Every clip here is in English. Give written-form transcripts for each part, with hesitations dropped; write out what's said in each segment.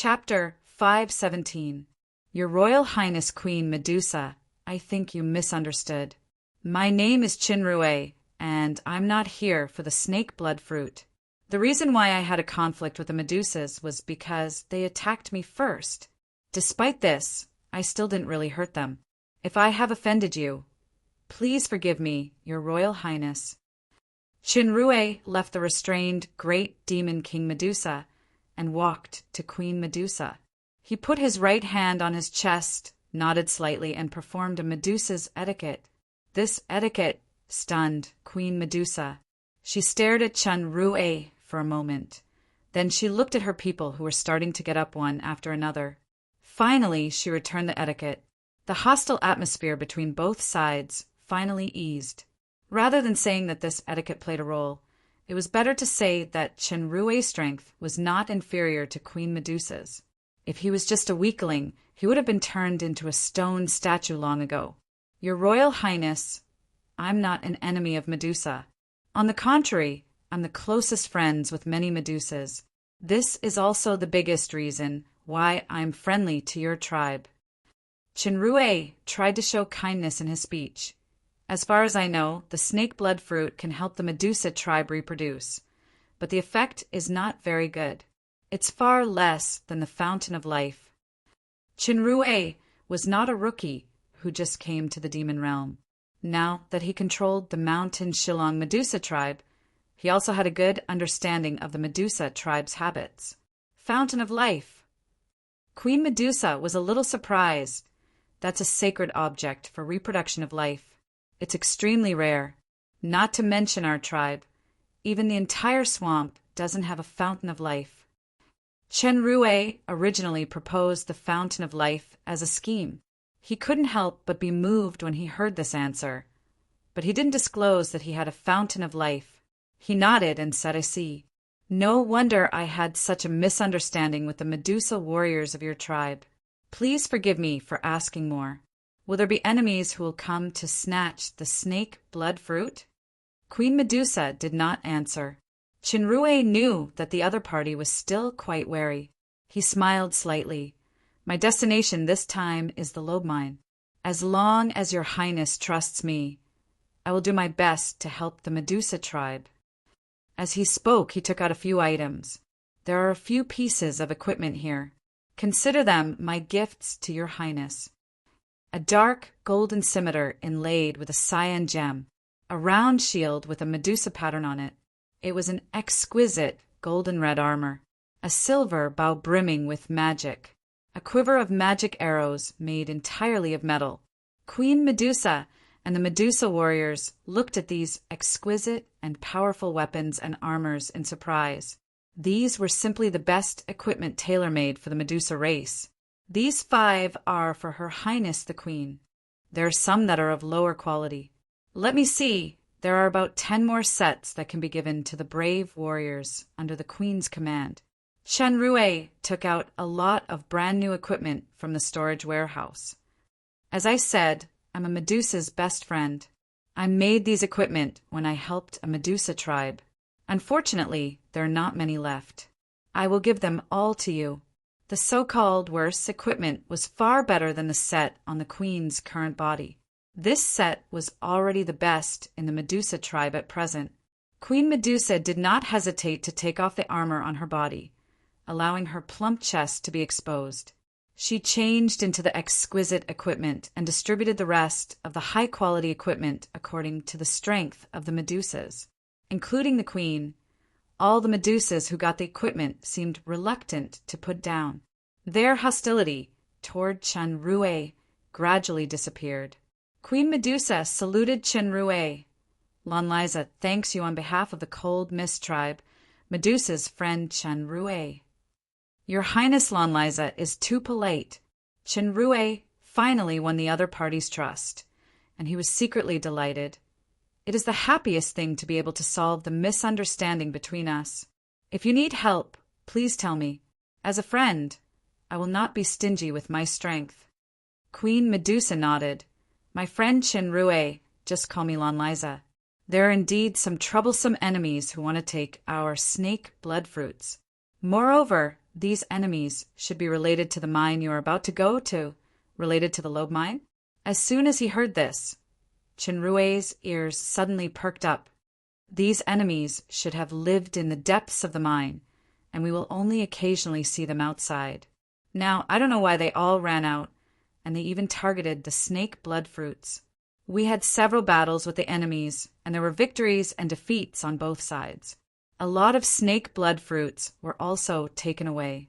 Chapter 517. Your Royal Highness Queen Medusa, I think you misunderstood. My name is Chinrue, and I'm not here for the snake blood fruit. The reason why I had a conflict with the Medusas was because they attacked me first. Despite this, I still didn't really hurt them. If I have offended you, please forgive me, Your Royal Highness. Chinrue left the restrained great demon King Medusa and walked to Queen Medusa. He put his right hand on his chest, nodded slightly, and performed a Medusa's etiquette. This etiquette stunned Queen Medusa. She stared at Chinrue for a moment. Then she looked at her people who were starting to get up one after another. Finally, she returned the etiquette. The hostile atmosphere between both sides finally eased. Rather than saying that this etiquette played a role, it was better to say that Chinrue's strength was not inferior to Queen Medusa's. If he was just a weakling, he would have been turned into a stone statue long ago. Your Royal Highness, I'm not an enemy of Medusa. On the contrary, I'm the closest friends with many Medusas. This is also the biggest reason why I'm friendly to your tribe. Chinrue tried to show kindness in his speech. As far as I know, the snake blood fruit can help the Medusa tribe reproduce, but the effect is not very good. It's far less than the fountain of life. Chinrue was not a rookie who just came to the demon realm. Now that he controlled the mountain Shillong Medusa tribe, he also had a good understanding of the Medusa tribe's habits. Fountain of life. Queen Medusa was a little surprised. That's a sacred object for reproduction of life. It's extremely rare. Not to mention our tribe. Even the entire swamp doesn't have a fountain of life. Chinrue originally proposed the fountain of life as a scheme. He couldn't help but be moved when he heard this answer. But he didn't disclose that he had a fountain of life. He nodded and said, I see. No wonder I had such a misunderstanding with the Medusa warriors of your tribe. Please forgive me for asking more. Will there be enemies who will come to snatch the snake blood fruit? Queen Medusa did not answer. Chinrue knew that the other party was still quite wary. He smiled slightly. My destination this time is the lobe mine. As long as your highness trusts me, I will do my best to help the Medusa tribe. As he spoke, he took out a few items. There are a few pieces of equipment here. Consider them my gifts to your highness. A dark golden scimitar inlaid with a cyan gem, a round shield with a Medusa pattern on it. It was an exquisite golden red armor, a silver bow brimming with magic, a quiver of magic arrows made entirely of metal. Queen Medusa and the Medusa warriors looked at these exquisite and powerful weapons and armors in surprise. These were simply the best equipment tailor-made for the Medusa race. These 5 are for Her Highness the Queen. There are some that are of lower quality. Let me see. There are about 10 more sets that can be given to the brave warriors under the Queen's command. Chinrue took out a lot of brand new equipment from the storage warehouse. As I said, I'm a Medusa's best friend. I made these equipment when I helped a Medusa tribe. Unfortunately, there are not many left. I will give them all to you. The so-called worse equipment was far better than the set on the Queen's current body. This set was already the best in the Medusa tribe at present. Queen Medusa did not hesitate to take off the armor on her body, allowing her plump chest to be exposed. She changed into the exquisite equipment and distributed the rest of the high-quality equipment according to the strength of the Medusas, including the Queen. All the Medusas who got the equipment seemed reluctant to put down. Their hostility toward Chinrue gradually disappeared. Queen Medusa saluted Chinrue. Lonliza thanks you on behalf of the Cold Mist tribe, Medusa's friend Chinrue. Your Highness Lonliza is too polite. Chinrue finally won the other party's trust, and he was secretly delighted. It is the happiest thing to be able to solve the misunderstanding between us. If you need help, please tell me. As a friend, I will not be stingy with my strength. Queen Medusa nodded. My friend Chinrue, just call me Lonliza. There are indeed some troublesome enemies who want to take our snake blood fruits. Moreover, These enemies should be related to the mine you are about to go to, related to the lobe mine. As soon as he heard this, Chinrue's ears suddenly perked up. These enemies should have lived in the depths of the mine, and we will only occasionally see them outside. Now, I don't know why they all ran out, and they even targeted the snake blood fruits. We had several battles with the enemies, and there were victories and defeats on both sides. A lot of snake blood fruits were also taken away.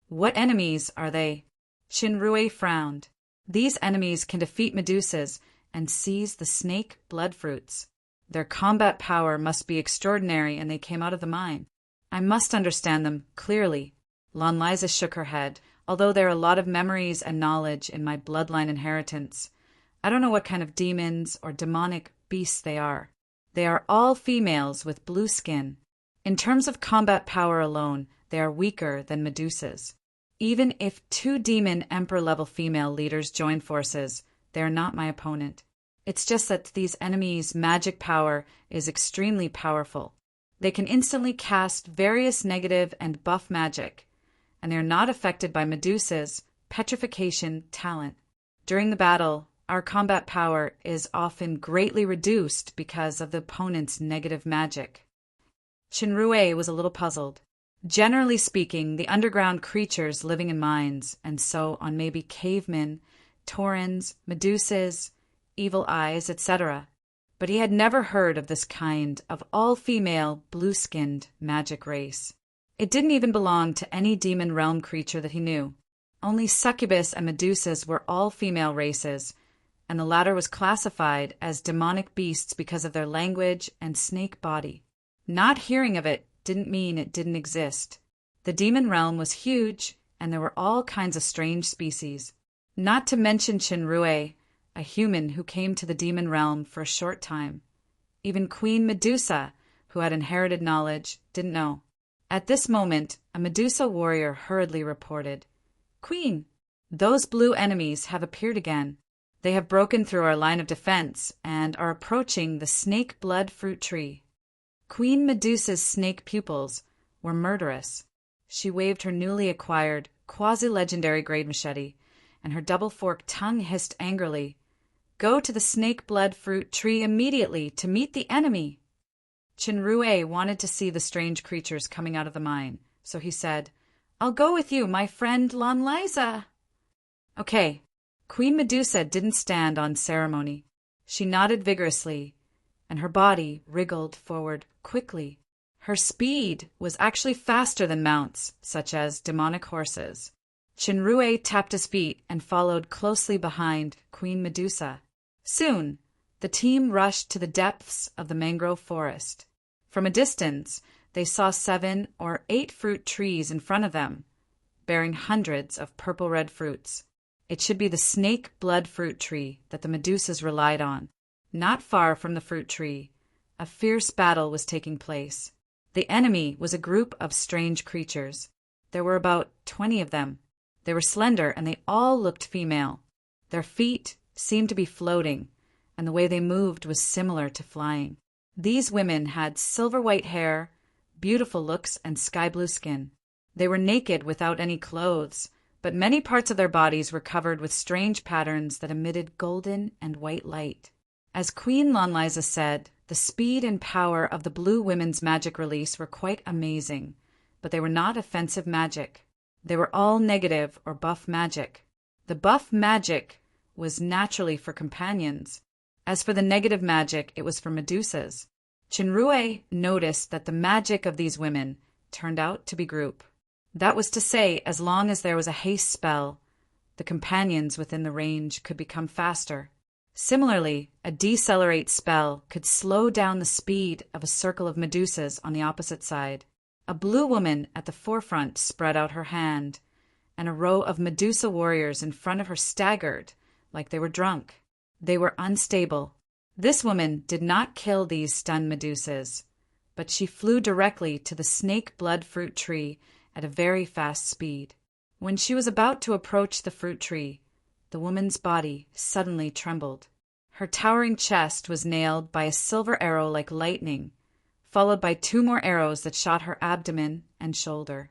What enemies are they? Chinrue frowned. These enemies can defeat Medusas and seize the snake blood fruits. Their combat power must be extraordinary, and they came out of the mine. I must understand them clearly. Lanliza shook her head. Although there are a lot of memories and knowledge in my bloodline inheritance, I don't know what kind of demons or demonic beasts they are. They are all females with blue skin. In terms of combat power alone, they are weaker than Medusas. Even if 2 demon emperor-level female leaders join forces, they are not my opponent. It's just that these enemies' magic power is extremely powerful. They can instantly cast various negative and buff magic, and they are not affected by Medusa's petrification talent. During the battle, our combat power is often greatly reduced because of the opponent's negative magic. Chinrue was a little puzzled. Generally speaking, the underground creatures living in mines, and so on maybe cavemen, taurens, Medusas, evil eyes, etc. But he had never heard of this kind of all-female, blue-skinned magic race. It didn't even belong to any demon realm creature that he knew. Only succubus and Medusas were all female races, and the latter was classified as demonic beasts because of their language and snake body. Not hearing of it didn't mean it didn't exist. The demon realm was huge, and there were all kinds of strange species. Not to mention Chinrue, a human who came to the demon realm for a short time. Even Queen Medusa, who had inherited knowledge, didn't know. At this moment, a Medusa warrior hurriedly reported, "Queen, those blue enemies have appeared again. They have broken through our line of defense and are approaching the snake blood fruit tree." Queen Medusa's snake pupils were murderous. She waved her newly acquired, quasi-legendary grade machete, and her double-forked tongue hissed angrily, "Go to the snake blood fruit tree immediately to meet the enemy." Chinrue wanted to see the strange creatures coming out of the mine, so he said, "I'll go with you, my friend Lanliza." Okay. Queen Medusa didn't stand on ceremony. She nodded vigorously, and her body wriggled forward quickly. Her speed was actually faster than mounts, such as demonic horses. Chinrue tapped his feet and followed closely behind Queen Medusa. Soon, the team rushed to the depths of the mangrove forest. From a distance, they saw 7 or 8 fruit trees in front of them, bearing hundreds of purple-red fruits. It should be the snake blood fruit tree that the Medusas relied on. Not far from the fruit tree, a fierce battle was taking place. The enemy was a group of strange creatures. There were about 20 of them. They were slender, and they all looked female. Their feet seemed to be floating, and the way they moved was similar to flying. These women had silver-white hair, beautiful looks, and sky-blue skin. They were naked without any clothes, but many parts of their bodies were covered with strange patterns that emitted golden and white light. As Queen Lanliza said, the speed and power of the blue women's magic release were quite amazing, but they were not offensive magic. They were all negative or buff magic. The buff magic was naturally for companions. As for the negative magic, it was for Medusas. Chinrue noticed that the magic of these women turned out to be group. That was to say, as long as there was a haste spell, the companions within the range could become faster. Similarly, a decelerate spell could slow down the speed of a circle of Medusas on the opposite side. A blue woman at the forefront spread out her hand, and a row of Medusa warriors in front of her staggered like they were drunk. They were unstable. This woman did not kill these stunned Medusas, but she flew directly to the snake blood fruit tree at a very fast speed. When she was about to approach the fruit tree, the woman's body suddenly trembled. Her towering chest was nailed by a silver arrow like lightning, followed by 2 more arrows that shot her abdomen and shoulder.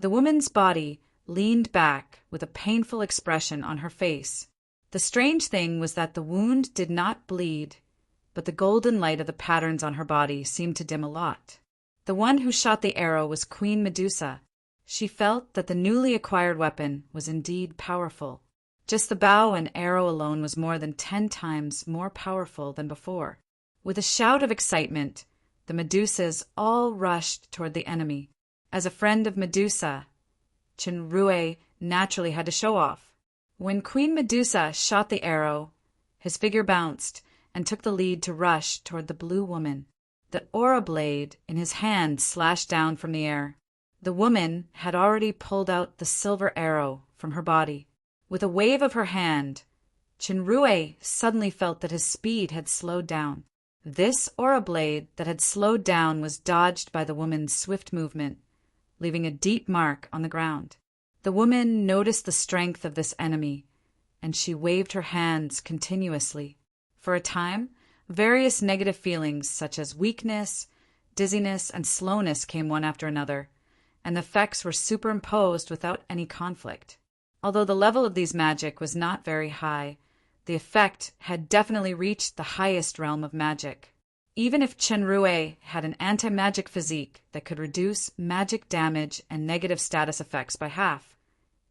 The woman's body leaned back with a painful expression on her face. The strange thing was that the wound did not bleed, but the golden light of the patterns on her body seemed to dim a lot. The one who shot the arrow was Queen Medusa. She felt that the newly acquired weapon was indeed powerful. Just the bow and arrow alone was more than 10 times more powerful than before. With a shout of excitement, the Medusas all rushed toward the enemy. As a friend of Medusa, Chinrue naturally had to show off. When Queen Medusa shot the arrow, his figure bounced and took the lead to rush toward the blue woman. The aura blade in his hand slashed down from the air. The woman had already pulled out the silver arrow from her body. With a wave of her hand, Chinrue suddenly felt that his speed had slowed down. This aura blade that had slowed down was dodged by the woman's swift movement, leaving a deep mark on the ground. The woman noticed the strength of this enemy, and she waved her hands continuously. For a time, various negative feelings such as weakness, dizziness, and slowness came one after another, and the effects were superimposed without any conflict. Although the level of these magic was not very high, the effect had definitely reached the highest realm of magic. Even if Chinrue had an anti-magic physique that could reduce magic damage and negative status effects by half,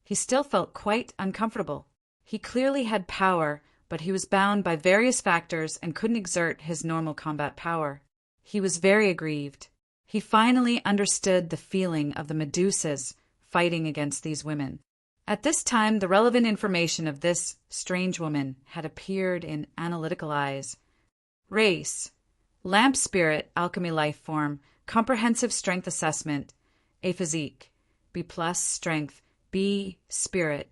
he still felt quite uncomfortable. He clearly had power, but he was bound by various factors and couldn't exert his normal combat power. He was very aggrieved. He finally understood the feeling of the Medusas fighting against these women. At this time, the relevant information of this strange woman had appeared in analytical eyes. Race: lamp spirit, alchemy life form, comprehensive strength assessment, A physique, B+ strength, B spirit,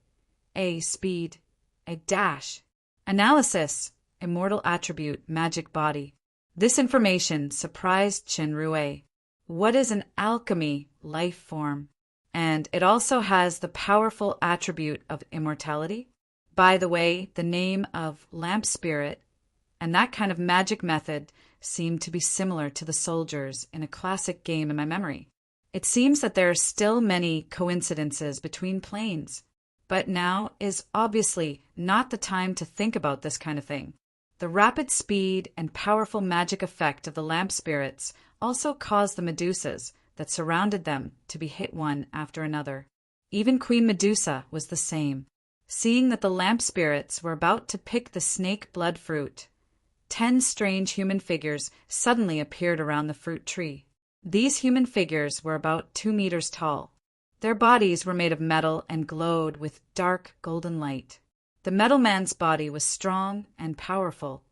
A speed, A dash. Analysis: immortal attribute, magic body. This information surprised Chinrue. What is an alchemy life form? And it also has the powerful attribute of immortality. By the way, the name of lamp spirit and that kind of magic method seemed to be similar to the soldiers in a classic game in my memory. It seems that there are still many coincidences between planes, but now is obviously not the time to think about this kind of thing. The rapid speed and powerful magic effect of the lamp spirits also caused the Medusas that surrounded them to be hit one after another. Even Queen Medusa was the same. Seeing that the lamp spirits were about to pick the snake blood fruit, 10 strange human figures suddenly appeared around the fruit tree. These human figures were about 2 meters tall. Their bodies were made of metal and glowed with dark golden light. The metal man's body was strong and powerful.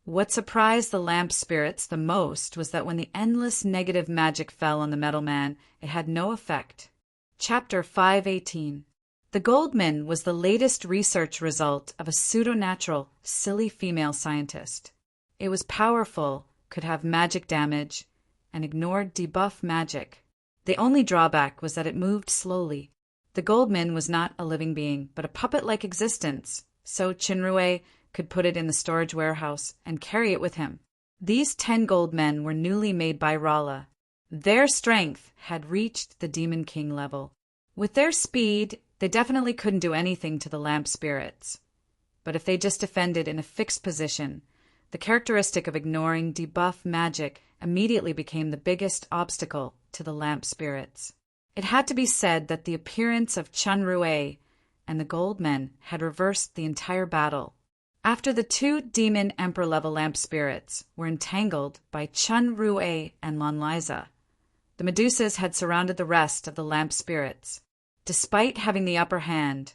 What surprised the lamp spirits the most was that when the endless negative magic fell on the metal man, it had no effect. Chapter 518. The Goldman was the latest research result of a pseudo-natural, silly female scientist. It was powerful, could have magic damage, and ignored debuff magic. The only drawback was that it moved slowly. The Goldman was not a living being, but a puppet-like existence, so Chinrue could put it in the storage warehouse and carry it with him. These 10 gold men were newly made by Rala. Their strength had reached the Demon King level. With their speed, they definitely couldn't do anything to the lamp spirits. But if they just defended in a fixed position, the characteristic of ignoring debuff magic immediately became the biggest obstacle to the lamp spirits. It had to be said that the appearance of Chinrue and the gold men had reversed the entire battle. After the 2 demon emperor-level lamp spirits were entangled by Chinrue and Lanliza, the Medusas had surrounded the rest of the lamp spirits. Despite having the upper hand,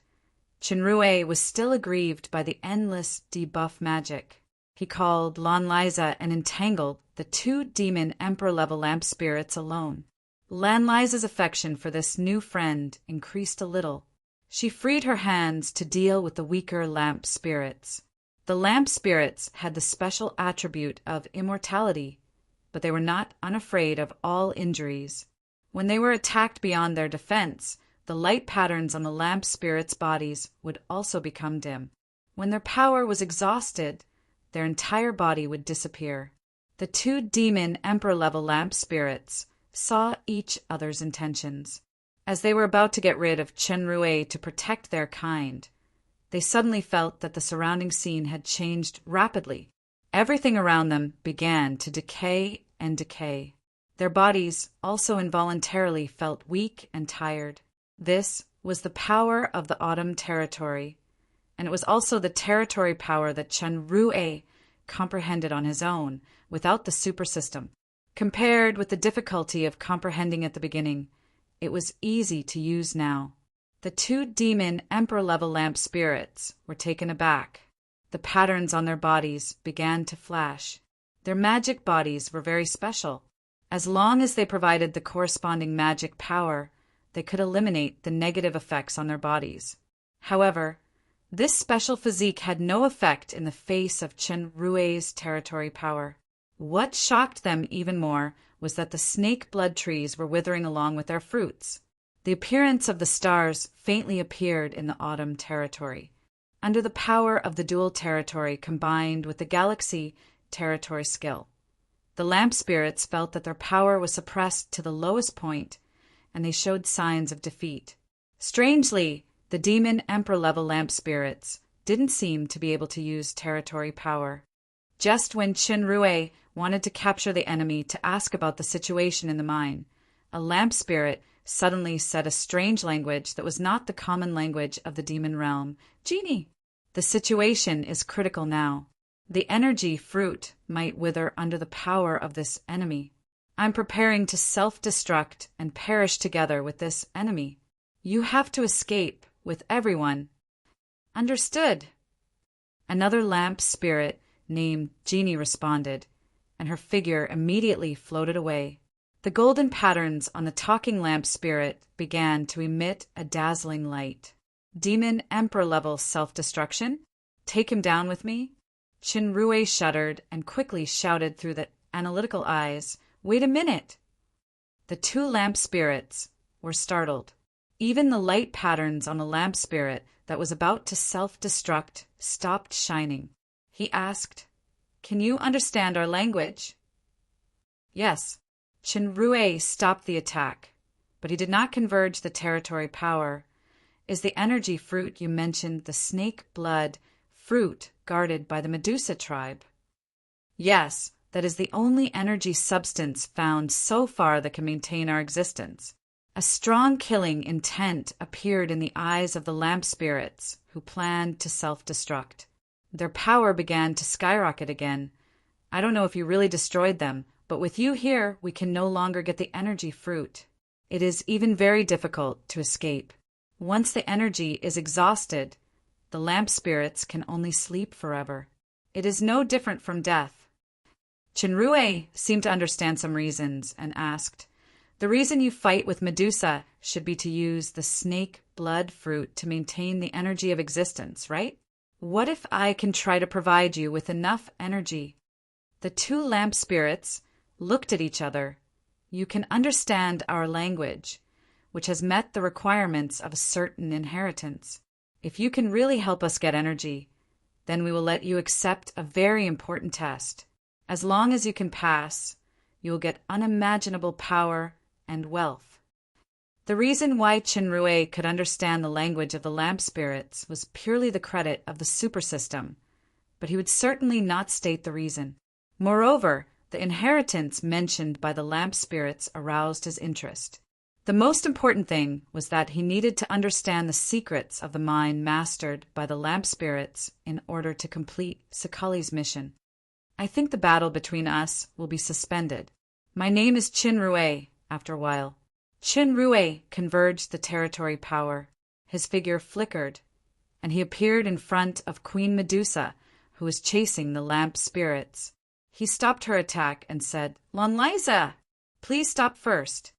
Chinrue was still aggrieved by the endless debuff magic. He called Lanliza and entangled the 2 demon emperor-level lamp spirits alone. Lanliza's affection for this new friend increased a little. She freed her hands to deal with the weaker lamp spirits. The lamp spirits had the special attribute of immortality, but they were not unafraid of all injuries. When they were attacked beyond their defense, the light patterns on the lamp spirits' bodies would also become dim. When their power was exhausted, their entire body would disappear. The 2 demon emperor-level lamp spirits saw each other's intentions. As they were about to get rid of Chenrue to protect their kind, they suddenly felt that the surrounding scene had changed rapidly. Everything around them began to decay and decay. Their bodies also involuntarily felt weak and tired. This was the power of the autumn territory, and it was also the territory power that Chenrue comprehended on his own, without the super system. Compared with the difficulty of comprehending at the beginning, it was easy to use now. The two demon emperor-level lamp spirits were taken aback. The patterns on their bodies began to flash. Their magic bodies were very special. As long as they provided the corresponding magic power, they could eliminate the negative effects on their bodies. However, this special physique had no effect in the face of Chenrue's territory power. What shocked them even more was that the snake blood trees were withering along with their fruits. The appearance of the stars faintly appeared in the autumn territory, under the power of the dual territory combined with the galaxy territory skill. The lamp spirits felt that their power was suppressed to the lowest point, and they showed signs of defeat. Strangely, the demon emperor-level lamp spirits didn't seem to be able to use territory power. Just when Chenrue wanted to capture the enemy to ask about the situation in the mine, a lamp spirit suddenly said a strange language that was not the common language of the demon realm. "Genie, the situation is critical now. The energy fruit might wither under the power of this enemy. I'm preparing to self-destruct and perish together with this enemy. You have to escape with everyone." "Understood." Another lamp spirit named Genie responded, and her figure immediately floated away. The golden patterns on the talking lamp spirit began to emit a dazzling light. "Demon Emperor-level self-destruction? Take him down with me?" Chenrue shuddered and quickly shouted through the analytical eyes, "Wait a minute!" The two lamp spirits were startled. Even the light patterns on a lamp spirit that was about to self-destruct stopped shining. He asked, "Can you understand our language?" "Yes." Chenrue stopped the attack, but he did not converge the territory power. "Is the energy fruit you mentioned the snake blood fruit guarded by the Medusa tribe?" "Yes, that is the only energy substance found so far that can maintain our existence." A strong killing intent appeared in the eyes of the lamp spirits who planned to self-destruct. Their power began to skyrocket again. "I don't know if you really destroyed them, but with you here, we can no longer get the energy fruit. It is even very difficult to escape. Once the energy is exhausted, the lamp spirits can only sleep forever. It is no different from death." Chenrue seemed to understand some reasons and asked, "The reason you fight with Medusa should be to use the snake blood fruit to maintain the energy of existence, right? What if I can try to provide you with enough energy?" The two lamp spirits looked at each other. "You can understand our language, which has met the requirements of a certain inheritance. If you can really help us get energy, then we will let you accept a very important test. As long as you can pass, you will get unimaginable power and wealth." The reason why Chenrue could understand the language of the lamp spirits was purely the credit of the super system, but he would certainly not state the reason. Moreover, the inheritance mentioned by the lamp spirits aroused his interest. The most important thing was that he needed to understand the secrets of the mine mastered by the lamp spirits in order to complete Sakali's mission. "I think the battle between us will be suspended. My name is Chenrue," after a while. Chenrue converged the territory power. His figure flickered, and he appeared in front of Queen Medusa, who was chasing the lamp spirits. He stopped her attack and said, "Lonliza, please stop first."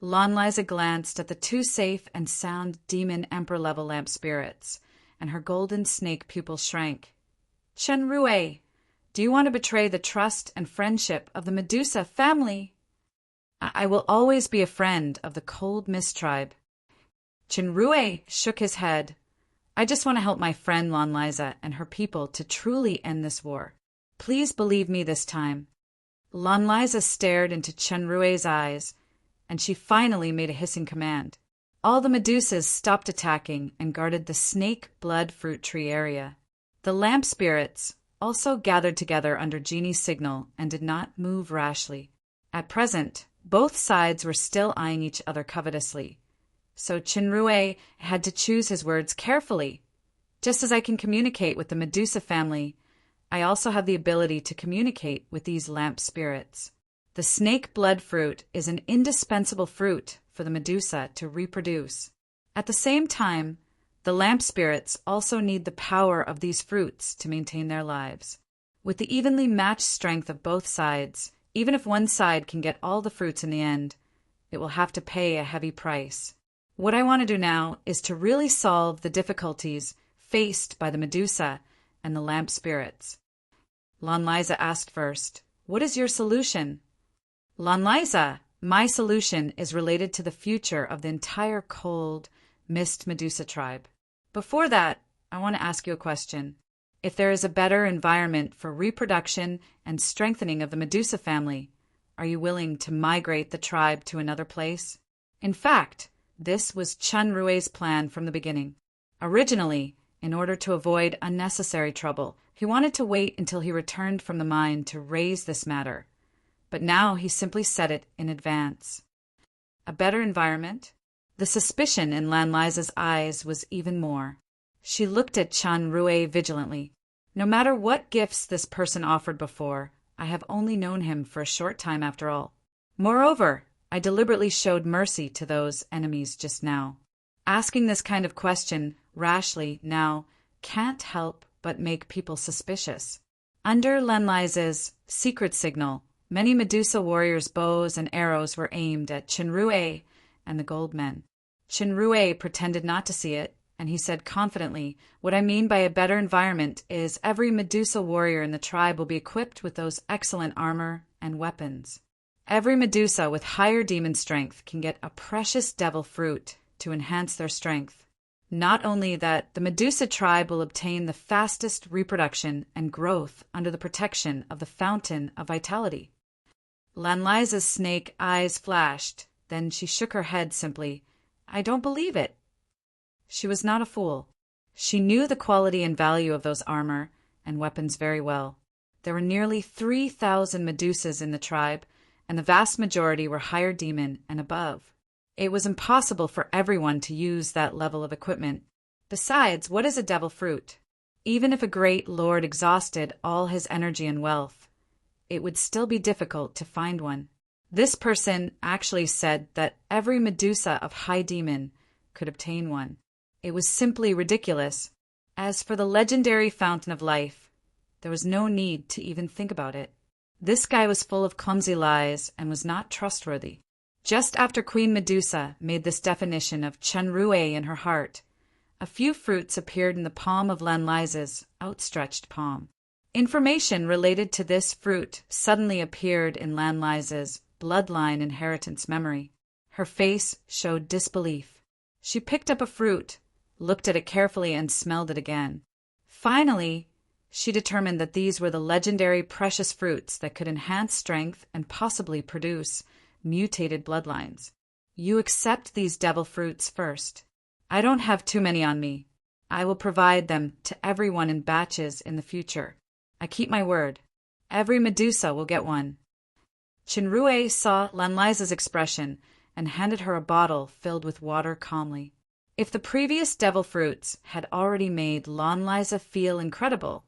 Lonliza glanced at the two safe and sound demon emperor-level lamp spirits, and her golden snake pupil shrank. "Chenrue, do you want to betray the trust and friendship of the Medusa family?" I will always be a friend of the Cold Mist tribe." Chenrue shook his head. "I just want to help my friend Lonliza and her people to truly end this war. Please believe me this time." Lonliza stared into Chenrue's eyes, and she finally made a hissing command. All the Medusas stopped attacking and guarded the snake blood fruit tree area. The lamp spirits also gathered together under Genie's signal and did not move rashly. At present, both sides were still eyeing each other covetously, so Chinrue had to choose his words carefully. Just as I can communicate with the Medusa family, I also have the ability to communicate with these lamp spirits. The snake blood fruit is an indispensable fruit for the Medusa to reproduce. At the same time, the lamp spirits also need the power of these fruits to maintain their lives. With the evenly matched strength of both sides, even if one side can get all the fruits in the end, it will have to pay a heavy price. What I want to do now is to really solve the difficulties faced by the Medusa and the lamp spirits. Lanliza asked first, "What is your solution?" "Lanliza, my solution is related to the future of the entire cold, mist Medusa tribe. Before that, I want to ask you a question. If there is a better environment for reproduction and strengthening of the Medusa family, are you willing to migrate the tribe to another place?" In fact, this was Chunrue's plan from the beginning. Originally, in order to avoid unnecessary trouble, he wanted to wait until he returned from the mine to raise this matter. But now he simply said it in advance. A better environment? The suspicion in Lanliza's eyes was even more. She looked at Chunrue vigilantly. No matter what gifts this person offered before, I have only known him for a short time after all. Moreover, I deliberately showed mercy to those enemies just now. Asking this kind of question rashly now can't help but make people suspicious. Under Lanliza's secret signal, many Medusa warriors' bows and arrows were aimed at Chinrue and the Goldmen. Chinrue pretended not to see it, and he said confidently, "What I mean by a better environment is every Medusa warrior in the tribe will be equipped with those excellent armor and weapons. Every Medusa with higher demon strength can get a precious devil fruit to enhance their strength. Not only that, the Medusa tribe will obtain the fastest reproduction and growth under the protection of the Fountain of Vitality." Lanliza's snake eyes flashed, then she shook her head simply. "I don't believe it." She was not a fool. She knew the quality and value of those armor and weapons very well. There were nearly 3,000 Medusas in the tribe, and the vast majority were higher demon and above. It was impossible for everyone to use that level of equipment. Besides, what is a devil fruit? Even if a great lord exhausted all his energy and wealth, it would still be difficult to find one. This person actually said that every Medusa of high demon could obtain one. It was simply ridiculous. As for the legendary Fountain of Life, there was no need to even think about it. This guy was full of clumsy lies and was not trustworthy. Just after Queen Medusa made this definition of Chunrue in her heart, a few fruits appeared in the palm of Lanliza's outstretched palm. Information related to this fruit suddenly appeared in Lanliza's bloodline inheritance memory. Her face showed disbelief. She picked up a fruit, looked at it carefully, and smelled it again. Finally, she determined that these were the legendary precious fruits that could enhance strength and possibly produce mutated bloodlines. "You accept these devil fruits first. I don't have too many on me. I will provide them to everyone in batches in the future. I keep my word. Every Medusa will get one." Chinrue saw Lanliza's expression and handed her a bottle filled with water calmly. If the previous devil fruits had already made Lanliza feel incredible,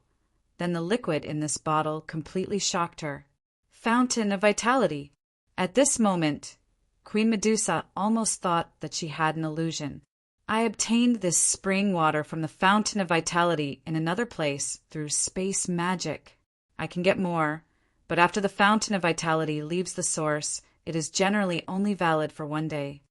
then the liquid in this bottle completely shocked her. Fountain of Vitality. At this moment, Queen Medusa almost thought that she had an illusion. "I obtained this spring water from the Fountain of Vitality in another place through space magic. I can get more, but after the Fountain of Vitality leaves the source, it is generally only valid for one day."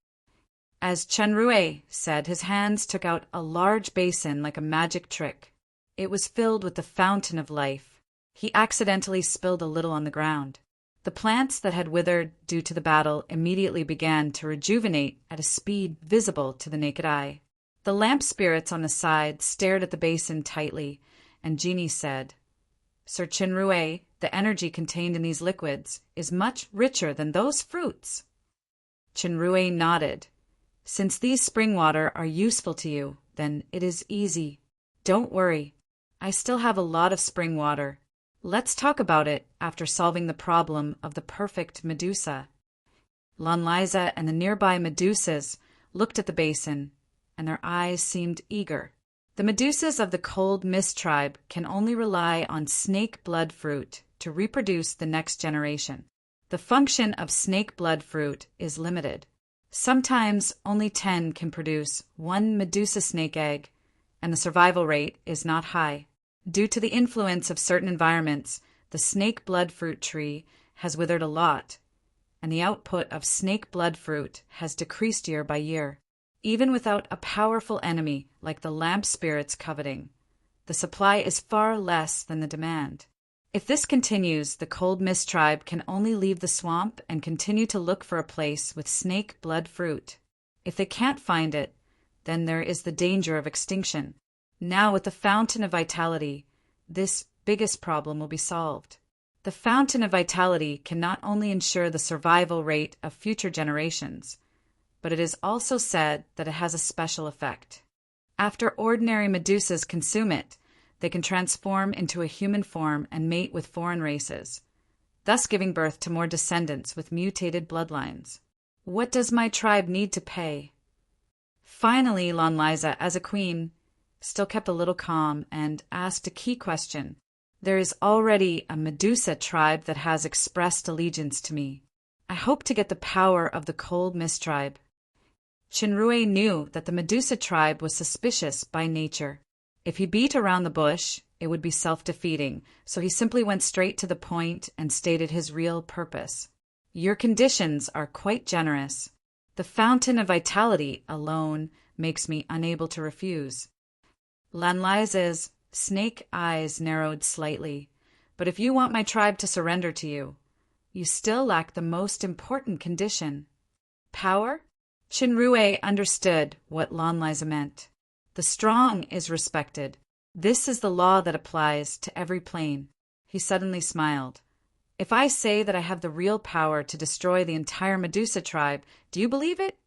As Chenrue said, his hands took out a large basin like a magic trick. It was filled with the Fountain of Life. He accidentally spilled a little on the ground. The plants that had withered due to the battle immediately began to rejuvenate at a speed visible to the naked eye. The lamp spirits on the side stared at the basin tightly, and Genie said, "Sir Chinrue, the energy contained in these liquids is much richer than those fruits." Chinrue nodded. Since these spring water are useful to you, then it is easy. Don't worry. I still have a lot of spring water. Let's talk about it after solving the problem of the perfect Medusa. Lanliza and the nearby Medusas looked at the basin, and their eyes seemed eager. The Medusas of the Cold Mist tribe can only rely on snake blood fruit to reproduce the next generation. The function of snake blood fruit is limited. Sometimes only 10 can produce one Medusa snake egg, and the survival rate is not high. Due to the influence of certain environments, the snake blood fruit tree has withered a lot, and the output of snake blood fruit has decreased year by year. Even without a powerful enemy like the lamp spirit's coveting, the supply is far less than the demand. If this continues, the Cold Mist tribe can only leave the swamp and continue to look for a place with snake blood fruit. If they can't find it, then there is the danger of extinction. Now, with the Fountain of Vitality, this biggest problem will be solved. The Fountain of Vitality can not only ensure the survival rate of future generations, but it is also said that it has a special effect. After ordinary Medusas consume it, they can transform into a human form and mate with foreign races, thus giving birth to more descendants with mutated bloodlines. What does my tribe need to pay? Finally, Lanliza, as a queen, still kept a little calm and asked a key question. There is already a Medusa tribe that has expressed allegiance to me. I hope to get the power of the Cold Mist tribe. Chinrue knew that the Medusa tribe was suspicious by nature. If he beat around the bush, it would be self-defeating, so he simply went straight to the point and stated his real purpose. Your conditions are quite generous. The Fountain of Vitality alone makes me unable to refuse. Lanliza's snake eyes narrowed slightly. But if you want my tribe to surrender to you, you still lack the most important condition. Power? Chinrue understood what Lanliza meant. The strong is respected. This is the law that applies to every plane. He suddenly smiled. If I say that I have the real power to destroy the entire Medusa tribe, do you believe it?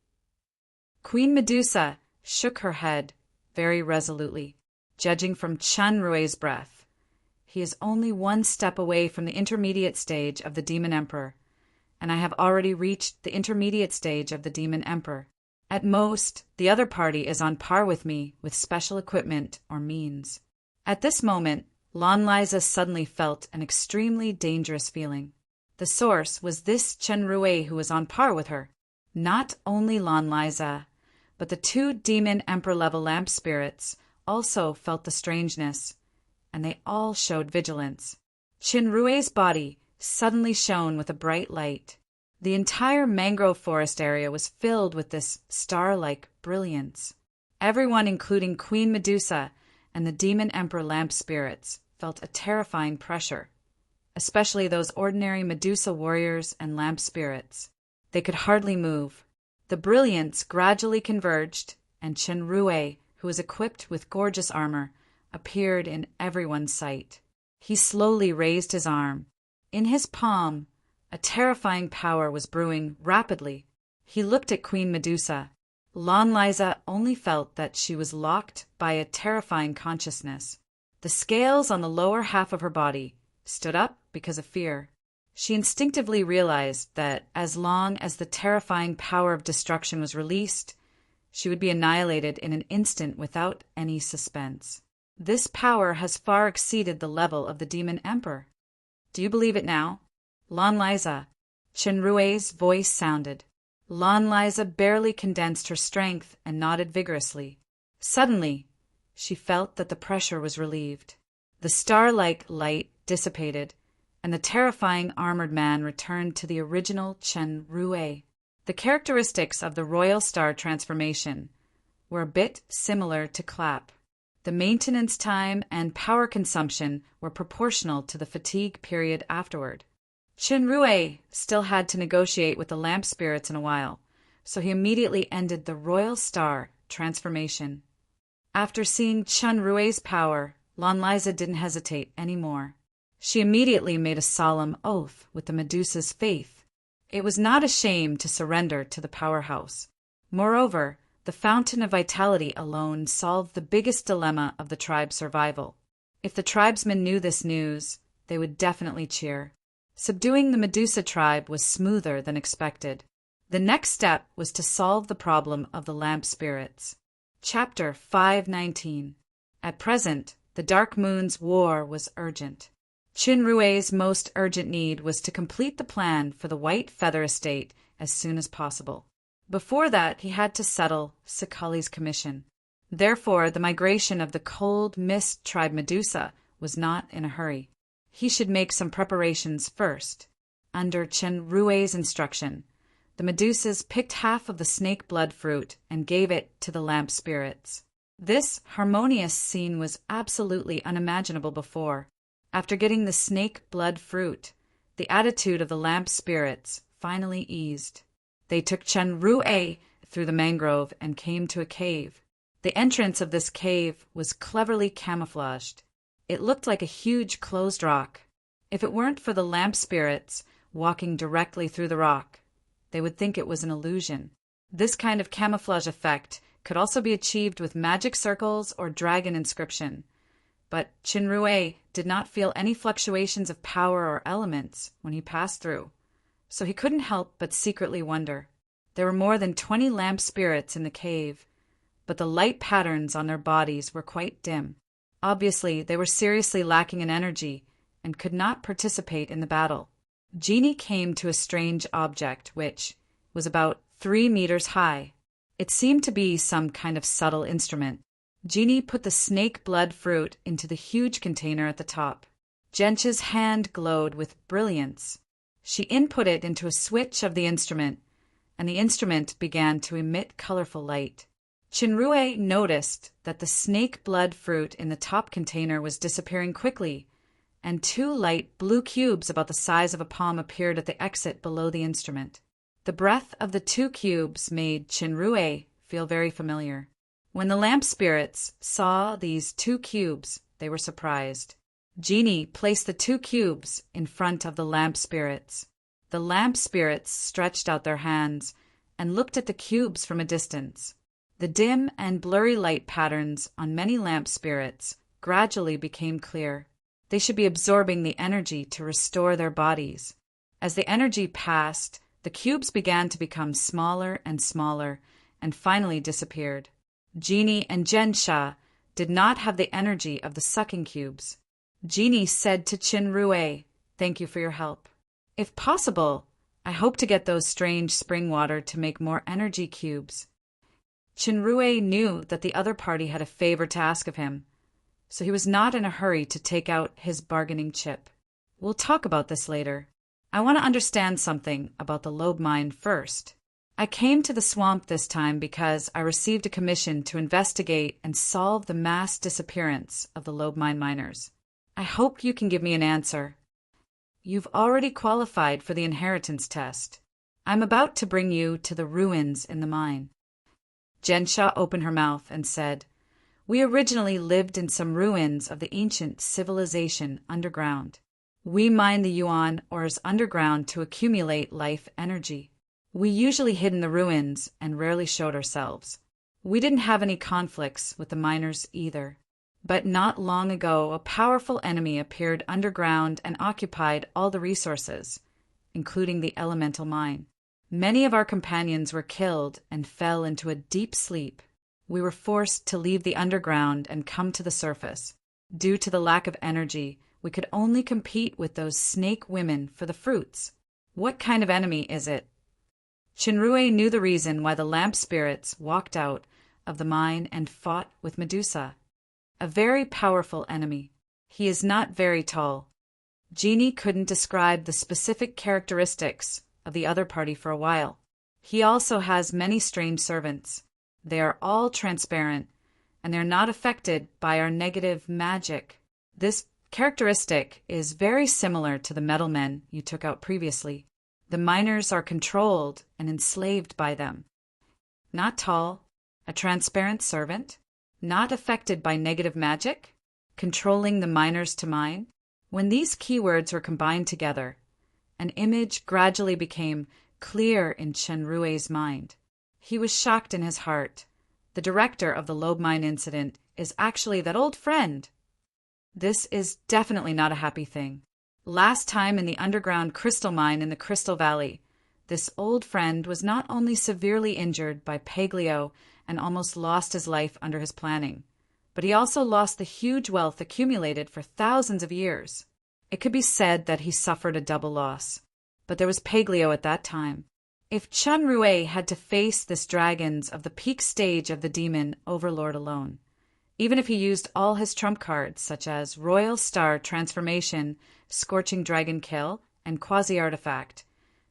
Queen Medusa shook her head very resolutely, judging from Chinrue's breath. He is only one step away from the intermediate stage of the Demon Emperor, and I have already reached the intermediate stage of the Demon Emperor. At most, the other party is on par with me with special equipment or means. At this moment, Lanliza suddenly felt an extremely dangerous feeling. The source was this Chinrue who was on par with her. Not only Lanliza, but the 2 Demon Emperor-level lamp spirits also felt the strangeness, and they all showed vigilance. Chinrue's body suddenly shone with a bright light. The entire mangrove forest area was filled with this star-like brilliance. Everyone, including Queen Medusa and the Demon Emperor lamp spirits, felt a terrifying pressure, especially those ordinary Medusa warriors and lamp spirits. They could hardly move. The brilliance gradually converged, and Chinrue, who was equipped with gorgeous armor, appeared in everyone's sight. He slowly raised his arm. In his palm, a terrifying power was brewing rapidly. He looked at Queen Medusa. Lanliza only felt that she was locked by a terrifying consciousness. The scales on the lower half of her body stood up because of fear. She instinctively realized that as long as the terrifying power of destruction was released, she would be annihilated in an instant without any suspense. This power has far exceeded the level of the Demon Emperor. Do you believe it now? Lanliza, Chinrue's voice sounded. Lanliza barely condensed her strength and nodded vigorously. Suddenly, she felt that the pressure was relieved. The star-like light dissipated, and the terrifying armored man returned to the original Chinrue. The characteristics of the Royal Star transformation were a bit similar to Clap. The maintenance time and power consumption were proportional to the fatigue period afterward. Chinrue still had to negotiate with the lamp spirits in a while, so he immediately ended the Royal Star transformation. After seeing Chinrue's power, Lanliza didn't hesitate anymore. She immediately made a solemn oath with the Medusa's faith. It was not a shame to surrender to the powerhouse. Moreover, the Fountain of Vitality alone solved the biggest dilemma of the tribe's survival. If the tribesmen knew this news, they would definitely cheer. Subduing the Medusa tribe was smoother than expected. The next step was to solve the problem of the lamp spirits. Chapter 519. At present, the Dark Moon's war was urgent. Chinrue's most urgent need was to complete the plan for the White Feather Estate as soon as possible. Before that, he had to settle Sakali's commission. Therefore, the migration of the Cold Mist tribe Medusa was not in a hurry. He should make some preparations first. Under Chinrue's instruction, the Medusas picked half of the snake blood fruit and gave it to the lamp spirits. This harmonious scene was absolutely unimaginable before. After getting the snake blood fruit, the attitude of the lamp spirits finally eased. They took Chinrue through the mangrove and came to a cave. The entrance of this cave was cleverly camouflaged. It looked like a huge closed rock. If it weren't for the lamp spirits walking directly through the rock, they would think it was an illusion. This kind of camouflage effect could also be achieved with magic circles or dragon inscription. But Chinrue did not feel any fluctuations of power or elements when he passed through, so he couldn't help but secretly wonder. There were more than 20 lamp spirits in the cave, but the light patterns on their bodies were quite dim. Obviously, they were seriously lacking in energy and could not participate in the battle. Genie came to a strange object which was about 3 meters high. It seemed to be some kind of subtle instrument. Genie put the snake blood fruit into the huge container at the top. Gensha's hand glowed with brilliance. She input it into a switch of the instrument, and the instrument began to emit colorful light. Chinrue noticed that the snake blood fruit in the top container was disappearing quickly, and 2 light blue cubes about the size of a palm appeared at the exit below the instrument. The breath of the 2 cubes made Chinrue feel very familiar. When the lamp spirits saw these 2 cubes, they were surprised. Genie placed the 2 cubes in front of the lamp spirits. The lamp spirits stretched out their hands and looked at the cubes from a distance. The dim and blurry light patterns on many lamp spirits gradually became clear. They should be absorbing the energy to restore their bodies. As the energy passed, the cubes began to become smaller and smaller and finally disappeared. Genie and Gensha did not have the energy of the sucking cubes. Genie said to Chinrue, "Thank you for your help. If possible, I hope to get those strange spring water to make more energy cubes." Chinrue knew that the other party had a favor to ask of him, so he was not in a hurry to take out his bargaining chip. We'll talk about this later. I want to understand something about the lobe mine first. I came to the swamp this time because I received a commission to investigate and solve the mass disappearance of the lobe mine miners. I hope you can give me an answer. You've already qualified for the inheritance test. I'm about to bring you to the ruins in the mine. Gensha opened her mouth and said, "We originally lived in some ruins of the ancient civilization underground. We mine the yuan ores underground to accumulate life energy. We usually hid in the ruins and rarely showed ourselves. We didn't have any conflicts with the miners either. But not long ago, a powerful enemy appeared underground and occupied all the resources, including the elemental mine. Many of our companions were killed and fell into a deep sleep. We were forced to leave the underground and come to the surface. Due to the lack of energy, we could only compete with those snake women for the fruits. What kind of enemy is it?" Chinrue knew the reason why the lamp spirits walked out of the mine and fought with Medusa. A very powerful enemy. He is not very tall. Genie couldn't describe the specific characteristics of the other party for a while. He also has many strange servants. They are all transparent, and they're not affected by our negative magic. This characteristic is very similar to the metal men you took out previously. The miners are controlled and enslaved by them. Not tall, a transparent servant, not affected by negative magic, controlling the miners to mine. When these keywords were combined together, an image gradually became clear in Chenrue's mind. He was shocked in his heart. The director of the lobe mine incident is actually that old friend. This is definitely not a happy thing. Last time in the underground crystal mine in the Crystal Valley, this old friend was not only severely injured by Paglio and almost lost his life under his planning, but he also lost the huge wealth accumulated for thousands of years. It could be said that he suffered a double loss. But there was Paglio at that time. If Chun Rui had to face this dragons of the peak stage of the demon overlord alone, even if he used all his trump cards such as Royal Star Transformation, Scorching Dragon Kill, and Quasi-Artifact,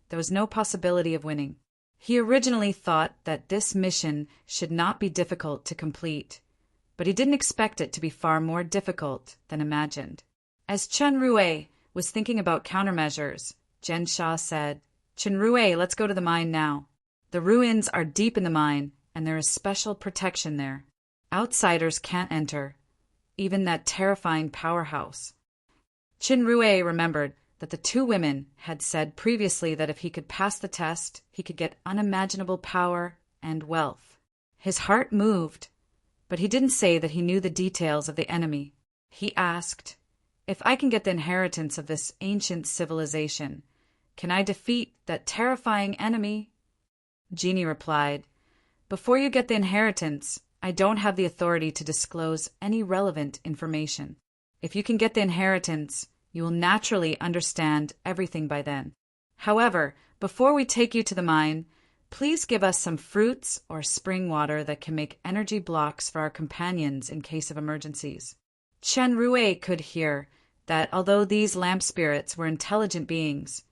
there was no possibility of winning. He originally thought that this mission should not be difficult to complete, but he didn't expect it to be far more difficult than imagined. As Chun Rui was thinking about countermeasures, Jen Sha said, "Chun Rui, let's go to the mine now. The ruins are deep in the mine, and there is special protection there. Outsiders can't enter, even that terrifying powerhouse." Chun Rui remembered that the two women had said previously that if he could pass the test, he could get unimaginable power and wealth. His heart moved, but he didn't say that he knew the details of the enemy. He asked, "If I can get the inheritance of this ancient civilization, can I defeat that terrifying enemy?" Genie replied, "Before you get the inheritance, I don't have the authority to disclose any relevant information. If you can get the inheritance, you will naturally understand everything by then. However, before we take you to the mine, please give us some fruits or spring water that can make energy blocks for our companions in case of emergencies." Chun Rui could hear that although these lamp spirits were intelligent beings,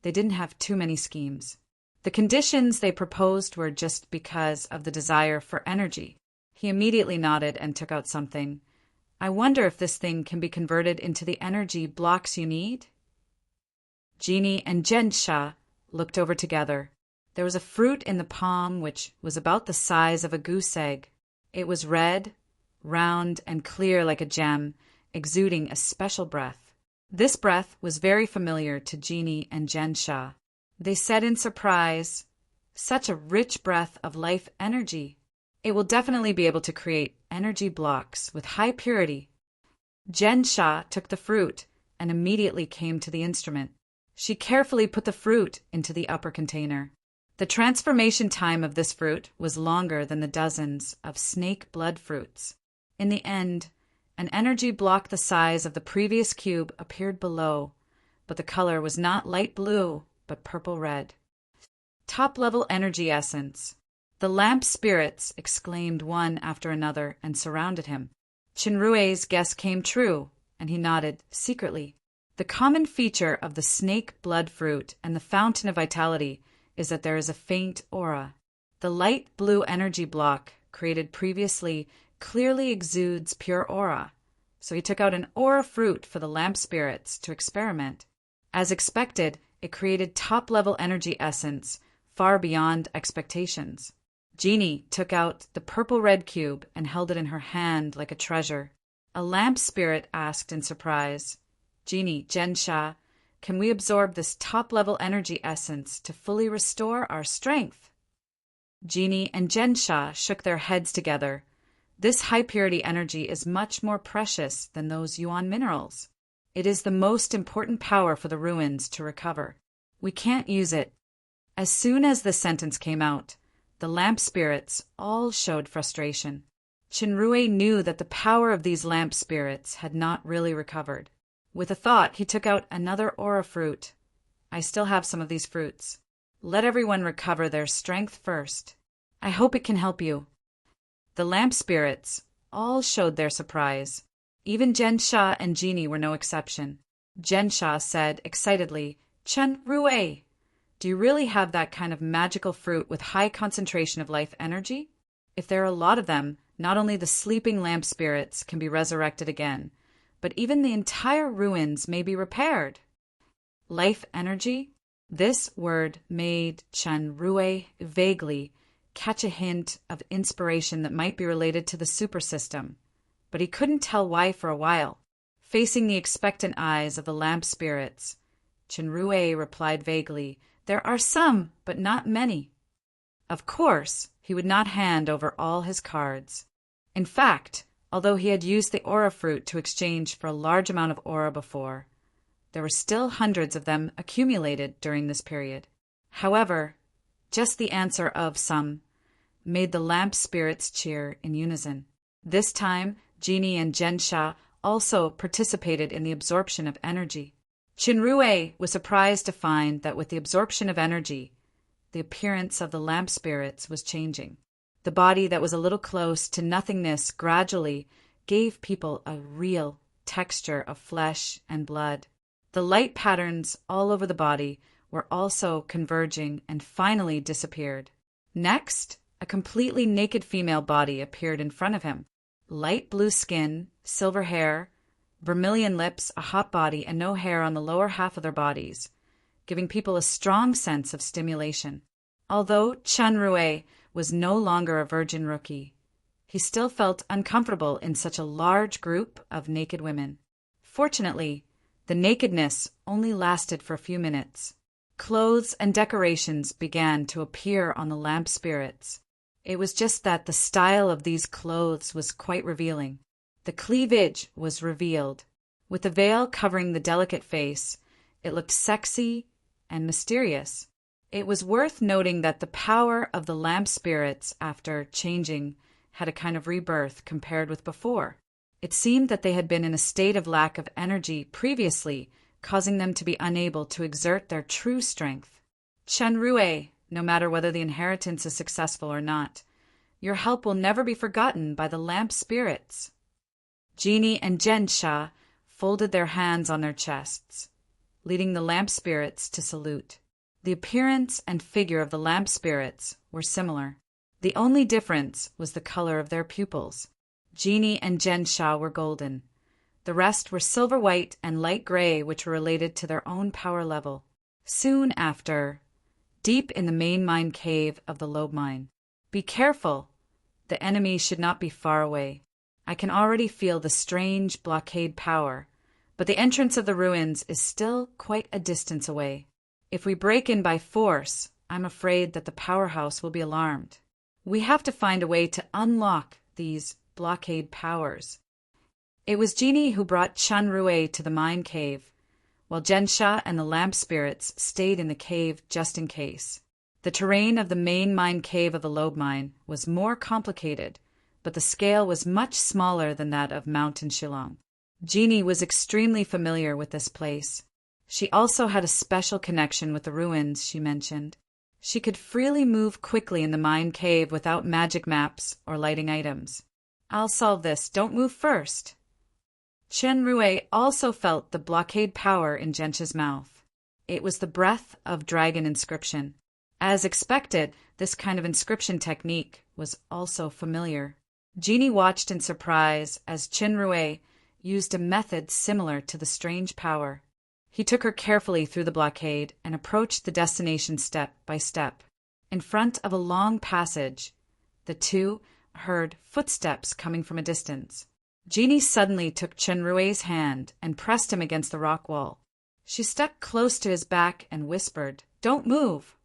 they didn't have too many schemes. The conditions they proposed were just because of the desire for energy. He immediately nodded and took out something. "I wonder if this thing can be converted into the energy blocks you need?" Genie and Jensha looked over together. There was a fruit in the palm which was about the size of a goose egg. It was red, round, and clear like a gem, exuding a special breath. This breath was very familiar to Genie and Jensha. They said in surprise, "Such a rich breath of life energy. It will definitely be able to create energy blocks with high purity." Jensha took the fruit and immediately came to the instrument. She carefully put the fruit into the upper container. The transformation time of this fruit was longer than the dozens of snake blood fruits. In the end, an energy block the size of the previous cube appeared below, but the color was not light blue, but purple-red. Top-level energy essence. The lamp spirits exclaimed one after another and surrounded him. Chinrue's guess came true, and he nodded secretly. The common feature of the snake blood fruit and the fountain of vitality is that there is a faint aura. The light blue energy block created previously clearly exudes pure aura, so he took out an aura fruit for the lamp spirits to experiment. As expected, it created top-level energy essence far beyond expectations. Genie took out the purple-red cube and held it in her hand like a treasure. A lamp spirit asked in surprise, "Genie, Jensha, can we absorb this top-level energy essence to fully restore our strength?" Genie and Jensha shook their heads together. This high-purity energy is much more precious than those yuan minerals. It is the most important power for the ruins to recover. We can't use it. As soon as the sentence came out, the lamp spirits all showed frustration. Chinrui knew that the power of these lamp spirits had not really recovered. With a thought, he took out another aura fruit. "I still have some of these fruits. Let everyone recover their strength first. I hope it can help you." The lamp spirits all showed their surprise. Even Jensha and Genie were no exception. Jensha said excitedly, "Chen Rui, do you really have that kind of magical fruit with high concentration of life energy? If there are a lot of them, not only the sleeping lamp spirits can be resurrected again, but even the entire ruins may be repaired." Life energy? This word made Chen Rui vaguely catch a hint of inspiration that might be related to the super system, but he couldn't tell why for a while. Facing the expectant eyes of the lamp spirits, Chinrui replied vaguely, "There are some, but not many." Of course, he would not hand over all his cards. In fact, although he had used the aura fruit to exchange for a large amount of aura before, there were still hundreds of them accumulated during this period. However, just the answer of some made the lamp spirits cheer in unison. This time, Genie and Gensha also participated in the absorption of energy. Chinrue was surprised to find that with the absorption of energy, the appearance of the lamp spirits was changing. The body that was a little close to nothingness gradually gave people a real texture of flesh and blood. The light patterns all over the body were also converging and finally disappeared. Next, a completely naked female body appeared in front of him. Light blue skin, silver hair, vermilion lips, a hot body, and no hair on the lower half of their bodies, giving people a strong sense of stimulation. Although Chinrue was no longer a virgin rookie, he still felt uncomfortable in such a large group of naked women. Fortunately, the nakedness only lasted for a few minutes. Clothes and decorations began to appear on the lamp spirits. It was just that the style of these clothes was quite revealing. The cleavage was revealed. With the veil covering the delicate face, it looked sexy and mysterious. It was worth noting that the power of the lamp spirits after changing had a kind of rebirth compared with before. It seemed that they had been in a state of lack of energy previously, causing them to be unable to exert their true strength. Chinrue, no matter whether the inheritance is successful or not, your help will never be forgotten by the lamp spirits. Genie and Gensha folded their hands on their chests, leading the lamp spirits to salute. The appearance and figure of the lamp spirits were similar. The only difference was the color of their pupils. Genie and Gensha were golden. The rest were silver white and light gray, which were related to their own power level. Soon after, deep in the main mine cave of the lobe mine. Be careful. The enemy should not be far away. I can already feel the strange blockade power, but the entrance of the ruins is still quite a distance away. If we break in by force, I'm afraid that the powerhouse will be alarmed. We have to find a way to unlock these blockade powers. It was Genie who brought Chinrue to the mine cave, while Gensha and the lamp spirits stayed in the cave just in case. The terrain of the main mine cave of the lobe mine was more complicated, but the scale was much smaller than that of Mountain Shillong. Genie was extremely familiar with this place. She also had a special connection with the ruins, she mentioned. She could freely move quickly in the mine cave without magic maps or lighting items. I'll solve this. Don't move first. Chinrue also felt the blockade power in Gensha's mouth. It was the breath of dragon inscription. As expected, this kind of inscription technique was also familiar. Genie watched in surprise as Chinrue used a method similar to the strange power. He took her carefully through the blockade and approached the destination step by step. In front of a long passage, the two heard footsteps coming from a distance. Genie suddenly took Chinrue's hand and pressed him against the rock wall. She stuck close to his back and whispered, "Don't move."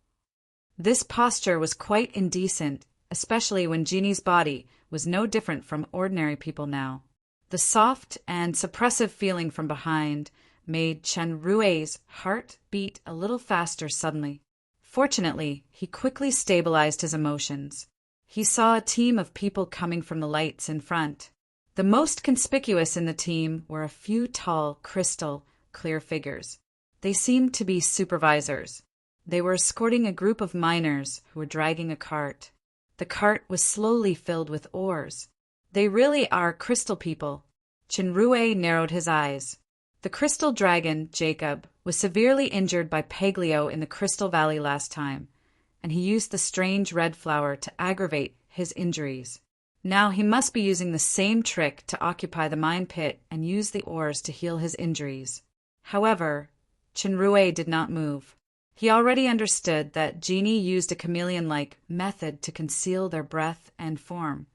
This posture was quite indecent, especially when Genie's body was no different from ordinary people now. The soft and suppressive feeling from behind made Chinrue's heart beat a little faster suddenly. Fortunately, he quickly stabilized his emotions. He saw a team of people coming from the lights in front. The most conspicuous in the team were a few tall, crystal, clear figures. They seemed to be supervisors. They were escorting a group of miners who were dragging a cart. The cart was slowly filled with ores. They really are crystal people. Chinrue narrowed his eyes. The crystal dragon, Jacob, was severely injured by Paglio in the Crystal Valley last time, and he used the strange red flower to aggravate his injuries. Now he must be using the same trick to occupy the mine pit and use the ores to heal his injuries. However, Chinrue did not move. He already understood that Genie used a chameleon-like method to conceal their breath and form,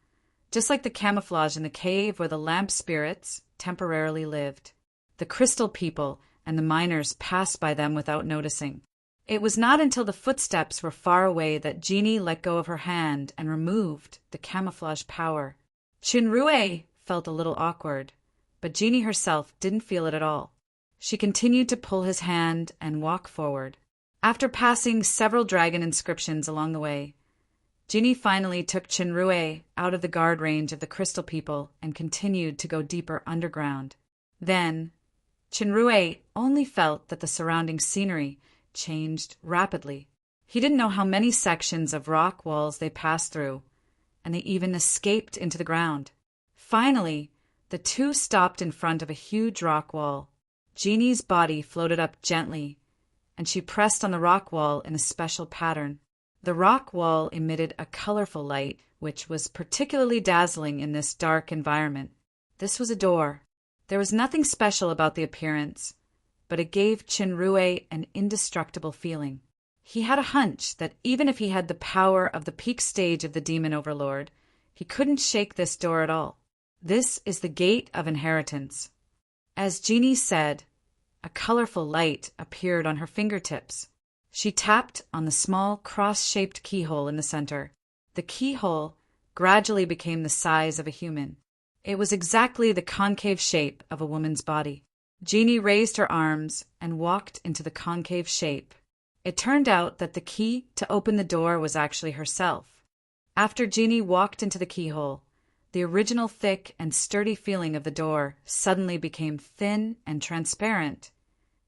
just like the camouflage in the cave where the lamp spirits temporarily lived. The crystal people and the miners passed by them without noticing. It was not until the footsteps were far away that Jeannie let go of her hand and removed the camouflage power. Chinrue felt a little awkward, but Jeannie herself didn't feel it at all. She continued to pull his hand and walk forward. After passing several dragon inscriptions along the way, Jeannie finally took Chinrue out of the guard range of the crystal people and continued to go deeper underground. Then, Chinrue only felt that the surrounding scenery changed rapidly. He didn't know how many sections of rock walls they passed through, and they even escaped into the ground. Finally, the two stopped in front of a huge rock wall. Jeannie's body floated up gently, and she pressed on the rock wall in a special pattern. The rock wall emitted a colorful light, which was particularly dazzling in this dark environment. This was a door. There was nothing special about the appearance, but it gave Chinrue an indestructible feeling. He had a hunch that even if he had the power of the peak stage of the Demon Overlord, he couldn't shake this door at all. This is the Gate of Inheritance. As Jeannie said, a colorful light appeared on her fingertips. She tapped on the small cross-shaped keyhole in the center. The keyhole gradually became the size of a human. It was exactly the concave shape of a woman's body. Jeannie raised her arms and walked into the concave shape. It turned out that the key to open the door was actually herself. After Jeannie walked into the keyhole, the original thick and sturdy feeling of the door suddenly became thin and transparent,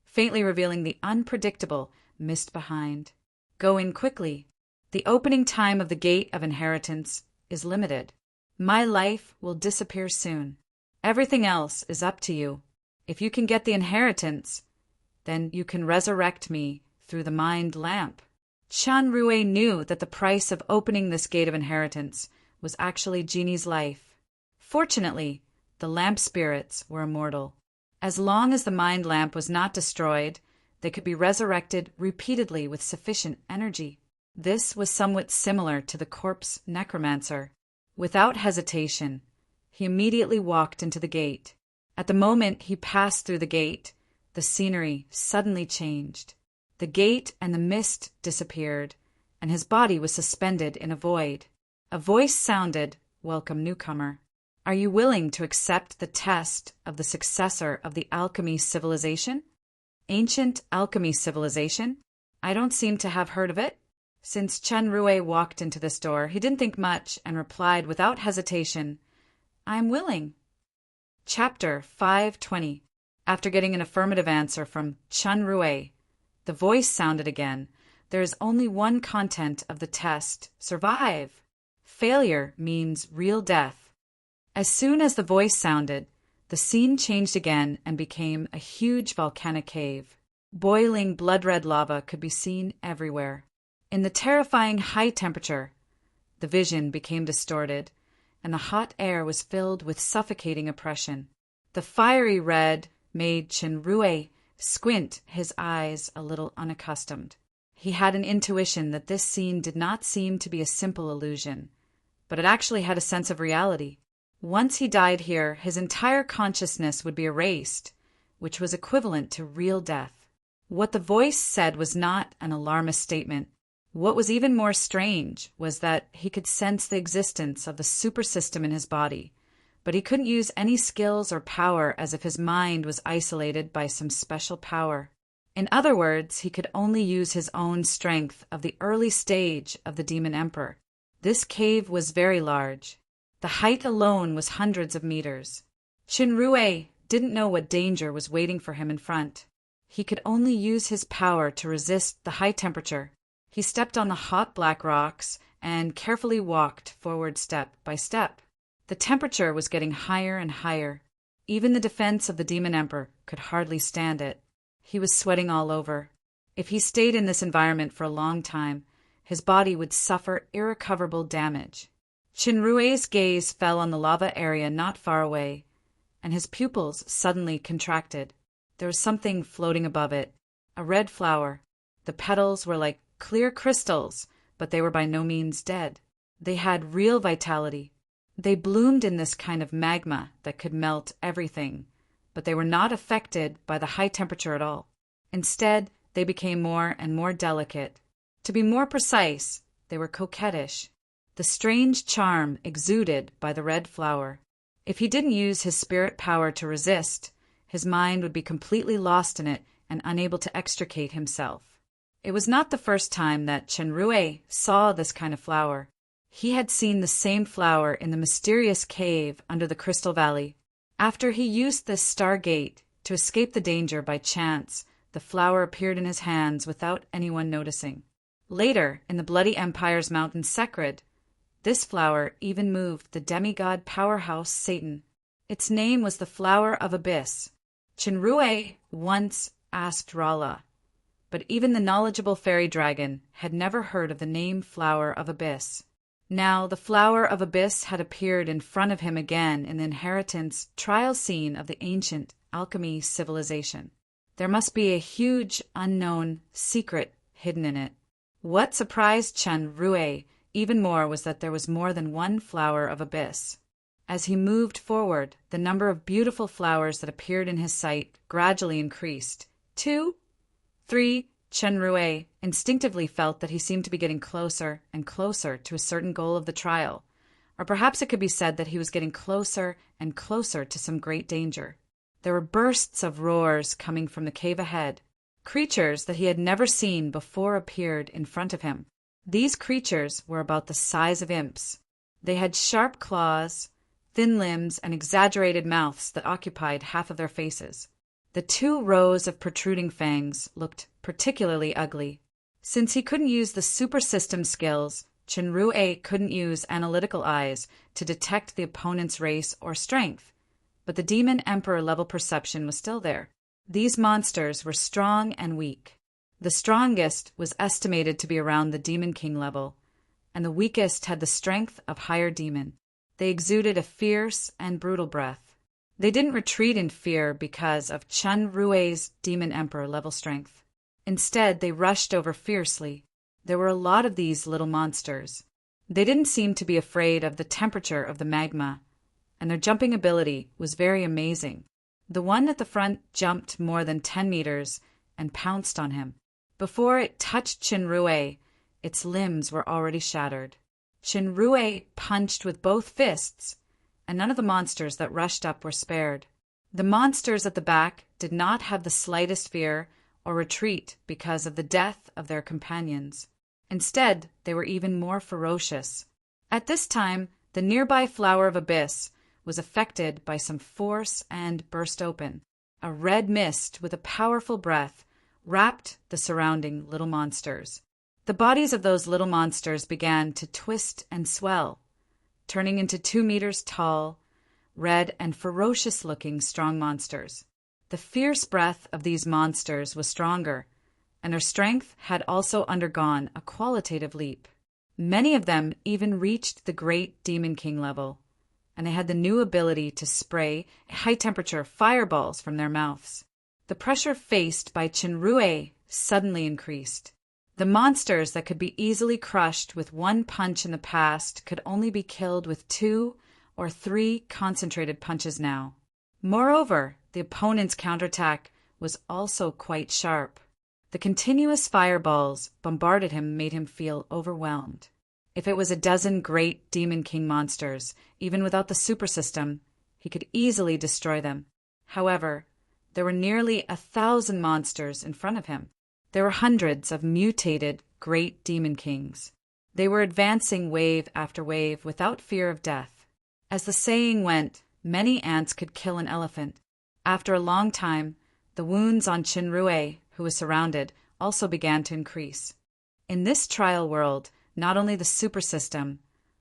faintly revealing the unpredictable mist behind. Go in quickly. The opening time of the Gate of Inheritance is limited. My life will disappear soon. Everything else is up to you. If you can get the inheritance, then you can resurrect me through the mind lamp. Chinrue knew that the price of opening this Gate of Inheritance was actually Jeannie's life. Fortunately, the lamp spirits were immortal. As long as the mind lamp was not destroyed, they could be resurrected repeatedly with sufficient energy. This was somewhat similar to the corpse necromancer. Without hesitation, he immediately walked into the gate. At the moment he passed through the gate, the scenery suddenly changed. The gate and the mist disappeared, and his body was suspended in a void. A voice sounded, "Welcome, newcomer. Are you willing to accept the test of the successor of the alchemy civilization? Ancient alchemy civilization? I don't seem to have heard of it." Since Chinrue walked into this door, he didn't think much and replied without hesitation, "I'm willing." Chapter 520. After getting an affirmative answer from Chinrue, the voice sounded again. There is only one content of the test: survive. Failure means real death. As soon as the voice sounded, the scene changed again and became a huge volcanic cave. Boiling blood-red lava could be seen everywhere. In the terrifying high temperature, the vision became distorted, and the hot air was filled with suffocating oppression. The fiery red made Chinrue squint his eyes a little unaccustomed. He had an intuition that this scene did not seem to be a simple illusion, but it actually had a sense of reality. Once he died here, his entire consciousness would be erased, which was equivalent to real death. What the voice said was not an alarmist statement. What was even more strange was that he could sense the existence of the super system in his body, but he couldn't use any skills or power, as if his mind was isolated by some special power. In other words, he could only use his own strength of the early stage of the Demon Emperor. This cave was very large. The height alone was hundreds of meters. Chinrue didn't know what danger was waiting for him in front. He could only use his power to resist the high temperature. He stepped on the hot black rocks and carefully walked forward step by step. The temperature was getting higher and higher. Even the defense of the Demon Emperor could hardly stand it. He was sweating all over. If he stayed in this environment for a long time, his body would suffer irrecoverable damage. Chinrue's gaze fell on the lava area not far away, and his pupils suddenly contracted. There was something floating above it, a red flower. The petals were like clear crystals, but they were by no means dead. They had real vitality. They bloomed in this kind of magma that could melt everything, but they were not affected by the high temperature at all. Instead, they became more and more delicate. To be more precise, they were coquettish. The strange charm exuded by the red flower. If he didn't use his spirit power to resist, his mind would be completely lost in it and unable to extricate himself. It was not the first time that Chenrue saw this kind of flower. He had seen the same flower in the mysterious cave under the Crystal Valley. After he used this stargate to escape the danger by chance, the flower appeared in his hands without anyone noticing. Later, in the Bloody Empire's mountain Sekrid, this flower even moved the demigod powerhouse Satan. Its name was the Flower of Abyss. Chenrue once asked Rala, but even the knowledgeable fairy dragon had never heard of the name Flower of Abyss. Now the Flower of Abyss had appeared in front of him again in the inheritance trial scene of the ancient alchemy civilization. There must be a huge, unknown secret hidden in it. What surprised Chenrue even more was that there was more than one Flower of Abyss. As he moved forward, the number of beautiful flowers that appeared in his sight gradually increased. 2, 3, Chenrue instinctively felt that he seemed to be getting closer and closer to a certain goal of the trial, or perhaps it could be said that he was getting closer and closer to some great danger. There were bursts of roars coming from the cave ahead. Creatures that he had never seen before appeared in front of him. These creatures were about the size of imps. They had sharp claws, thin limbs, and exaggerated mouths that occupied half of their faces. The 2 rows of protruding fangs looked particularly ugly. Since he couldn't use the super system skills, Chenrue couldn't use analytical eyes to detect the opponent's race or strength, but the Demon Emperor level perception was still there. These monsters were strong and weak. The strongest was estimated to be around the Demon King level, and the weakest had the strength of higher demon. They exuded a fierce and brutal breath. They didn't retreat in fear because of Chenrue's Demon Emperor level strength. Instead, they rushed over fiercely. There were a lot of these little monsters. They didn't seem to be afraid of the temperature of the magma, and their jumping ability was very amazing. The one at the front jumped more than 10 meters and pounced on him. Before it touched Chenrue, its limbs were already shattered. Chenrue punched with both fists, and none of the monsters that rushed up were spared. The monsters at the back did not have the slightest fear or retreat because of the death of their companions. Instead, they were even more ferocious. At this time, the nearby Flower of Abyss was affected by some force and burst open. A red mist with a powerful breath wrapped the surrounding little monsters. The bodies of those little monsters began to twist and swell, turning into 2 meters tall, red and ferocious-looking strong monsters. The fierce breath of these monsters was stronger, and their strength had also undergone a qualitative leap. Many of them even reached the great Demon King level, and they had the new ability to spray high-temperature fireballs from their mouths. The pressure faced by Chenrue suddenly increased. The monsters that could be easily crushed with one punch in the past could only be killed with 2 or 3 concentrated punches now. Moreover, the opponent's counterattack was also quite sharp. The continuous fireballs bombarded him made him feel overwhelmed. If it was a dozen great Demon King monsters, even without the super system, he could easily destroy them. However, there were nearly 1,000 monsters in front of him. There were hundreds of mutated great Demon Kings. They were advancing wave after wave without fear of death. As the saying went, many ants could kill an elephant. After a long time, the wounds on Chenrue, who was surrounded, also began to increase. In this trial world, not only the super system,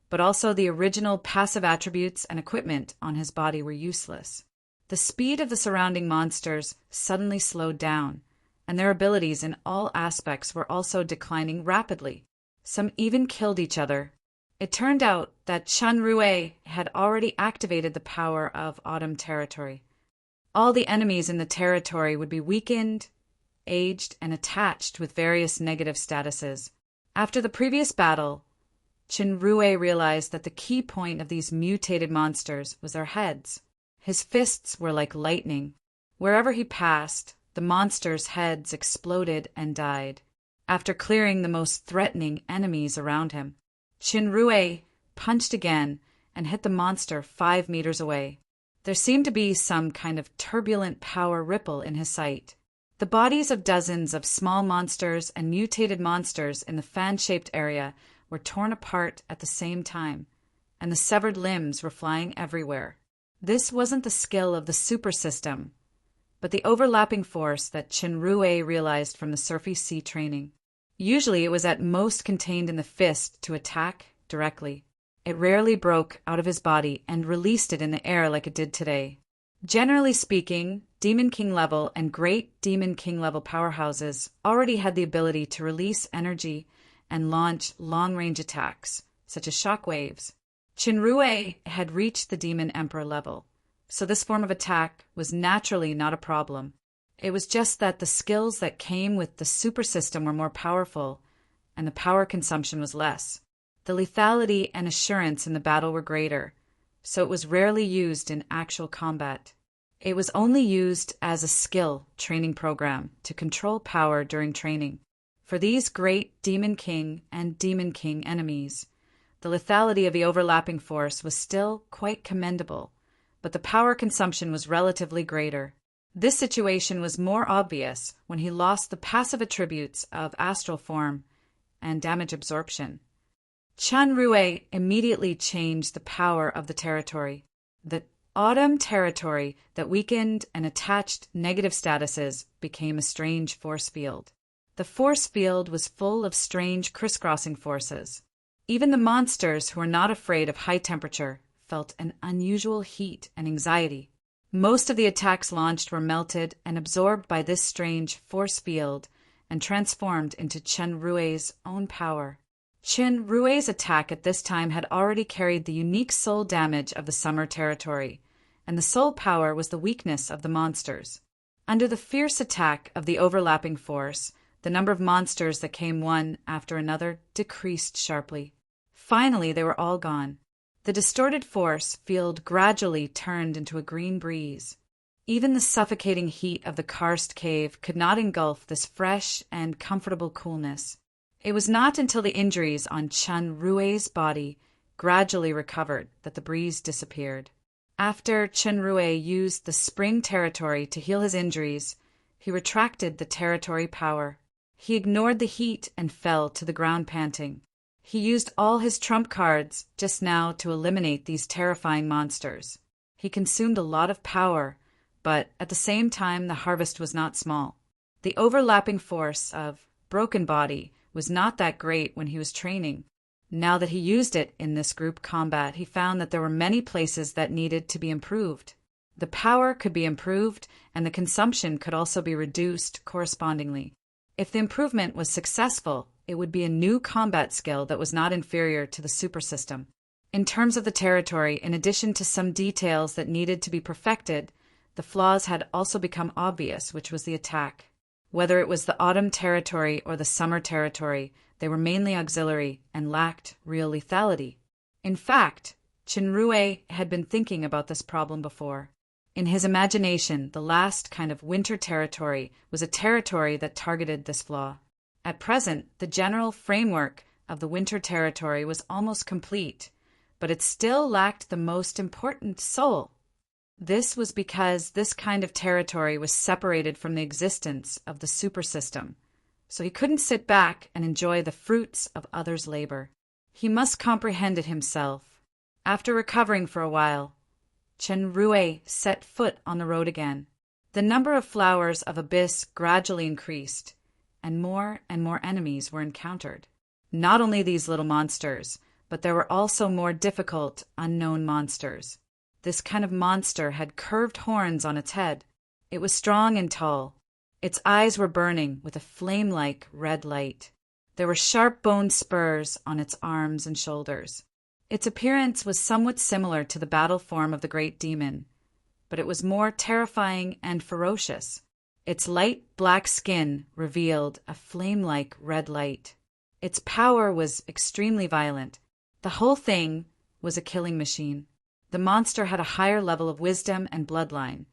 but also the original passive attributes and equipment on his body were useless. The speed of the surrounding monsters suddenly slowed down, and their abilities in all aspects were also declining rapidly. Some even killed each other. It turned out that Chenrue had already activated the power of Autumn Territory. All the enemies in the territory would be weakened, aged, and attached with various negative statuses. After the previous battle, Chenrue realized that the key point of these mutated monsters was their heads. His fists were like lightning. Wherever he passed, The monsters' heads exploded and died, after clearing the most threatening enemies around him. Chinrue punched again and hit the monster 5 meters away. There seemed to be some kind of turbulent power ripple in his sight. The bodies of dozens of small monsters and mutated monsters in the fan-shaped area were torn apart at the same time, and the severed limbs were flying everywhere. This wasn't the skill of the super system, but the overlapping force that Chinrue realized from the Surfy Sea training. Usually it was at most contained in the fist to attack directly. It rarely broke out of his body and released it in the air like it did today. Generally speaking, Demon King level and Great Demon King level powerhouses already had the ability to release energy and launch long-range attacks, such as shockwaves. Chinrue had reached the Demon Emperor level, so this form of attack was naturally not a problem. It was just that the skills that came with the super system were more powerful, and the power consumption was less. The lethality and assurance in the battle were greater, so it was rarely used in actual combat. It was only used as a skill training program to control power during training. For these great Demon King and Demon King enemies, the lethality of the overlapping force was still quite commendable, but the power consumption was relatively greater. This situation was more obvious when he lost the passive attributes of astral form and damage absorption. Chinrue immediately changed the power of the territory. The autumn territory that weakened and attached negative statuses became a strange force field. The force field was full of strange crisscrossing forces. Even the monsters who were not afraid of high temperature felt an unusual heat and anxiety. Most of the attacks launched were melted and absorbed by this strange force field and transformed into Chinrue's own power. Chinrue's attack at this time had already carried the unique soul damage of the summer territory, and the soul power was the weakness of the monsters. Under the fierce attack of the overlapping force, the number of monsters that came one after another decreased sharply. Finally, they were all gone. The distorted force field gradually turned into a green breeze. Even the suffocating heat of the karst cave could not engulf this fresh and comfortable coolness. It was not until the injuries on Chinrue's body gradually recovered that the breeze disappeared. After Chinrue used the spring territory to heal his injuries, he retracted the territory power. He ignored the heat and fell to the ground panting. He used all his trump cards just now to eliminate these terrifying monsters. He consumed a lot of power, but at the same time the harvest was not small. The overlapping force of Broken Body was not that great when he was training. Now that he used it in this group combat, he found that there were many places that needed to be improved. The power could be improved, and the consumption could also be reduced correspondingly. If the improvement was successful, it would be a new combat skill that was not inferior to the super system. In terms of the territory, in addition to some details that needed to be perfected, the flaws had also become obvious, which was the attack. Whether it was the autumn territory or the summer territory, they were mainly auxiliary and lacked real lethality. In fact, Chinrue had been thinking about this problem before. In his imagination, the last kind of winter territory was a territory that targeted this flaw. At present, the general framework of the winter territory was almost complete, but it still lacked the most important soul. This was because this kind of territory was separated from the existence of the super system, so he couldn't sit back and enjoy the fruits of others' labor. He must comprehend it himself. After recovering for a while, Chinrue set foot on the road again. The number of flowers of abyss gradually increased, and more enemies were encountered. Not only these little monsters, but there were also more difficult, unknown monsters. This kind of monster had curved horns on its head. It was strong and tall. Its eyes were burning with a flame-like red light. There were sharp bone spurs on its arms and shoulders. Its appearance was somewhat similar to the battle form of the great demon, but it was more terrifying and ferocious. Its light black skin revealed a flame-like red light. Its power was extremely violent. The whole thing was a killing machine. The monster had a higher level of wisdom and bloodline,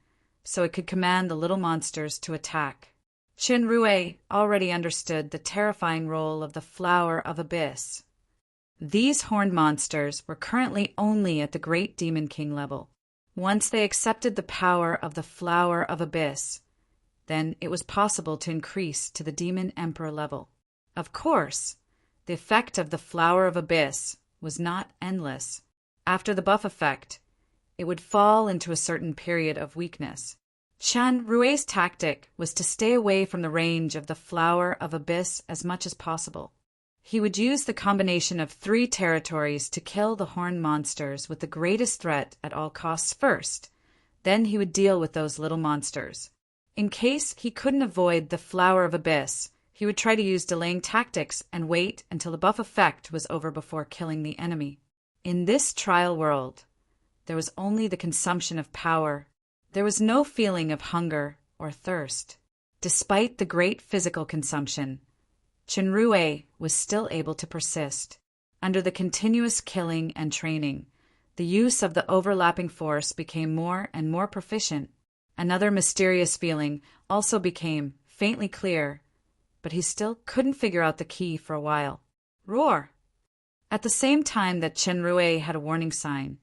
so it could command the little monsters to attack. Qinrui already understood the terrifying role of the Flower of Abyss. These horned monsters were currently only at the Great Demon King level. Once they accepted the power of the Flower of Abyss, then it was possible to increase to the Demon Emperor level. Of course, the effect of the Flower of Abyss was not endless. After the buff effect, it would fall into a certain period of weakness. Qinrui's tactic was to stay away from the range of the Flower of Abyss as much as possible. He would use the combination of 3 territories to kill the horned monsters with the greatest threat at all costs first. Then he would deal with those little monsters. In case he couldn't avoid the Flower of Abyss, he would try to use delaying tactics and wait until the buff effect was over before killing the enemy. In this trial world, there was only the consumption of power. There was no feeling of hunger or thirst. Despite the great physical consumption, Qinrui was still able to persist. Under the continuous killing and training, the use of the overlapping force became more and more proficient. Another mysterious feeling also became faintly clear, but he still couldn't figure out the key for a while. Roar! At the same time that Qinrui had a warning sign,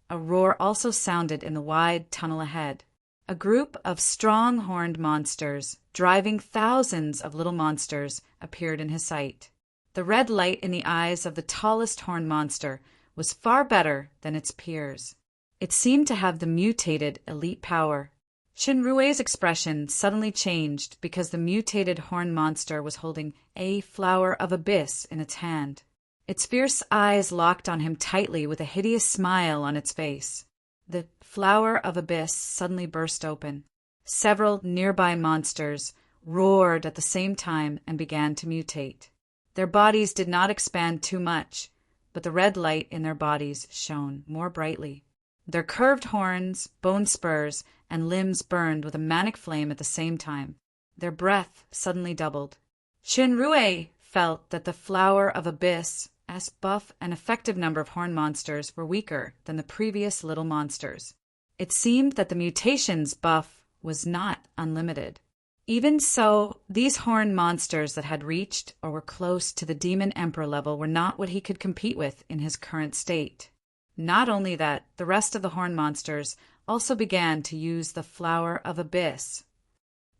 a roar also sounded in the wide tunnel ahead. A group of strong horned monsters, driving thousands of little monsters, appeared in his sight. The red light in the eyes of the tallest horned monster was far better than its peers. It seemed to have the mutated elite power. Qinrui's expression suddenly changed because the mutated horned monster was holding a Flower of Abyss in its hand. Its fierce eyes locked on him tightly with a hideous smile on its face. The Flower of Abyss suddenly burst open. Several nearby monsters roared at the same time and began to mutate. Their bodies did not expand too much, but the red light in their bodies shone more brightly. Their curved horns, bone spurs, and limbs burned with a manic flame at the same time. Their breath suddenly doubled. Qinrui felt that the Flower of Abyss, as buff and effective number of horned monsters, were weaker than the previous little monsters. It seemed that the mutations buff was not unlimited. Even so, these horned monsters that had reached or were close to the Demon Emperor level were not what he could compete with in his current state. Not only that, the rest of the horned monsters also began to use the Flower of Abyss.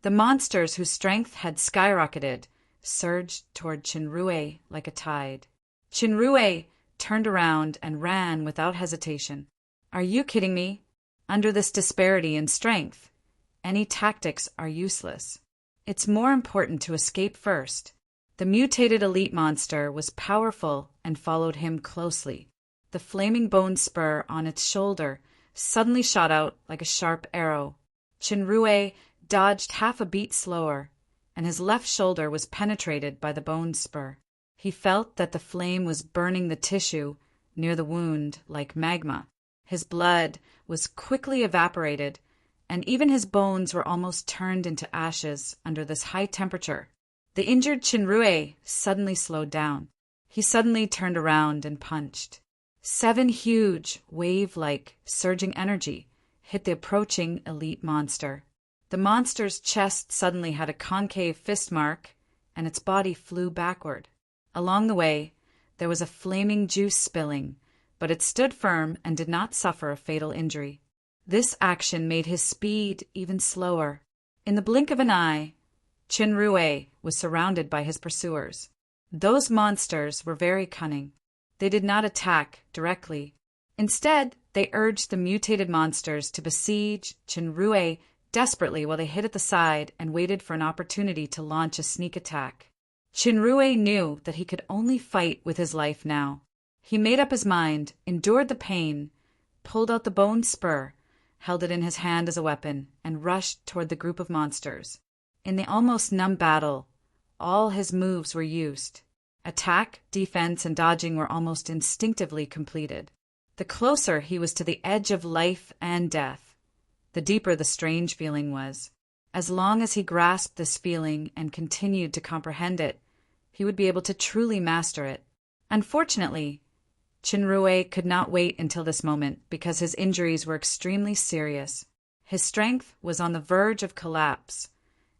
The monsters whose strength had skyrocketed surged toward Qinrui like a tide. Qinrui turned around and ran without hesitation. Are you kidding me? Under this disparity in strength, any tactics are useless. It's more important to escape first. The mutated elite monster was powerful and followed him closely. The flaming bone spur on its shoulder suddenly shot out like a sharp arrow. Qinrui dodged half a beat slower, and his left shoulder was penetrated by the bone spur. He felt that the flame was burning the tissue near the wound like magma. His blood was quickly evaporated, and even his bones were almost turned into ashes under this high temperature. The injured Qinrui suddenly slowed down. He suddenly turned around and punched. 7 huge, wave-like, surging energy hit the approaching elite monster. The monster's chest suddenly had a concave fist mark, and its body flew backward. Along the way, there was a flaming juice spilling, but it stood firm and did not suffer a fatal injury. This action made his speed even slower. In the blink of an eye, Qinrui was surrounded by his pursuers. Those monsters were very cunning. They did not attack directly. Instead, they urged the mutated monsters to besiege Qinrui desperately while they hid at the side and waited for an opportunity to launch a sneak attack. Qinrui knew that he could only fight with his life now. He made up his mind, endured the pain, pulled out the bone spur, held it in his hand as a weapon, and rushed toward the group of monsters. In the almost numb battle, all his moves were used. Attack, defense, and dodging were almost instinctively completed. The closer he was to the edge of life and death, the deeper the strange feeling was. As long as he grasped this feeling and continued to comprehend it, he would be able to truly master it. Unfortunately, Qinrui could not wait until this moment because his injuries were extremely serious. His strength was on the verge of collapse,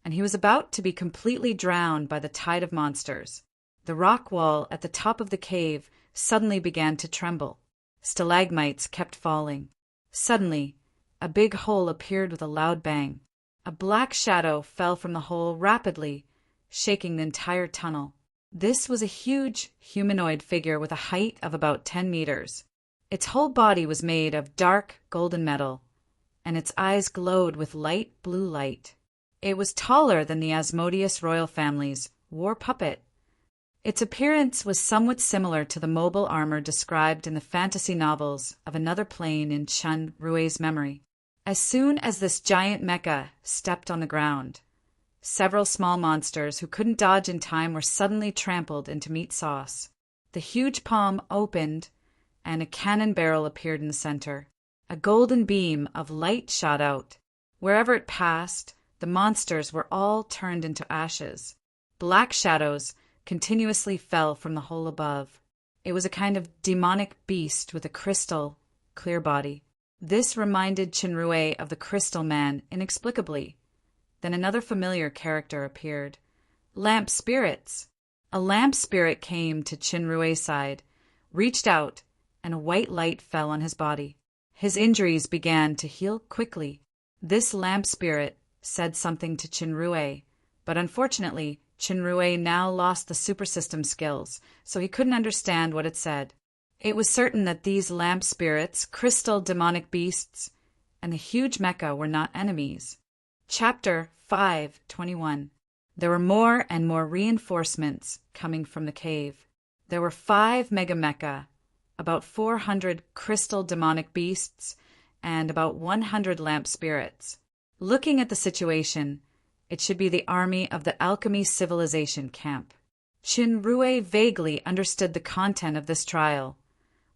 and he was about to be completely drowned by the tide of monsters. The rock wall at the top of the cave suddenly began to tremble. Stalagmites kept falling. Suddenly, a big hole appeared with a loud bang. A black shadow fell from the hole rapidly, shaking the entire tunnel. This was a huge humanoid figure with a height of about 10 meters. Its whole body was made of dark golden metal, and its eyes glowed with light blue light. It was taller than the Asmodeus royal family's war puppet. Its appearance was somewhat similar to the mobile armor described in the fantasy novels of another plane in Chun Rue's memory. As soon as this giant mecha stepped on the ground, several small monsters who couldn't dodge in time were suddenly trampled into meat sauce. The huge palm opened, and a cannon barrel appeared in the center. A golden beam of light shot out. Wherever it passed, the monsters were all turned into ashes. Black shadows continuously fell from the hole above. It was a kind of demonic beast with a crystal, clear body. This reminded Chinrue of the Crystal Man inexplicably. Then another familiar character appeared. Lamp spirits. A lamp spirit came to Chinrue's side, reached out, and a white light fell on his body. His injuries began to heal quickly. This lamp spirit said something to Chinrue, but unfortunately, Chinrue now lost the super system skills, so he couldn't understand what it said. It was certain that these lamp spirits, crystal demonic beasts, and the huge mecha were not enemies. Chapter 5:21. There were more and more reinforcements coming from the cave. There were 5 mega mecha, about 400 crystal demonic beasts, and about 100 lamp spirits. Looking at the situation, it should be the army of the Alchemy Civilization camp. Chinrue vaguely understood the content of this trial,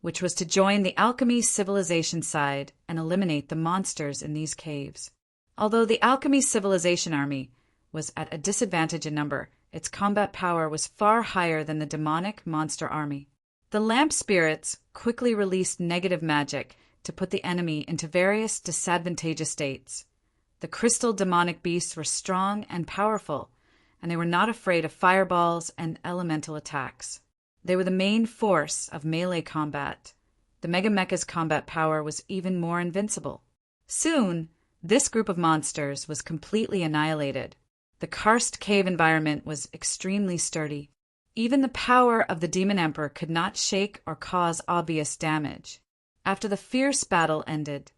which was to join the Alchemy Civilization side and eliminate the monsters in these caves. Although the Alchemy Civilization army was at a disadvantage in number, its combat power was far higher than the demonic monster army. The lamp spirits quickly released negative magic to put the enemy into various disadvantageous states. The crystal demonic beasts were strong and powerful, and they were not afraid of fireballs and elemental attacks. They were the main force of melee combat. The Mega Mecha's combat power was even more invincible. Soon, this group of monsters was completely annihilated. The karst cave environment was extremely sturdy. Even the power of the Demon Emperor could not shake or cause obvious damage. After the fierce battle ended,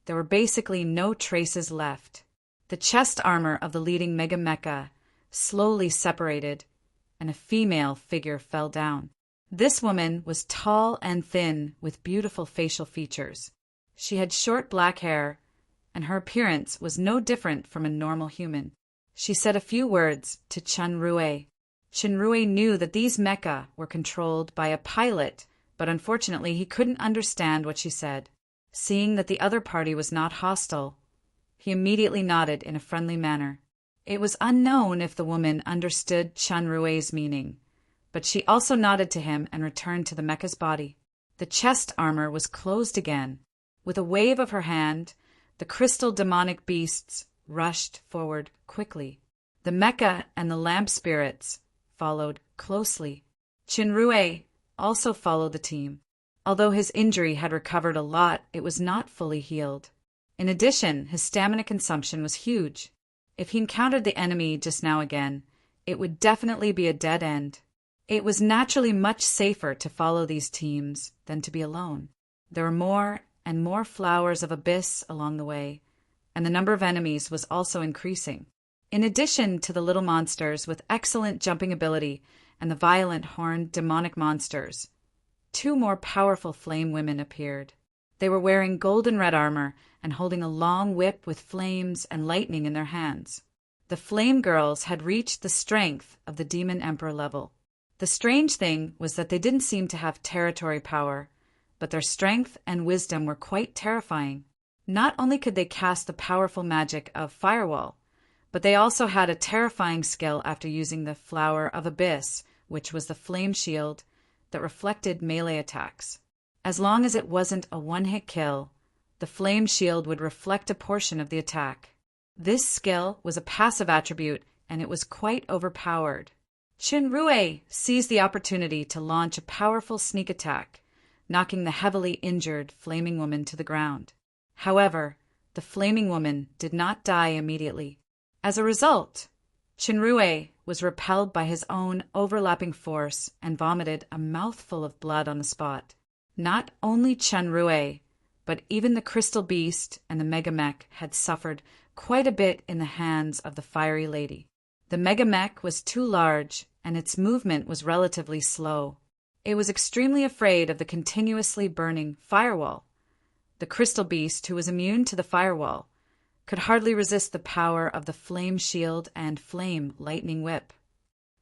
there were basically no traces left. The chest armor of the leading Mega Mecha slowly separated, and a female figure fell down. This woman was tall and thin with beautiful facial features. She had short black hair, and her appearance was no different from a normal human. She said a few words to Chinrue. Chinrue knew that these mecha were controlled by a pilot, but unfortunately he couldn't understand what she said. Seeing that the other party was not hostile, he immediately nodded in a friendly manner. It was unknown if the woman understood Chinrue's meaning, but she also nodded to him and returned to the mecha's body. The chest armor was closed again. With a wave of her hand, the crystal demonic beasts rushed forward quickly. The mecha and the lamp spirits followed closely. Chinrue also followed the team. Although his injury had recovered a lot, it was not fully healed. In addition, his stamina consumption was huge. If he encountered the enemy just now again, it would definitely be a dead end. It was naturally much safer to follow these teams than to be alone. There were more and more flowers of abyss along the way, and the number of enemies was also increasing. In addition to the little monsters with excellent jumping ability and the violent horned demonic monsters, 2 more powerful flame women appeared. They were wearing golden red armor and holding a long whip with flames and lightning in their hands. The flame girls had reached the strength of the Demon Emperor level. The strange thing was that they didn't seem to have territory power, but their strength and wisdom were quite terrifying. Not only could they cast the powerful magic of Firewall, but they also had a terrifying skill after using the Flower of Abyss, which was the flame shield that reflected melee attacks. As long as it wasn't a one-hit kill, the flame shield would reflect a portion of the attack. This skill was a passive attribute, and it was quite overpowered. Chinrue seized the opportunity to launch a powerful sneak attack, knocking the heavily injured flaming woman to the ground. However, the flaming woman did not die immediately. As a result, Chinrue was repelled by his own overlapping force and vomited a mouthful of blood on the spot. Not only Chinrue, but even the crystal beast and the megamech had suffered quite a bit in the hands of the fiery lady. The megamech was too large, and its movement was relatively slow. It was extremely afraid of the continuously burning firewall. The crystal beast, who was immune to the firewall, could hardly resist the power of the flame shield and flame lightning whip.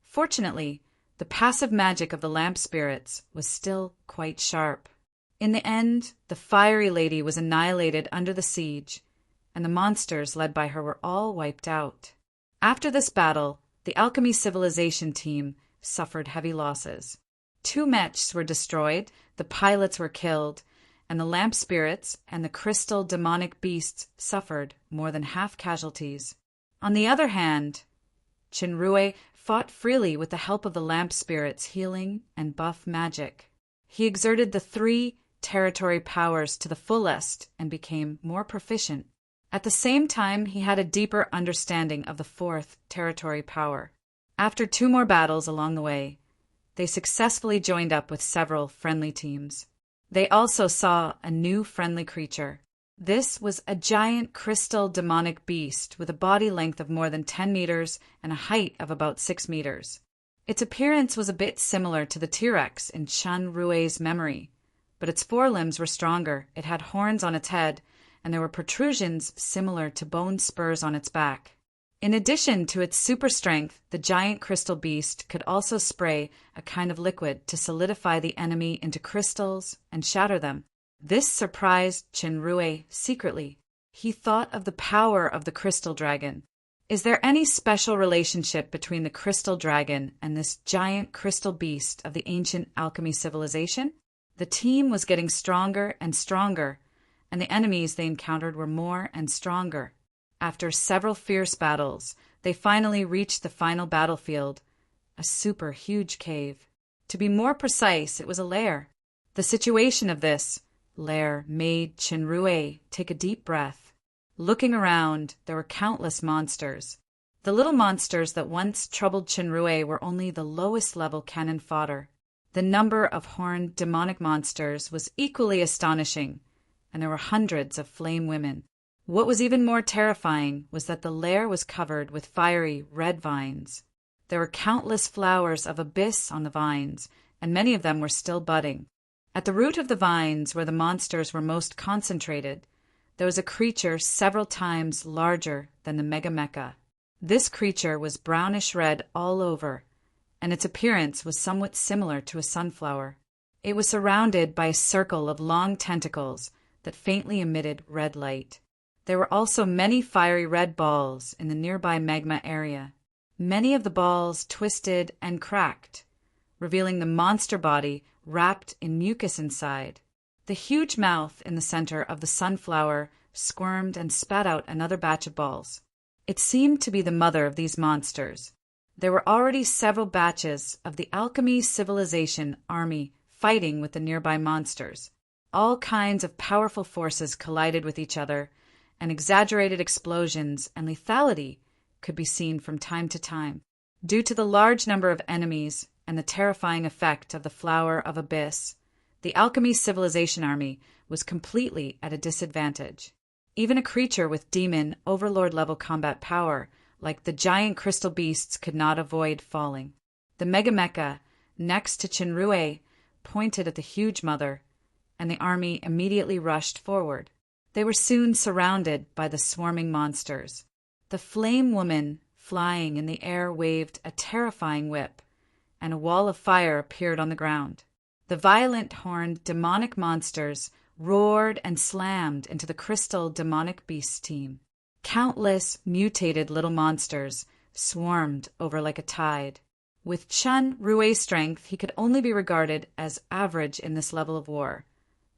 Fortunately, the passive magic of the lamp spirits was still quite sharp. In the end, the fiery lady was annihilated under the siege, and the monsters led by her were all wiped out. After this battle, the alchemy civilization team suffered heavy losses. 2 mechs were destroyed, the pilots were killed, and the lamp spirits and the crystal demonic beasts suffered more than half casualties. On the other hand, Chinrue fought freely with the help of the lamp spirits' healing and buff magic. He exerted the 3 territory powers to the fullest and became more proficient. At the same time, he had a deeper understanding of the 4th territory power. After 2 more battles along the way, they successfully joined up with several friendly teams. They also saw a new friendly creature. This was a giant crystal demonic beast with a body length of more than 10 meters and a height of about 6 meters. Its appearance was a bit similar to the T-Rex in Chinrue's memory, but its forelimbs were stronger, it had horns on its head, and there were protrusions similar to bone spurs on its back. In addition to its super strength, the giant crystal beast could also spray a kind of liquid to solidify the enemy into crystals and shatter them. This surprised Chinrue secretly. He thought of the power of the crystal dragon. Is there any special relationship between the crystal dragon and this giant crystal beast of the ancient alchemy civilization? The team was getting stronger and stronger, and the enemies they encountered were more and stronger. After several fierce battles, they finally reached the final battlefield, a super huge cave. To be more precise, it was a lair. The situation of this lair made Chinrue take a deep breath. Looking around, there were countless monsters. The little monsters that once troubled Chinrue were only the lowest level cannon fodder. The number of horned demonic monsters was equally astonishing, and there were hundreds of flame women. What was even more terrifying was that the lair was covered with fiery red vines. There were countless flowers of abyss on the vines, and many of them were still budding. At the root of the vines, where the monsters were most concentrated, there was a creature several times larger than the Megamecha. This creature was brownish-red all over, and its appearance was somewhat similar to a sunflower. It was surrounded by a circle of long tentacles that faintly emitted red light. There were also many fiery red balls in the nearby magma area. Many of the balls twisted and cracked, revealing the monster body wrapped in mucus inside. The huge mouth in the center of the sunflower squirmed and spat out another batch of balls. It seemed to be the mother of these monsters. There were already several batches of the alchemy civilization army fighting with the nearby monsters. All kinds of powerful forces collided with each other, and exaggerated explosions and lethality could be seen from time to time. Due to the large number of enemies and the terrifying effect of the Flower of Abyss, the alchemy civilization army was completely at a disadvantage. Even a creature with demon overlord level combat power, like the giant crystal beasts, could not avoid falling. The Megamecha, next to Chinrue, pointed at the huge mother, and the army immediately rushed forward. They were soon surrounded by the swarming monsters. The flame woman flying in the air waved a terrifying whip, and a wall of fire appeared on the ground. The violent horned demonic monsters roared and slammed into the crystal demonic beast team. Countless mutated little monsters swarmed over like a tide. With Chinrue's strength, he could only be regarded as average in this level of war,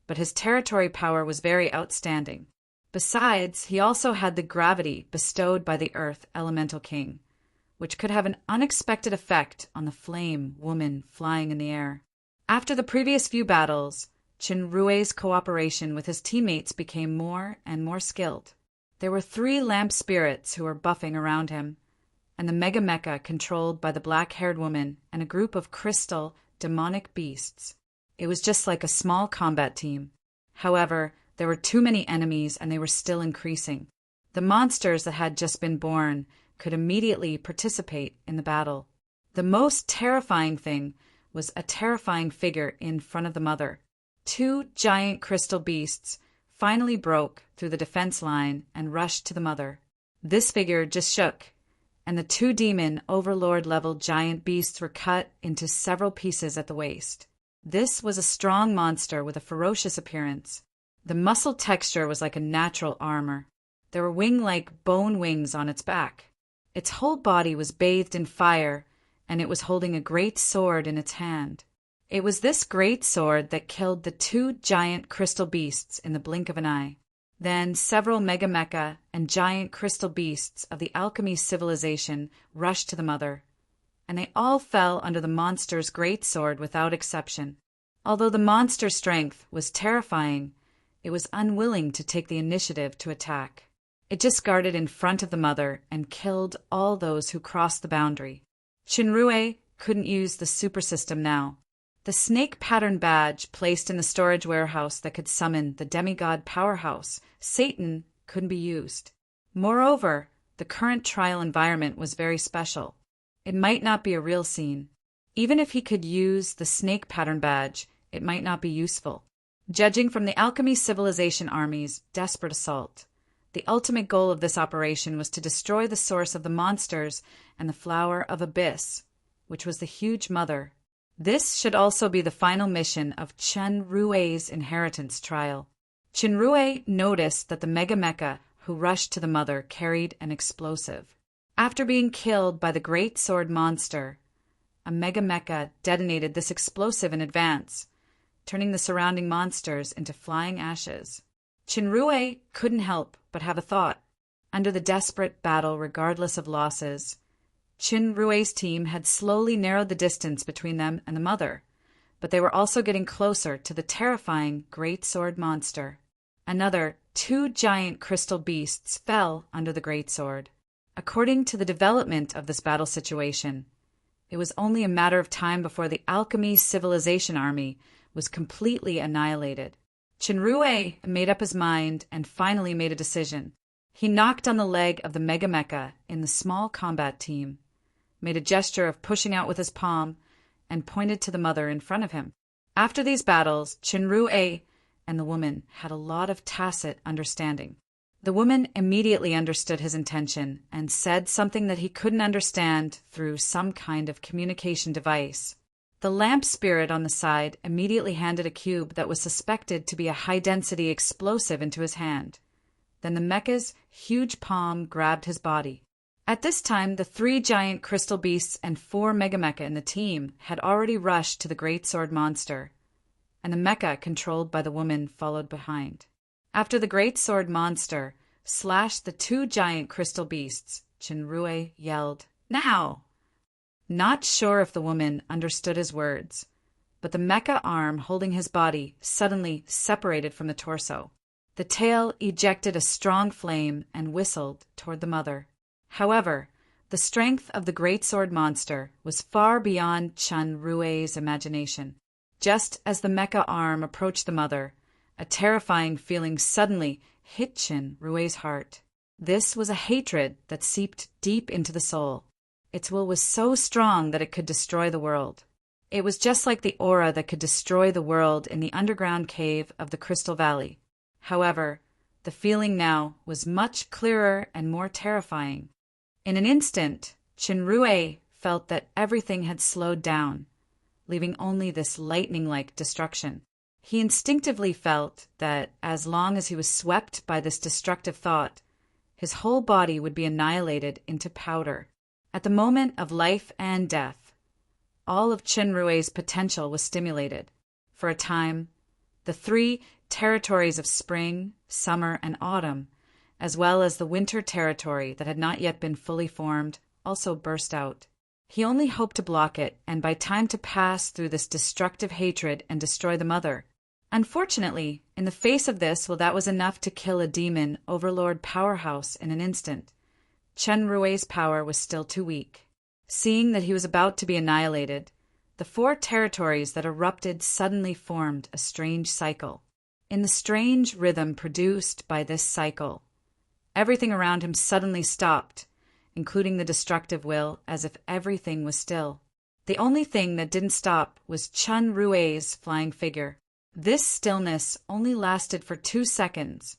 but his territory power was very outstanding. Besides, he also had the gravity bestowed by the Earth Elemental King, which could have an unexpected effect on the flame woman flying in the air. After the previous few battles, Chinrue's cooperation with his teammates became more and more skilled. There were 3 lamp spirits who were buffing around him, and the Mega Mecha controlled by the black-haired woman and a group of crystal, demonic beasts. It was just like a small combat team. However, there were too many enemies and they were still increasing. The monsters that had just been born could immediately participate in the battle. The most terrifying thing was a terrifying figure in front of the mother. 2 giant crystal beasts finally broke through the defense line and rushed to the mother. This figure just shook, and the 2 demon overlord-level giant beasts were cut into several pieces at the waist. This was a strong monster with a ferocious appearance. The muscle texture was like a natural armor. There were wing-like bone wings on its back. Its whole body was bathed in fire, and it was holding a great sword in its hand. It was this great sword that killed the 2 giant crystal beasts in the blink of an eye. Then several Mega Mecha and giant crystal beasts of the alchemy civilization rushed to the mother, and they all fell under the monster's great sword without exception. Although the monster's strength was terrifying, it was unwilling to take the initiative to attack. It just guarded in front of the mother and killed all those who crossed the boundary. Chinrue couldn't use the super system now. The snake pattern badge placed in the storage warehouse that could summon the demigod powerhouse, Satan, couldn't be used. Moreover, the current trial environment was very special. It might not be a real scene. Even if he could use the snake pattern badge, it might not be useful. Judging from the alchemy civilization army's desperate assault, the ultimate goal of this operation was to destroy the source of the monsters and the flower of abyss, which was the huge mother. This should also be the final mission of Chinrue's inheritance trial. Chinrue noticed that the Mega Mecha who rushed to the mother carried an explosive. After being killed by the great sword monster, a Mega Mecha detonated this explosive in advance, turning the surrounding monsters into flying ashes. Chinrue couldn't help but have a thought. Under the desperate battle, regardless of losses, Chinrue's team had slowly narrowed the distance between them and the mother, but they were also getting closer to the terrifying great sword monster. Another 2 giant crystal beasts fell under the great sword. According to the development of this battle situation, it was only a matter of time before the alchemy civilization army was completely annihilated. Chinrue made up his mind and finally made a decision. He knocked on the leg of the Mega Mecha in the small combat team, made a gesture of pushing out with his palm, and pointed to the mother in front of him. After these battles, Chinrue and the woman had a lot of tacit understanding. The woman immediately understood his intention and said something that he couldn't understand through some kind of communication device. The lamp spirit on the side immediately handed a cube that was suspected to be a high-density explosive into his hand. Then the mecha's huge palm grabbed his body. At this time, the 3 giant crystal beasts and 4 Mega Mecha in the team had already rushed to the great sword monster, and the mecha controlled by the woman followed behind. After the great sword monster slashed the 2 giant crystal beasts, Chinrue yelled, "Now!" Not sure if the woman understood his words, but the mecha arm holding his body suddenly separated from the torso. The tail ejected a strong flame and whistled toward the mother. However, the strength of the great sword monster was far beyond Chinrue's imagination. Just as the mecha arm approached the mother, a terrifying feeling suddenly hit Chinrue's heart. This was a hatred that seeped deep into the soul. Its will was so strong that it could destroy the world. It was just like the aura that could destroy the world in the underground cave of the Crystal Valley. However, the feeling now was much clearer and more terrifying. In an instant, Chinrue felt that everything had slowed down, leaving only this lightning-like destruction. He instinctively felt that as long as he was swept by this destructive thought, his whole body would be annihilated into powder. At the moment of life and death, all of Chinrue's potential was stimulated. For a time, The three territories of spring, summer, and autumn, as well as the winter territory that had not yet been fully formed, also burst out. He only hoped to block it and by time to pass through this destructive hatred and destroy the mother. Unfortunately, in the face of this, that was enough to kill a demon overlord powerhouse in an instant. Chen Rui's power was still too weak. Seeing that he was about to be annihilated, the four territories that erupted suddenly formed a strange cycle. In the strange rhythm produced by this cycle, everything around him suddenly stopped, including the destructive will, as if everything was still. The only thing that didn't stop was Chen Rui's flying figure. This stillness only lasted for 2 seconds.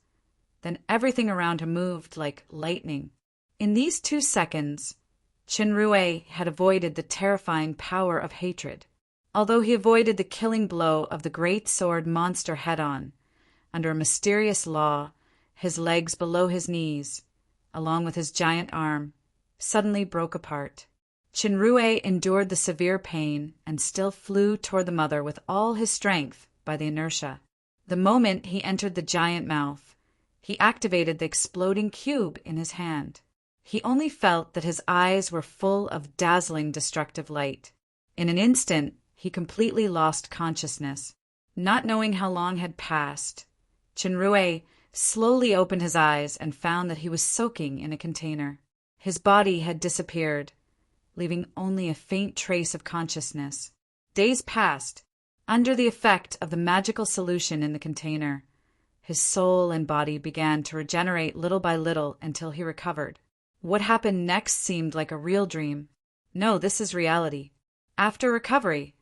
Then everything around him moved like lightning. In these 2 seconds, Chen Rui had avoided the terrifying power of hatred. Although he avoided the killing blow of the great sword monster head-on, under a mysterious law, his legs below his knees, along with his giant arm, suddenly broke apart. Chen Rui endured the severe pain and still flew toward the mother with all his strength by the inertia. The moment he entered the giant mouth, he activated the exploding cube in his hand. He only felt that his eyes were full of dazzling destructive light. In an instant, he completely lost consciousness. Not knowing how long had passed, Chen Rui slowly opened his eyes and found that he was soaking in a container. His body had disappeared, leaving only a faint trace of consciousness. Days passed. Under the effect of the magical solution in the container, his soul and body began to regenerate little by little until he recovered. What happened next seemed like a real dream. No, this is reality. After recovery,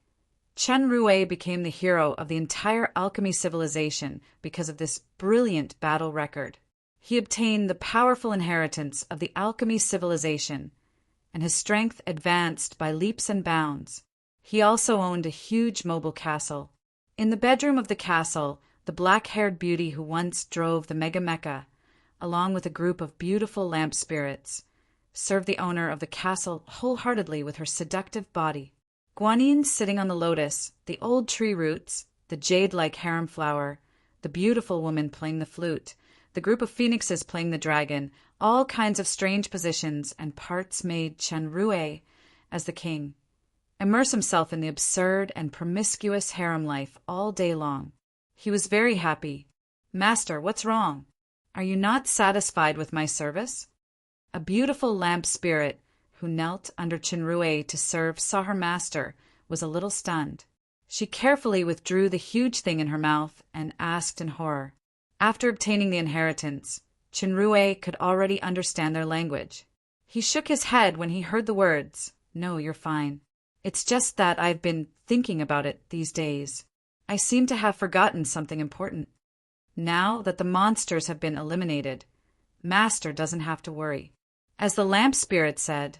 Chen Rui became the hero of the entire alchemy civilization because of this brilliant battle record. He obtained the powerful inheritance of the alchemy civilization, and his strength advanced by leaps and bounds. He also owned a huge mobile castle. In the bedroom of the castle, the black-haired beauty who once drove the Mega Mecha, along with a group of beautiful lamp spirits, served the owner of the castle wholeheartedly with her seductive body. Guanyin sitting on the lotus, the old tree roots, the jade-like harem flower, the beautiful woman playing the flute, the group of phoenixes playing the dragon, all kinds of strange positions and parts made Chen Rui as the king immerse himself in the absurd and promiscuous harem life all day long. He was very happy. "Master, what's wrong? Are you not satisfied with my service?" A beautiful lamp spirit who knelt under Chen Rui to serve saw her master was a little stunned. She carefully withdrew the huge thing in her mouth and asked in horror. After obtaining the inheritance, Chen Rui could already understand their language. He shook his head when he heard the words, "No, you're fine. It's just that I've been thinking about it these days. I seem to have forgotten something important. Now that the monsters have been eliminated, Master doesn't have to worry." As the lamp spirit said,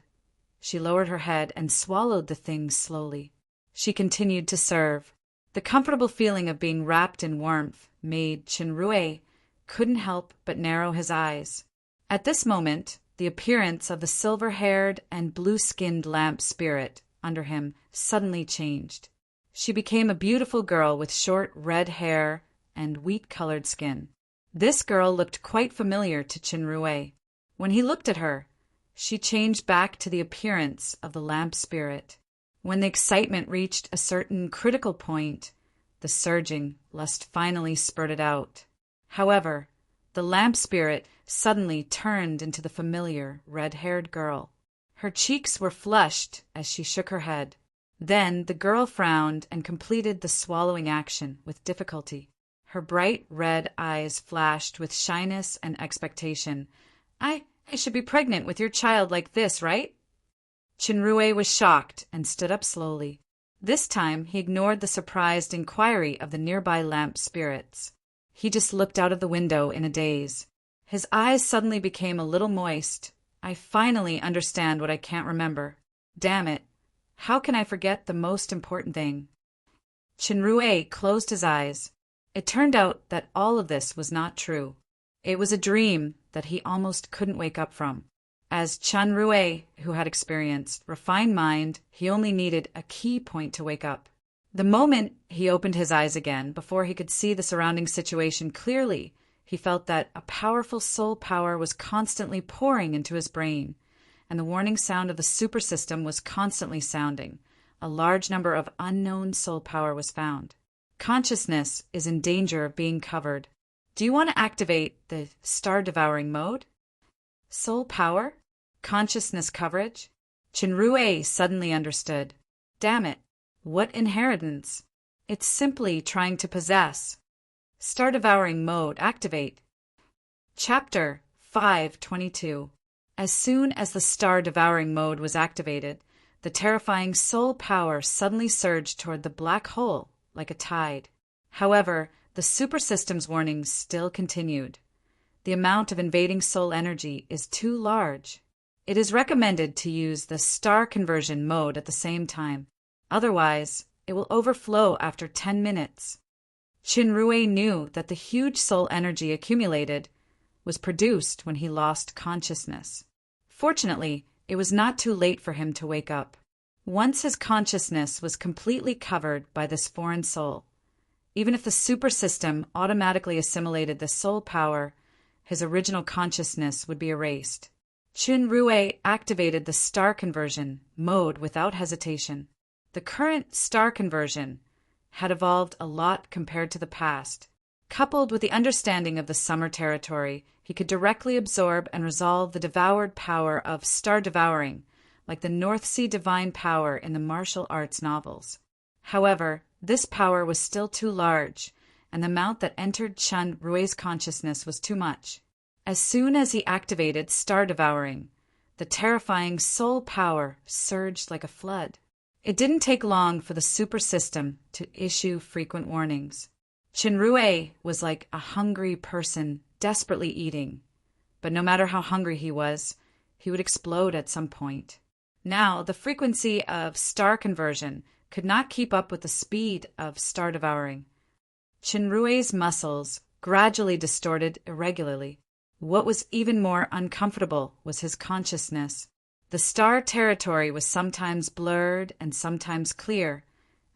she lowered her head and swallowed the thing slowly. She continued to serve. The comfortable feeling of being wrapped in warmth made Chen Rui couldn't help but narrow his eyes. At this moment, the appearance of the silver-haired and blue-skinned lamp spirit under him suddenly changed. She became a beautiful girl with short red hair and wheat-colored skin. This girl looked quite familiar to Chen Rui. When he looked at her, she changed back to the appearance of the lamp spirit. When the excitement reached a certain critical point, the surging lust finally spurted out. However, the lamp spirit suddenly turned into the familiar red-haired girl. Her cheeks were flushed as she shook her head. Then the girl frowned and completed the swallowing action with difficulty. Her bright red eyes flashed with shyness and expectation. I should be pregnant with your child like this, right?" Chen Rui was shocked and stood up slowly. This time he ignored the surprised inquiry of the nearby lamp spirits. He just looked out of the window in a daze. His eyes suddenly became a little moist. "I finally understand what I can't remember. Damn it. How can I forget the most important thing?" Chen Rui closed his eyes. It turned out that all of this was not true. It was a dream that he almost couldn't wake up from. As Chen Rui, who had experienced refined mind, he only needed a key point to wake up. The moment he opened his eyes again, before he could see the surrounding situation clearly, he felt that a powerful soul power was constantly pouring into his brain, and the warning sound of the super system was constantly sounding. A large number of unknown soul power was found. Consciousness is in danger of being covered. Do you want to activate the star-devouring mode? Soul power? Consciousness coverage? Chinrue suddenly understood. Damn it, what inheritance? It's simply trying to possess. Star-devouring mode activate. Chapter 522. As soon as the star-devouring mode was activated, the terrifying soul power suddenly surged toward the black hole like a tide. However, the super system's warnings still continued. The amount of invading soul energy is too large. It is recommended to use the star conversion mode at the same time. Otherwise, it will overflow after 10 minutes. Chinrue knew that the huge soul energy accumulated was produced when he lost consciousness. Fortunately, it was not too late for him to wake up. Once his consciousness was completely covered by this foreign soul, even if the super system automatically assimilated the soul power, his original consciousness would be erased. Chinrue activated the star conversion mode without hesitation. The current star conversion had evolved a lot compared to the past. Coupled with the understanding of the summer territory, he could directly absorb and resolve the devoured power of star devouring, like the North Sea divine power in the martial arts novels. However, this power was still too large, and the amount that entered Chinrue's consciousness was too much. As soon as he activated star devouring, the terrifying soul power surged like a flood. It didn't take long for the super system to issue frequent warnings. Chinrue was like a hungry person desperately eating, but no matter how hungry he was, he would explode at some point. Now, the frequency of star conversion could not keep up with the speed of star devouring. Chinrue's muscles gradually distorted irregularly. What was even more uncomfortable was his consciousness. The star territory was sometimes blurred and sometimes clear,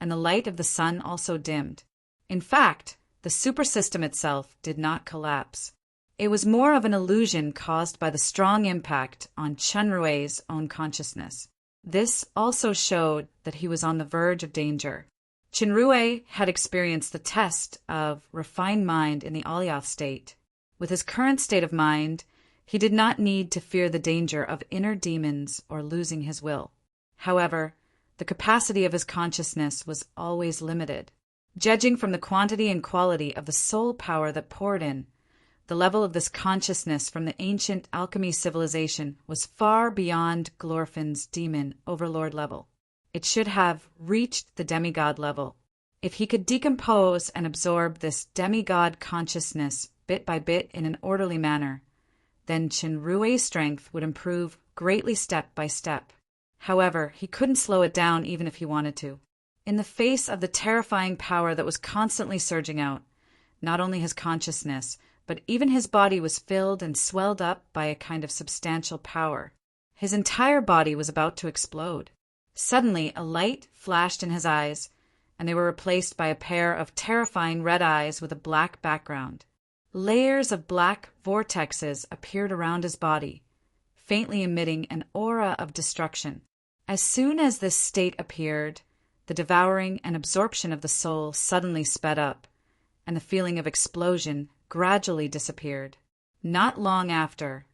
and the light of the sun also dimmed. In fact, the super system itself did not collapse. It was more of an illusion caused by the strong impact on Chinrue's own consciousness. This also showed that he was on the verge of danger. Chinrue had experienced the test of refined mind in the Alyath state. With his current state of mind, he did not need to fear the danger of inner demons or losing his will. However, the capacity of his consciousness was always limited. Judging from the quantity and quality of the soul power that poured in, the level of this consciousness from the ancient alchemy civilization was far beyond Glorfin's demon overlord level. It should have reached the demigod level. If he could decompose and absorb this demigod consciousness bit by bit in an orderly manner, then Chinrue's strength would improve greatly step by step. However, he couldn't slow it down even if he wanted to. In the face of the terrifying power that was constantly surging out, not only his consciousness, but even his body was filled and swelled up by a kind of substantial power. His entire body was about to explode. Suddenly, a light flashed in his eyes, and they were replaced by a pair of terrifying red eyes with a black background. Layers of black vortexes appeared around his body, faintly emitting an aura of destruction. As soon as this state appeared, the devouring and absorption of the soul suddenly sped up, and the feeling of explosion gradually disappeared. Not long after,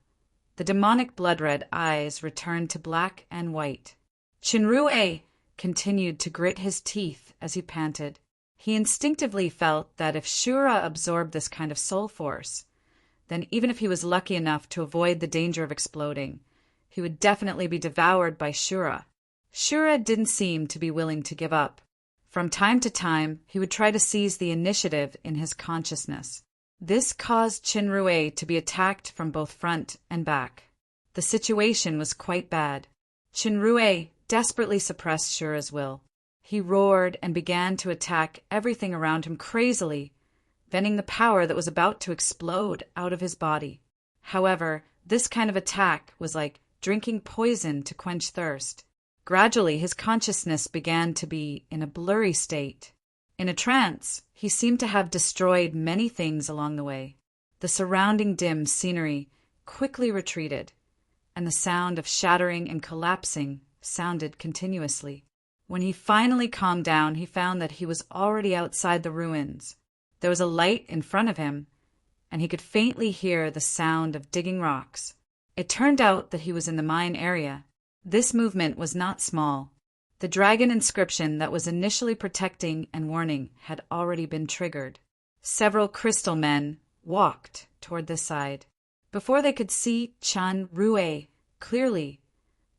the demonic blood-red eyes returned to black and white. Chinrue continued to grit his teeth as he panted. He instinctively felt that if Shura absorbed this kind of soul force, then even if he was lucky enough to avoid the danger of exploding, he would definitely be devoured by Shura. Shura didn't seem to be willing to give up. From time to time, he would try to seize the initiative in his consciousness. This caused Chinrue to be attacked from both front and back. The situation was quite bad. Chinrue desperately suppressed Shura's will. He roared and began to attack everything around him crazily, venting the power that was about to explode out of his body. However, this kind of attack was like drinking poison to quench thirst. Gradually, his consciousness began to be in a blurry state. In a trance, he seemed to have destroyed many things along the way. The surrounding dim scenery quickly retreated, and the sound of shattering and collapsing sounded continuously. When he finally calmed down, he found that he was already outside the ruins. There was a light in front of him, and he could faintly hear the sound of digging rocks. It turned out that he was in the mine area. This movement was not small. The dragon inscription that was initially protecting and warning had already been triggered. Several crystal men walked toward this side. Before they could see Chen Rue clearly,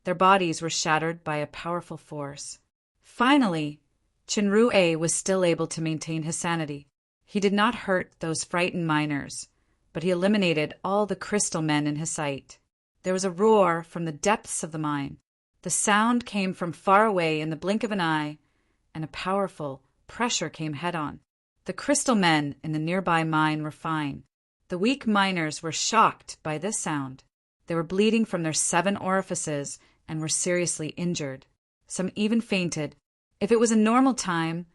their bodies were shattered by a powerful force. Finally, Chen Rue was still able to maintain his sanity. He did not hurt those frightened miners, but he eliminated all the crystal men in his sight. There was a roar from the depths of the mine. The sound came from far away in the blink of an eye, and a powerful pressure came head-on. The crystal men in the nearby mine were fine. The weak miners were shocked by this sound. They were bleeding from their 7 orifices and were seriously injured. Some even fainted. If it was a normal time,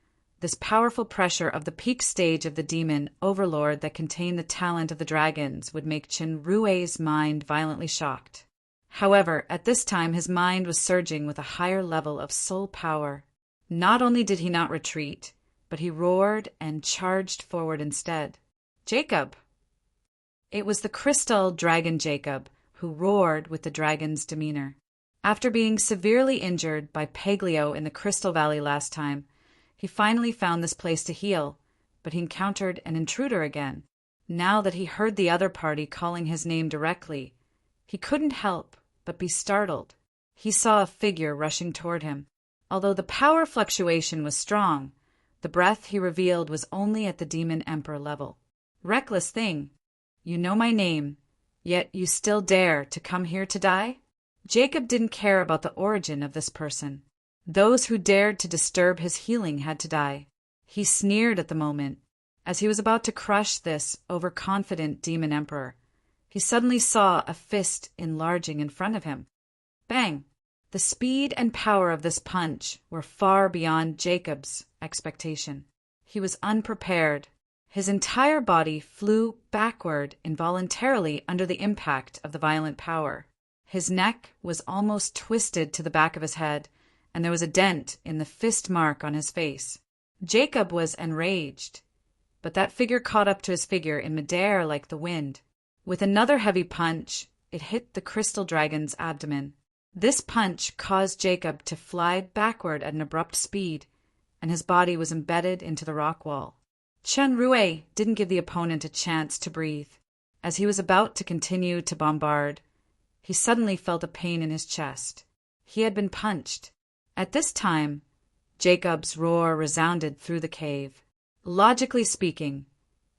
this powerful pressure of the peak stage of the demon overlord that contained the talent of the dragons would make Chen Rue's mind violently shocked. However, at this time his mind was surging with a higher level of soul power. Not only did he not retreat, but he roared and charged forward instead. Jacob! It was the crystal dragon Jacob who roared with the dragon's demeanor. After being severely injured by Paglio in the Crystal Valley last time, he finally found this place to heal, but he encountered an intruder again. Now that he heard the other party calling his name directly, he couldn't help but be startled. He saw a figure rushing toward him. Although the power fluctuation was strong, the breath he revealed was only at the Demon Emperor level. Reckless thing, you know my name, yet you still dare to come here to die? Jacob didn't care about the origin of this person. Those who dared to disturb his healing had to die. He sneered at the moment. As he was about to crush this overconfident Demon Emperor, he suddenly saw a fist enlarging in front of him. Bang! The speed and power of this punch were far beyond Jacob's expectation. He was unprepared. His entire body flew backward involuntarily under the impact of the violent power. His neck was almost twisted to the back of his head, and there was a dent in the fist mark on his face. Jacob was enraged, but that figure caught up to his figure in midair like the wind. With another heavy punch, it hit the crystal dragon's abdomen. This punch caused Jacob to fly backward at an abrupt speed, and his body was embedded into the rock wall. Chen Rue didn't give the opponent a chance to breathe. As he was about to continue to bombard, he suddenly felt a pain in his chest. He had been punched. At this time, Jacob's roar resounded through the cave. Logically speaking,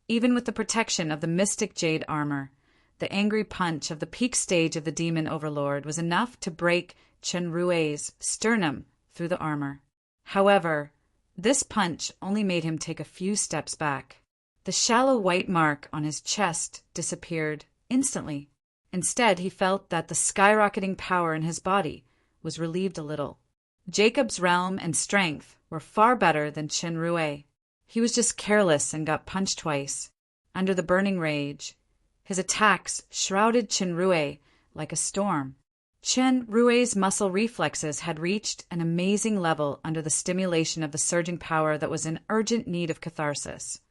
even with the protection of the mystic jade armor, the angry punch of the peak stage of the demon overlord was enough to break Chen Rue's sternum through the armor. However, this punch only made him take a few steps back. The shallow white mark on his chest disappeared instantly. Instead, he felt that the skyrocketing power in his body was relieved a little. Jacob's realm and strength were far better than Chen Rue. He was just careless and got punched twice. Under the burning rage, his attacks shrouded Chen Rue like a storm. Chen Rue's muscle reflexes had reached an amazing level under the stimulation of the surging power that was in urgent need of catharsis.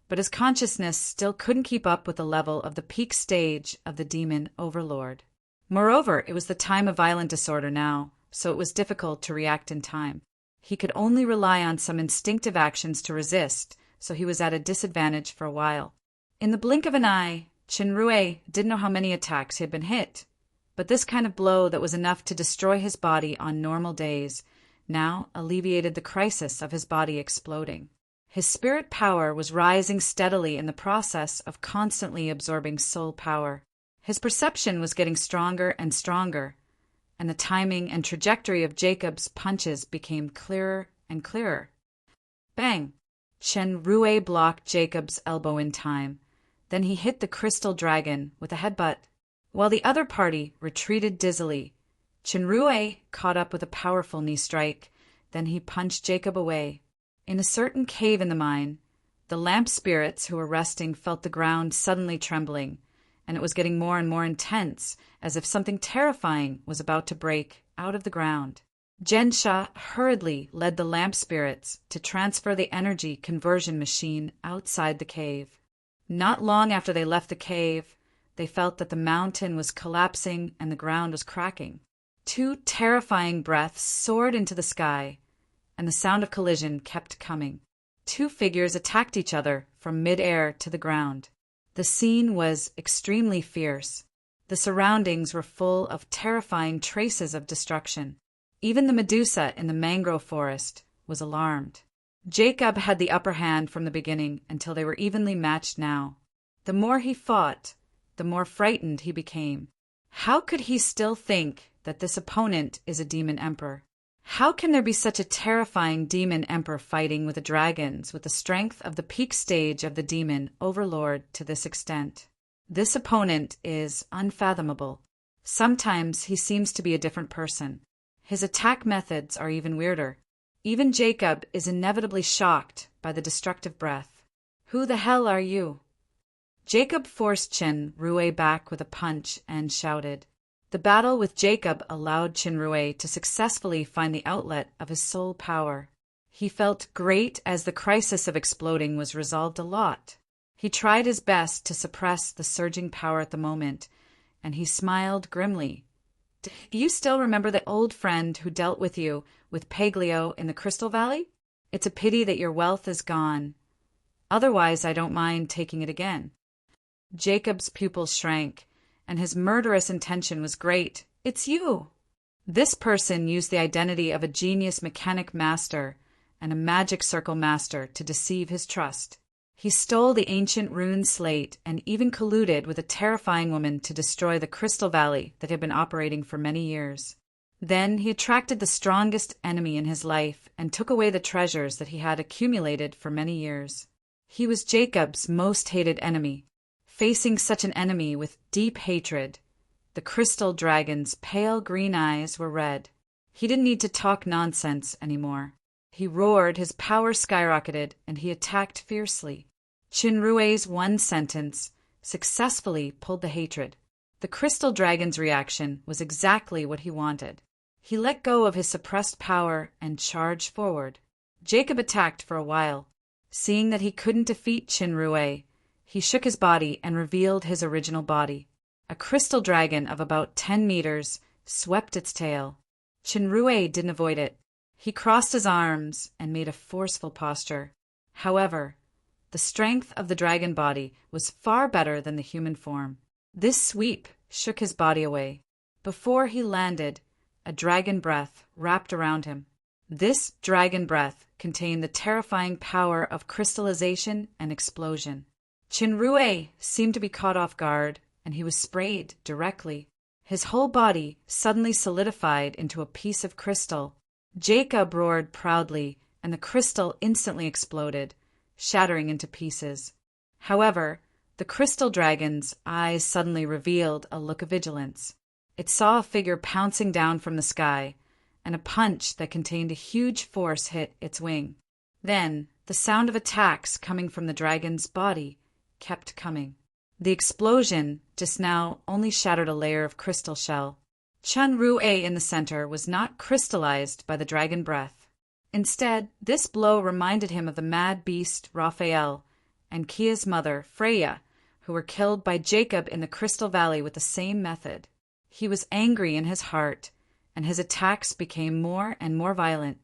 But his consciousness still couldn't keep up with the level of the peak stage of the demon overlord. Moreover, it was the time of violent disorder now, so it was difficult to react in time. He could only rely on some instinctive actions to resist, so he was at a disadvantage for a while. In the blink of an eye, Chen Rue didn't know how many attacks he had been hit, but this kind of blow that was enough to destroy his body on normal days now alleviated the crisis of his body exploding. His spirit power was rising steadily in the process of constantly absorbing soul power. His perception was getting stronger and stronger, and the timing and trajectory of Jacob's punches became clearer and clearer. Bang! Chen Rue blocked Jacob's elbow in time. Then he hit the crystal dragon with a headbutt. While the other party retreated dizzily, Chinrue caught up with a powerful knee strike, then he punched Jacob away. In a certain cave in the mine, the lamp spirits who were resting felt the ground suddenly trembling, and it was getting more and more intense, as if something terrifying was about to break out of the ground. Gensha hurriedly led the lamp spirits to transfer the energy conversion machine outside the cave. Not long after they left the cave, they felt that the mountain was collapsing and the ground was cracking. Two terrifying breaths soared into the sky, and the sound of collision kept coming. Two figures attacked each other from mid-air to the ground. The scene was extremely fierce. The surroundings were full of terrifying traces of destruction. Even the Medusa in the mangrove forest was alarmed. Jacob had the upper hand from the beginning until they were evenly matched now. The more he fought, the more frightened he became. How could he still think that this opponent is a demon emperor? How can there be such a terrifying demon emperor fighting with the dragons with the strength of the peak stage of the demon overlord to this extent? This opponent is unfathomable. Sometimes he seems to be a different person. His attack methods are even weirder. Even Jacob is inevitably shocked by the destructive breath. Who the hell are you? Jacob forced Chinrue back with a punch and shouted. The battle with Jacob allowed Chinrue to successfully find the outlet of his soul power. He felt great as the crisis of exploding was resolved a lot. He tried his best to suppress the surging power at the moment, and he smiled grimly. Do you still remember the old friend who dealt with you with Paglio in the Crystal Valley? It's a pity that your wealth is gone. Otherwise, I don't mind taking it again. Jacob's pupils shrank, and his murderous intention was great. It's you! This person used the identity of a genius mechanic master and a magic circle master to deceive his trust. He stole the ancient rune slate and even colluded with a terrifying woman to destroy the Crystal Valley that had been operating for many years. Then he attracted the strongest enemy in his life and took away the treasures that he had accumulated for many years. He was Jacob's most hated enemy. Facing such an enemy with deep hatred, the crystal dragon's pale green eyes were red. He didn't need to talk nonsense anymore. He roared, his power skyrocketed, and he attacked fiercely. Chinrue's one sentence successfully pulled the hatred. The crystal dragon's reaction was exactly what he wanted. He let go of his suppressed power and charged forward. Jacob attacked for a while. Seeing that he couldn't defeat Chinrue, he shook his body and revealed his original body. A crystal dragon of about 10 meters swept its tail. Chinrue didn't avoid it. He crossed his arms and made a forceful posture. However, the strength of the dragon body was far better than the human form. This sweep shook his body away. Before he landed, a dragon breath wrapped around him. This dragon breath contained the terrifying power of crystallization and explosion. Chinrue seemed to be caught off guard, and he was sprayed directly. His whole body suddenly solidified into a piece of crystal. Jacob roared proudly, and the crystal instantly exploded, shattering into pieces. However, the crystal dragon's eyes suddenly revealed a look of vigilance. It saw a figure pouncing down from the sky, and a punch that contained a huge force hit its wing. Then, the sound of attacks coming from the dragon's body kept coming. The explosion just now only shattered a layer of crystal shell. Chinrue in the center was not crystallized by the dragon breath. Instead, this blow reminded him of the mad beast Raphael and Kia's mother, Freya, who were killed by Jacob in the Crystal Valley with the same method. He was angry in his heart, and his attacks became more and more violent.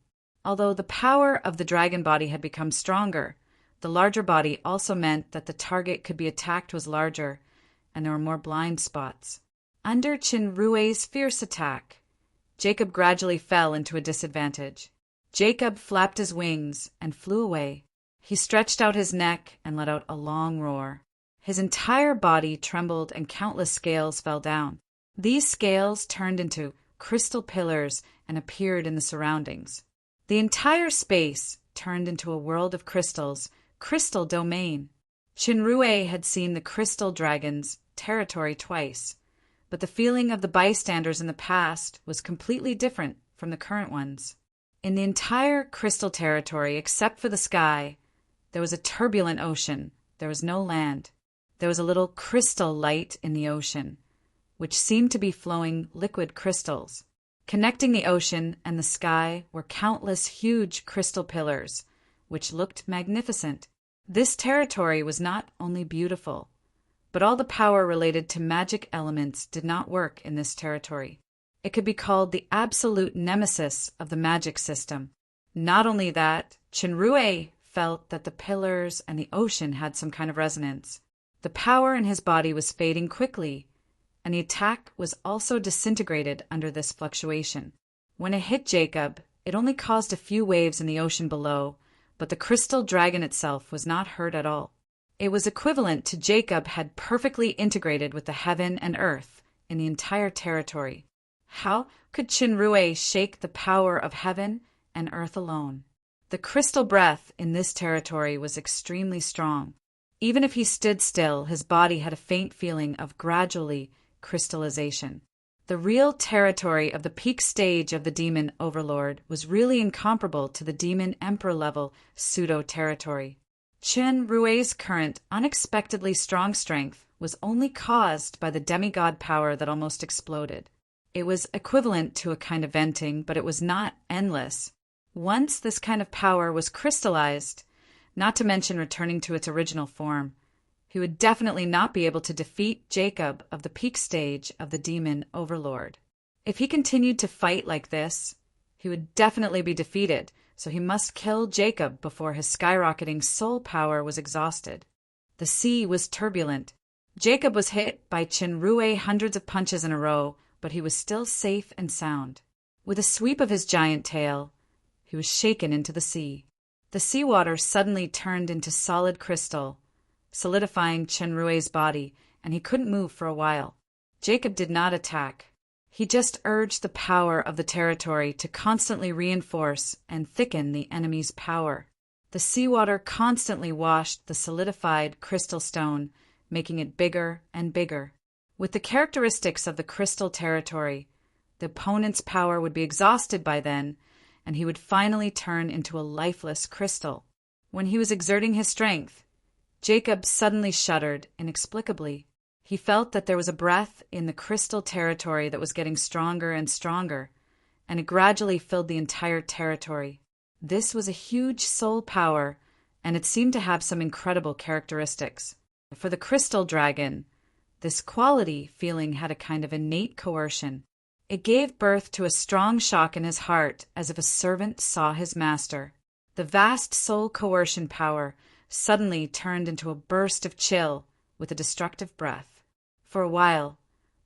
Although the power of the dragon body had become stronger, the larger body also meant that the target could be attacked was larger, and there were more blind spots. Under Chinrue's fierce attack, Jacob gradually fell into a disadvantage. Jacob flapped his wings and flew away. He stretched out his neck and let out a long roar. His entire body trembled and countless scales fell down. These scales turned into crystal pillars and appeared in the surroundings. The entire space turned into a world of crystals, crystal domain. Chinrue had seen the crystal dragon's territory twice, but the feeling of the bystanders in the past was completely different from the current ones. In the entire crystal territory, except for the sky, there was a turbulent ocean. There was no land. There was a little crystal light in the ocean, which seemed to be flowing liquid crystals. Connecting the ocean and the sky were countless huge crystal pillars, which looked magnificent. This territory was not only beautiful, but all the power related to magic elements did not work in this territory. It could be called the absolute nemesis of the magic system. Not only that, Chinrue felt that the pillars and the ocean had some kind of resonance. The power in his body was fading quickly, and the attack was also disintegrated under this fluctuation. When it hit Jacob, it only caused a few waves in the ocean below, but the crystal dragon itself was not hurt at all. It was equivalent to Jacob had perfectly integrated with the heaven and earth in the entire territory. How could Chinrue shake the power of heaven and earth alone? The crystal breath in this territory was extremely strong. Even if he stood still, his body had a faint feeling of gradually crystallization. The real territory of the peak stage of the demon overlord was really incomparable to the demon emperor level pseudo-territory. Chinrue's current, unexpectedly strong strength was only caused by the demigod power that almost exploded. It was equivalent to a kind of venting, but it was not endless. Once this kind of power was crystallized, not to mention returning to its original form, he would definitely not be able to defeat Jacob of the peak stage of the demon overlord. If he continued to fight like this, he would definitely be defeated, so he must kill Jacob before his skyrocketing soul power was exhausted. The sea was turbulent. Jacob was hit by Chinrue hundreds of punches in a row, but he was still safe and sound. With a sweep of his giant tail, he was shaken into the sea. The seawater suddenly turned into solid crystal, solidifying Chinrue's body, and he couldn't move for a while. Jacob did not attack. He just urged the power of the territory to constantly reinforce and thicken the enemy's power. The seawater constantly washed the solidified crystal stone, making it bigger and bigger. With the characteristics of the crystal territory, the opponent's power would be exhausted by then, and he would finally turn into a lifeless crystal. When he was exerting his strength, Jacob suddenly shuddered inexplicably. He felt that there was a breath in the crystal territory that was getting stronger and stronger, and it gradually filled the entire territory. This was a huge soul power, and it seemed to have some incredible characteristics. For the crystal dragon, this quality feeling had a kind of innate coercion. It gave birth to a strong shock in his heart, as if a servant saw his master. The vast soul coercion power suddenly turned into a burst of chill with a destructive breath. For a while,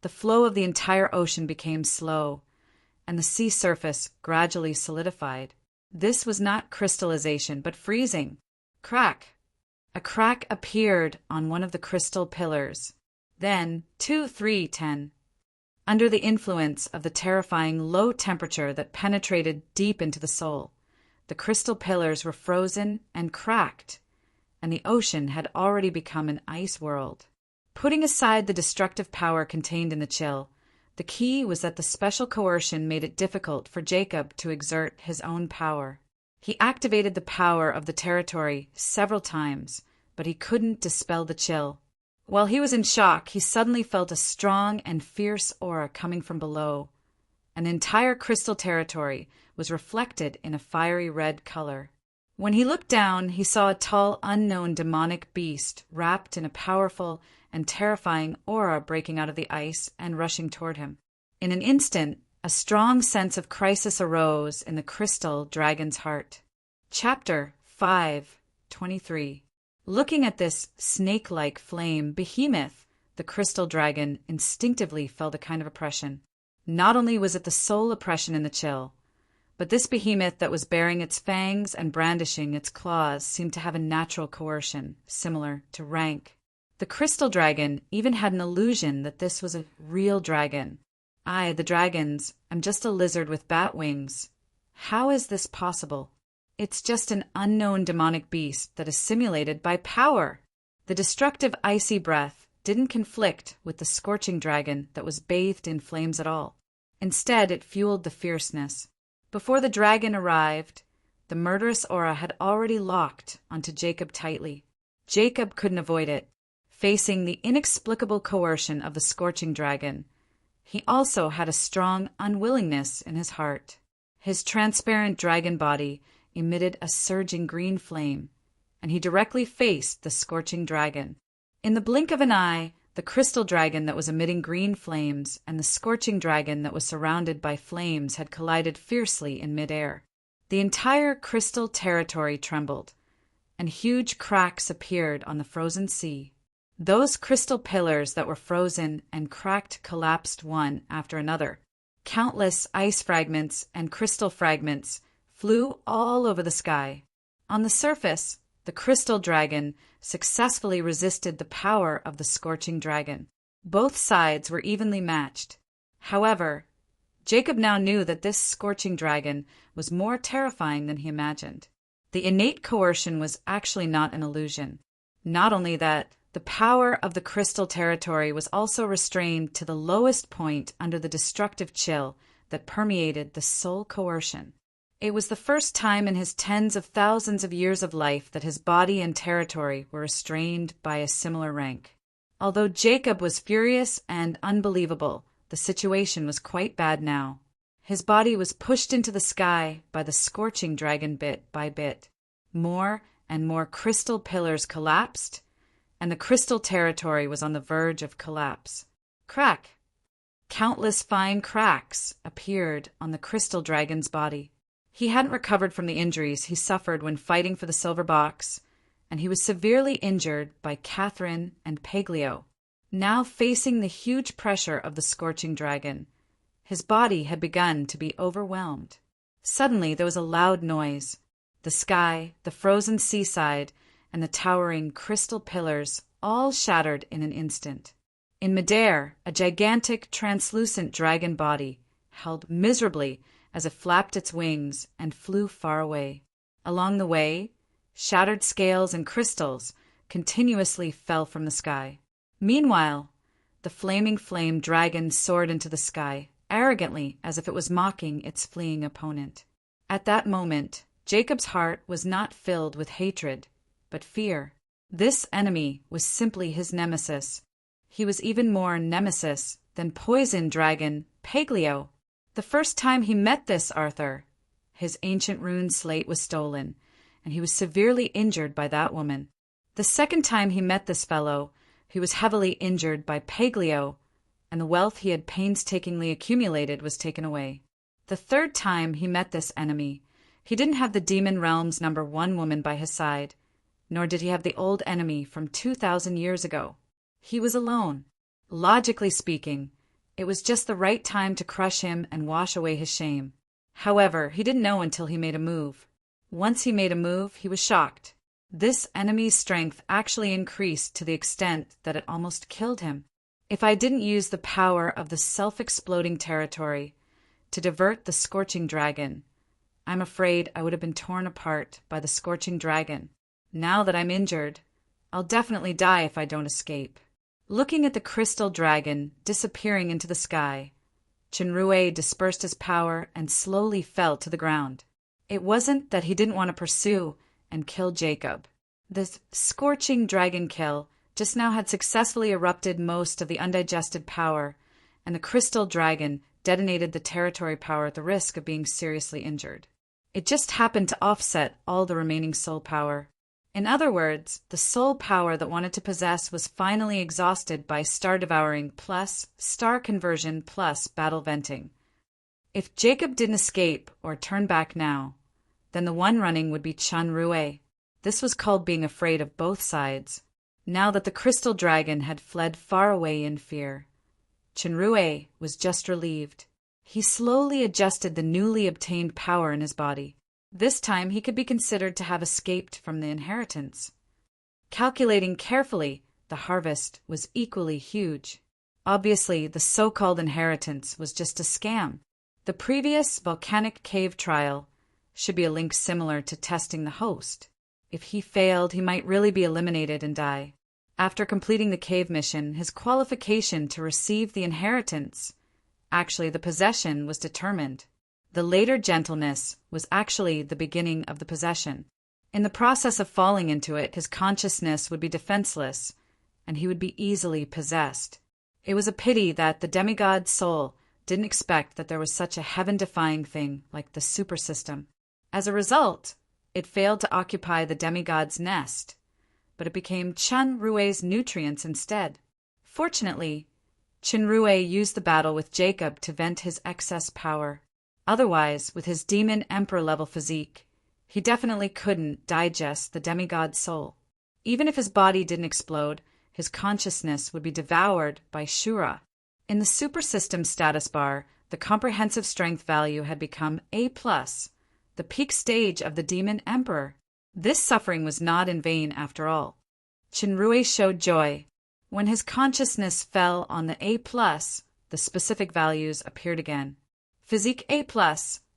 the flow of the entire ocean became slow, and the sea surface gradually solidified. This was not crystallization, but freezing. Crack! A crack appeared on one of the crystal pillars. Then, 2, 3, 10. Under the influence of the terrifying low temperature that penetrated deep into the soul, the crystal pillars were frozen and cracked, and the ocean had already become an ice world. Putting aside the destructive power contained in the chill, the key was that the special coercion made it difficult for Jacob to exert his own power. He activated the power of the territory several times, but he couldn't dispel the chill. While he was in shock, he suddenly felt a strong and fierce aura coming from below. An entire crystal territory was reflected in a fiery red color. When he looked down, he saw a tall, unknown demonic beast wrapped in a powerful and terrifying aura breaking out of the ice and rushing toward him. In an instant, a strong sense of crisis arose in the crystal dragon's heart. Chapter 5:23. Looking at this snake-like flame behemoth, the crystal dragon instinctively felt a kind of oppression. Not only was it the sole oppression in the chill, but this behemoth that was baring its fangs and brandishing its claws seemed to have a natural coercion, similar to rank. The crystal dragon even had an illusion that this was a real dragon. I, the dragons, am just a lizard with bat wings. How is this possible? It's just an unknown demonic beast that is simulated by power. The destructive icy breath didn't conflict with the scorching dragon that was bathed in flames at all. Instead, it fueled the fierceness. Before the dragon arrived, the murderous aura had already locked onto Jacob tightly. Jacob couldn't avoid it. Facing the inexplicable coercion of the scorching dragon, he also had a strong unwillingness in his heart. His transparent dragon body emitted a surging green flame, and he directly faced the scorching dragon. In the blink of an eye, the crystal dragon that was emitting green flames and the scorching dragon that was surrounded by flames had collided fiercely in midair. The entire crystal territory trembled, and huge cracks appeared on the frozen sea. Those crystal pillars that were frozen and cracked collapsed one after another. Countless ice fragments and crystal fragments flew all over the sky. On the surface, the crystal dragon successfully resisted the power of the scorching dragon. Both sides were evenly matched. However, Jacob now knew that this scorching dragon was more terrifying than he imagined. The innate coercion was actually not an illusion. Not only that, the power of the crystal territory was also restrained to the lowest point under the destructive chill that permeated the soul coercion. It was the first time in his tens of thousands of years of life that his body and territory were restrained by a similar rank. Although Jacob was furious and unbelievable, the situation was quite bad now. His body was pushed into the sky by the scorching dragon bit by bit. More and more crystal pillars collapsed, and the crystal territory was on the verge of collapse. Crack! Countless fine cracks appeared on the crystal dragon's body. He hadn't recovered from the injuries he suffered when fighting for the silver box, and he was severely injured by Catherine and Paglio. Now facing the huge pressure of the scorching dragon, his body had begun to be overwhelmed. Suddenly there was a loud noise. The sky, the frozen seaside, and the towering crystal pillars all shattered in an instant. In midair, a gigantic, translucent dragon body held miserably as it flapped its wings and flew far away. Along the way, shattered scales and crystals continuously fell from the sky. Meanwhile, the flaming flame dragon soared into the sky, arrogantly as if it was mocking its fleeing opponent. At that moment, Jacob's heart was not filled with hatred, but fear. This enemy was simply his nemesis. He was even more nemesis than poison dragon Paglio. The first time he met this Arthur, his ancient rune slate was stolen, and he was severely injured by that woman. The second time he met this fellow, he was heavily injured by Paglio, and the wealth he had painstakingly accumulated was taken away. The third time he met this enemy, he didn't have the Demon Realm's #1 woman by his side, nor did he have the old enemy from 2,000 years ago. He was alone. Logically speaking, it was just the right time to crush him and wash away his shame. However, he didn't know until he made a move. Once he made a move, he was shocked. This enemy's strength actually increased to the extent that it almost killed him. If I didn't use the power of the self-exploding territory to divert the scorching dragon, I'm afraid I would have been torn apart by the scorching dragon. Now that I'm injured, I'll definitely die if I don't escape. Looking at the crystal dragon disappearing into the sky, Chinrue dispersed his power and slowly fell to the ground. It wasn't that he didn't want to pursue and kill Jacob. This scorching dragon kill just now had successfully erupted most of the undigested power, and the crystal dragon detonated the territory power at the risk of being seriously injured. It just happened to offset all the remaining soul power. In other words, the soul power that wanted to possess was finally exhausted by star devouring plus star conversion plus battle venting. If Jacob didn't escape or turn back now, then the one running would be Chinrue. This was called being afraid of both sides. Now that the crystal dragon had fled far away in fear, Chinrue was just relieved. He slowly adjusted the newly obtained power in his body. This time he could be considered to have escaped from the inheritance. Calculating carefully, the harvest was equally huge. Obviously, the so-called inheritance was just a scam. The previous volcanic cave trial should be a link similar to testing the host. If he failed, he might really be eliminated and die. After completing the cave mission, his qualification to receive the inheritance, actually the possession, was determined. The later gentleness was actually the beginning of the possession. In the process of falling into it, his consciousness would be defenseless, and he would be easily possessed. It was a pity that the demigod's soul didn't expect that there was such a heaven-defying thing like the super system. As a result, it failed to occupy the demigod's nest, but it became Chun Rue's nutrients instead. Fortunately, Chun Rue used the battle with Jacob to vent his excess power. Otherwise, with his demon emperor-level physique, he definitely couldn't digest the demigod's soul. Even if his body didn't explode, his consciousness would be devoured by Shura. In the super system status bar, the comprehensive strength value had become A+, the peak stage of the demon emperor. This suffering was not in vain after all. Chinrui showed joy. When his consciousness fell on the A+, the specific values appeared again. Physique A+,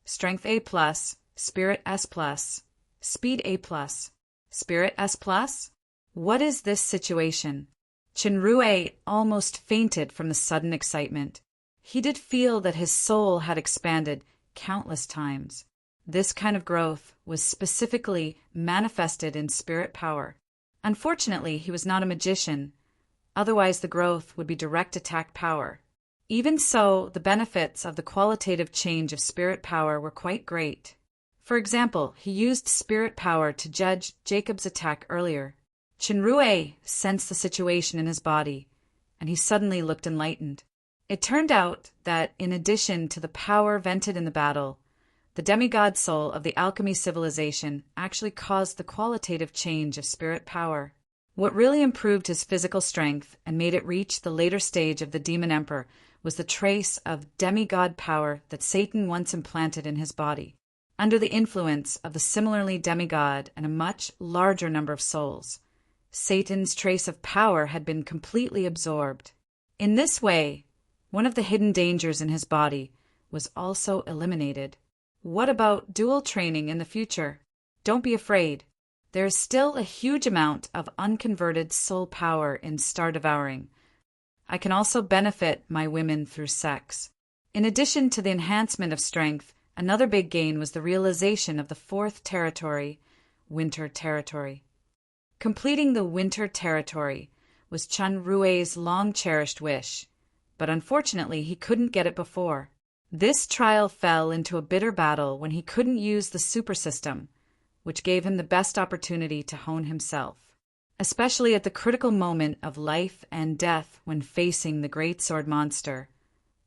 Strength A+, Spirit S+, Speed A+, Spirit S+? What is this situation? Chinrui almost fainted from the sudden excitement. He did feel that his soul had expanded countless times. This kind of growth was specifically manifested in spirit power. Unfortunately, he was not a magician. Otherwise, the growth would be direct attack power. Even so, the benefits of the qualitative change of spirit power were quite great. For example, he used spirit power to judge Jacob's attack earlier. Chinrui sensed the situation in his body, and he suddenly looked enlightened. It turned out that, in addition to the power vented in the battle, the demigod soul of the alchemy civilization actually caused the qualitative change of spirit power. What really improved his physical strength and made it reach the later stage of the demon emperor was the trace of demigod power that Satan once implanted in his body, under the influence of the similarly demigod and a much larger number of souls. Satan's trace of power had been completely absorbed. In this way, one of the hidden dangers in his body was also eliminated. What about dual training in the future? Don't be afraid. There is still a huge amount of unconverted soul power in star devouring. I can also benefit my women through sex. In addition to the enhancement of strength, another big gain was the realization of the fourth territory, winter territory. Completing the winter territory was Chun Rue's long-cherished wish, but unfortunately he couldn't get it before. This trial fell into a bitter battle when he couldn't use the super system, which gave him the best opportunity to hone himself, especially at the critical moment of life and death when facing the great sword monster.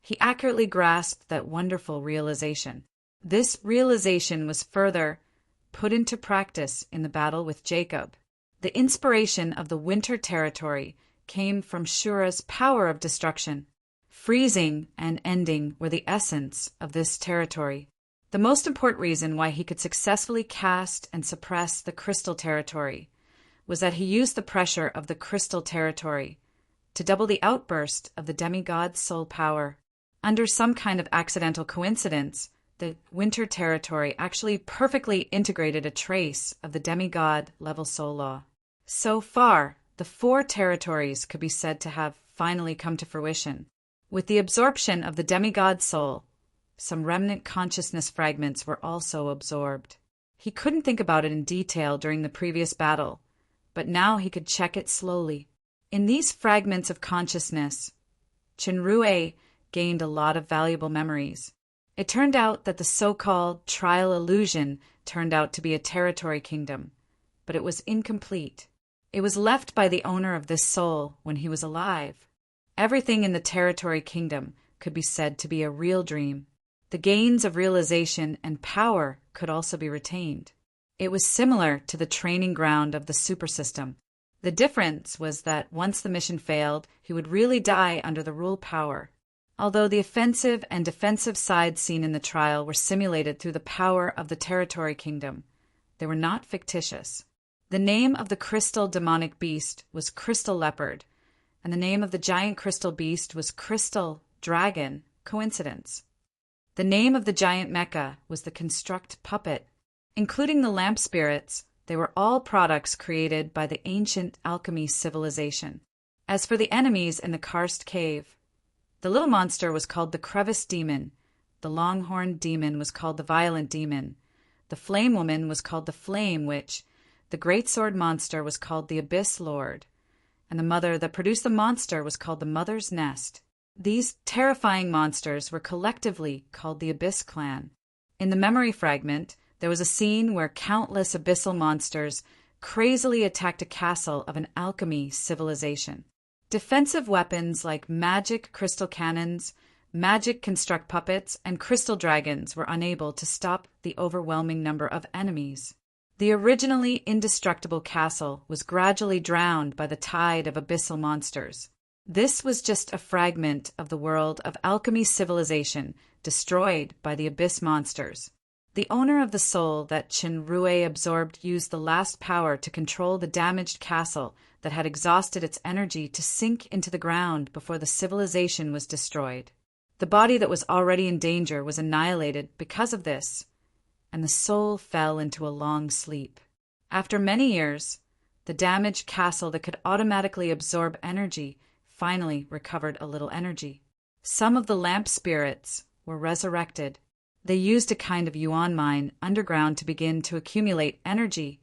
He accurately grasped that wonderful realization. This realization was further put into practice in the battle with Jacob. The inspiration of the winter territory came from Shura's power of destruction. Freezing and ending were the essence of this territory. The most important reason why he could successfully cast and suppress the crystal territory was that he used the pressure of the crystal territory to double the outburst of the demigod's soul power. Under some kind of accidental coincidence, the winter territory actually perfectly integrated a trace of the demigod level soul law. So far, the 4 territories could be said to have finally come to fruition. With the absorption of the demigod soul, some remnant consciousness fragments were also absorbed. He couldn't think about it in detail during the previous battle, but now he could check it slowly. In these fragments of consciousness, Chinrui gained a lot of valuable memories. It turned out that the so-called trial illusion turned out to be a territory kingdom, but it was incomplete. It was left by the owner of this soul when he was alive. Everything in the territory kingdom could be said to be a real dream. The gains of realization and power could also be retained. It was similar to the training ground of the super system. The difference was that once the mission failed, he would really die under the rule power. Although the offensive and defensive sides seen in the trial were simulated through the power of the territory kingdom, they were not fictitious. The name of the crystal demonic beast was Crystal Leopard, and the name of the giant crystal beast was Crystal Dragon. Coincidence? The name of the giant mecha was the Construct Puppet. Including the lamp spirits, They were all products created by the ancient alchemy civilization. As for the enemies in the karst cave, the little monster was called the crevice demon, the longhorned demon was called the violent demon, the flame woman was called the flame witch, the great sword monster was called the abyss lord, and the mother that produced the monster was called the mother's nest. These terrifying monsters were collectively called the Abyss Clan. In the memory fragment, there was a scene where countless abyssal monsters crazily attacked a castle of an alchemy civilization. Defensive weapons like magic crystal cannons, magic construct puppets, and crystal dragons were unable to stop the overwhelming number of enemies. The originally indestructible castle was gradually drowned by the tide of abyssal monsters. This was just a fragment of the world of alchemy civilization destroyed by the abyss monsters. The owner of the soul that Chinrue absorbed used the last power to control the damaged castle that had exhausted its energy to sink into the ground before the civilization was destroyed. The body that was already in danger was annihilated because of this, and the soul fell into a long sleep. After many years, the damaged castle that could automatically absorb energy finally recovered a little energy. Some of the lamp spirits were resurrected. They used a kind of yuan mine underground to begin to accumulate energy,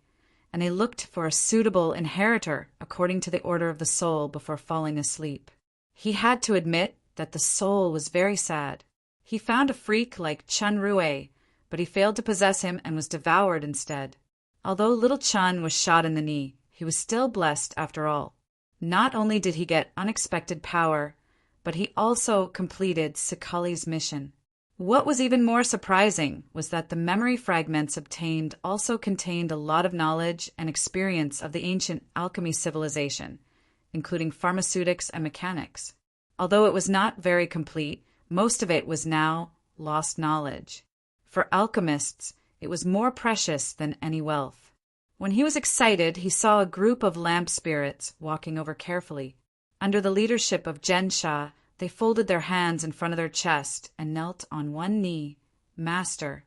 and they looked for a suitable inheritor according to the order of the soul before falling asleep. He had to admit that the soul was very sad. He found a freak like Chinrue, but he failed to possess him and was devoured instead. Although little Chun was shot in the knee, he was still blessed after all. Not only did he get unexpected power, but he also completed Sakali's mission. What was even more surprising was that the memory fragments obtained also contained a lot of knowledge and experience of the ancient alchemy civilization, including pharmaceutics and mechanics. Although it was not very complete, most of it was now lost knowledge. For alchemists, it was more precious than any wealth. When he was excited, he saw a group of lamp spirits walking over carefully. Under the leadership of Gensha, they folded their hands in front of their chest and knelt on one knee. Master.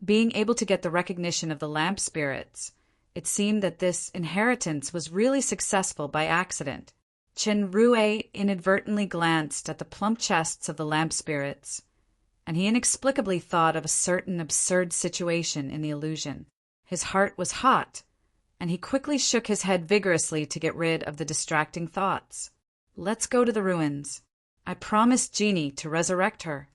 Being able to get the recognition of the lamp spirits, it seemed that this inheritance was really successful by accident. Chinrue inadvertently glanced at the plump chests of the lamp spirits, and he inexplicably thought of a certain absurd situation in the illusion. His heart was hot, and he quickly shook his head vigorously to get rid of the distracting thoughts. Let's go to the ruins. I promised Jeannie to resurrect her.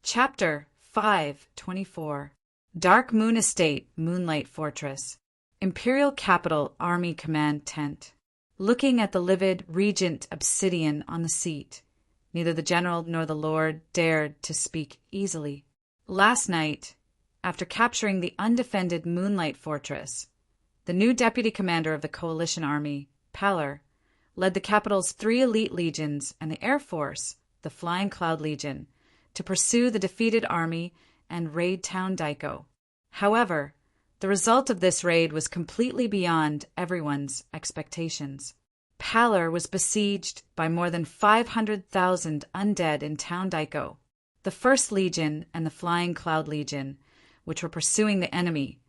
Chapter 5:24. Dark Moon Estate, Moonlight Fortress. Imperial Capital Army Command Tent. Looking at the livid regent obsidian on the seat, neither the general nor the lord dared to speak easily. Last night, after capturing the undefended Moonlight Fortress, the new deputy commander of the coalition army, Pallor, led the capital's 3 elite legions and the Air Force, the Flying Cloud Legion, to pursue the defeated army and raid Town Daiko. However, the result of this raid was completely beyond everyone's expectations. Pallor was besieged by more than 500,000 undead in Town Daiko. The 1st Legion and the Flying Cloud Legion, which were pursuing the enemy,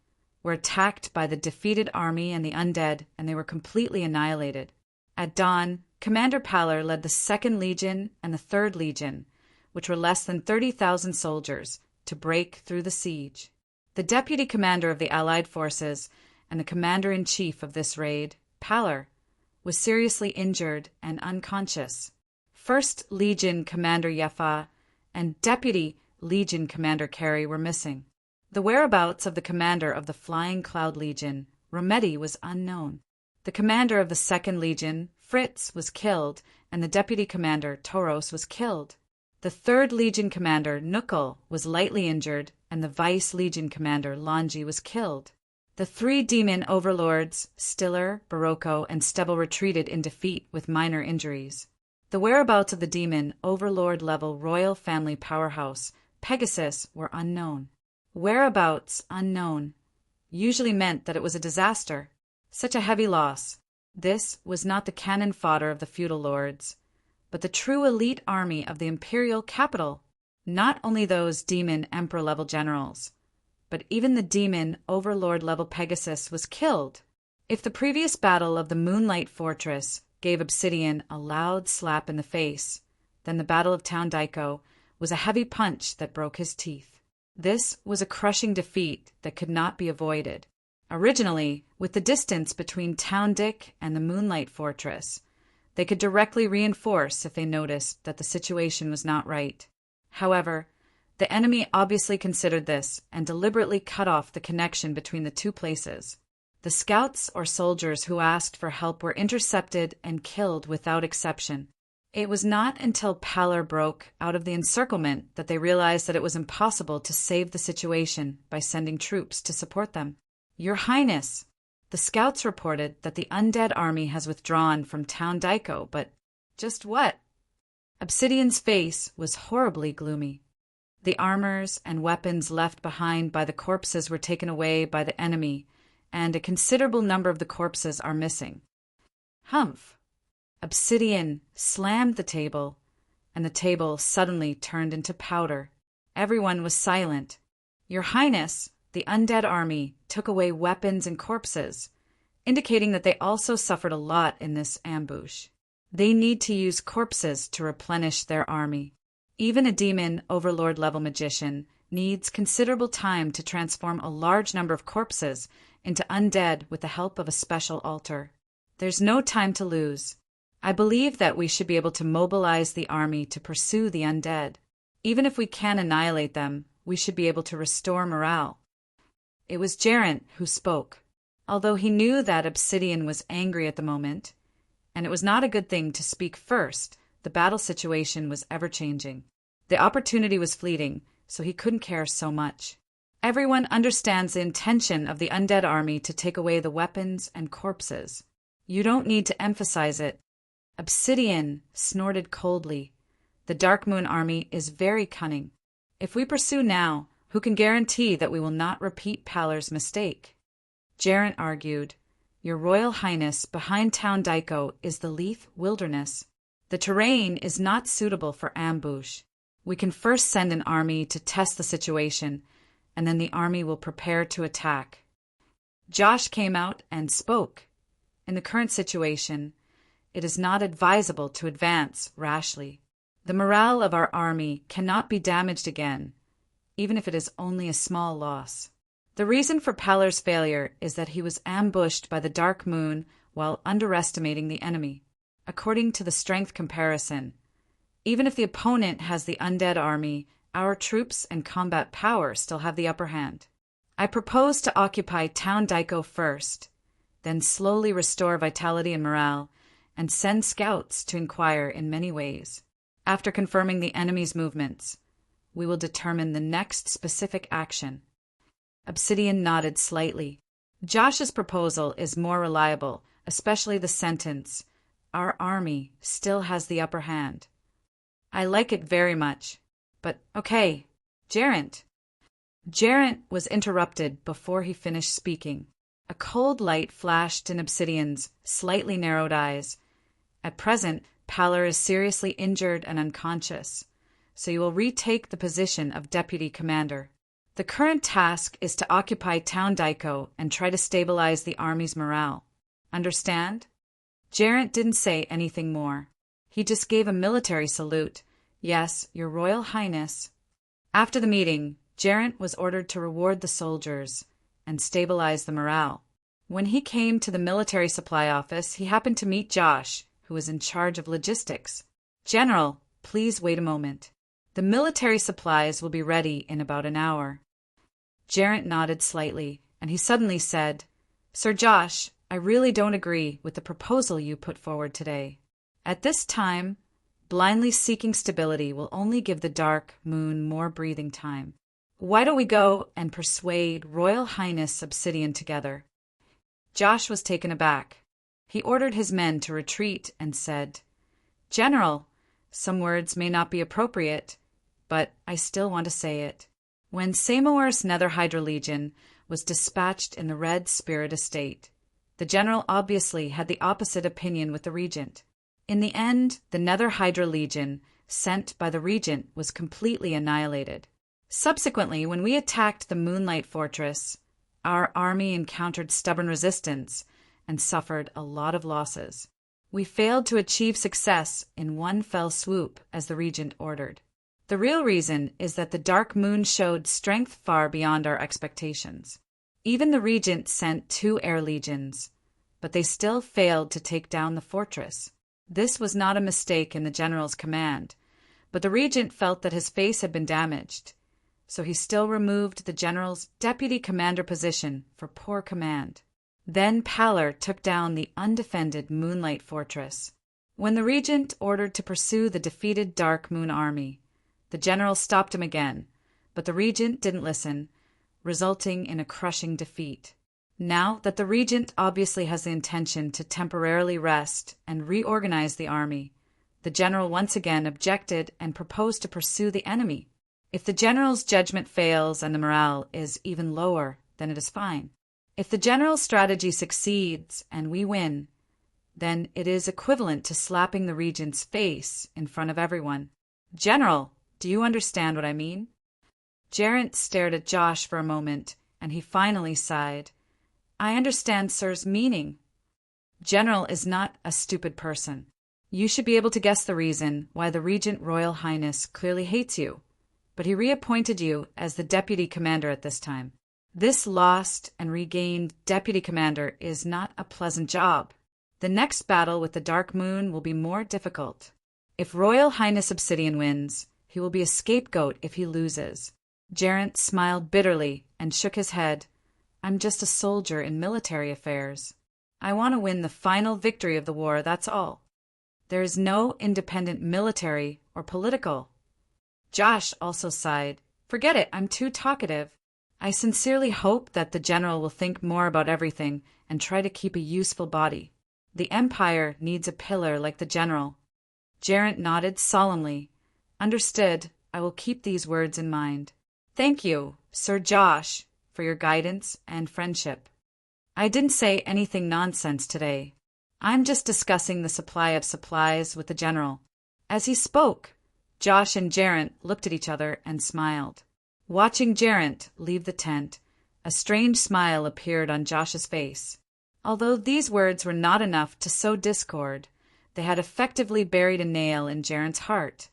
were attacked by the defeated army and the undead, and they were completely annihilated. At dawn, Commander Pallor led the 2nd Legion and the 3rd Legion, which were less than 30,000 soldiers, to break through the siege. The deputy commander of the Allied forces and the commander-in-chief of this raid, Pallor, was seriously injured and unconscious. 1st Legion Commander Yefa and Deputy Legion Commander Carey were missing. The whereabouts of the commander of the Flying Cloud Legion, Rometti, was unknown. The commander of the 2nd Legion, Fritz, was killed, and the deputy commander, Toros, was killed. The 3rd Legion commander, Nukkal, was lightly injured, and the Vice Legion commander, Longi, was killed. The 3 demon overlords, Stiller, Barocco, and Stebble, retreated in defeat with minor injuries. The whereabouts of the demon overlord-level royal family powerhouse, Pegasus, were unknown. Whereabouts unknown usually meant that it was a disaster. Such a heavy loss. This was not the cannon fodder of the feudal lords, but the true elite army of the imperial capital. Not only those demon emperor-level generals, but even the demon overlord-level Pegasus was killed. If the previous battle of the Moonlight Fortress gave Obsidian a loud slap in the face, then the Battle of Town Daiko was a heavy punch that broke his teeth. This was a crushing defeat that could not be avoided. Originally, with the distance between Town Dick and the Moonlight Fortress, they could directly reinforce if they noticed that the situation was not right. However, the enemy obviously considered this and deliberately cut off the connection between the two places. The scouts or soldiers who asked for help were intercepted and killed without exception. It was not until Pallor broke out of the encirclement that they realized that it was impossible to save the situation by sending troops to support them. Your Highness, the scouts reported that the undead army has withdrawn from Town Daiko, but just what? Obsidian's face was horribly gloomy. The armors and weapons left behind by the corpses were taken away by the enemy, and a considerable number of the corpses are missing. Humph! Obsidian slammed the table, and the table suddenly turned into powder. Everyone was silent. Your Highness, the undead army took away weapons and corpses, indicating that they also suffered a lot in this ambush. They need to use corpses to replenish their army. Even a demon overlord-level magician needs considerable time to transform a large number of corpses into undead with the help of a special altar. There's no time to lose. I believe that we should be able to mobilize the army to pursue the undead. Even if we can't annihilate them, we should be able to restore morale. It was Geraint who spoke. Although he knew that Obsidian was angry at the moment, and it was not a good thing to speak first, the battle situation was ever-changing. The opportunity was fleeting, so he couldn't care so much. Everyone understands the intention of the undead army to take away the weapons and corpses. You don't need to emphasize it. Obsidian snorted coldly. The Dark Moon army is very cunning. If we pursue now, who can guarantee that we will not repeat Pallor's mistake? Geraint argued, Your Royal Highness, behind Town Daiko is the Leaf Wilderness. The terrain is not suitable for ambush. We can first send an army to test the situation, and then the army will prepare to attack. Josh came out and spoke. In the current situation, it is not advisable to advance rashly. The morale of our army cannot be damaged again, even if it is only a small loss. The reason for Pallor's failure is that he was ambushed by the Dark Moon while underestimating the enemy. According to the strength comparison, even if the opponent has the undead army, our troops and combat power still have the upper hand. I propose to occupy Town Daiko first, then slowly restore vitality and morale, and send scouts to inquire in many ways. After confirming the enemy's movements, we will determine the next specific action. Obsidian nodded slightly. Josh's proposal is more reliable, especially the sentence, Our army still has the upper hand. I like it very much. But, okay, Geraint. Geraint was interrupted before he finished speaking. A cold light flashed in Obsidian's slightly narrowed eyes. At present, Pallor is seriously injured and unconscious, so you will retake the position of deputy commander. The current task is to occupy Town Daiko and try to stabilize the army's morale. Understand? Geraint didn't say anything more. He just gave a military salute. Yes, Your Royal Highness. After the meeting, Geraint was ordered to reward the soldiers and stabilize the morale. When he came to the military supply office, he happened to meet Josh, who was in charge of logistics. General, please wait a moment. The military supplies will be ready in about an hour. Geraint nodded slightly, and he suddenly said, Sir Josh, I really don't agree with the proposal you put forward today. At this time, blindly seeking stability will only give the Dark Moon more breathing time. Why don't we go and persuade Royal Highness Obsidian together? Josh was taken aback. He ordered his men to retreat and said, General, some words may not be appropriate, but I still want to say it. When Samoar's Nether Hydra Legion was dispatched in the Red Spirit Estate, the general obviously had the opposite opinion with the regent. In the end, the Nether Hydra Legion, sent by the regent, was completely annihilated. Subsequently, when we attacked the Moonlight Fortress, our army encountered stubborn resistance and suffered a lot of losses. We failed to achieve success in one fell swoop, as the regent ordered. The real reason is that the Dark Moon showed strength far beyond our expectations. Even the regent sent 2 air legions, but they still failed to take down the fortress. This was not a mistake in the general's command, but the regent felt that his face had been damaged, so he still removed the general's deputy commander position for poor command. Then Pallor took down the undefended Moonlight Fortress. When the regent ordered to pursue the defeated Dark Moon army, the general stopped him again, but the regent didn't listen, resulting in a crushing defeat. Now that the regent obviously has the intention to temporarily rest and reorganize the army, the general once again objected and proposed to pursue the enemy. If the general's judgment fails and the morale is even lower, then it is fine. If the general's strategy succeeds and we win, then it is equivalent to slapping the regent's face in front of everyone. General, do you understand what I mean? Geraint stared at Josh for a moment, and he finally sighed. I understand sir's meaning. General is not a stupid person. You should be able to guess the reason why the Regent Royal Highness clearly hates you, but he reappointed you as the deputy commander at this time. This lost and regained deputy commander is not a pleasant job. The next battle with the Dark Moon will be more difficult. If Royal Highness Obsidian wins, he will be a scapegoat if he loses. Geraint smiled bitterly and shook his head. I'm just a soldier in military affairs. I want to win the final victory of the war, that's all. There is no independent military or political. Josh also sighed. Forget it, I'm too talkative. I sincerely hope that the general will think more about everything and try to keep a useful body. The Empire needs a pillar like the general. Geraint nodded solemnly. Understood. I will keep these words in mind. Thank you, Sir Josh, for your guidance and friendship. I didn't say anything nonsense today. I'm just discussing the supply of supplies with the general. As he spoke, Josh and Geraint looked at each other and smiled. Watching Geraint leave the tent, a strange smile appeared on Josh's face. Although these words were not enough to sow discord, they had effectively buried a nail in Geraint's heart,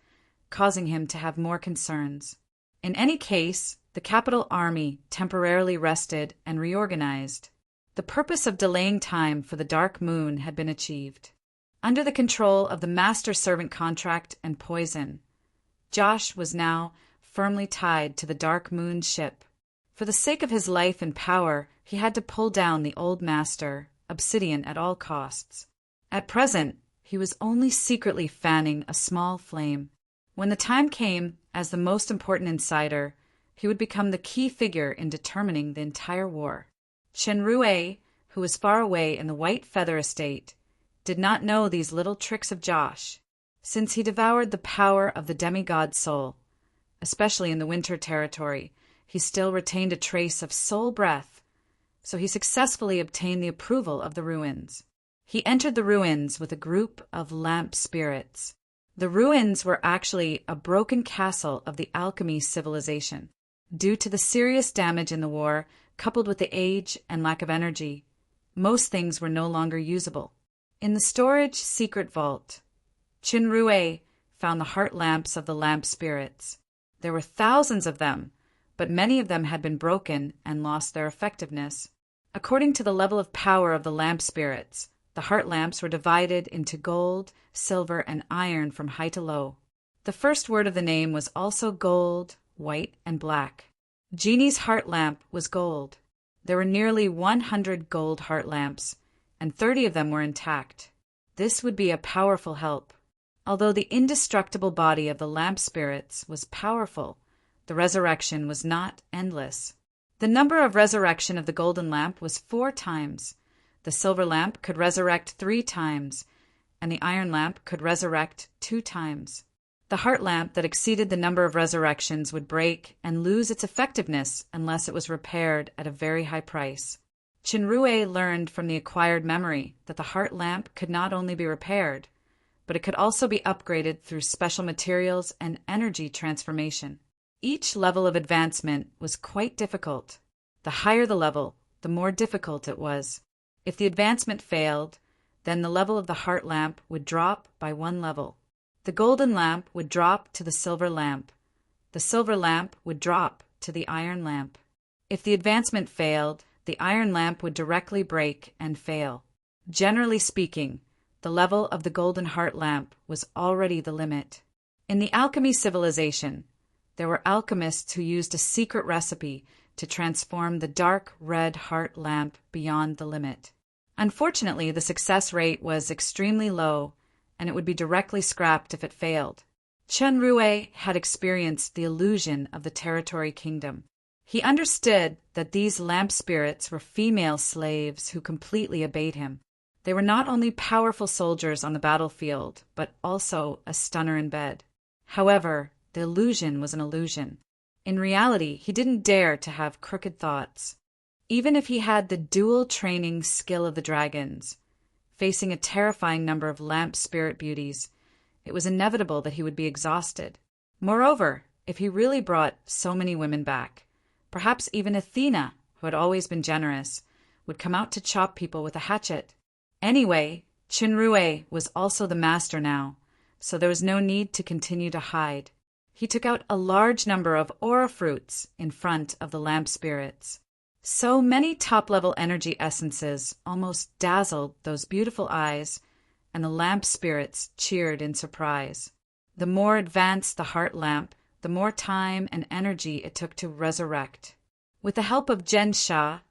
causing him to have more concerns. In any case, the capital army temporarily rested and reorganized. The purpose of delaying time for the Dark Moon had been achieved. Under the control of the master-servant contract and poison, Josh was now firmly tied to the Dark Moon's ship. For the sake of his life and power, he had to pull down the old master, Obsidian, at all costs. At present, he was only secretly fanning a small flame. When the time came, as the most important insider, he would become the key figure in determining the entire war. Chenrue, who was far away in the White Feather Estate, did not know these little tricks of Josh. Since he devoured the power of the demigod soul, especially in the Winter Territory, he still retained a trace of soul breath, so he successfully obtained the approval of the ruins. He entered the ruins with a group of lamp spirits. The ruins were actually a broken castle of the alchemy civilization. Due to the serious damage in the war, coupled with the age and lack of energy, most things were no longer usable. In the storage secret vault, Chenrue found the heart lamps of the lamp spirits. There were thousands of them, but many of them had been broken and lost their effectiveness. According to the level of power of the lamp spirits, the heart lamps were divided into gold, silver, and iron from high to low. The first word of the name was also gold, white, and black. Jeannie's heart lamp was gold. There were nearly 100 gold heart lamps, and 30 of them were intact. This would be a powerful help. Although the indestructible body of the lamp spirits was powerful, the resurrection was not endless. The number of resurrection of the golden lamp was 4 times. The silver lamp could resurrect 3 times, and the iron lamp could resurrect 2 times. The heart lamp that exceeded the number of resurrections would break and lose its effectiveness unless it was repaired at a very high price. Chenrue learned from the acquired memory that the heart lamp could not only be repaired, but it could also be upgraded through special materials and energy transformation. Each level of advancement was quite difficult. The higher the level, the more difficult it was. If the advancement failed, then the level of the heart lamp would drop by one level. The golden lamp would drop to the silver lamp. The silver lamp would drop to the iron lamp. If the advancement failed, the iron lamp would directly break and fail. Generally speaking, the level of the golden heart lamp was already the limit. In the alchemy civilization, there were alchemists who used a secret recipe to transform the dark red heart lamp beyond the limit. Unfortunately, the success rate was extremely low, and it would be directly scrapped if it failed. Chen Rui had experienced the illusion of the territory kingdom. He understood that these lamp spirits were female slaves who completely obeyed him. They were not only powerful soldiers on the battlefield, but also a stunner in bed. However, the illusion was an illusion. In reality, he didn't dare to have crooked thoughts. Even if he had the dual training skill of the dragons, facing a terrifying number of lamp spirit beauties, it was inevitable that he would be exhausted. Moreover, if he really brought so many women back, perhaps even Athena, who had always been generous, would come out to chop people with a hatchet. Anyway, Chinrue was also the master now, so there was no need to continue to hide. He took out a large number of aura fruits in front of the lamp spirits. So many top-level energy essences almost dazzled those beautiful eyes, and the lamp spirits cheered in surprise. The more advanced the heart lamp, the more time and energy it took to resurrect. With the help of Zhensha,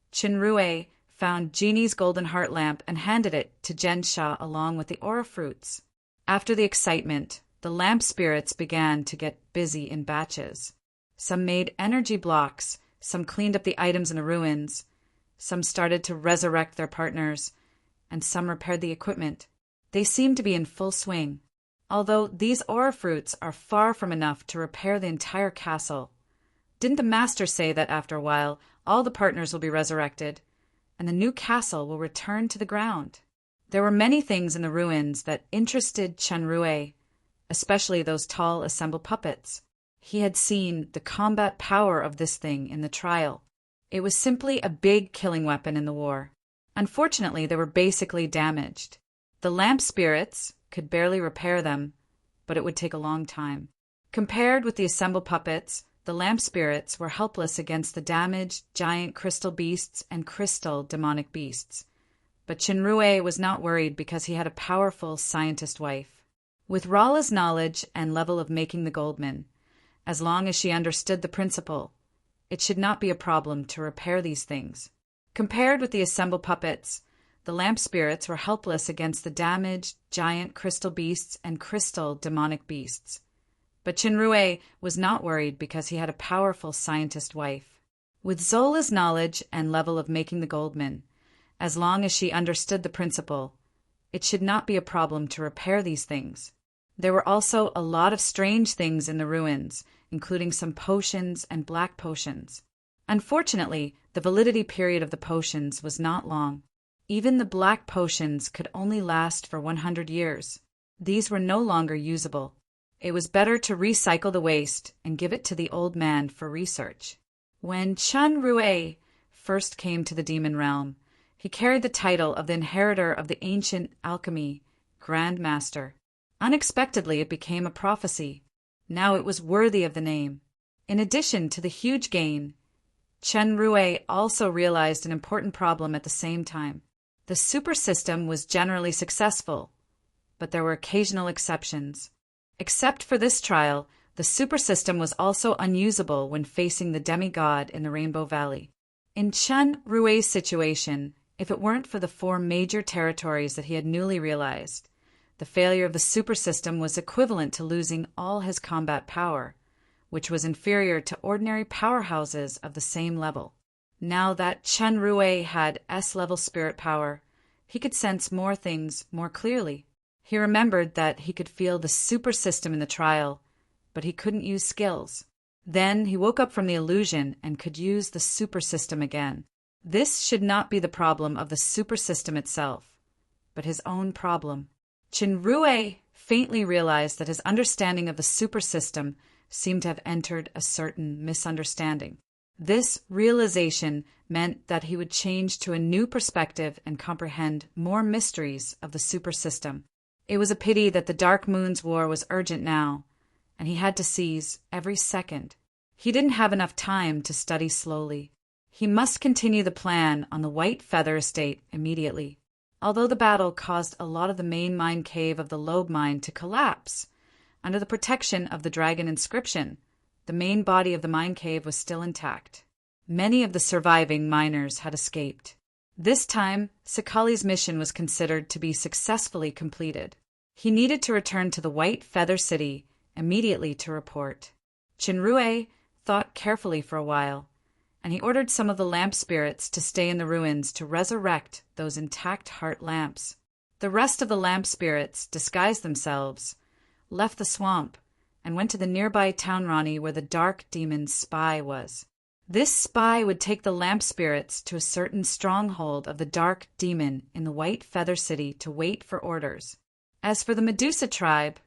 Chinrue found Genie's golden heart lamp and handed it to Zhensha along with the aura fruits. After the excitement, the lamp spirits began to get busy in batches. Some made energy blocks, some cleaned up the items in the ruins, some started to resurrect their partners, and some repaired the equipment. They seemed to be in full swing. Although these aura fruits are far from enough to repair the entire castle. Didn't the master say that after a while all the partners will be resurrected, and the new castle will return to the ground? There were many things in the ruins that interested Chenrue, especially those tall assembled puppets. He had seen the combat power of this thing in the trial. It was simply a big killing weapon in the war. Unfortunately, they were basically damaged. The lamp spirits could barely repair them, but it would take a long time. Compared with the assembled puppets, the lamp spirits were helpless against the damaged giant crystal beasts and crystal demonic beasts. But Chinrue was not worried because he had a powerful scientist wife. With Rala's knowledge and level of making the Goldman, as long as she understood the principle, it should not be a problem to repair these things. Compared with the assembled puppets, the lamp spirits were helpless against the damaged giant crystal beasts and crystal demonic beasts. But Chinrue was not worried because he had a powerful scientist wife. With Zola's knowledge and level of making the Goldman, as long as she understood the principle, it should not be a problem to repair these things. There were also a lot of strange things in the ruins, including some potions and black potions. Unfortunately, the validity period of the potions was not long. Even the black potions could only last for 100 years. These were no longer usable. It was better to recycle the waste and give it to the old man for research. When Chen Rue first came to the demon realm, he carried the title of the inheritor of the ancient alchemy, Grand Master. Unexpectedly, it became a prophecy. Now it was worthy of the name. In addition to the huge gain, Chen Rue also realized an important problem at the same time. The super system was generally successful, but there were occasional exceptions. Except for this trial, the super system was also unusable when facing the demigod in the Rainbow Valley. In Chen Rue's situation, if it weren't for the 4 major territories that he had newly realized, the failure of the super system was equivalent to losing all his combat power, which was inferior to ordinary powerhouses of the same level. Now that Chen Rue had S-level spirit power, he could sense more things more clearly. He remembered that he could feel the super system in the trial, but he couldn't use skills. Then he woke up from the illusion and could use the super system again. This should not be the problem of the super system itself, but his own problem. Chinrue faintly realized that his understanding of the super system seemed to have entered a certain misunderstanding. This realization meant that he would change to a new perspective and comprehend more mysteries of the super system. It was a pity that the Dark Moon's war was urgent now, and he had to seize every second. He didn't have enough time to study slowly. He must continue the plan on the White Feather Estate immediately. Although the battle caused a lot of the main mine cave of the Lobe mine to collapse, under the protection of the dragon inscription, the main body of the mine cave was still intact. Many of the surviving miners had escaped. This time, Sakali's mission was considered to be successfully completed. He needed to return to the White Feather City immediately to report. Chinrue thought carefully for a while, and he ordered some of the lamp spirits to stay in the ruins to resurrect those intact heart lamps. The rest of the lamp spirits disguised themselves, left the swamp, and went to the nearby town Rani where the dark demon's spy was. This spy would take the lamp spirits to a certain stronghold of the dark demon in the White Feather City to wait for orders. As for the Medusa tribe,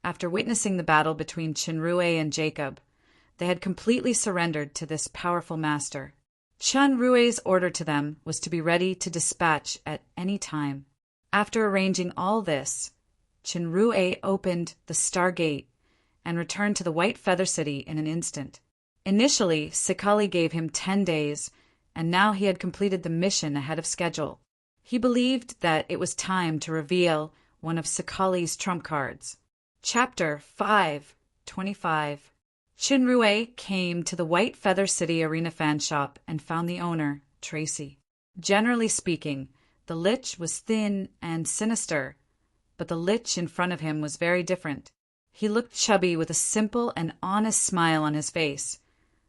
after witnessing the battle between Chinrue and Jacob, they had completely surrendered to this powerful master. Chinrue's order to them was to be ready to dispatch at any time. After arranging all this, Chinrue opened the Stargate and returned to the White Feather City in an instant. Initially, Sakali gave him 10 days, and now he had completed the mission ahead of schedule. He believed that it was time to reveal one of Sakali's trump cards. Chapter 5:25. Chinrue came to the White Feather City Arena fan shop and found the owner, Tracy. Generally speaking, the lich was thin and sinister, but the lich in front of him was very different. He looked chubby with a simple and honest smile on his face,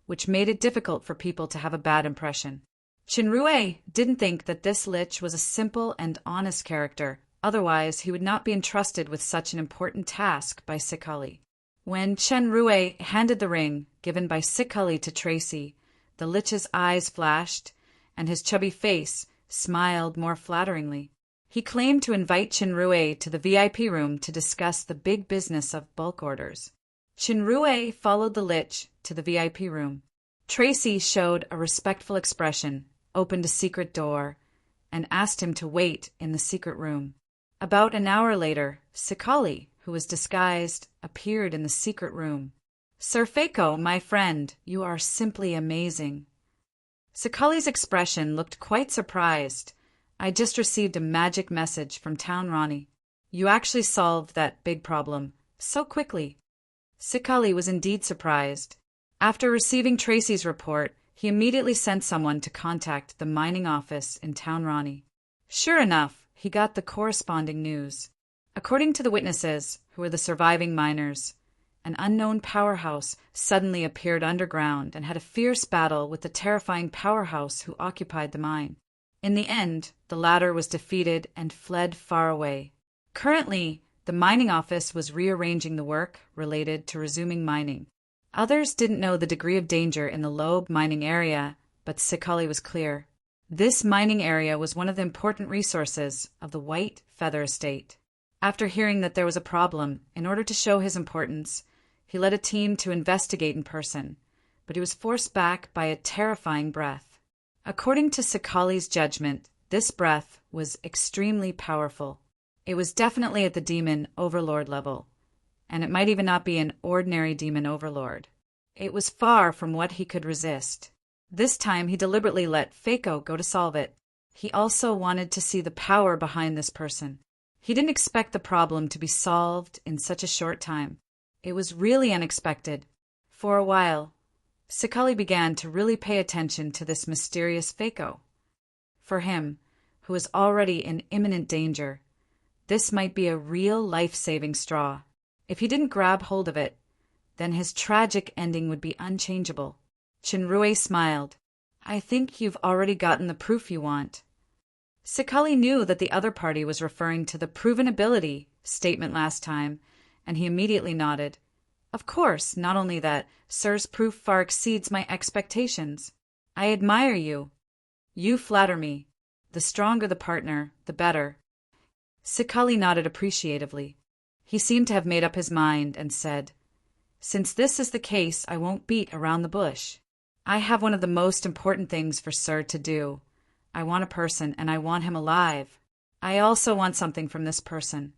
which made it difficult for people to have a bad impression. Chinrue didn't think that this lich was a simple and honest character, otherwise he would not be entrusted with such an important task by Sakali. When Chinrue handed the ring, given by Sakali to Tracy, the lich's eyes flashed, and his chubby face smiled more flatteringly. He claimed to invite Chinrue to the VIP room to discuss the big business of bulk orders. Chinrue followed the lich to the VIP room. Tracy showed a respectful expression, opened a secret door, and asked him to wait in the secret room. About an hour later, Sakali, who was disguised, appeared in the secret room. "Sir Fako, my friend, you are simply amazing." Sakali's expression looked quite surprised. "I just received a magic message from Town Rani. You actually solved that big problem so quickly." Sakali was indeed surprised. After receiving Tracy's report, he immediately sent someone to contact the mining office in Town Rani. Sure enough, he got the corresponding news. According to the witnesses, who were the surviving miners, an unknown powerhouse suddenly appeared underground and had a fierce battle with the terrifying powerhouse who occupied the mine. In the end, the latter was defeated and fled far away. Currently, the mining office was rearranging the work related to resuming mining. Others didn't know the degree of danger in the Lobe mining area, but Sakali was clear. This mining area was one of the important resources of the White Feather Estate. After hearing that there was a problem, in order to show his importance, he led a team to investigate in person, but he was forced back by a terrifying breath. According to Sakali's judgment, this breath was extremely powerful. It was definitely at the demon overlord level, and it might even not be an ordinary demon overlord. It was far from what he could resist. This time he deliberately let Fako go to solve it. He also wanted to see the power behind this person. He didn't expect the problem to be solved in such a short time. It was really unexpected. For a while, Sakali began to really pay attention to this mysterious Fako. For him, who was already in imminent danger, this might be a real life-saving straw. If he didn't grab hold of it, then his tragic ending would be unchangeable. Chinrue smiled. "I think you've already gotten the proof you want." Sakali knew that the other party was referring to the proven ability statement last time, and he immediately nodded. "Of course, not only that, Sir's proof far exceeds my expectations. I admire you. You flatter me. The stronger the partner, the better." Sakali nodded appreciatively. He seemed to have made up his mind and said, Since this is the case, I won't beat around the bush. I have one of the most important things for Sir to do. I want a person, and I want him alive. I also want something from this person."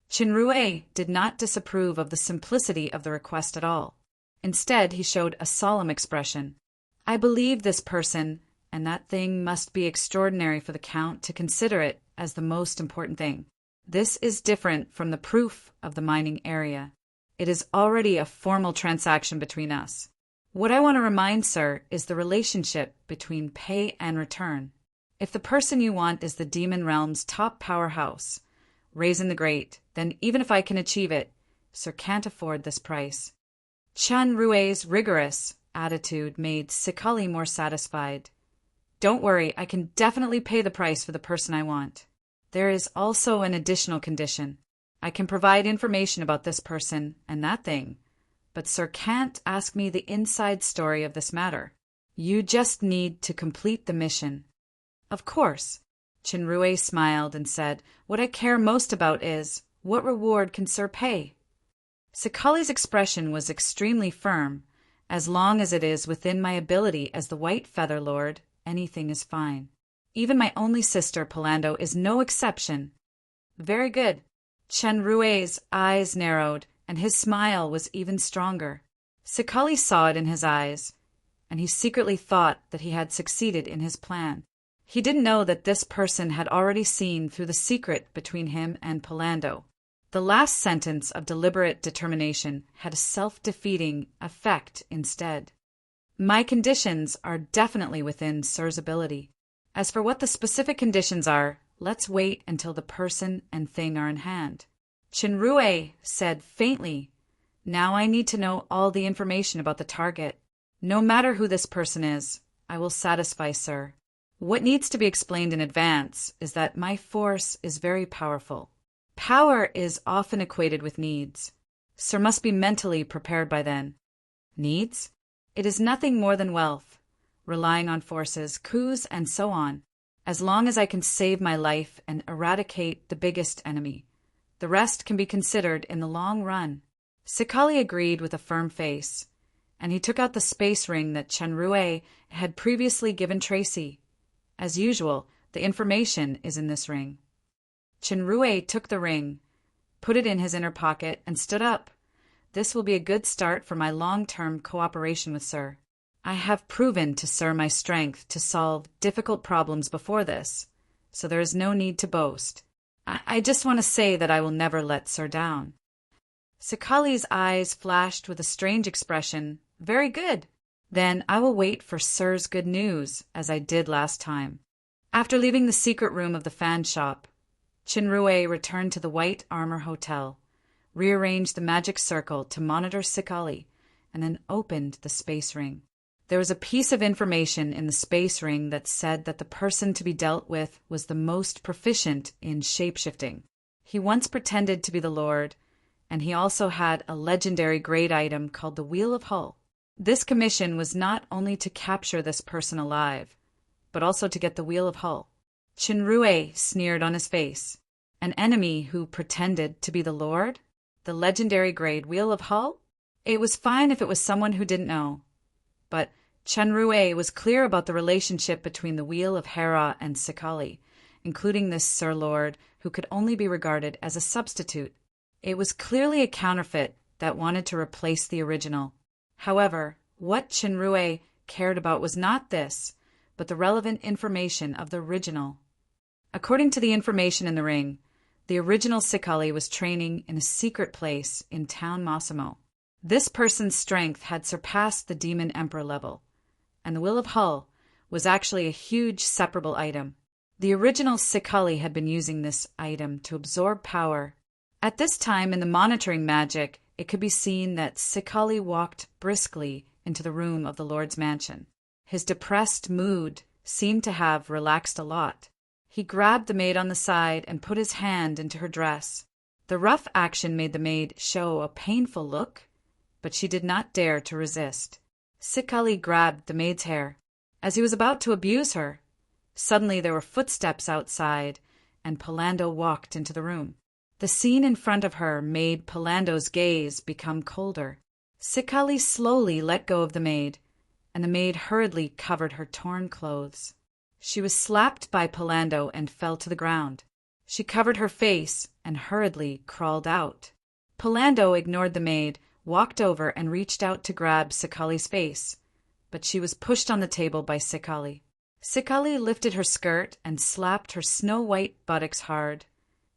Chinrue did not disapprove of the simplicity of the request at all. Instead, he showed a solemn expression. "I believe this person, and that thing must be extraordinary for the Count to consider it as the most important thing. This is different from the proof of the mining area. It is already a formal transaction between us. What I want to remind, sir, is the relationship between pay and return. If the person you want is the demon realm's top powerhouse, Raisin the Great, then even if I can achieve it, Sir can't afford this price." Chinrue's rigorous attitude made Sikali more satisfied. "Don't worry, I can definitely pay the price for the person I want. There is also an additional condition. I can provide information about this person and that thing, but Sir can't ask me the inside story of this matter. You just need to complete the mission." "Of course." Chinrue smiled and said, "What I care most about is, what reward can Sir pay?" Sikali's expression was extremely firm. "As long as it is within my ability as the White Feather Lord, anything is fine. Even my only sister, Palando, is no exception." "Very good." Chinrue's eyes narrowed, and his smile was even stronger. Sikali saw it in his eyes, and he secretly thought that he had succeeded in his plan. He didn't know that this person had already seen through the secret between him and Palando. The last sentence of deliberate determination had a self-defeating effect instead. "My conditions are definitely within Sir's ability. As for what the specific conditions are, let's wait until the person and thing are in hand." Chinrue said faintly, "Now I need to know all the information about the target. No matter who this person is, I will satisfy Sir. What needs to be explained in advance is that my force is very powerful. Power is often equated with needs. Sir must be mentally prepared by then." "Needs?" "It is nothing more than wealth, relying on forces, coups, and so on. As long as I can save my life and eradicate the biggest enemy, the rest can be considered in the long run." Sikali agreed with a firm face, and he took out the space ring that Chinrue had previously given Tracy. As usual, the information is in this ring. Chinrue took the ring, put it in his inner pocket, and stood up. "This will be a good start for my long-term cooperation with Sir. I have proven to Sir my strength to solve difficult problems before this, so there is no need to boast. I just want to say that I will never let Sir down." Sikali's eyes flashed with a strange expression. "Very good. Then I will wait for Sir's good news, as I did last time." After leaving the secret room of the fan shop, Chinrue returned to the White Armor Hotel, rearranged the magic circle to monitor Sikali, and then opened the space ring. There was a piece of information in the space ring that said that the person to be dealt with was the most proficient in shapeshifting. He once pretended to be the Lord, and he also had a legendary grade item called the Wheel of Hull. This commission was not only to capture this person alive, but also to get the Wheel of Hull. Chinrue sneered on his face. An enemy who pretended to be the Lord? The legendary grade Wheel of Hull? It was fine if it was someone who didn't know. But Chinrue was clear about the relationship between the Wheel of Hera and Sikali, including this Sir Lord who could only be regarded as a substitute. It was clearly a counterfeit that wanted to replace the original. However, what Chinrue cared about was not this, but the relevant information of the original. According to the information in the ring, the original Sikali was training in a secret place in Town Massimo. This person's strength had surpassed the Demon Emperor level, and the Will of Hull was actually a huge separable item. The original Sikali had been using this item to absorb power. At this time in the monitoring magic, it could be seen that Sikali walked briskly into the room of the Lord's mansion. His depressed mood seemed to have relaxed a lot. He grabbed the maid on the side and put his hand into her dress. The rough action made the maid show a painful look, but she did not dare to resist. Sikali grabbed the maid's hair. As he was about to abuse her, suddenly there were footsteps outside, and Palando walked into the room. The scene in front of her made Palando's gaze become colder. Sikali slowly let go of the maid, and the maid hurriedly covered her torn clothes. She was slapped by Palando and fell to the ground. She covered her face and hurriedly crawled out. Palando ignored the maid, walked over and reached out to grab Sikali's face, but she was pushed on the table by Sikali. Sikali lifted her skirt and slapped her snow-white buttocks hard,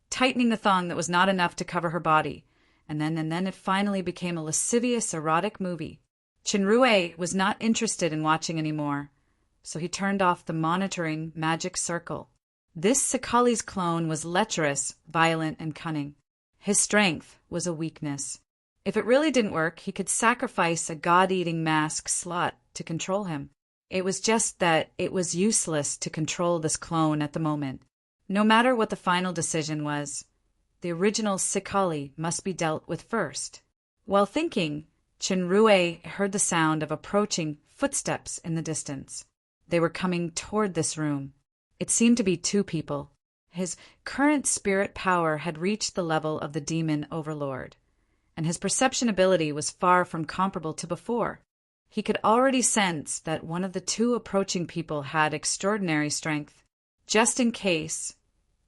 tightening the thong that was not enough to cover her body, and then it finally became a lascivious, erotic movie. Chinrue was not interested in watching anymore, so he turned off the monitoring magic circle. This Sikali's clone was lecherous, violent, and cunning. His strength was a weakness. If it really didn't work, he could sacrifice a god-eating mask slot to control him. It was just that it was useless to control this clone at the moment. No matter what the final decision was, the original Sikali must be dealt with first. While thinking, Chinrue heard the sound of approaching footsteps in the distance. They were coming toward this room. It seemed to be two people. His current spirit power had reached the level of the demon overlord, and his perception ability was far from comparable to before. He could already sense that one of the two approaching people had extraordinary strength. Just in case,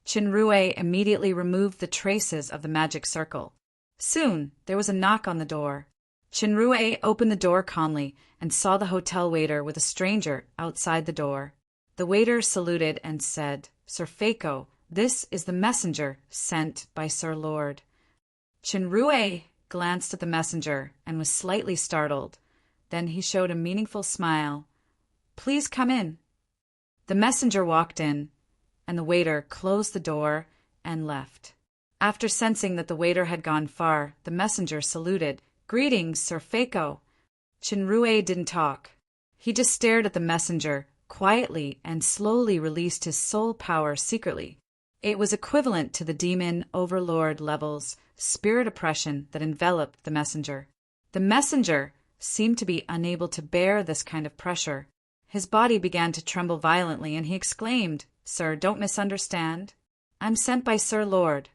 Chinrue immediately removed the traces of the magic circle. Soon, there was a knock on the door. Chinrue opened the door calmly and saw the hotel waiter with a stranger outside the door. The waiter saluted and said, "Sir Fako, this is the messenger sent by Sir Lord." Chinrue glanced at the messenger and was slightly startled. Then he showed a meaningful smile. "Please come in." The messenger walked in, and the waiter closed the door and left. After sensing that the waiter had gone far, the messenger saluted. "Greetings, Sir Fako." Chinrue didn't talk. He just stared at the messenger quietly and slowly released his soul power secretly. It was equivalent to the demon overlord level's spirit oppression that enveloped the messenger. The messenger seemed to be unable to bear this kind of pressure. His body began to tremble violently, and he exclaimed, "Sir, don't misunderstand. I'm sent by Sir Lord."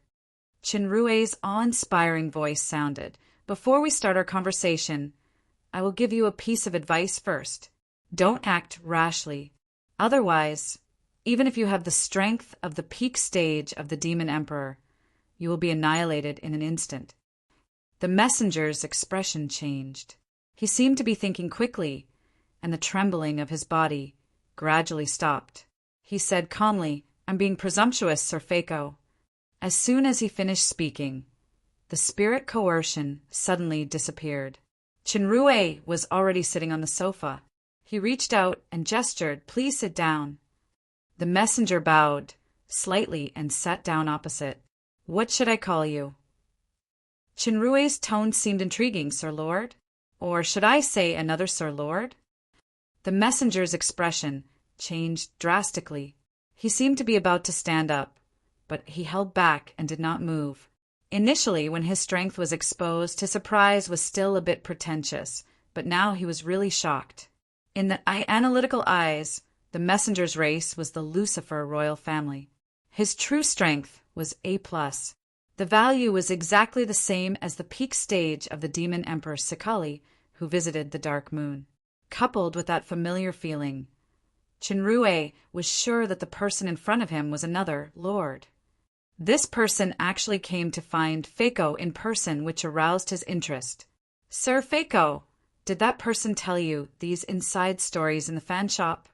Chinrue's awe-inspiring voice sounded. "Before we start our conversation, I will give you a piece of advice first. Don't act rashly. Otherwise, even if you have the strength of the peak stage of the Demon Emperor, you will be annihilated in an instant." The messenger's expression changed. He seemed to be thinking quickly, and the trembling of his body gradually stopped. He said calmly, "I'm being presumptuous, Sir Fako." As soon as he finished speaking, the spirit coercion suddenly disappeared. Chinrue was already sitting on the sofa. He reached out and gestured, "Please sit down." The messenger bowed slightly and sat down opposite. "What should I call you?" Chinrue's tone seemed intriguing. "Sir Lord? Or should I say another Sir Lord?" The messenger's expression changed drastically. He seemed to be about to stand up, but he held back and did not move. Initially, when his strength was exposed, his surprise was still a bit pretentious, but now he was really shocked. In the analytical eyes, the messenger's race was the Lucifer royal family. His true strength was A+. The value was exactly the same as the peak stage of the demon emperor Sikali, who visited the Dark Moon. Coupled with that familiar feeling, Chinrue was sure that the person in front of him was another lord. This person actually came to find Fako in person, which aroused his interest. "Sir Fako, did that person tell you these inside stories in the fan shop?"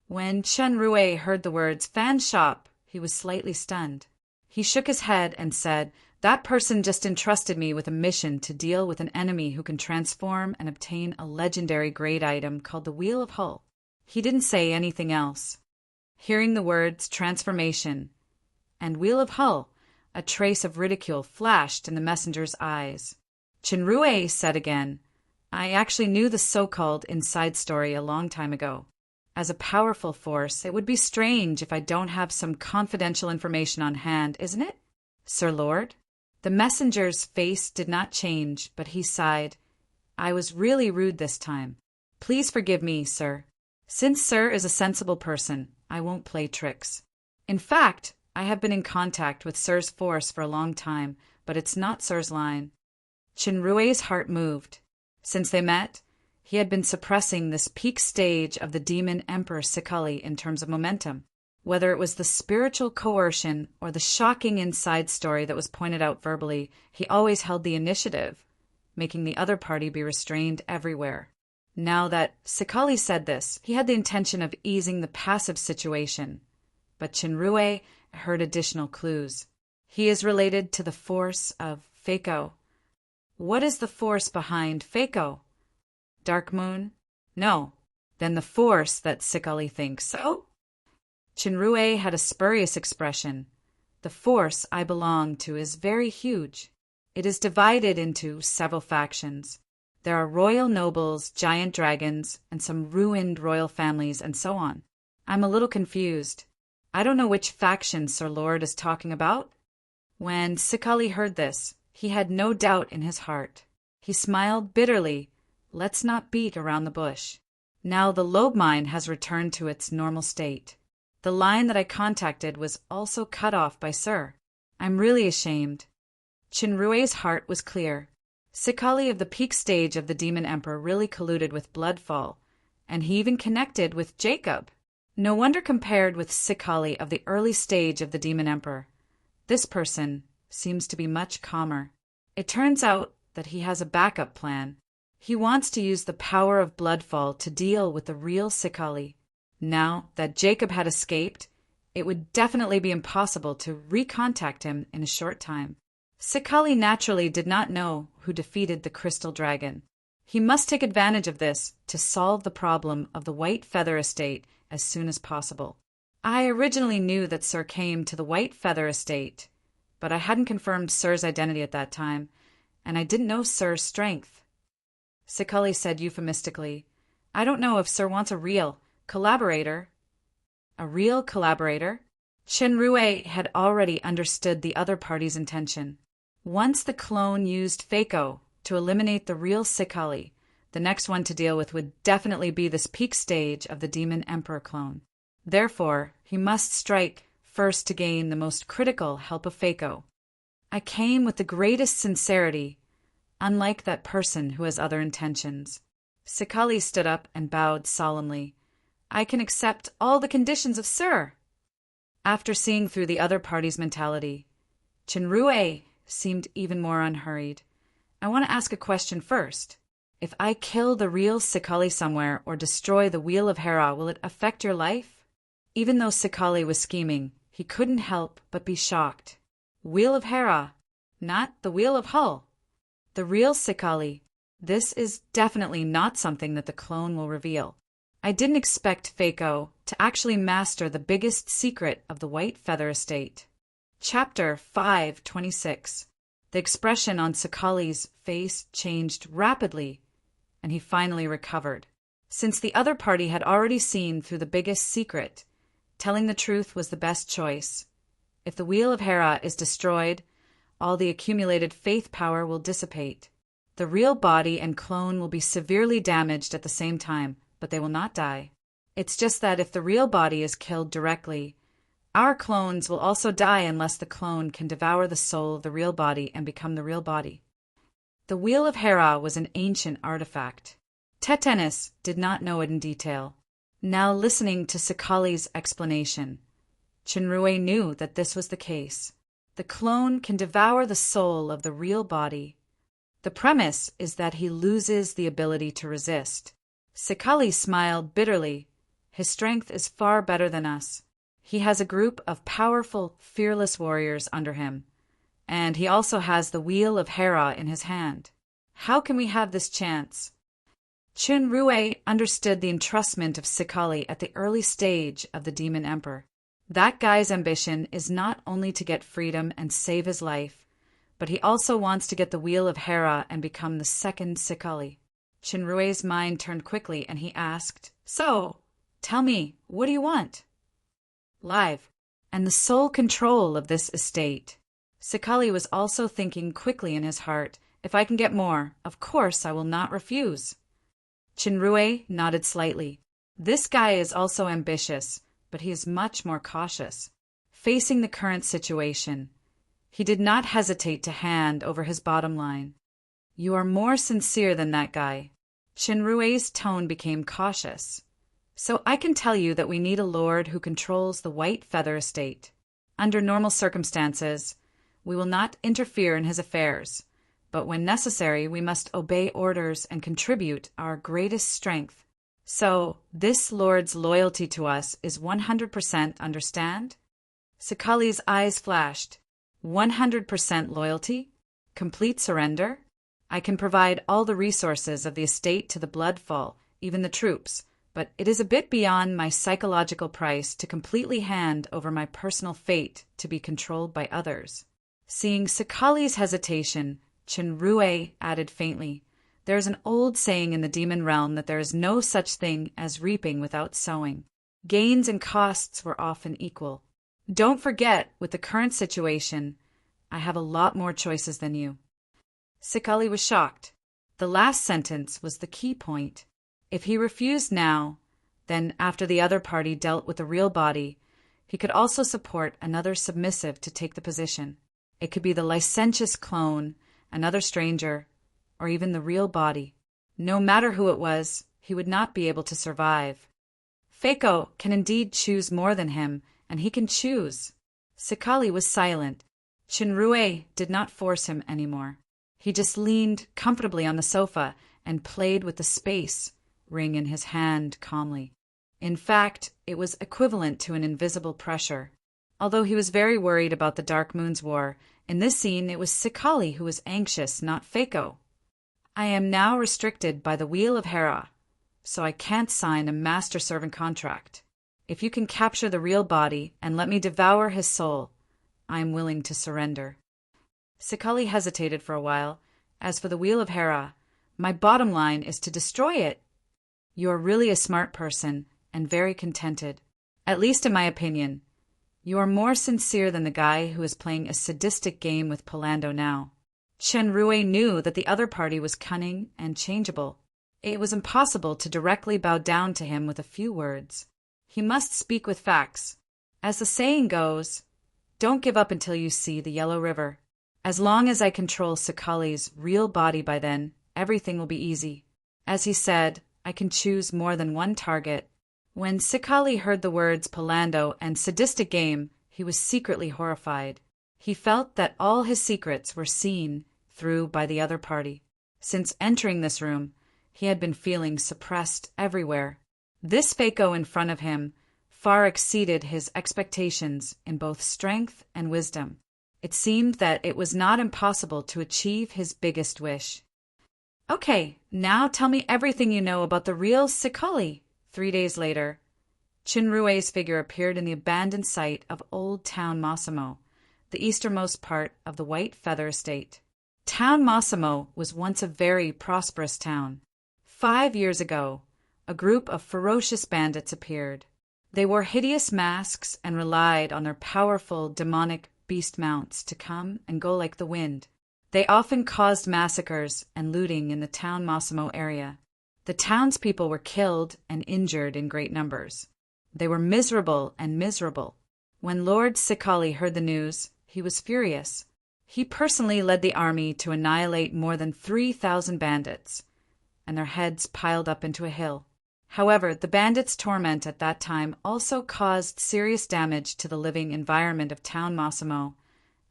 When Chinrue heard the words fan shop, he was slightly stunned. He shook his head and said, "That person just entrusted me with a mission to deal with an enemy who can transform and obtain a legendary grade item called the Wheel of Hull." He didn't say anything else. Hearing the words transformation and Wheel of Hull, a trace of ridicule flashed in the messenger's eyes. Chinrue said again, "I actually knew the so-called inside story a long time ago. As a powerful force, it would be strange if I don't have some confidential information on hand, isn't it, Sir Lord?" The messenger's face did not change, but he sighed. "I was really rude this time. Please forgive me, sir. Since Sir is a sensible person, I won't play tricks. In fact, I have been in contact with Sir's force for a long time, but it's not Sir's line." Chinrue's heart moved. Since they met, he had been suppressing this peak stage of the demon emperor Sekali in terms of momentum. Whether it was the spiritual coercion or the shocking inside story that was pointed out verbally, he always held the initiative, making the other party be restrained everywhere. Now that Sekali said this, he had the intention of easing the passive situation, but Chinrue heard additional clues. He is related to the force of Fako. What is the force behind Fako? Dark Moon? No. Then the force that Sekali thinks so? Chinrue had a spurious expression. The force I belong to is very huge. It is divided into several factions. There are royal nobles, giant dragons, and some ruined royal families, and so on. I'm a little confused. I don't know which faction Sir Lord is talking about. When Sekali heard this, he had no doubt in his heart. He smiled bitterly. Let's not beat around the bush. Now the lobe mine has returned to its normal state. The line that I contacted was also cut off by Sir. I'm really ashamed. Chinrue's heart was clear. Sekali of the peak stage of the Demon Emperor really colluded with Bloodfall, and he even connected with Jacob. No wonder compared with Sekali of the early stage of the Demon Emperor. This person seems to be much calmer. It turns out that he has a backup plan. He wants to use the power of Bloodfall to deal with the real Sekali. Now that Jacob had escaped, it would definitely be impossible to recontact him in a short time. Sekali naturally did not know who defeated the Crystal Dragon. He must take advantage of this to solve the problem of the White Feather Estate as soon as possible. I originally knew that Sir came to the White Feather Estate, but I hadn't confirmed Sir's identity at that time, and I didn't know Sir's strength. Sekali said euphemistically, I don't know if Sir wants a real collaborator. A real collaborator? Chinrue had already understood the other party's intention. Once the clone used Fako to eliminate the real Sekali, the next one to deal with would definitely be this peak stage of the Demon Emperor clone. Therefore, he must strike first to gain the most critical help of Fako. I came with the greatest sincerity, unlike that person who has other intentions. Sekali stood up and bowed solemnly. I can accept all the conditions of Sir. After seeing through the other party's mentality, Chinrue seemed even more unhurried. I want to ask a question first. If I kill the real Sekali somewhere or destroy the Wheel of Hera, will it affect your life? Even though Sekali was scheming, he couldn't help but be shocked. Wheel of Hera, not the Wheel of Hull. The real Sekali. This is definitely not something that the clone will reveal. I didn't expect Fako to actually master the biggest secret of the White Feather Estate. Chapter 5:26. The expression on Sekali's face changed rapidly, and he finally recovered. Since the other party had already seen through the biggest secret, telling the truth was the best choice. If the Wheel of Hera is destroyed, all the accumulated faith power will dissipate. The real body and clone will be severely damaged at the same time, but they will not die. It's just that if the real body is killed directly, our clones will also die unless the clone can devour the soul of the real body and become the real body. The Wheel of Hera was an ancient artifact. Tetanus did not know it in detail. Now listening to Sekali's explanation, Chinrue knew that this was the case. The clone can devour the soul of the real body. The premise is that he loses the ability to resist. Sekali smiled bitterly. His strength is far better than us. He has a group of powerful, fearless warriors under him, and he also has the Wheel of Hera in his hand. How can we have this chance? Chinrue understood the entrustment of Sekali at the early stage of the Demon Emperor. That guy's ambition is not only to get freedom and save his life, but he also wants to get the Wheel of Hera and become the second Sekali. Chinrue's mind turned quickly, and he asked, So, tell me, what do you want? Live, and the sole control of this estate. Sekali was also thinking quickly in his heart, if I can get more, of course I will not refuse. Chinrue nodded slightly. This guy is also ambitious, but he is much more cautious. Facing the current situation, he did not hesitate to hand over his bottom line. You are more sincere than that guy. Chinrue's tone became cautious. So I can tell you that we need a lord who controls the White Feather Estate. Under normal circumstances, we will not interfere in his affairs, but when necessary we must obey orders and contribute our greatest strength. So, this lord's loyalty to us is 100%, understand? Sakali's eyes flashed. 100% loyalty? Complete surrender? I can provide all the resources of the estate to the Bloodfall, even the troops, but it is a bit beyond my psychological price to completely hand over my personal fate to be controlled by others. Seeing Sakali's hesitation, Chinrue added faintly, "There is an old saying in the demon realm that there is no such thing as reaping without sowing. Gains and costs were often equal. Don't forget, with the current situation, I have a lot more choices than you." Sakali was shocked. The last sentence was the key point. If he refused now, then after the other party dealt with the real body, he could also support another submissive to take the position. It could be the licentious clone, another stranger, or even the real body. No matter who it was, he would not be able to survive. Feiko can indeed choose more than him, and he can choose. Sakali was silent. Chinrue did not force him anymore. He just leaned comfortably on the sofa and played with the space ring in his hand calmly. In fact, it was equivalent to an invisible pressure. Although he was very worried about the Dark Moon's war, in this scene it was Sakali who was anxious, not Feiko. "I am now restricted by the Wheel of Hera, so I can't sign a master-servant contract. If you can capture the real body and let me devour his soul, I am willing to surrender." Sakali hesitated for a while. "As for the Wheel of Hera, my bottom line is to destroy it." "You are really a smart person, and very contented. At least in my opinion. You are more sincere than the guy who is playing a sadistic game with Polando now." Chenrue knew that the other party was cunning and changeable. It was impossible to directly bow down to him with a few words. He must speak with facts. As the saying goes, don't give up until you see the Yellow River. As long as I control Sakali's real body by then, everything will be easy. As he said, I can choose more than one target. When Sakali heard the words Polando and sadistic game, he was secretly horrified. He felt that all his secrets were seen through by the other party. Since entering this room, he had been feeling suppressed everywhere. This Feiko in front of him far exceeded his expectations in both strength and wisdom. It seemed that it was not impossible to achieve his biggest wish. "Okay, now tell me everything you know about the real Sakali." 3 days later, Chinrue's figure appeared in the abandoned site of Old Town Massimo, the easternmost part of the White Feather Estate. Town Massimo was once a very prosperous town. 5 years ago, a group of ferocious bandits appeared. They wore hideous masks and relied on their powerful demonic beast mounts to come and go like the wind. They often caused massacres and looting in the Town Massimo area. The townspeople were killed and injured in great numbers. They were miserable and miserable. When Lord Sakali heard the news, he was furious. He personally led the army to annihilate more than 3,000 bandits, and their heads piled up into a hill. However, the bandits' torment at that time also caused serious damage to the living environment of Town Massimo,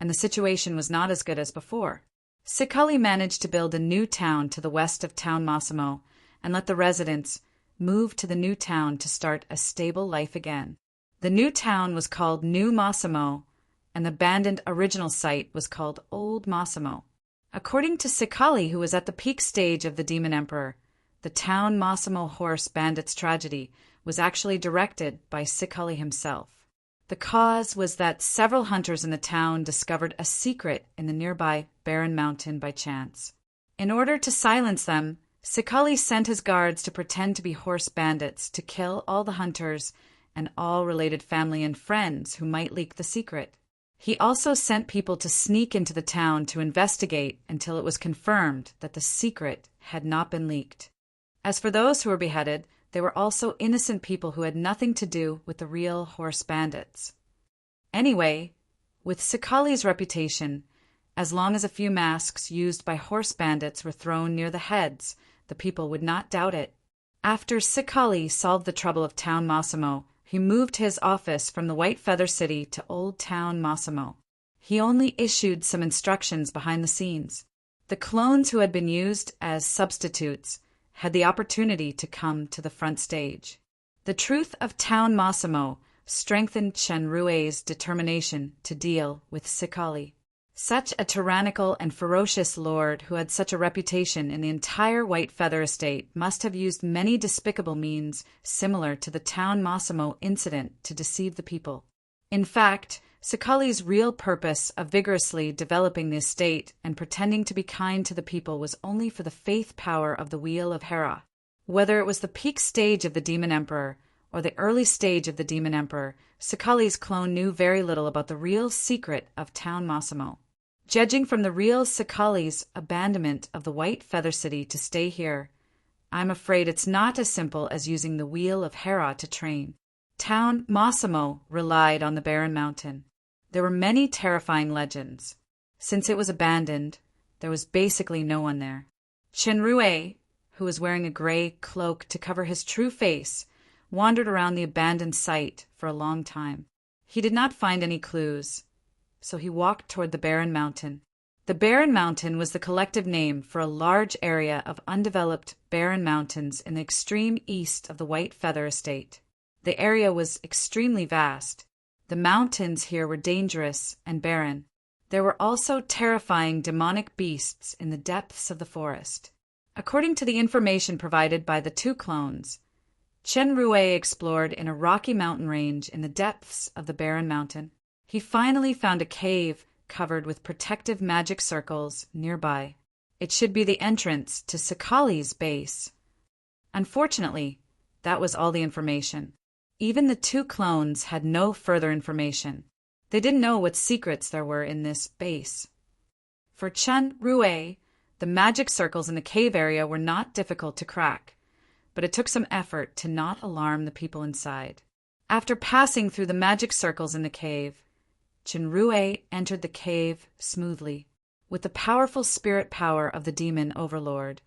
and the situation was not as good as before. Sakali managed to build a new town to the west of Town Massimo and let the residents move to the new town to start a stable life again. The new town was called New Massimo, and the abandoned original site was called Old Massimo. According to Sakali, who was at the peak stage of the Demon Emperor, the Town Massimo horse bandits tragedy was actually directed by Sakali himself. The cause was that several hunters in the town discovered a secret in the nearby barren mountain by chance. In order to silence them, Sakali sent his guards to pretend to be horse bandits to kill all the hunters and all related family and friends who might leak the secret. He also sent people to sneak into the town to investigate until it was confirmed that the secret had not been leaked. As for those who were beheaded, they were also innocent people who had nothing to do with the real horse bandits. Anyway, with Sakali's reputation, As long as a few masks used by horse bandits were thrown near the heads, the people would not doubt it. After Sakali solved the trouble of Town Massimo, he moved his office from the White Feather City to Old Town Massimo. He only issued some instructions behind the scenes. The clones who had been used as substitutes had the opportunity to come to the front stage. The truth of Town Massimo strengthened Chenrue's determination to deal with Sakali. Such a tyrannical and ferocious lord who had such a reputation in the entire White Feather estate must have used many despicable means similar to the Town Massimo incident to deceive the people. In fact, Sakali's real purpose of vigorously developing the estate and pretending to be kind to the people was only for the faith power of the Wheel of Hera. Whether it was the peak stage of the Demon Emperor or the early stage of the Demon Emperor, Sakali's clone knew very little about the real secret of Town Massimo. Judging from the real Sakali's abandonment of the White Feather City to stay here, I'm afraid it's not as simple as using the Wheel of Hera to train. Town Massimo relied on the barren mountain. There were many terrifying legends. Since it was abandoned, there was basically no one there. Chenrue, who was wearing a gray cloak to cover his true face, wandered around the abandoned site for a long time. He did not find any clues, so he walked toward the barren mountain. The barren mountain was the collective name for a large area of undeveloped barren mountains in the extreme east of the White Feather estate. The area was extremely vast. The mountains here were dangerous and barren. There were also terrifying demonic beasts in the depths of the forest. According to the information provided by the two clones, Chenrue explored in a rocky mountain range in the depths of the barren mountain. He finally found a cave covered with protective magic circles nearby. It should be the entrance to Sakali's base. Unfortunately, that was all the information. Even the two clones had no further information. They didn't know what secrets there were in this base. For Chenrue, the magic circles in the cave area were not difficult to crack, but it took some effort to not alarm the people inside. After passing through the magic circles in the cave, Chenrue entered the cave smoothly. With the powerful spirit power of the demon overlord,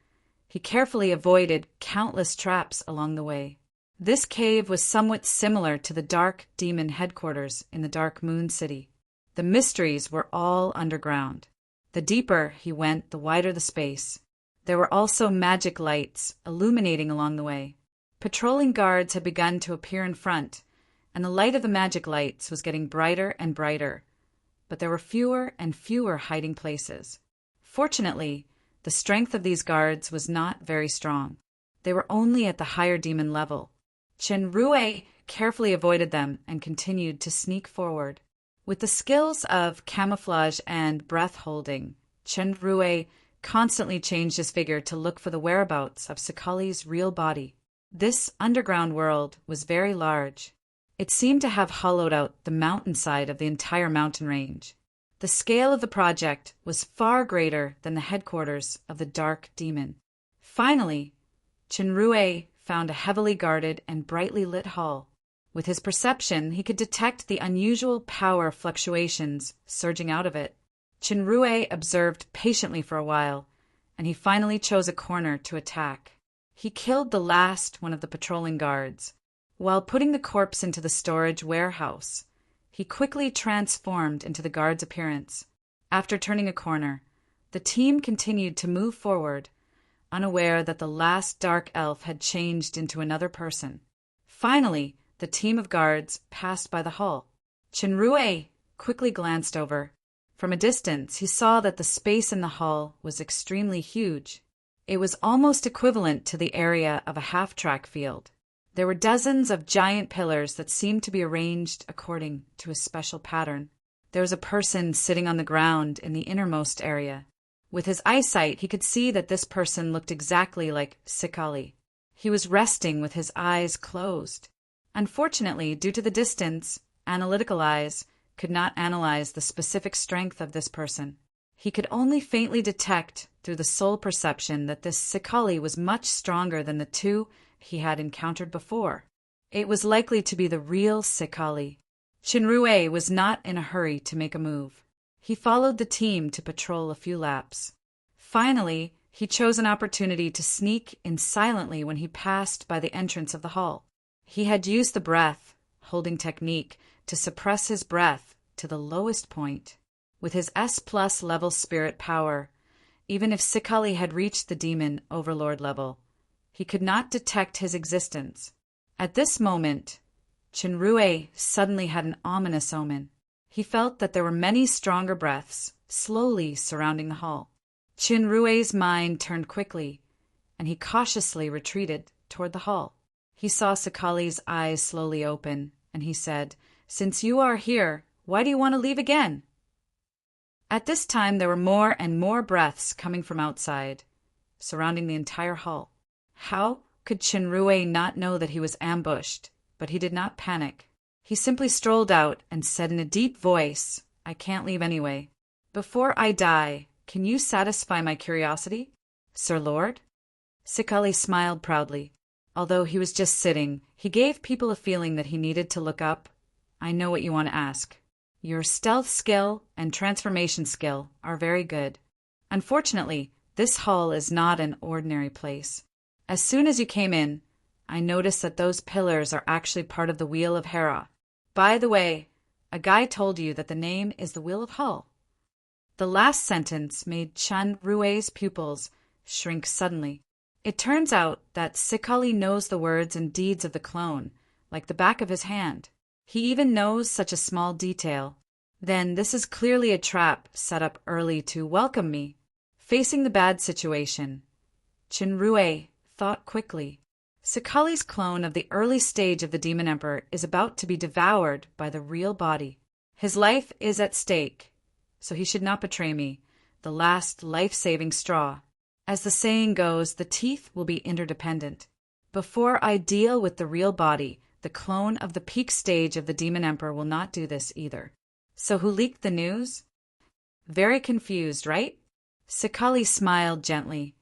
he carefully avoided countless traps along the way. This cave was somewhat similar to the Dark Demon headquarters in the Dark Moon City. The mysteries were all underground. The deeper he went, the wider the space. There were also magic lights illuminating along the way. Patrolling guards had begun to appear in front, and the light of the magic lights was getting brighter and brighter, but there were fewer and fewer hiding places. Fortunately, the strength of these guards was not very strong. They were only at the higher demon level. Chenrue carefully avoided them and continued to sneak forward. With the skills of camouflage and breath-holding, Chenrue constantly changed his figure to look for the whereabouts of Sakali's real body. This underground world was very large. It seemed to have hollowed out the mountainside of the entire mountain range. The scale of the project was far greater than the headquarters of the Dark Demon. Finally, Chenrue found a heavily guarded and brightly lit hall. With his perception, he could detect the unusual power fluctuations surging out of it. Chenrue observed patiently for a while, and he finally chose a corner to attack. He killed the last one of the patrolling guards. While putting the corpse into the storage warehouse, he quickly transformed into the guard's appearance. After turning a corner, the team continued to move forward, unaware that the last dark elf had changed into another person. Finally, the team of guards passed by the hall. Chenrue quickly glanced over. From a distance, he saw that the space in the hall was extremely huge. It was almost equivalent to the area of a half-track field. There were dozens of giant pillars that seemed to be arranged according to a special pattern. There was a person sitting on the ground in the innermost area. With his eyesight, he could see that this person looked exactly like Sakali. He was resting with his eyes closed. Unfortunately, due to the distance, analytical eyes could not analyze the specific strength of this person. He could only faintly detect through the soul perception that this Sakali was much stronger than the two he had encountered before. It was likely to be the real Sakali. Chenrue was not in a hurry to make a move. He followed the team to patrol a few laps. Finally, he chose an opportunity to sneak in silently when he passed by the entrance of the hall. He had used the breath-holding technique to suppress his breath to the lowest point. With his S+ level spirit power, even if Sikali had reached the demon overlord level, he could not detect his existence. At this moment, Chinrue suddenly had an ominous omen. He felt that there were many stronger breaths slowly surrounding the hall. Chinrue's mind turned quickly, and he cautiously retreated toward the hall. He saw Sikali's eyes slowly open, and he said, "Since you are here, why do you want to leave again?" At this time there were more and more breaths coming from outside, surrounding the entire hall. How could Chinrue not know that he was ambushed? But he did not panic. He simply strolled out and said in a deep voice, "I can't leave anyway. Before I die, can you satisfy my curiosity, Sir Lord?" Sikali smiled proudly. Although he was just sitting, he gave people a feeling that he needed to look up. "I know what you want to ask. Your stealth skill and transformation skill are very good. Unfortunately, this hall is not an ordinary place. As soon as you came in, I noticed that those pillars are actually part of the Wheel of Hera. By the way, a guy told you that the name is the Wheel of Hull." The last sentence made Chinrue's pupils shrink suddenly. It turns out that Sikali knows the words and deeds of the clone, like the back of his hand. He even knows such a small detail. Then this is clearly a trap set up early to welcome me. Facing the bad situation, Chinrue thought quickly. Sikali's clone of the early stage of the Demon Emperor is about to be devoured by the real body. His life is at stake, so he should not betray me, the last life-saving straw. As the saying goes, the teeth will be interdependent. Before I deal with the real body, the clone of the peak stage of the Demon Emperor will not do this either. So who leaked the news? Very confused, right? Sikali smiled gently.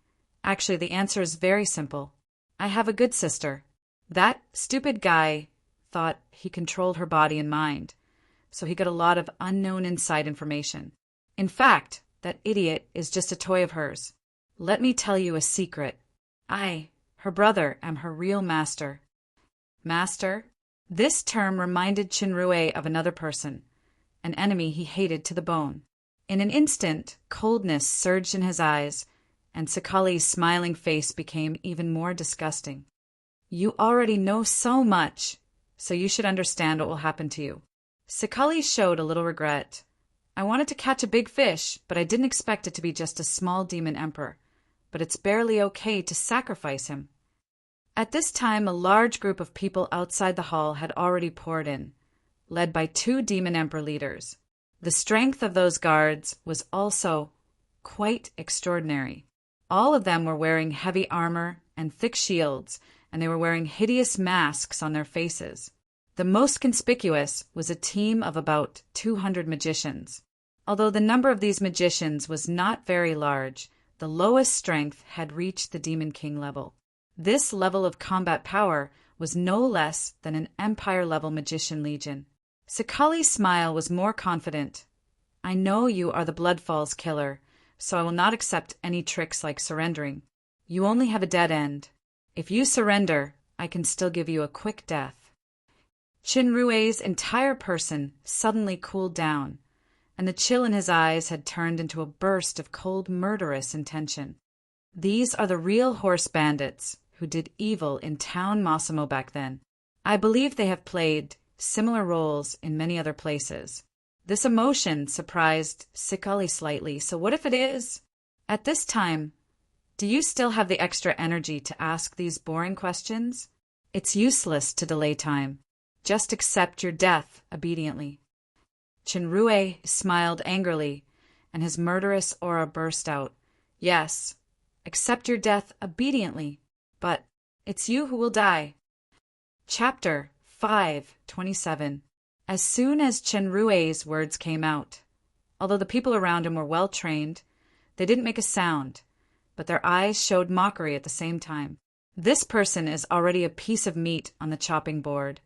Actually, the answer is very simple. I have a good sister. That stupid guy thought he controlled her body and mind, so he got a lot of unknown inside information. In fact, that idiot is just a toy of hers. Let me tell you a secret. I, her brother, am her real master. Master? This term reminded Chinrue of another person, an enemy he hated to the bone. In an instant, coldness surged in his eyes, and Sikali's smiling face became even more disgusting. You already know so much, so you should understand what will happen to you. Sikali showed a little regret. I wanted to catch a big fish, but I didn't expect it to be just a small demon emperor. But it's barely okay to sacrifice him. At this time, a large group of people outside the hall had already poured in, led by 2 demon emperor leaders. The strength of those guards was also quite extraordinary. All of them were wearing heavy armor and thick shields, and they were wearing hideous masks on their faces. The most conspicuous was a team of about 200 magicians. Although the number of these magicians was not very large, the lowest strength had reached the Demon King level. This level of combat power was no less than an Empire-level magician legion. Sikali's smile was more confident. I know you are the Bloodfalls killer, so I will not accept any tricks like surrendering. You only have a dead end. If you surrender, I can still give you a quick death. Chinrue's entire person suddenly cooled down, and the chill in his eyes had turned into a burst of cold, murderous intention. These are the real horse bandits who did evil in Town Massimo back then. I believe they have played similar roles in many other places. This emotion surprised Sikali slightly, so what if it is? At this time, do you still have the extra energy to ask these boring questions? It's useless to delay time. Just accept your death obediently. Chinrue smiled angrily, and his murderous aura burst out. Yes, accept your death obediently, but it's you who will die. Chapter 5:27. As soon as Chinrue's words came out, although the people around him were well trained, they didn't make a sound, but their eyes showed mockery at the same time. This person is already a piece of meat on the chopping board,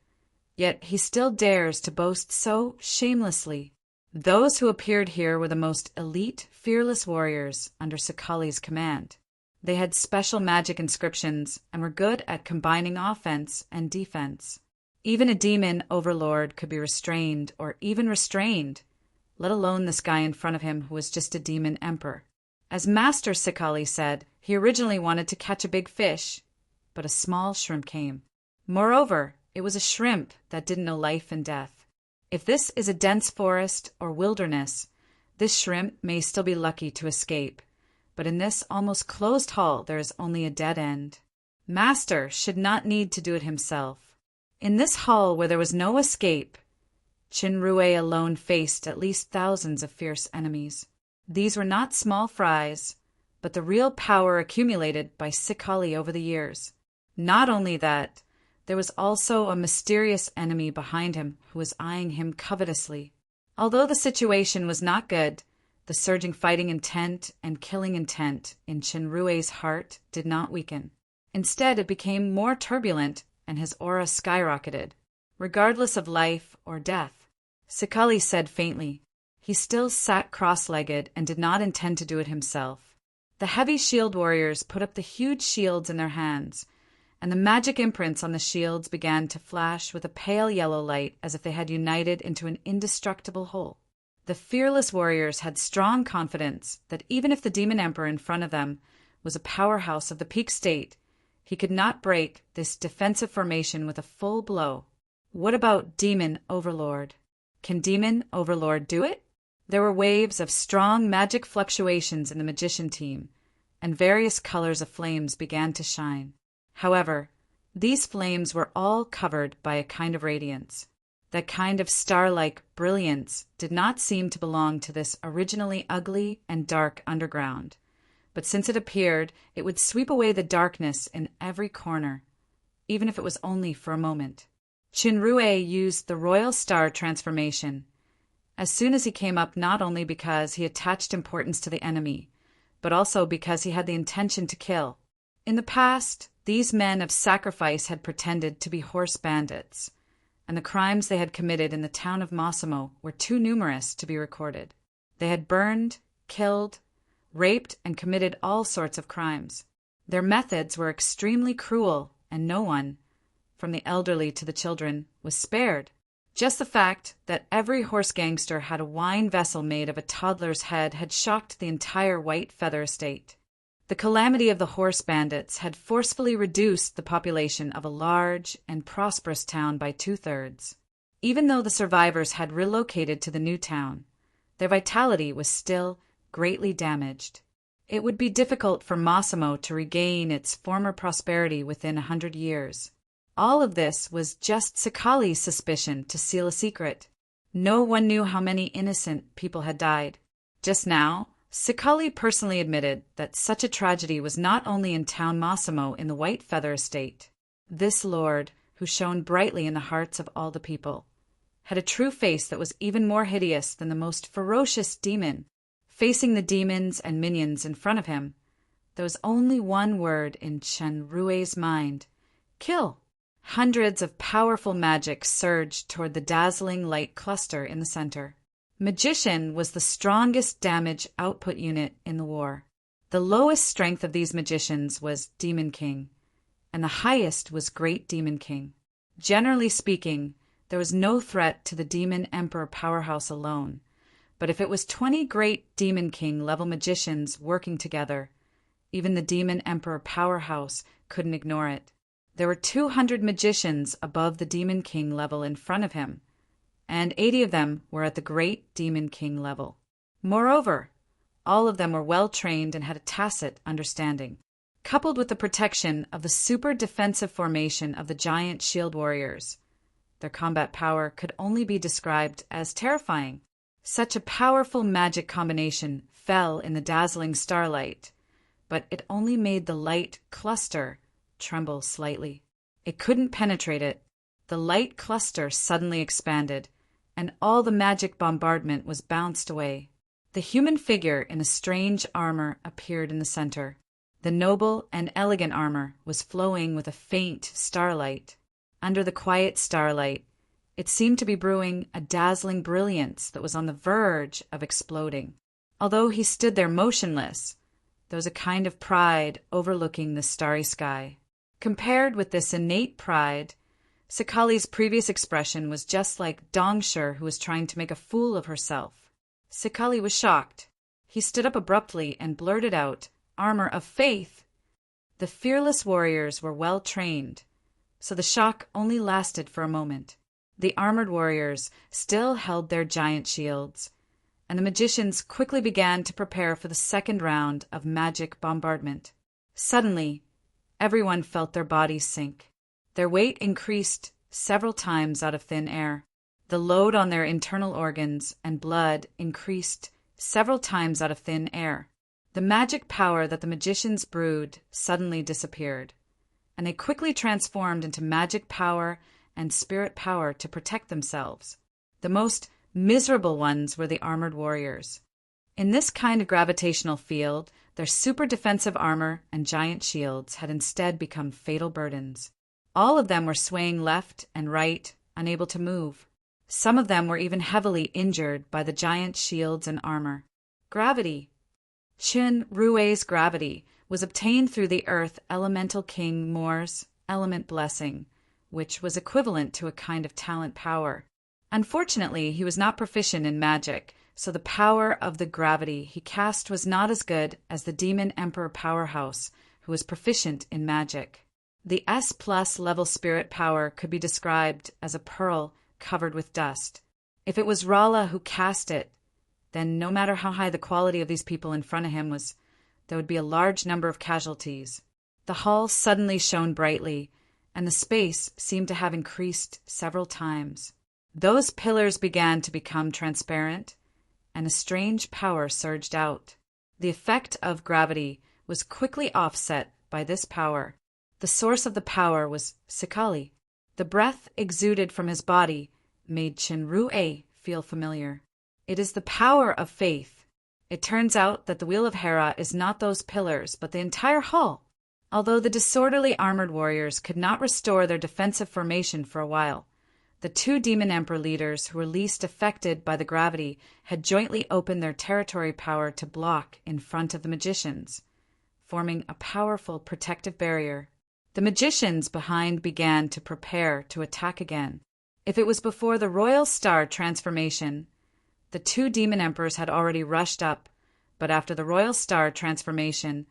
yet he still dares to boast so shamelessly. Those who appeared here were the most elite, fearless warriors under Sakali's command. They had special magic inscriptions and were good at combining offense and defense. Even a demon overlord could be restrained or even restrained, let alone this guy in front of him who was just a demon emperor. As Master Sakali said, he originally wanted to catch a big fish, but a small shrimp came. Moreover, it was a shrimp that didn't know life and death. If this is a dense forest or wilderness, this shrimp may still be lucky to escape, but in this almost closed hall there is only a dead end. Master should not need to do it himself. In this hall where there was no escape, Chinrue alone faced at least thousands of fierce enemies. These were not small fries, but the real power accumulated by Sakali over the years. Not only that, there was also a mysterious enemy behind him who was eyeing him covetously. Although the situation was not good, the surging fighting intent and killing intent in Chinrue's heart did not weaken. Instead, it became more turbulent and his aura skyrocketed, regardless of life or death. Sakali said faintly. He still sat cross-legged and did not intend to do it himself. The heavy shield warriors put up the huge shields in their hands, and the magic imprints on the shields began to flash with a pale yellow light as if they had united into an indestructible whole. The fearless warriors had strong confidence that even if the demon emperor in front of them was a powerhouse of the peak state, he could not break this defensive formation with a full blow. What about Demon Overlord? Can Demon Overlord do it? There were waves of strong magic fluctuations in the magician team, and various colors of flames began to shine. However, these flames were all covered by a kind of radiance. That kind of star-like brilliance did not seem to belong to this originally ugly and dark underground, but since it appeared, it would sweep away the darkness in every corner, even if it was only for a moment. Chinrue used the royal star transformation as soon as he came up, not only because he attached importance to the enemy, but also because he had the intention to kill. In the past, these men of sacrifice had pretended to be horse bandits, and the crimes they had committed in the town of Massimo were too numerous to be recorded. They had burned, killed, raped, and committed all sorts of crimes. Their methods were extremely cruel, and no one, from the elderly to the children, was spared. Just the fact that every horse gangster had a wine vessel made of a toddler's head had shocked the entire White Feather estate. The calamity of the horse bandits had forcefully reduced the population of a large and prosperous town by 2/3. Even though the survivors had relocated to the new town, their vitality was still greatly damaged. It would be difficult for Massimo to regain its former prosperity within 100 years. All of this was just Sakali's suspicion to seal a secret. No one knew how many innocent people had died. Just now, Sakali personally admitted that such a tragedy was not only in town Massimo in the White Feather estate. This lord, who shone brightly in the hearts of all the people, had a true face that was even more hideous than the most ferocious demon. Facing the demons and minions in front of him, there was only one word in Chenrue's mind: kill. Hundreds of powerful magic surged toward the dazzling light cluster in the center. Magician was the strongest damage output unit in the war. The lowest strength of these magicians was Demon King, and the highest was Great Demon King. Generally speaking, there was no threat to the Demon Emperor powerhouse alone, but if it was 20 Great Demon King level magicians working together, even the Demon Emperor powerhouse couldn't ignore it. There were 200 magicians above the Demon King level in front of him, and 80 of them were at the Great Demon King level. Moreover, all of them were well-trained and had a tacit understanding. Coupled with the protection of the super defensive formation of the giant shield warriors, their combat power could only be described as terrifying. Such a powerful magic combination fell in the dazzling starlight, but it only made the light cluster tremble slightly. It couldn't penetrate it. The light cluster suddenly expanded, and all the magic bombardment was bounced away. The human figure in a strange armor appeared in the center. The noble and elegant armor was flowing with a faint starlight. Under the quiet starlight, It seemed to be brewing a dazzling brilliance that was on the verge of exploding. Although he stood there motionless, there was a kind of pride overlooking the starry sky. Compared with this innate pride, Sakali's previous expression was just like Dongshur, who was trying to make a fool of herself. Sakali was shocked. He stood up abruptly and blurted out, "Armor of faith!" The fearless warriors were well trained, so the shock only lasted for a moment. The armored warriors still held their giant shields, and the magicians quickly began to prepare for the second round of magic bombardment. Suddenly, everyone felt their bodies sink. Their weight increased several times out of thin air. The load on their internal organs and blood increased several times out of thin air. The magic power that the magicians brewed suddenly disappeared, and they quickly transformed into magic power and spirit power to protect themselves. The most miserable ones were the armored warriors. In this kind of gravitational field, their super defensive armor and giant shields had instead become fatal burdens. All of them were swaying left and right, unable to move. Some of them were even heavily injured by the giant shields and armor. Gravity. Qin Rui's gravity was obtained through the Earth Elemental King Mor's element blessing, which was equivalent to a kind of talent power. Unfortunately, he was not proficient in magic, so the power of the gravity he cast was not as good as the Demon Emperor Powerhouse, who was proficient in magic. The S+ level spirit power could be described as a pearl covered with dust. If it was Rala who cast it, then no matter how high the quality of these people in front of him was, there would be a large number of casualties. The hall suddenly shone brightly, and the space seemed to have increased several times. Those pillars began to become transparent, and a strange power surged out. The effect of gravity was quickly offset by this power. The source of the power was Sakali. The breath exuded from his body made Qin feel familiar. It is the power of faith. It turns out that the Wheel of Hera is not those pillars, but the entire hall. Although the disorderly armored warriors could not restore their defensive formation for a while, the two Demon Emperor leaders who were least affected by the gravity had jointly opened their territory power to block in front of the magicians, forming a powerful protective barrier. The magicians behind began to prepare to attack again. If it was before the Royal Star transformation, the two Demon Emperors had already rushed up, but after the Royal Star transformation,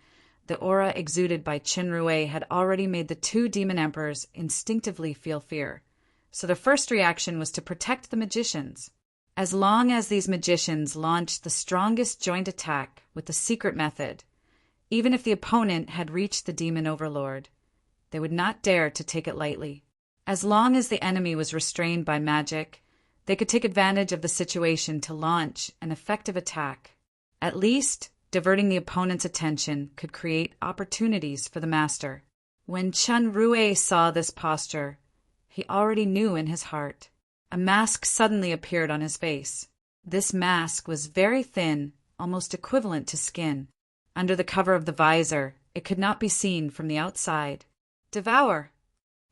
the aura exuded by Qin had already made the two Demon Emperors instinctively feel fear, so their first reaction was to protect the magicians. As long as these magicians launched the strongest joint attack with the secret method, even if the opponent had reached the Demon Overlord, they would not dare to take it lightly. As long as the enemy was restrained by magic, they could take advantage of the situation to launch an effective attack. At least, diverting the opponent's attention could create opportunities for the master. When Qin saw this posture, he already knew in his heart. A mask suddenly appeared on his face. This mask was very thin, almost equivalent to skin. Under the cover of the visor, it could not be seen from the outside. Devour!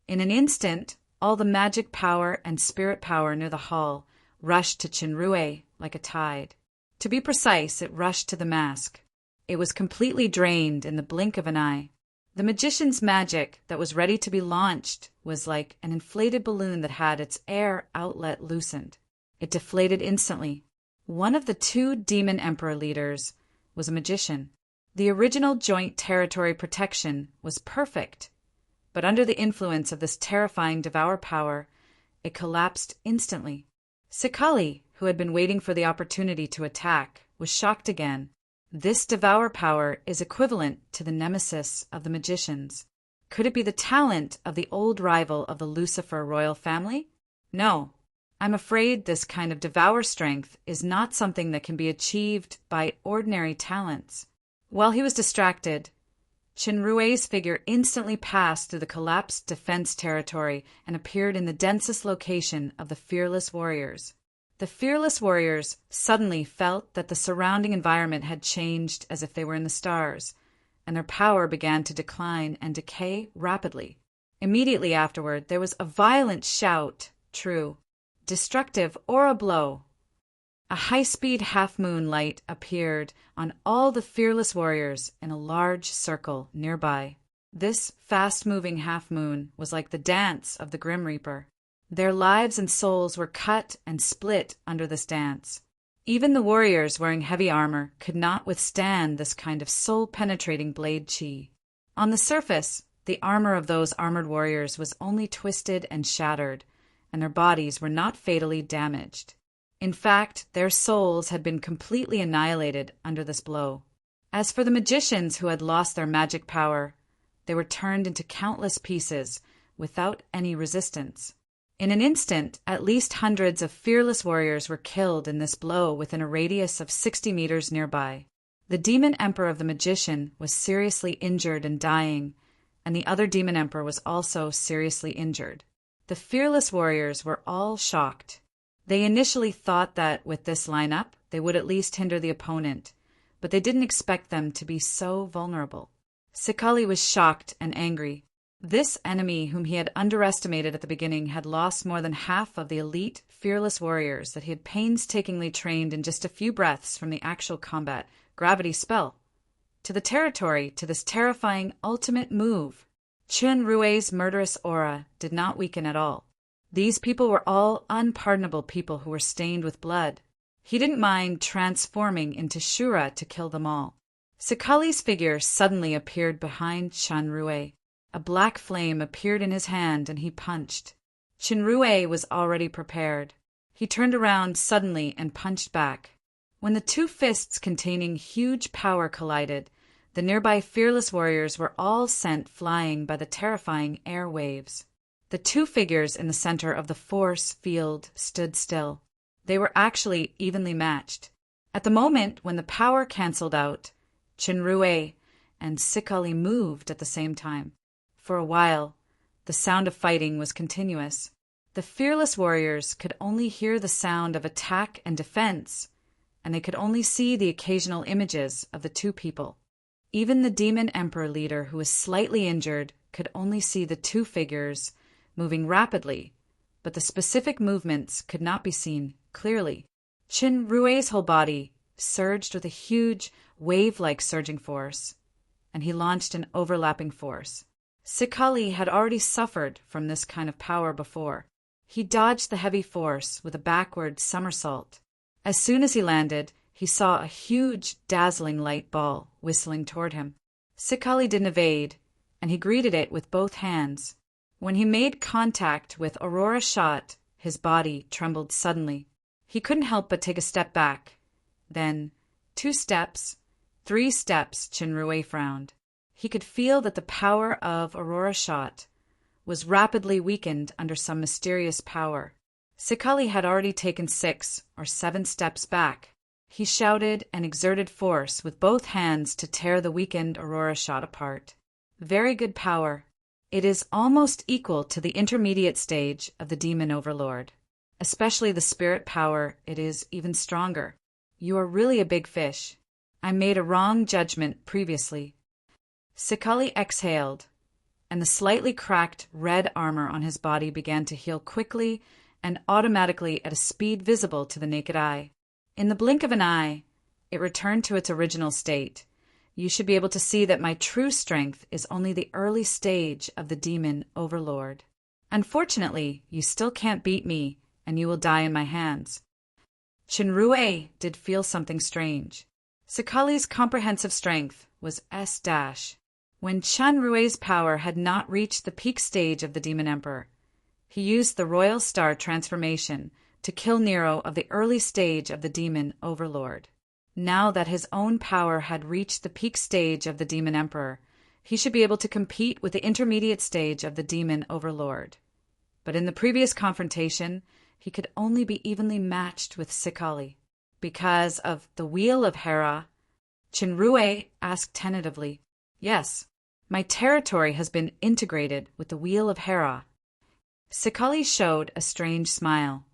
In an instant, all the magic power and spirit power near the hall rushed to Qin like a tide. To be precise, it rushed to the mask. It was completely drained in the blink of an eye. The magician's magic that was ready to be launched was like an inflated balloon that had its air outlet loosened. It deflated instantly. One of the two Demon Emperor leaders was a magician. The original joint territory protection was perfect, but under the influence of this terrifying devour power, it collapsed instantly. Sakali, who had been waiting for the opportunity to attack, was shocked again. This devour power is equivalent to the nemesis of the magicians. Could it be the talent of the old rival of the Lucifer royal family? No. I'm afraid this kind of devour strength is not something that can be achieved by ordinary talents. While he was distracted, Qin figure instantly passed through the collapsed defense territory and appeared in the densest location of the fearless warriors. The fearless warriors suddenly felt that the surrounding environment had changed as if they were in the stars, and their power began to decline and decay rapidly. Immediately afterward, there was a violent shout, true. destructive, or a blow. A high-speed half-moon light appeared on all the fearless warriors in a large circle nearby. This fast-moving half-moon was like the dance of the Grim Reaper. Their lives and souls were cut and split under this dance. Even the warriors wearing heavy armor could not withstand this kind of soul-penetrating blade chi. On the surface, the armor of those armored warriors was only twisted and shattered, and their bodies were not fatally damaged. In fact, their souls had been completely annihilated under this blow. As for the magicians who had lost their magic power, they were turned into countless pieces without any resistance. In an instant, at least hundreds of fearless warriors were killed in this blow within a radius of 60 meters nearby. The demon emperor of the magician was seriously injured and dying, and the other demon emperor was also seriously injured. The fearless warriors were all shocked. They initially thought that, with this lineup, they would at least hinder the opponent, but they didn't expect them to be so vulnerable. Sekali was shocked and angry. This enemy, whom he had underestimated at the beginning, had lost more than half of the elite, fearless warriors that he had painstakingly trained in just a few breaths from the actual combat gravity spell to the territory to this terrifying ultimate move. Chun Rue's murderous aura did not weaken at all. These people were all unpardonable people who were stained with blood. He didn't mind transforming into Shura to kill them all. Sekali's figure suddenly appeared behind Chun Rue. A black flame appeared in his hand and he punched. Chun Rue was already prepared. He turned around suddenly and punched back. When the two fists containing huge power collided, the nearby fearless warriors were all sent flying by the terrifying air waves. The two figures in the center of the force field stood still. They were actually evenly matched. At the moment when the power canceled out, Chun Rue and Sekali moved at the same time. For a while, the sound of fighting was continuous. The fearless warriors could only hear the sound of attack and defense, and they could only see the occasional images of the two people. Even the demon emperor leader, who was slightly injured, could only see the two figures moving rapidly, but the specific movements could not be seen clearly. Chun Rue's whole body surged with a huge, wave-like surging force, and he launched an overlapping force. Sekali had already suffered from this kind of power before. He dodged the heavy force with a backward somersault. As soon as he landed, he saw a huge, dazzling light ball whistling toward him. Sekali didn't evade, and he greeted it with both hands. When he made contact with Aurora Shot, his body trembled suddenly. He couldn't help but take a step back. Then, 2 steps, 3 steps, Chun Rue frowned. He could feel that the power of Aurora Shot was rapidly weakened under some mysterious power. Sekali had already taken 6 or 7 steps back. He shouted and exerted force with both hands to tear the weakened Aurora Shot apart. Very good power. It is almost equal to the intermediate stage of the demon overlord. Especially the spirit power, it is even stronger. You are really a big fish. I made a wrong judgment previously. Sekali exhaled, and the slightly cracked red armor on his body began to heal quickly and automatically at a speed visible to the naked eye. In the blink of an eye, it returned to its original state. You should be able to see that my true strength is only the early stage of the demon overlord. Unfortunately, you still can't beat me, and you will die in my hands. Chun Rue did feel something strange. Sekali's comprehensive strength was S-. When Chun Rue's power had not reached the peak stage of the Demon Emperor, he used the Royal Star transformation to kill Nero of the early stage of the Demon Overlord. Now that his own power had reached the peak stage of the Demon Emperor, he should be able to compete with the intermediate stage of the Demon Overlord. But in the previous confrontation, he could only be evenly matched with Sekali. Because of the Wheel of Hera, Chun Rue asked tentatively, "Yes, my territory has been integrated with the Wheel of Hera." Sekali showed a strange smile.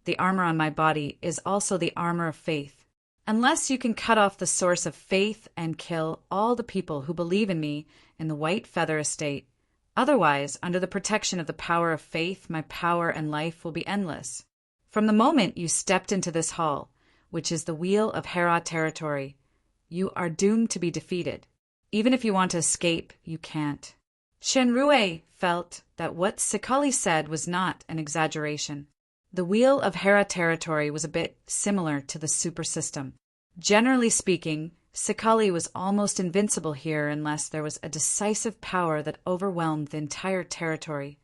"The armor on my body is also the armor of faith. Unless you can cut off the source of faith and kill all the people who believe in me in the White Feather Estate, otherwise, under the protection of the power of faith, my power and life will be endless." From the moment you stepped into this hall, which is the Wheel of Hera territory, you are doomed to be defeated. Even if you want to escape, you can't. Shenrue felt that what Sakali said was not an exaggeration. The Wheel of Hera territory was a bit similar to the super system. Generally speaking, Sakali was almost invincible here unless there was a decisive power that overwhelmed the entire territory.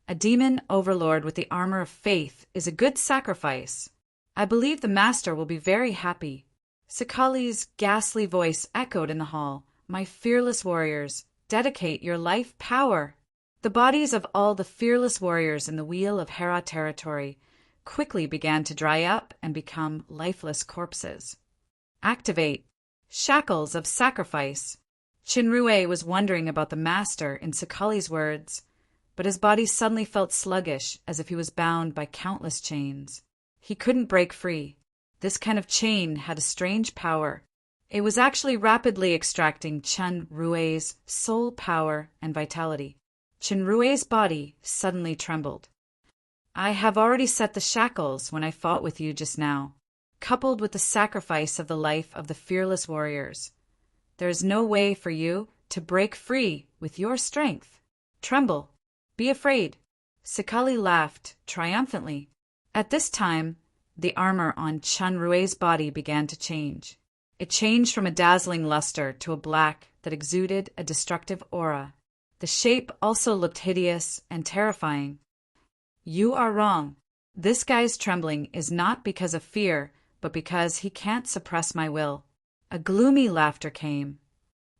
A demon overlord with the armor of faith is a good sacrifice. I believe the master will be very happy. Sakali's ghastly voice echoed in the hall. My fearless warriors, dedicate your life power. The bodies of all the fearless warriors in the Wheel of Hera territory quickly began to dry up and become lifeless corpses. Activate. Shackles of sacrifice. Shinrue was wondering about the master in Sakali's words, but his body suddenly felt sluggish, as if he was bound by countless chains. He couldn't break free. This kind of chain had a strange power. It was actually rapidly extracting Shinrue's soul power and vitality. Shinrue's body suddenly trembled. I have already set the shackles when I fought with you just now, coupled with the sacrifice of the life of the fearless warriors. There is no way for you to break free with your strength. Tremble. Be afraid. Sakali laughed triumphantly. At this time, the armor on Shinrue's body began to change. It changed from a dazzling luster to a black that exuded a destructive aura. The shape also looked hideous and terrifying. You are wrong. This guy's trembling is not because of fear, but because he can't suppress my will. A gloomy laughter came.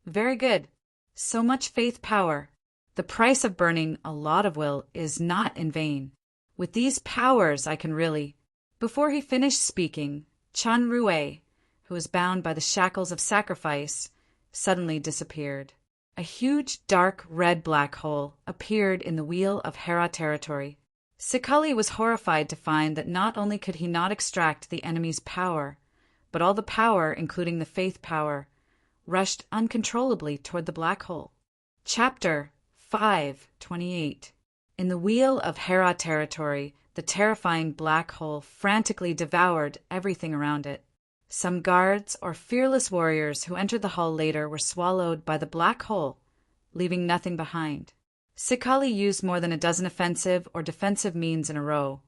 Very good. So much faith power. The price of burning a lot of will is not in vain. With these powers I can really... Before he finished speaking, Shinrue, who was bound by the shackles of sacrifice, suddenly disappeared. A huge, dark, red black hole appeared in the Wheel of Hera territory. Sakali was horrified to find that not only could he not extract the enemy's power, but all the power, including the faith power, rushed uncontrollably toward the black hole. Chapter 5:28. In the Wheel of Hera territory, the terrifying black hole frantically devoured everything around it. Some guards or fearless warriors who entered the hall later were swallowed by the black hole, leaving nothing behind. Sakali used more than a dozen offensive or defensive means in a row,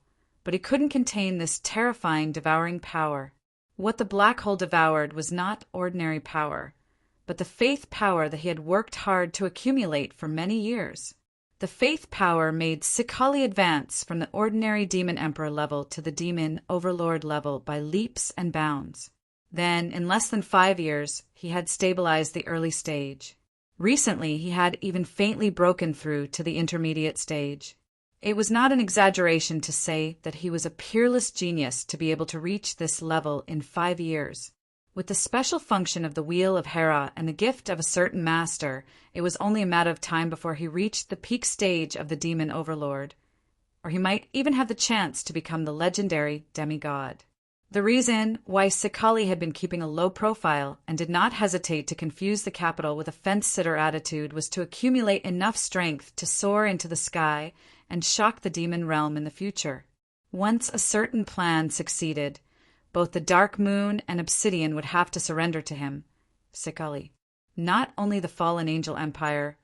but he couldn't contain this terrifying devouring power. What the black hole devoured was not ordinary power, but the faith power that he had worked hard to accumulate for many years. The faith power made Sakali advance from the ordinary demon emperor level to the demon overlord level by leaps and bounds. Then, in less than 5 years, he had stabilized the early stage. Recently, he had even faintly broken through to the intermediate stage. It was not an exaggeration to say that he was a peerless genius to be able to reach this level in 5 years. With the special function of the Wheel of Hera and the gift of a certain master, it was only a matter of time before he reached the peak stage of the demon overlord, or he might even have the chance to become the legendary demigod. The reason why Sakali had been keeping a low profile and did not hesitate to confuse the capital with a fence-sitter attitude was to accumulate enough strength to soar into the sky and shock the demon realm in the future. Once a certain plan succeeded, both the Dark Moon and Obsidian would have to surrender to him, Sakali. Not only the fallen angel empire,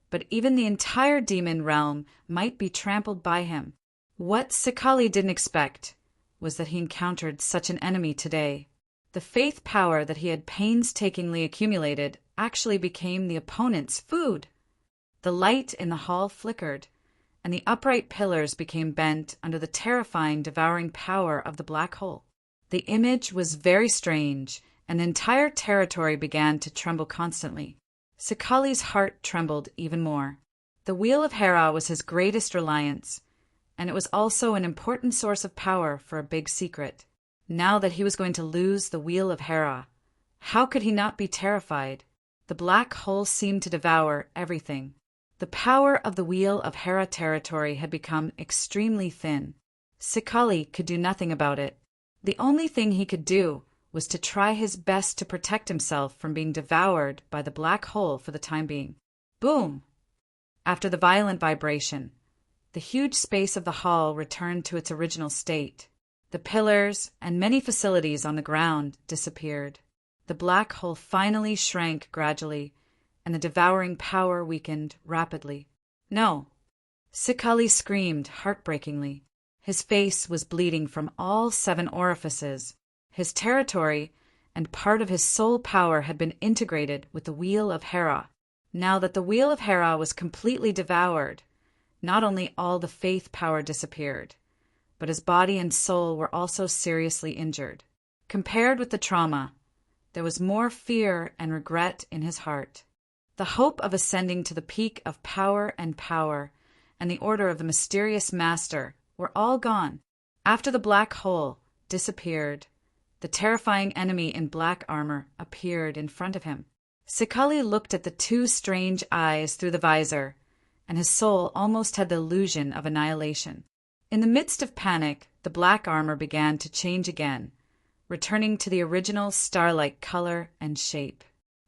but even the entire demon realm might be trampled by him. What Sakali didn't expect was that he encountered such an enemy today. The faith power that he had painstakingly accumulated actually became the opponent's food. The light in the hall flickered, and the upright pillars became bent under the terrifying, devouring power of the black hole. The image was very strange, and the entire territory began to tremble constantly. Sakali's heart trembled even more. The Wheel of Hera was his greatest reliance, and it was also an important source of power for a big secret. Now that he was going to lose the Wheel of Hera, how could he not be terrified? The black hole seemed to devour everything. The power of the Wheel of Hera territory had become extremely thin. Sakali could do nothing about it. The only thing he could do was to try his best to protect himself from being devoured by the black hole for the time being. Boom! After the violent vibration, the huge space of the hall returned to its original state. The pillars and many facilities on the ground disappeared. The black hole finally shrank gradually, and the devouring power weakened rapidly. No! Sekali screamed heartbreakingly. His face was bleeding from all 7 orifices. His territory and part of his soul power had been integrated with the Wheel of Hera. Now that the Wheel of Hera was completely devoured, not only all the faith power disappeared, but his body and soul were also seriously injured. Compared with the trauma, there was more fear and regret in his heart. The hope of ascending to the peak of power and the order of the mysterious master were all gone. After the black hole disappeared, the terrifying enemy in black armor appeared in front of him. Sekali looked at the 2 strange eyes through the visor, and his soul almost had the illusion of annihilation. In the midst of panic, the black armor began to change again, returning to the original star-like color and shape.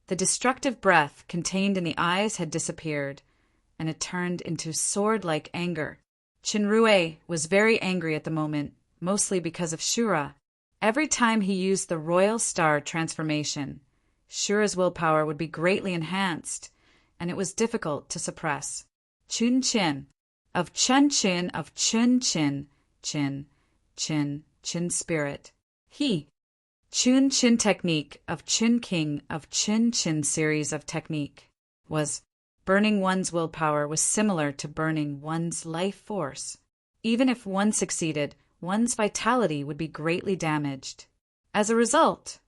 The destructive breath contained in the eyes had disappeared, and it turned into sword-like anger. Chinrue was very angry at the moment, mostly because of Shura. Every time he used the Royal Star transformation, Shura's willpower would be greatly enhanced, and it was difficult to suppress. Chun Chin, of Chun Chin of Chun Chin, Chin spirit. He, Chun Chin technique of Chin King of Chin Chin series of technique, was burning one's willpower was similar to burning one's life force. Even if one succeeded, one's vitality would be greatly damaged. As a result,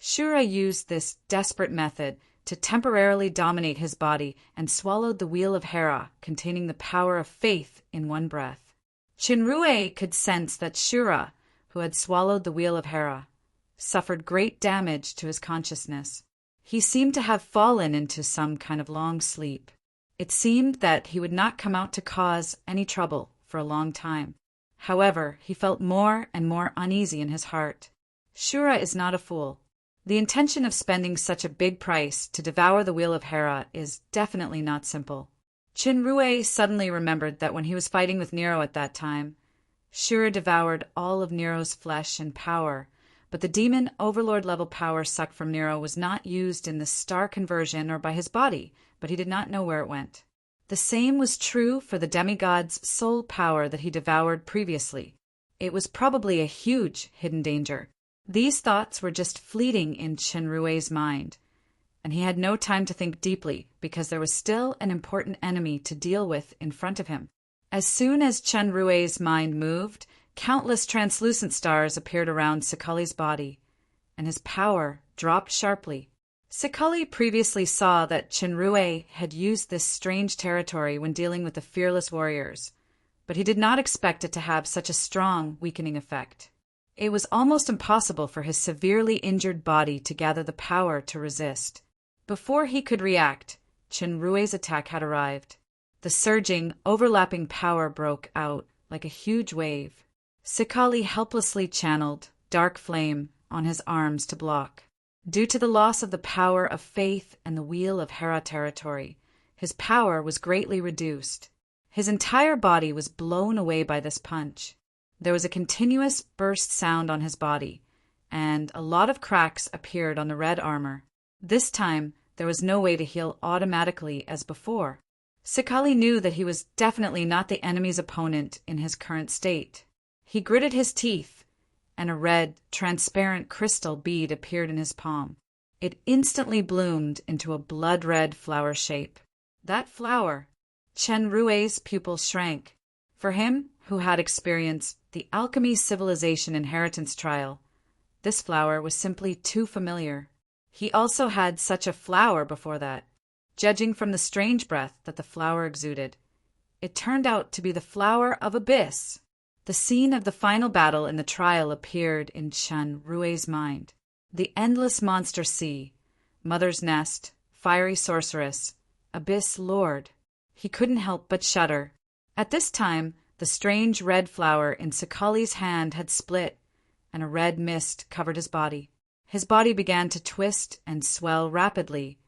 Shura used this desperate method to temporarily dominate his body and swallowed the Wheel of Hera containing the power of faith in one breath. Chinrue could sense that Shura, who had swallowed the Wheel of Hera, suffered great damage to his consciousness. He seemed to have fallen into some kind of long sleep. It seemed that he would not come out to cause any trouble for a long time. However, he felt more and more uneasy in his heart. Shura is not a fool. The intention of spending such a big price to devour the Wheel of Hera is definitely not simple. Chinrue suddenly remembered that when he was fighting with Nero at that time, Shura devoured all of Nero's flesh and power, but the demon overlord level power sucked from Nero was not used in the star conversion or by his body, but he did not know where it went. The same was true for the demigod's soul power that he devoured previously. It was probably a huge hidden danger. These thoughts were just fleeting in Chinrue's mind, and he had no time to think deeply because there was still an important enemy to deal with in front of him. As soon as Chinrue's mind moved, countless translucent stars appeared around Sekali's body, and his power dropped sharply. Sekali previously saw that Chinrue had used this strange territory when dealing with the fearless warriors, but he did not expect it to have such a strong weakening effect. It was almost impossible for his severely injured body to gather the power to resist. Before he could react, Chinrue's attack had arrived. The surging, overlapping power broke out like a huge wave. Sekali helplessly channeled dark flame on his arms to block. Due to the loss of the power of faith and the Wheel of Hera territory, his power was greatly reduced. His entire body was blown away by this punch. There was a continuous burst sound on his body, and a lot of cracks appeared on the red armor. This time, there was no way to heal automatically as before. Sekali knew that he was definitely not the enemy's opponent in his current state. He gritted his teeth, and a red, transparent crystal bead appeared in his palm. It instantly bloomed into a blood-red flower shape. That flower, Chenrue's pupils shrank. For him, who had experienced the alchemy civilization inheritance trial, this flower was simply too familiar. He also had such a flower before that. Judging from the strange breath that the flower exuded, it turned out to be the flower of abyss. The scene of the final battle in the trial appeared in Chenrue's mind. The endless monster sea, mother's nest, fiery sorceress, abyss lord. He couldn't help but shudder. At this time, the strange red flower in Sekali's hand had split, and a red mist covered his body. His body began to twist and swell rapidly,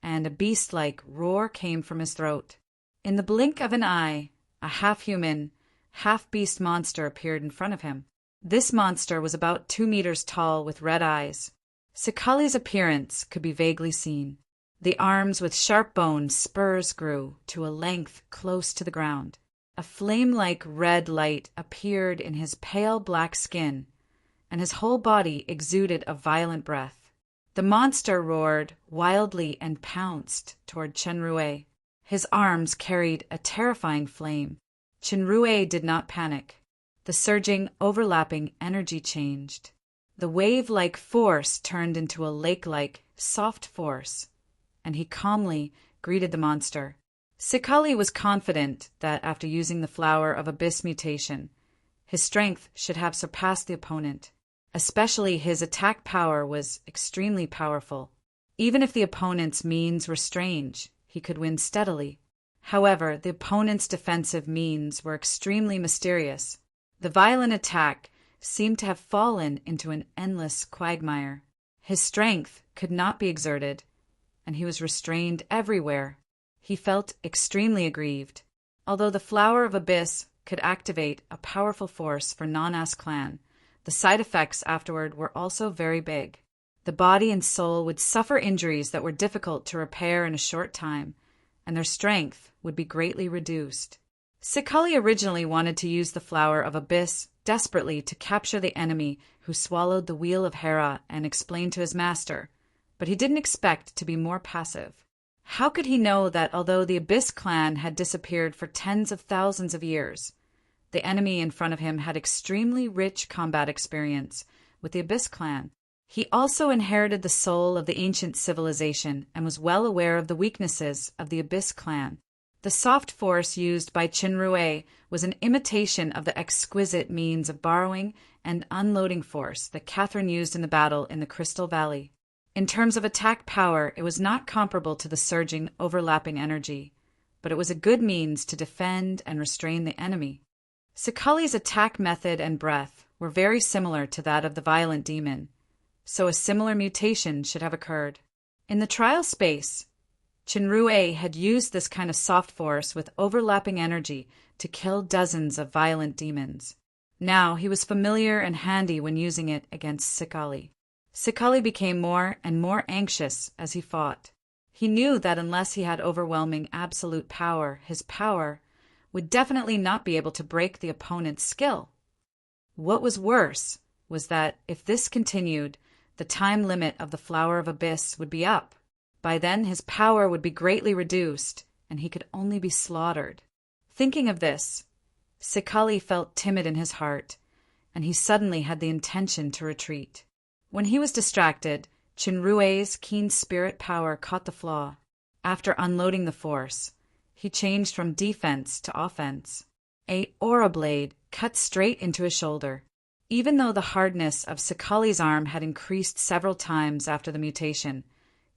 and a beast-like roar came from his throat. In the blink of an eye, a half-human, half-beast monster appeared in front of him. This monster was about 2 meters tall with red eyes. Sekali's appearance could be vaguely seen. The arms with sharp bone spurs grew to a length close to the ground. A flame-like red light appeared in his pale black skin, and his whole body exuded a violent breath. The monster roared wildly and pounced toward Chenrue. His arms carried a terrifying flame. Chenrue did not panic. The surging, overlapping energy changed. The wave-like force turned into a lake-like, soft force, and he calmly greeted the monster. Sekali was confident that after using the Flower of Abyss mutation, his strength should have surpassed the opponent. Especially his attack power was extremely powerful. Even if the opponent's means were strange, he could win steadily. However, the opponent's defensive means were extremely mysterious. The violent attack seemed to have fallen into an endless quagmire. His strength could not be exerted, and he was restrained everywhere. He felt extremely aggrieved. Although the Flower of Abyss could activate a powerful force for Non-As Clan, the side effects afterward were also very big. The body and soul would suffer injuries that were difficult to repair in a short time, and their strength would be greatly reduced. Sekali originally wanted to use the Flower of Abyss desperately to capture the enemy who swallowed the Wheel of Hera and explain to his master, but he didn't expect to be more passive. How could he know that although the Abyss clan had disappeared for tens of thousands of years, the enemy in front of him had extremely rich combat experience with the Abyss clan? He also inherited the soul of the ancient civilization and was well aware of the weaknesses of the Abyss clan. The soft force used by Chenrue was an imitation of the exquisite means of borrowing and unloading force that Catherine used in the battle in the Crystal Valley. In terms of attack power, it was not comparable to the surging, overlapping energy, but it was a good means to defend and restrain the enemy. Sekali's attack method and breath were very similar to that of the violent demon, so a similar mutation should have occurred. In the trial space, Chenrue had used this kind of soft force with overlapping energy to kill dozens of violent demons. Now he was familiar and handy when using it against Sekali. Sekali became more and more anxious as he fought. He knew that unless he had overwhelming absolute power, his power would definitely not be able to break the opponent's skill. What was worse was that if this continued, the time limit of the Flower of Abyss would be up. By then his power would be greatly reduced, and he could only be slaughtered. Thinking of this, Sekali felt timid in his heart, and he suddenly had the intention to retreat. When he was distracted, Chenrue's keen spirit power caught the flaw. After unloading the force, he changed from defense to offense. A aura blade cut straight into his shoulder. Even though the hardness of Sekali's arm had increased several times after the mutation,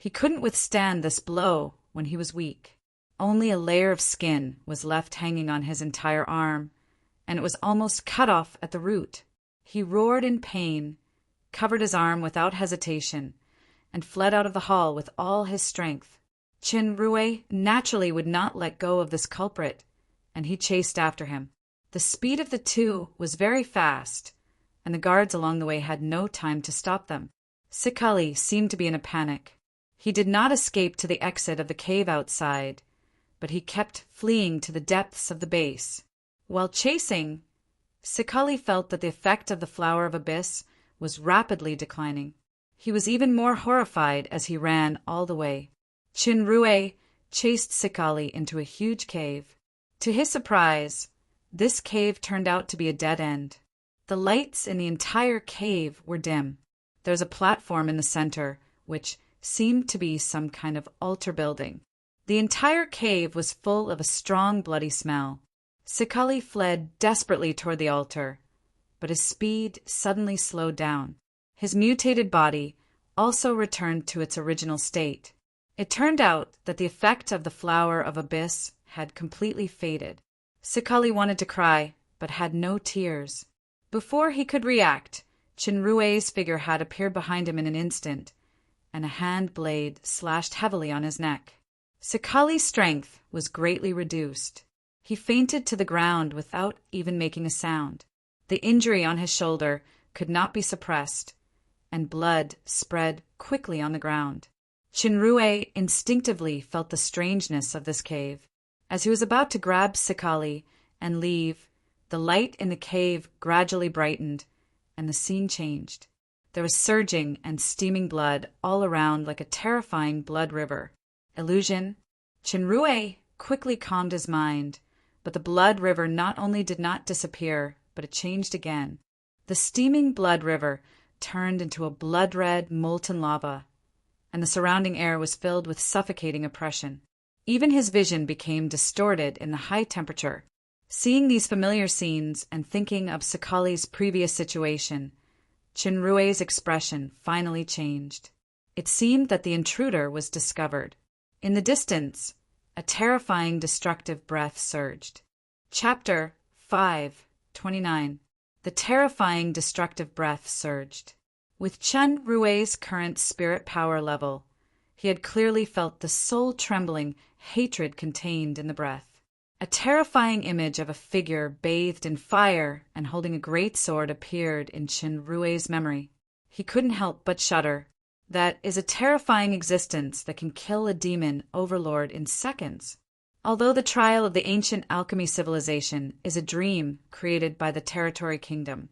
he couldn't withstand this blow when he was weak. Only a layer of skin was left hanging on his entire arm, and it was almost cut off at the root. He roared in pain, covered his arm without hesitation, and fled out of the hall with all his strength. Chenrue naturally would not let go of this culprit, and he chased after him. The speed of the two was very fast, and the guards along the way had no time to stop them. Sekali seemed to be in a panic. He did not escape to the exit of the cave outside, but he kept fleeing to the depths of the base. While chasing, Sekali felt that the effect of the Flower of Abyss was rapidly declining. He was even more horrified as he ran all the way. Chenrue chased Sekali into a huge cave. To his surprise, this cave turned out to be a dead end. The lights in the entire cave were dim. There's a platform in the center, which seemed to be some kind of altar building. The entire cave was full of a strong bloody smell. Sekali fled desperately toward the altar, but his speed suddenly slowed down. His mutated body also returned to its original state. It turned out that the effect of the Flower of Abyss had completely faded. Sekali wanted to cry, but had no tears. Before he could react, Chenrue's figure had appeared behind him in an instant, and a hand blade slashed heavily on his neck. Sekali's strength was greatly reduced. He fainted to the ground without even making a sound. The injury on his shoulder could not be suppressed, and blood spread quickly on the ground. Chinrue instinctively felt the strangeness of this cave. As he was about to grab Sakali and leave, the light in the cave gradually brightened, and the scene changed. There was surging and steaming blood all around like a terrifying blood river. Illusion? Chinrue quickly calmed his mind, but the blood river not only did not disappear, but it changed again. The steaming blood river turned into a blood-red, molten lava, and the surrounding air was filled with suffocating oppression. Even his vision became distorted in the high temperature. Seeing these familiar scenes and thinking of Sakali's previous situation, Chinrue's expression finally changed. It seemed that the intruder was discovered. In the distance, a terrifying destructive breath surged. Chapter 5:29. The terrifying destructive breath surged. With Chinrue's current spirit power level, he had clearly felt the soul-trembling hatred contained in the breath. A terrifying image of a figure bathed in fire and holding a great sword appeared in Chinrue's memory. He couldn't help but shudder. That is a terrifying existence that can kill a demon overlord in seconds. Although the trial of the ancient alchemy civilization is a dream created by the Territory Kingdom,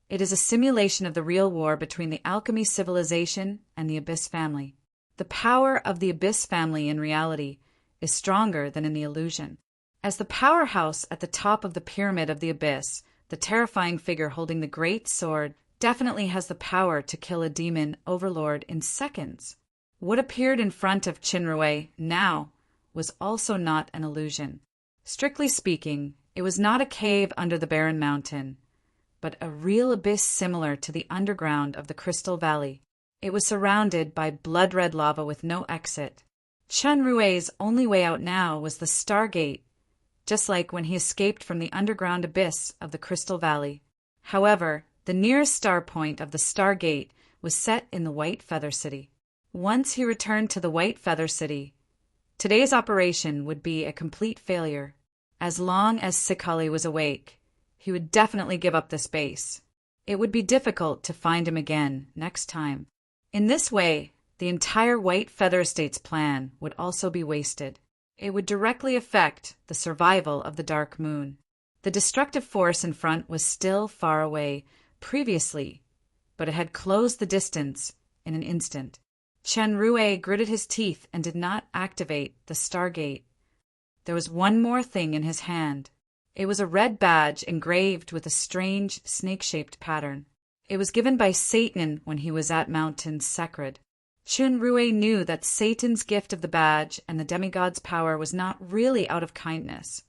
it is a simulation of the real war between the alchemy civilization and the Abyss family. The power of the Abyss family in reality is stronger than in the illusion. As the powerhouse at the top of the pyramid of the Abyss, the terrifying figure holding the great sword definitely has the power to kill a demon overlord in seconds. What appeared in front of Chinrue now was also not an illusion. Strictly speaking, it was not a cave under the barren mountain, but a real abyss similar to the underground of the Crystal Valley. It was surrounded by blood-red lava with no exit. Chinrue's only way out now was the Stargate, just like when he escaped from the underground abyss of the Crystal Valley. However, the nearest star point of the Stargate was set in the White Feather City. Once he returned to the White Feather City, today's operation would be a complete failure. As long as Sakali was awake, he would definitely give up this base. It would be difficult to find him again next time. In this way, the entire White Feather Estate's plan would also be wasted. It would directly affect the survival of the Dark Moon. The destructive force in front was still far away previously, but it had closed the distance in an instant. Chinrue gritted his teeth and did not activate the Stargate. There was one more thing in his hand. It was a red badge engraved with a strange snake-shaped pattern. It was given by Satan when he was at Mountain Sekred. Chinrue knew that Satan's gift of the badge and the demigod's power was not really out of kindness.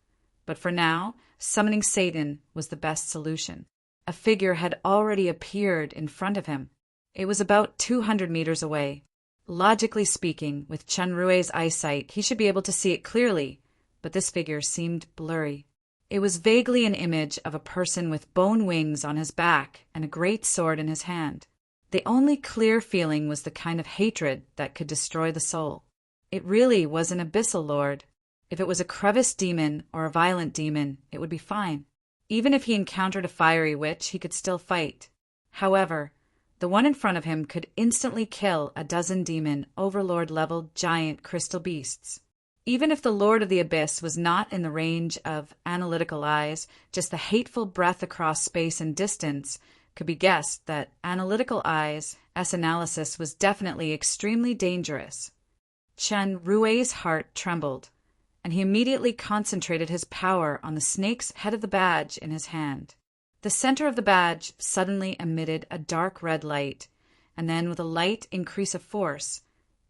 But for now, summoning Satan was the best solution. A figure had already appeared in front of him. It was about 200 meters away. Logically speaking, with Chinrue's eyesight, he should be able to see it clearly, but this figure seemed blurry. It was vaguely an image of a person with bone wings on his back and a great sword in his hand. The only clear feeling was the kind of hatred that could destroy the soul. It really was an abyssal lord. If it was a crevice demon or a violent demon, it would be fine. Even if he encountered a fiery witch, he could still fight. However, the one in front of him could instantly kill a dozen demon overlord-level giant crystal beasts. Even if the Lord of the Abyss was not in the range of analytical eyes, just the hateful breath across space and distance could be guessed that analytical eyes' S-analysis was definitely extremely dangerous. Chinrue's heart trembled, and he immediately concentrated his power on the snake's head of the badge in his hand. The center of the badge suddenly emitted a dark red light, and then with a light increase of force,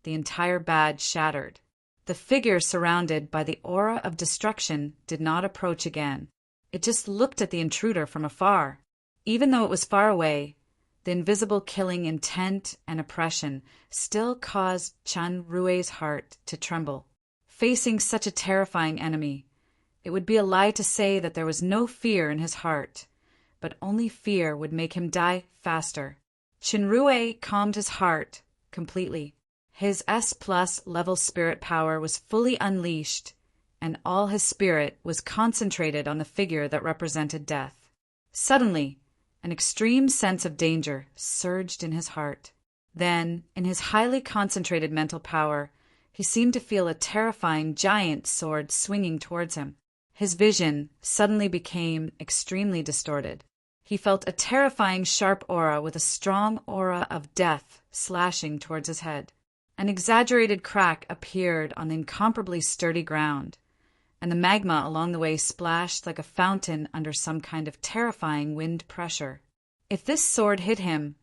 the entire badge shattered. The figure surrounded by the aura of destruction did not approach again. It just looked at the intruder from afar. Even though it was far away, the invisible killing intent and oppression still caused Chinrue's heart to tremble. Facing such a terrifying enemy, it would be a lie to say that there was no fear in his heart, but only fear would make him die faster. Chinrue calmed his heart completely. His S+ level spirit power was fully unleashed, and all his spirit was concentrated on the figure that represented death. Suddenly, An extreme sense of danger surged in his heart. Then, in his highly concentrated mental power, he seemed to feel a terrifying giant sword swinging towards him. His vision suddenly became extremely distorted. He felt a terrifying sharp aura with a strong aura of death slashing towards his head. An exaggerated crack appeared on the incomparably sturdy ground, and the magma along the way splashed like a fountain under some kind of terrifying wind pressure. If this sword hit him,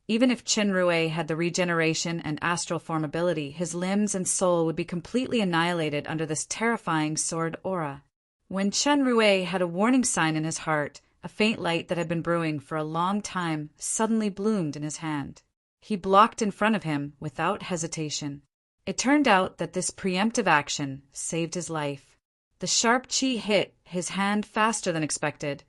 even if Chinrue had the regeneration and astral form ability, his limbs and soul would be completely annihilated under this terrifying sword aura. When Chinrue had a warning sign in his heart, a faint light that had been brewing for a long time suddenly bloomed in his hand. He blocked in front of him without hesitation. It turned out that this preemptive action saved his life. The sharp chi hit his hand faster than expected,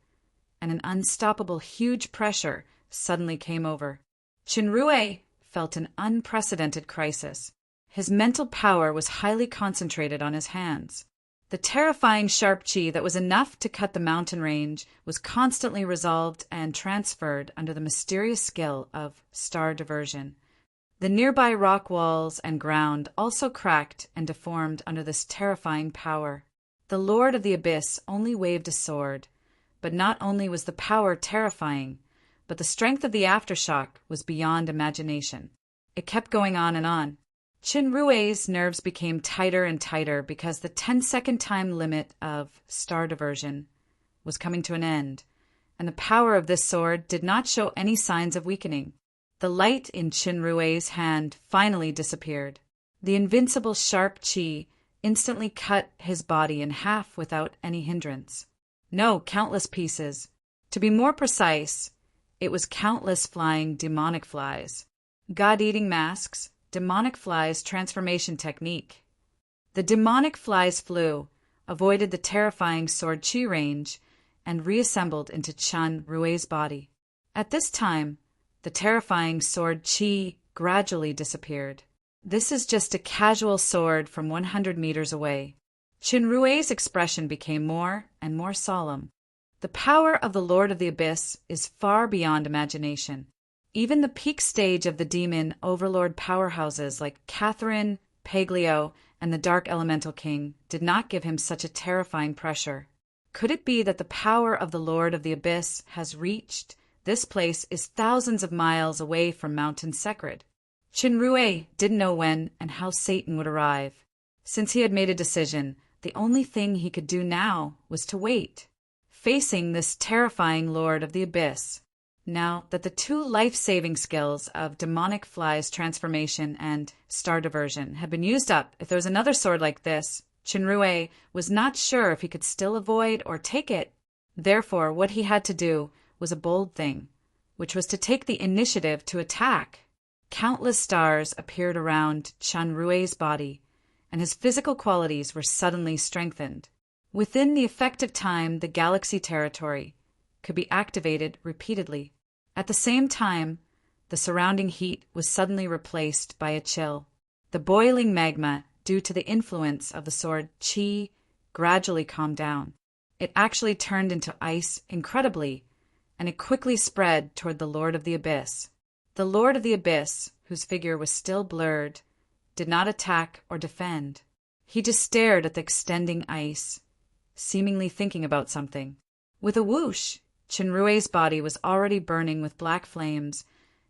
and an unstoppable huge pressure suddenly came over. Chinrue felt an unprecedented crisis. His mental power was highly concentrated on his hands. The terrifying sharp chi that was enough to cut the mountain range was constantly resolved and transferred under the mysterious skill of star diversion. The nearby rock walls and ground also cracked and deformed under this terrifying power. The Lord of the Abyss only waved a sword, but not only was the power terrifying, but the strength of the aftershock was beyond imagination. It kept going on and on. Chinrue's nerves became tighter and tighter because the 10-second time limit of star diversion was coming to an end, and the power of this sword did not show any signs of weakening. The light in Chinrue's hand finally disappeared. The invincible sharp chi instantly cut his body in half without any hindrance. No, countless pieces. To be more precise, it was countless flying demonic flies. God-eating masks, demonic flies transformation technique. The demonic flies flew, avoided the terrifying sword chi range, and reassembled into Chinrue's body. At this time, the terrifying sword chi gradually disappeared. This is just a casual sword from 100 meters away. Chinrue's expression became more and more solemn. The power of the Lord of the Abyss is far beyond imagination. Even the peak stage of the demon overlord powerhouses like Catherine, Paglio, and the Dark Elemental King did not give him such a terrifying pressure. Could it be that the power of the Lord of the Abyss has reached? This place is thousands of miles away from Mountain Secret. Chinrue didn't know when and how Satan would arrive. Since he had made a decision, the only thing he could do now was to wait, facing this terrifying Lord of the Abyss. Now that the two life-saving skills of demonic flies transformation and star diversion had been used up, if there was another sword like this, Chinrue was not sure if he could still avoid or take it. Therefore, what he had to do was a bold thing, which was to take the initiative to attack. Countless stars appeared around Chinrue's body, and his physical qualities were suddenly strengthened. Within the effective time, the galaxy territory could be activated repeatedly. At the same time, the surrounding heat was suddenly replaced by a chill. The boiling magma, due to the influence of the sword chi, gradually calmed down. It actually turned into ice incredibly, and it quickly spread toward the Lord of the Abyss. The Lord of the Abyss, whose figure was still blurred, did not attack or defend. He just stared at the extending ice, seemingly thinking about something. With a whoosh, Chinrue's body was already burning with black flames,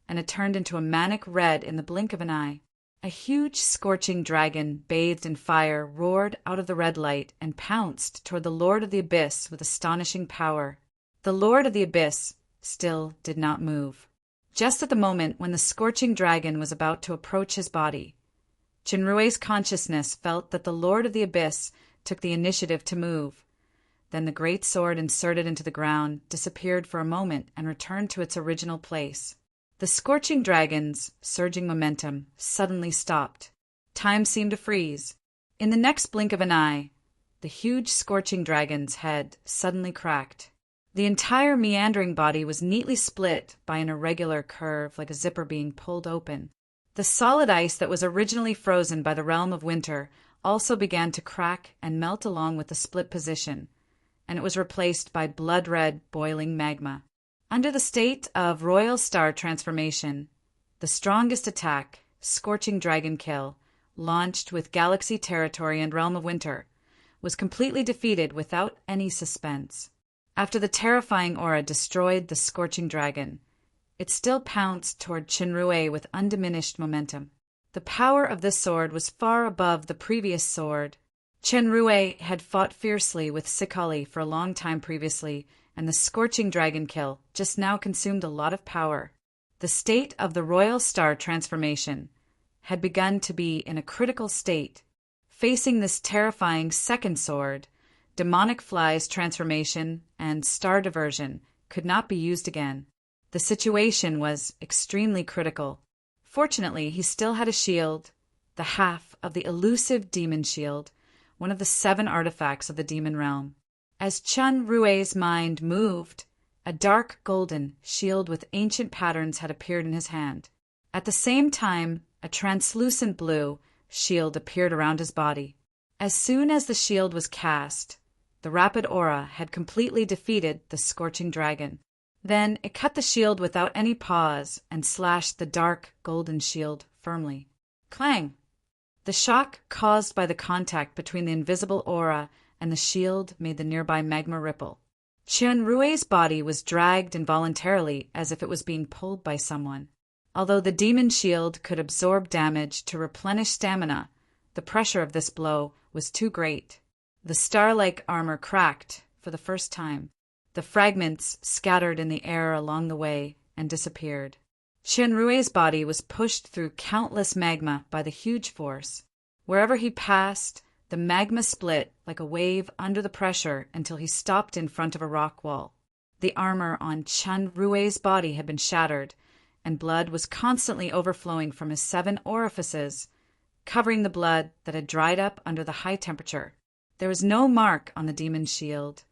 and it turned into a manic red in the blink of an eye. A huge scorching dragon, bathed in fire, roared out of the red light and pounced toward the Lord of the Abyss with astonishing power. The Lord of the Abyss still did not move. Just at the moment when the scorching dragon was about to approach his body, Chinrue's consciousness felt that the Lord of the Abyss took the initiative to move. Then the great sword inserted into the ground disappeared for a moment and returned to its original place. The scorching dragon's surging momentum suddenly stopped. Time seemed to freeze. In the next blink of an eye, the huge scorching dragon's head suddenly cracked. The entire meandering body was neatly split by an irregular curve like a zipper being pulled open. The solid ice that was originally frozen by the realm of winter also began to crack and melt along with the split position, and it was replaced by blood-red boiling magma. Under the state of Royal Star Transformation, the strongest attack, Scorching Dragon Kill, launched with Galaxy Territory and Realm of Winter, was completely defeated without any suspense. After the terrifying aura destroyed the Scorching Dragon, it still pounced toward Chinrue with undiminished momentum. The power of this sword was far above the previous sword. Chinrue had fought fiercely with Sikali for a long time previously, and the Scorching Dragon Kill just now consumed a lot of power. The state of the Royal Star Transformation had begun to be in a critical state. Facing this terrifying second sword, Demonic Fly's transformation and Star Diversion could not be used again. The situation was extremely critical. Fortunately, he still had a shield, the half of the elusive Demon Shield, one of the 7 artifacts of the Demon Realm. As Chinrue's mind moved, a dark golden shield with ancient patterns had appeared in his hand. At the same time, a translucent blue shield appeared around his body. As soon as the shield was cast, the rapid aura had completely defeated the Scorching Dragon. Then it cut the shield without any pause and slashed the dark golden shield firmly. Clang! The shock caused by the contact between the invisible aura and the shield made the nearby magma ripple. Chinrue's body was dragged involuntarily as if it was being pulled by someone. Although the demon shield could absorb damage to replenish stamina, the pressure of this blow was too great. The star-like armor cracked for the first time. The fragments scattered in the air along the way and disappeared. Chinrue's body was pushed through countless magma by the huge force. Wherever he passed, the magma split like a wave under the pressure until he stopped in front of a rock wall. The armor on Chinrue's body had been shattered, and blood was constantly overflowing from his 7 orifices, covering the blood that had dried up under the high temperature. There was no mark on the demon shield,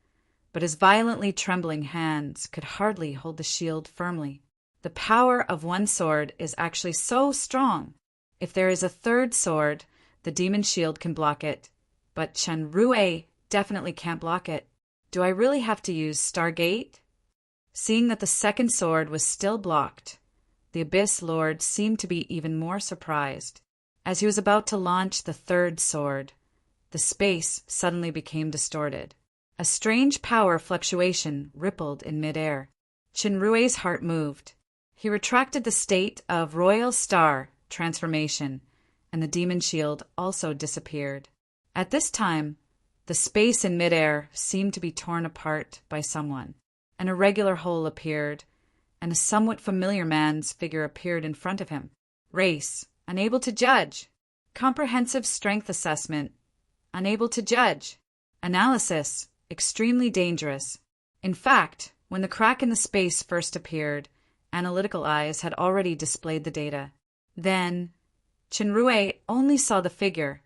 but his violently trembling hands could hardly hold the shield firmly. The power of one sword is actually so strong. If there is a third sword, the demon shield can block it, but Chinrue definitely can't block it. Do I really have to use Stargate? Seeing that the second sword was still blocked, the Abyss Lord seemed to be even more surprised. As he was about to launch the third sword, the space suddenly became distorted. A strange power fluctuation rippled in midair. Chinrue's heart moved. He retracted the state of Royal Star Transformation, and the demon shield also disappeared. At this time, the space in midair seemed to be torn apart by someone. An irregular hole appeared, and a somewhat familiar man's figure appeared in front of him. Race, unable to judge. Comprehensive strength assessment, unable to judge. Analysis, extremely dangerous. In fact, when the crack in the space first appeared, analytical eyes had already displayed the data. Then, Chinrue only saw the figure,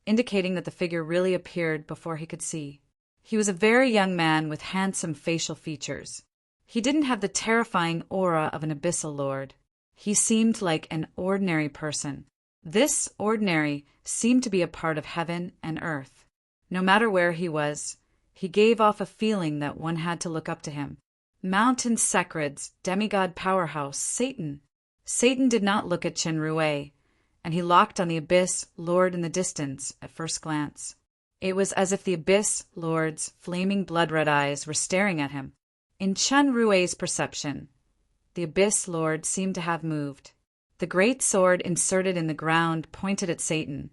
indicating that the figure really appeared before he could see. He was a very young man with handsome facial features. He didn't have the terrifying aura of an abyssal lord. He seemed like an ordinary person. This ordinary seemed to be a part of heaven and earth. No matter where he was, he gave off a feeling that one had to look up to him. Mountain Sekred's demigod powerhouse, Satan. Satan did not look at Chinrue, and he locked on the Abyss Lord in the distance at first glance. It was as if the Abyss Lord's flaming blood-red eyes were staring at him. In Chinrue's perception, the Abyss Lord seemed to have moved. The great sword inserted in the ground pointed at Satan.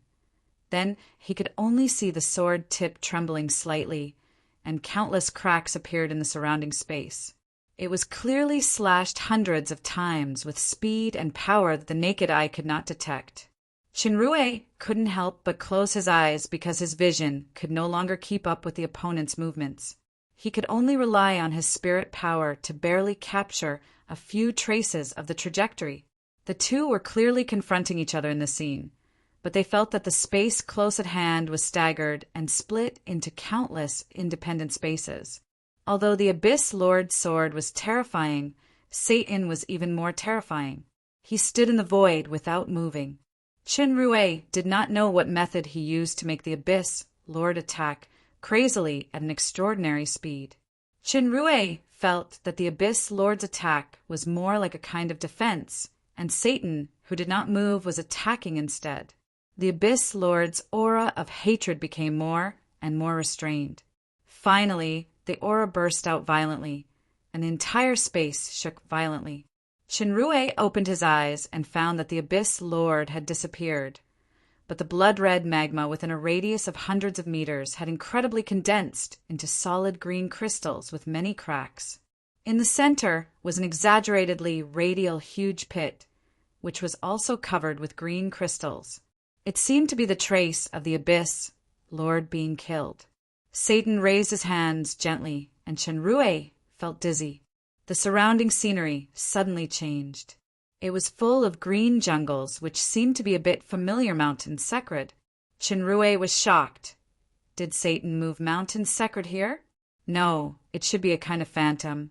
Then he could only see the sword tip trembling slightly, and countless cracks appeared in the surrounding space. It was clearly slashed hundreds of times with speed and power that the naked eye could not detect. Chinrue couldn't help but close his eyes because his vision could no longer keep up with the opponent's movements. He could only rely on his spirit power to barely capture a few traces of the trajectory. The two were clearly confronting each other in the scene, but they felt that the space close at hand was staggered and split into countless independent spaces. Although the Abyss Lord's sword was terrifying, Satan was even more terrifying. He stood in the void without moving. Chinrue did not know what method he used to make the Abyss Lord attack crazily at an extraordinary speed. Chinrue felt that the Abyss Lord's attack was more like a kind of defense, and Satan, who did not move, was attacking instead. The Abyss Lord's aura of hatred became more and more restrained. Finally, the aura burst out violently, and the entire space shook violently. Shinrue opened his eyes and found that the Abyss Lord had disappeared, but the blood-red magma within a radius of hundreds of meters had incredibly condensed into solid green crystals with many cracks. In the center was an exaggeratedly radial huge pit, which was also covered with green crystals. It seemed to be the trace of the Abyss Lord being killed. Satan raised his hands gently, and Shinrue felt dizzy. The surrounding scenery suddenly changed. It was full of green jungles, which seemed to be a bit familiar Mountain Secret. Shinrue was shocked. Did Satan move Mountain Secret here? No, it should be a kind of phantom.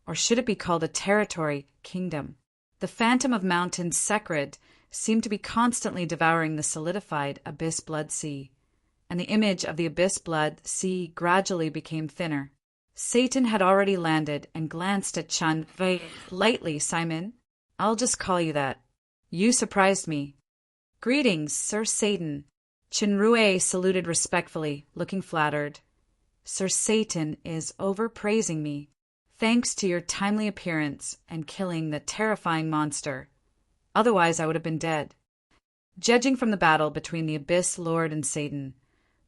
Or should it be called a territory, kingdom? The phantom of Mountain Secret seemed to be constantly devouring the solidified Abyss Blood Sea, and the image of the Abyss Blood Sea gradually became thinner. Satan had already landed and glanced at Chun very lightly. Simon, I'll just call you that. You surprised me. Greetings, Sir Satan. Shinrue saluted respectfully, looking flattered. Sir Satan is overpraising me. Thanks to your timely appearance and killing the terrifying monster. Otherwise I would have been dead. Judging from the battle between the Abyss Lord and Satan,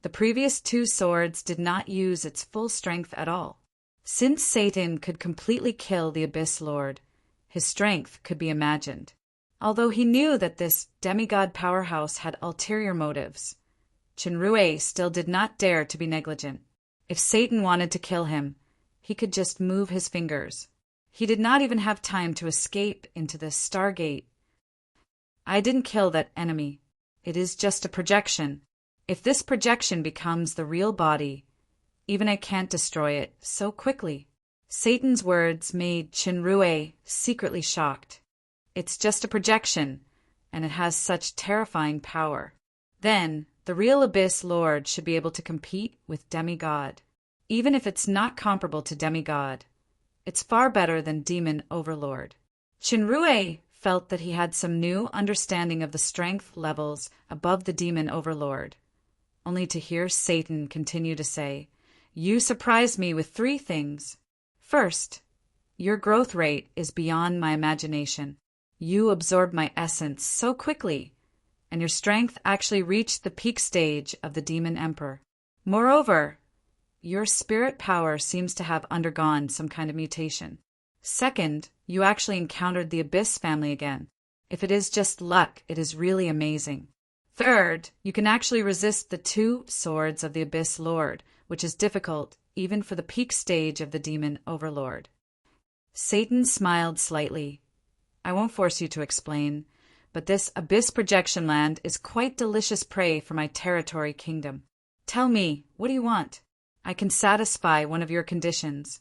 the previous two swords did not use its full strength at all. Since Satan could completely kill the Abyss Lord, his strength could be imagined. Although he knew that this demigod powerhouse had ulterior motives, Shinrue still did not dare to be negligent. If Satan wanted to kill him, he could just move his fingers. He did not even have time to escape into the Stargate. I didn't kill that enemy. It is just a projection. If this projection becomes the real body, even I can't destroy it so quickly. Satan's words made Shinrue secretly shocked. It's just a projection, and it has such terrifying power. Then, the real Abyss Lord should be able to compete with Demigod. Even if it's not comparable to Demigod, it's far better than Demon Overlord. Shinrue felt that he had some new understanding of the strength levels above the Demon Overlord, only to hear Satan continue to say, You surprised me with 3 things. First, your growth rate is beyond my imagination. You absorbed my essence so quickly, and your strength actually reached the peak stage of the Demon Emperor. Moreover, your spirit power seems to have undergone some kind of mutation. Second, you actually encountered the Abyss family again. If it is just luck, it is really amazing. Third, you can actually resist the 2 swords of the Abyss Lord, which is difficult even for the peak stage of the Demon Overlord. Satan smiled slightly. I won't force you to explain, but this Abyss projection land is quite delicious prey for my territory kingdom. Tell me, what do you want? I can satisfy one of your conditions.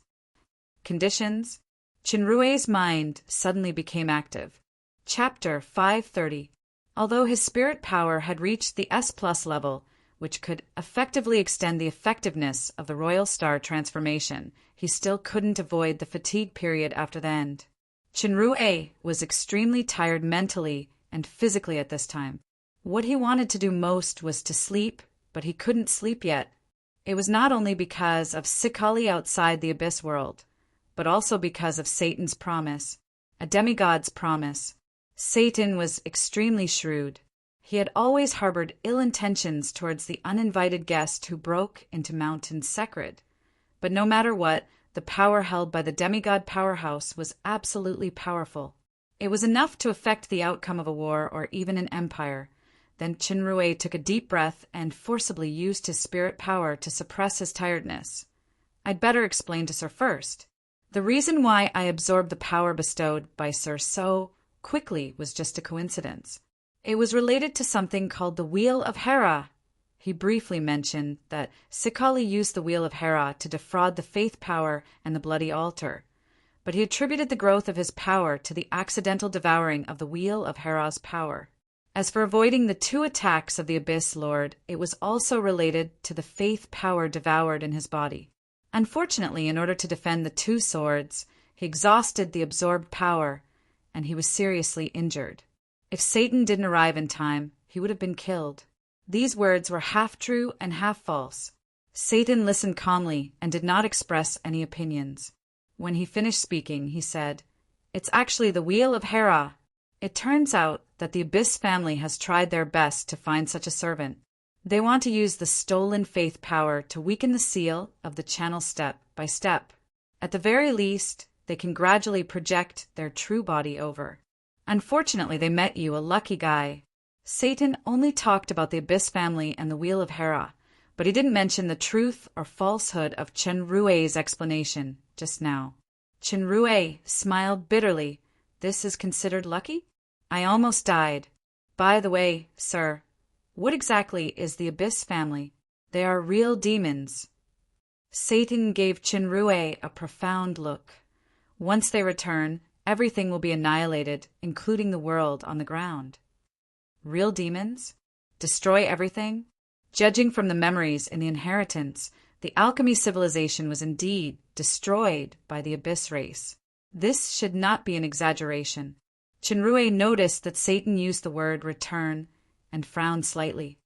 Conditions? Shinrue's mind suddenly became active. Chapter 530. Although his spirit power had reached the S+ level, which could effectively extend the effectiveness of the Royal Star transformation, he still couldn't avoid the fatigue period after the end. Shinrue was extremely tired mentally and physically at this time. What he wanted to do most was to sleep, but he couldn't sleep yet. It was not only because of Sikali outside the Abyss world, but also because of Satan's promise, a demigod's promise. Satan was extremely shrewd. He had always harbored ill intentions towards the uninvited guest who broke into Mountain Secret. But no matter what, the power held by the demigod powerhouse was absolutely powerful. It was enough to affect the outcome of a war or even an empire. Then Shinrue took a deep breath and forcibly used his spirit power to suppress his tiredness. I'd better explain to Sir first. The reason why I absorbed the power bestowed by Sir so quickly was just a coincidence. It was related to something called the Wheel of Hera. He briefly mentioned that Sikali used the Wheel of Hera to defraud the faith power and the bloody altar, but he attributed the growth of his power to the accidental devouring of the Wheel of Hera's power. As for avoiding the 2 attacks of the Abyss Lord, it was also related to the faith power devoured in his body. Unfortunately, in order to defend the two swords, he exhausted the absorbed power, and he was seriously injured. If Satan didn't arrive in time, he would have been killed. These words were half true and half false. Satan listened calmly and did not express any opinions. When he finished speaking, he said, "It's actually the Wheel of Hera. It turns out that the Abyss family has tried their best to find such a servant. They want to use the stolen faith power to weaken the seal of the channel step by step. At the very least, they can gradually project their true body over. Unfortunately, they met you, a lucky guy." Satan only talked about the Abyss family and the Wheel of Hera, but he didn't mention the truth or falsehood of Chen Rui's explanation just now. Chen Rui smiled bitterly. "This is considered lucky? I almost died. By the way, sir, what exactly is the Abyss family? They are real demons." Satan gave Chen Rui a profound look. "Once they return, everything will be annihilated, including the world on the ground." Real demons? Destroy everything? Judging from the memories in the inheritance, the alchemy civilization was indeed destroyed by the Abyss race. This should not be an exaggeration. Chinrui noticed that Satan used the word return and frowned slightly.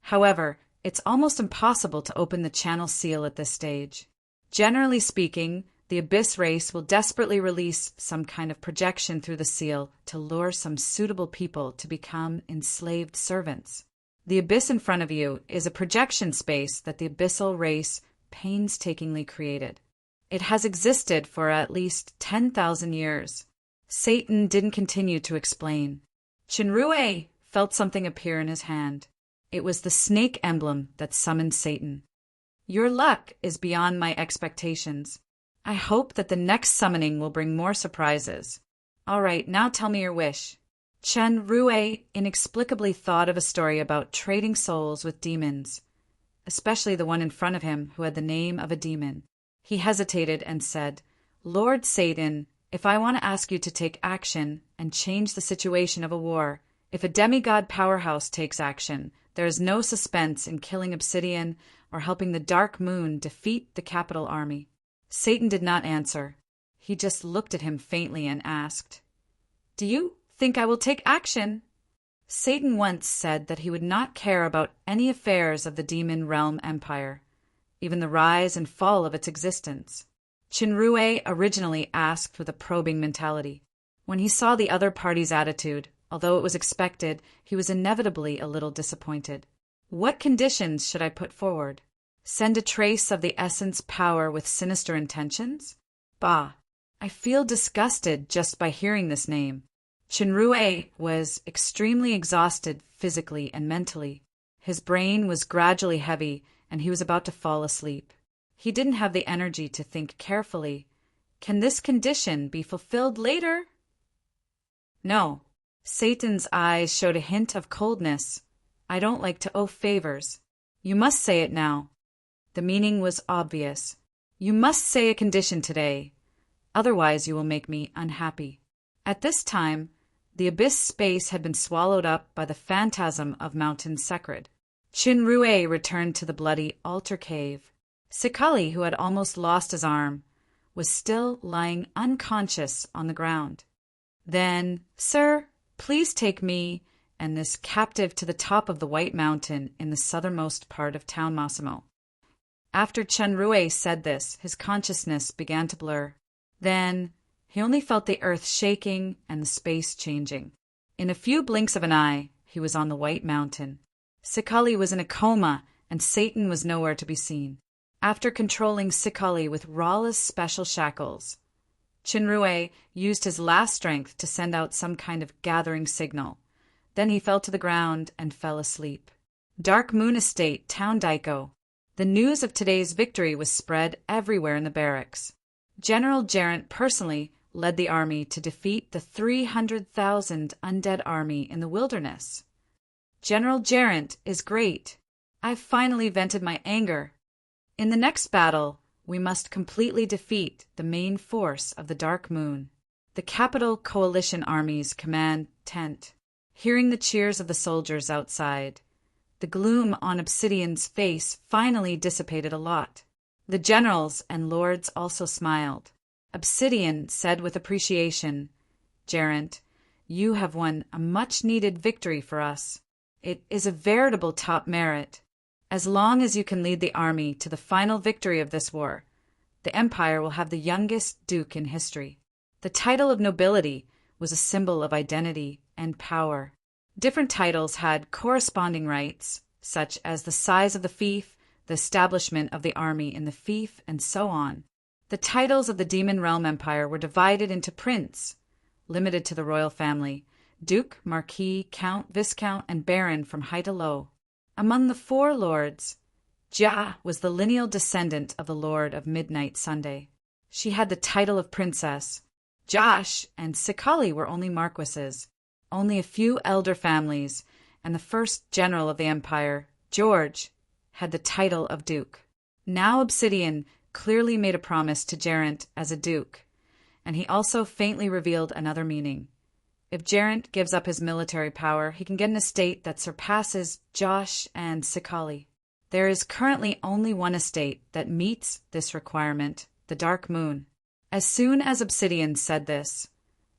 However, it's almost impossible to open the channel seal at this stage. Generally speaking, the Abyss race will desperately release some kind of projection through the seal to lure some suitable people to become enslaved servants. The Abyss in front of you is a projection space that the Abyssal race painstakingly created. It has existed for at least 10,000 years. Satan didn't continue to explain. Chinrui felt something appear in his hand. It was the snake emblem that summoned Satan. "Your luck is beyond my expectations. I hope that the next summoning will bring more surprises. All right, now tell me your wish." Chen Rui inexplicably thought of a story about trading souls with demons, especially the one in front of him who had the name of a demon. He hesitated and said, "Lord Satan, if I want to ask you to take action and change the situation of a war, if a demigod powerhouse takes action, there is no suspense in killing Obsidian or helping the Dark Moon defeat the capital army." Satan did not answer. He just looked at him faintly and asked, "Do you think I will take action?" Satan once said that he would not care about any affairs of the demon realm empire, even the rise and fall of its existence. Chinrui originally asked with a probing mentality. When he saw the other party's attitude, although it was expected, he was inevitably a little disappointed. "What conditions should I put forward? Send a trace of the essence power with sinister intentions? Bah, I feel disgusted just by hearing this name." Chinrui was extremely exhausted physically and mentally. His brain was gradually heavy, and he was about to fall asleep. He didn't have the energy to think carefully. Can this condition be fulfilled later? No. Satan's eyes showed a hint of coldness. "I don't like to owe favors. You must say it now." The meaning was obvious. "You must say a condition today. Otherwise you will make me unhappy." At this time, the Abyss space had been swallowed up by the phantasm of Mountain Sekrid. Chinrui returned to the bloody altar cave. Sikali, who had almost lost his arm, was still lying unconscious on the ground. Then, "Sir, please take me and this captive to the top of the White Mountain in the southernmost part of Town Massimo." After Chinrui said this, his consciousness began to blur. Then he only felt the earth shaking and the space changing. In a few blinks of an eye, he was on the White Mountain. Sikali was in a coma, and Satan was nowhere to be seen. After controlling Sikali with Rala's special shackles, Chinrui used his last strength to send out some kind of gathering signal. Then he fell to the ground and fell asleep. Dark Moon Estate, Town Daiko. The news of today's victory was spread everywhere in the barracks. General Gerent personally led the army to defeat the 300,000 undead army in the wilderness. General Gerent is great. I've finally vented my anger. In the next battle, we must completely defeat the main force of the Dark Moon. The capital coalition army's command tent. Hearing the cheers of the soldiers outside, the gloom on Obsidian's face finally dissipated a lot. The generals and lords also smiled. Obsidian said with appreciation, "Geraint, you have won a much-needed victory for us. It is a veritable top merit. As long as you can lead the army to the final victory of this war, the Empire will have the youngest duke in history." The title of nobility was a symbol of identity and power. Different titles had corresponding rights, such as the size of the fief, the establishment of the army in the fief, and so on. The titles of the Demon Realm Empire were divided into prince, limited to the royal family, duke, marquis, count, viscount, and baron from high to low. Among the four lords, Ja was the lineal descendant of the Lord of Midnight Sunday. She had the title of princess. Josh and Sikali were only marquises. Only a few elder families, and the first general of the empire, George, had the title of duke. Now Obsidian clearly made a promise to Geraint as a duke, and he also faintly revealed another meaning. If Geraint gives up his military power, he can get an estate that surpasses Josh and Sikali. There is currently only one estate that meets this requirement, the Dark Moon. As soon as Obsidian said this,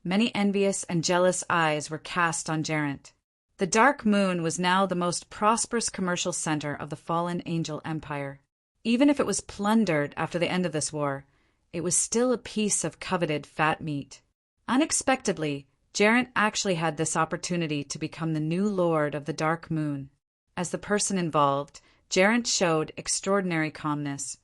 many envious and jealous eyes were cast on Geraint. The Dark Moon was now the most prosperous commercial center of the fallen Angel Empire. Even if it was plundered after the end of this war, it was still a piece of coveted fat meat. Unexpectedly, Geraint actually had this opportunity to become the new lord of the Dark Moon. As the person involved, Geraint showed extraordinary calmness.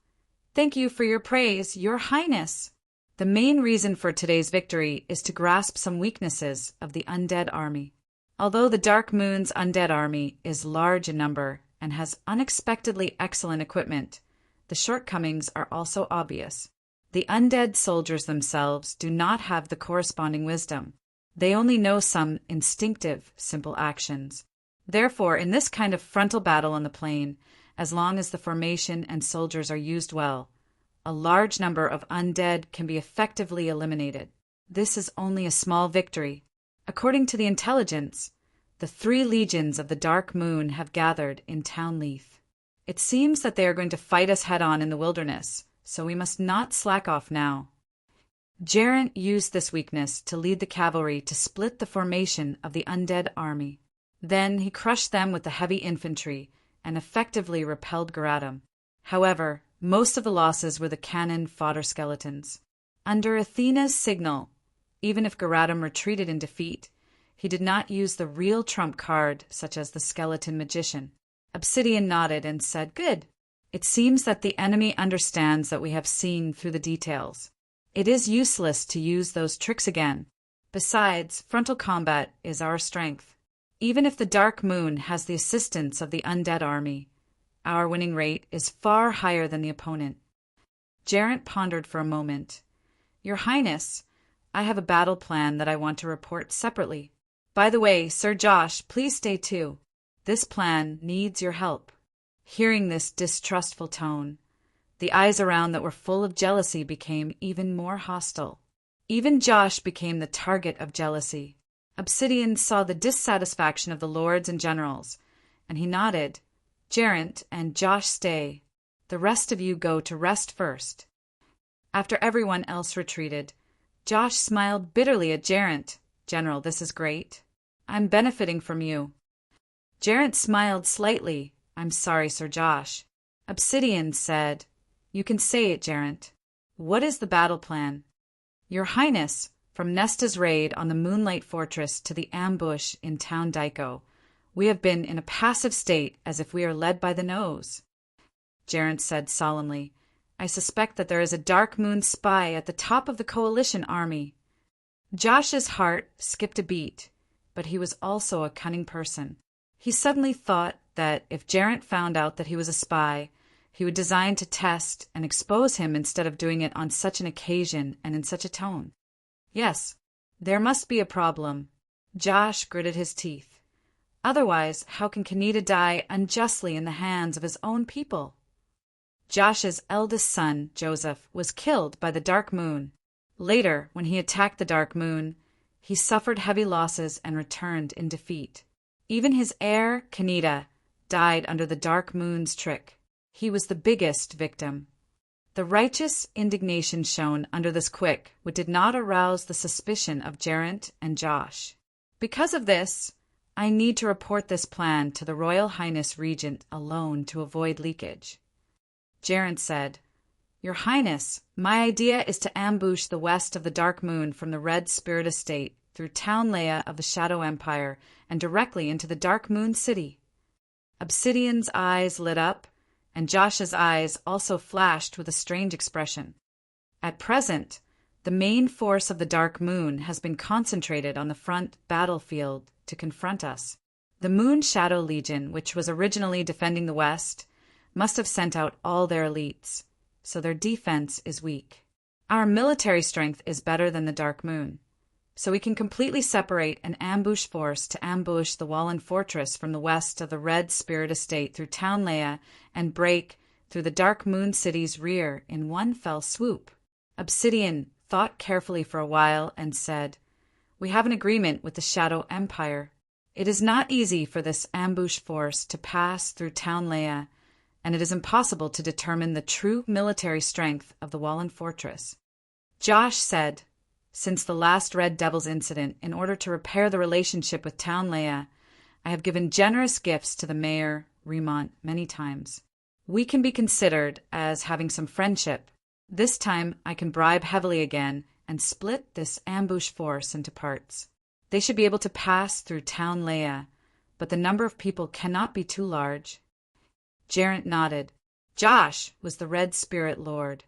"Thank you for your praise, Your Highness." The main reason for today's victory is to grasp some weaknesses of the undead army. Although the Dark Moon's undead army is large in number and has unexpectedly excellent equipment, the shortcomings are also obvious. The undead soldiers themselves do not have the corresponding wisdom. They only know some instinctive, simple actions. Therefore, in this kind of frontal battle on the plain, as long as the formation and soldiers are used well, a large number of undead can be effectively eliminated. This is only a small victory. According to the intelligence, the 3 legions of the Dark Moon have gathered in Townleaf. It seems that they are going to fight us head-on in the wilderness, so we must not slack off now. Geraint used this weakness to lead the cavalry to split the formation of the undead army. Then he crushed them with the heavy infantry and effectively repelled Geratum. However, most of the losses were the cannon fodder skeletons. Under Athena's signal, even if Geratum retreated in defeat, he did not use the real trump card, such as the skeleton magician. Obsidian nodded and said, "Good. It seems that the enemy understands that we have seen through the details. It is useless to use those tricks again. Besides, frontal combat is our strength. Even if the Dark Moon has the assistance of the undead army, our winning rate is far higher than the opponent." Geraint pondered for a moment. "Your Highness, I have a battle plan that I want to report separately. By the way, Sir Josh, please stay too. This plan needs your help." Hearing this distrustful tone, the eyes around that were full of jealousy became even more hostile. Even Josh became the target of jealousy. Obsidian saw the dissatisfaction of the lords and generals, and he nodded. "Geraint and Josh stay. The rest of you go to rest first." After everyone else retreated, Josh smiled bitterly at Geraint. "General, this is great. I'm benefiting from you." Geraint smiled slightly. "I'm sorry, Sir Josh." Obsidian said, "You can say it, Geraint. What is the battle plan?" "Your Highness, from Nesta's raid on the Moonlight Fortress to the ambush in Town Daiko, we have been in a passive state as if we are led by the nose." Geraint said solemnly, "I suspect that there is a Dark Moon spy at the top of the coalition army." Josh's heart skipped a beat, but he was also a cunning person. He suddenly thought that if Geraint found out that he was a spy, he would design to test and expose him instead of doing it on such an occasion and in such a tone. Yes, there must be a problem. Josh gritted his teeth. Otherwise, how can Kaneda die unjustly in the hands of his own people? Josh's eldest son, Joseph, was killed by the Dark Moon. Later, when he attacked the Dark Moon, he suffered heavy losses and returned in defeat. Even his heir, Kaneda, died under the Dark Moon's trick. He was the biggest victim. The righteous indignation shown under this quick wit did not arouse the suspicion of Geraint and Josh. Because of this, I need to report this plan to the Royal Highness Regent alone to avoid leakage. Geraint said, Your Highness, my idea is to ambush the west of the Dark Moon from the Red Spirit Estate through Town Leia of the Shadow Empire and directly into the Dark Moon City. Obsidian's eyes lit up, and Josh's eyes also flashed with a strange expression. At present, the main force of the Dark Moon has been concentrated on the front battlefield to confront us. The Moon Shadow Legion, which was originally defending the west, must have sent out all their elites, so their defense is weak. Our military strength is better than the Dark Moon, so we can completely separate an ambush force to ambush the Wallen Fortress from the west of the Red Spirit Estate through Town Leia and break through the Dark Moon City's rear in one fell swoop. Obsidian thought carefully for a while and said, We have an agreement with the Shadow Empire. It is not easy for this ambush force to pass through Town Leia, and it is impossible to determine the true military strength of the Wallen Fortress. Josh said, Since the last Red Devils incident, in order to repair the relationship with Town Leia, I have given generous gifts to the Mayor, Remont, many times. We can be considered as having some friendship. This time I can bribe heavily again and split this ambush force into parts. They should be able to pass through Town Leia, but the number of people cannot be too large. Geraint nodded. Josh was the Red Spirit Lord.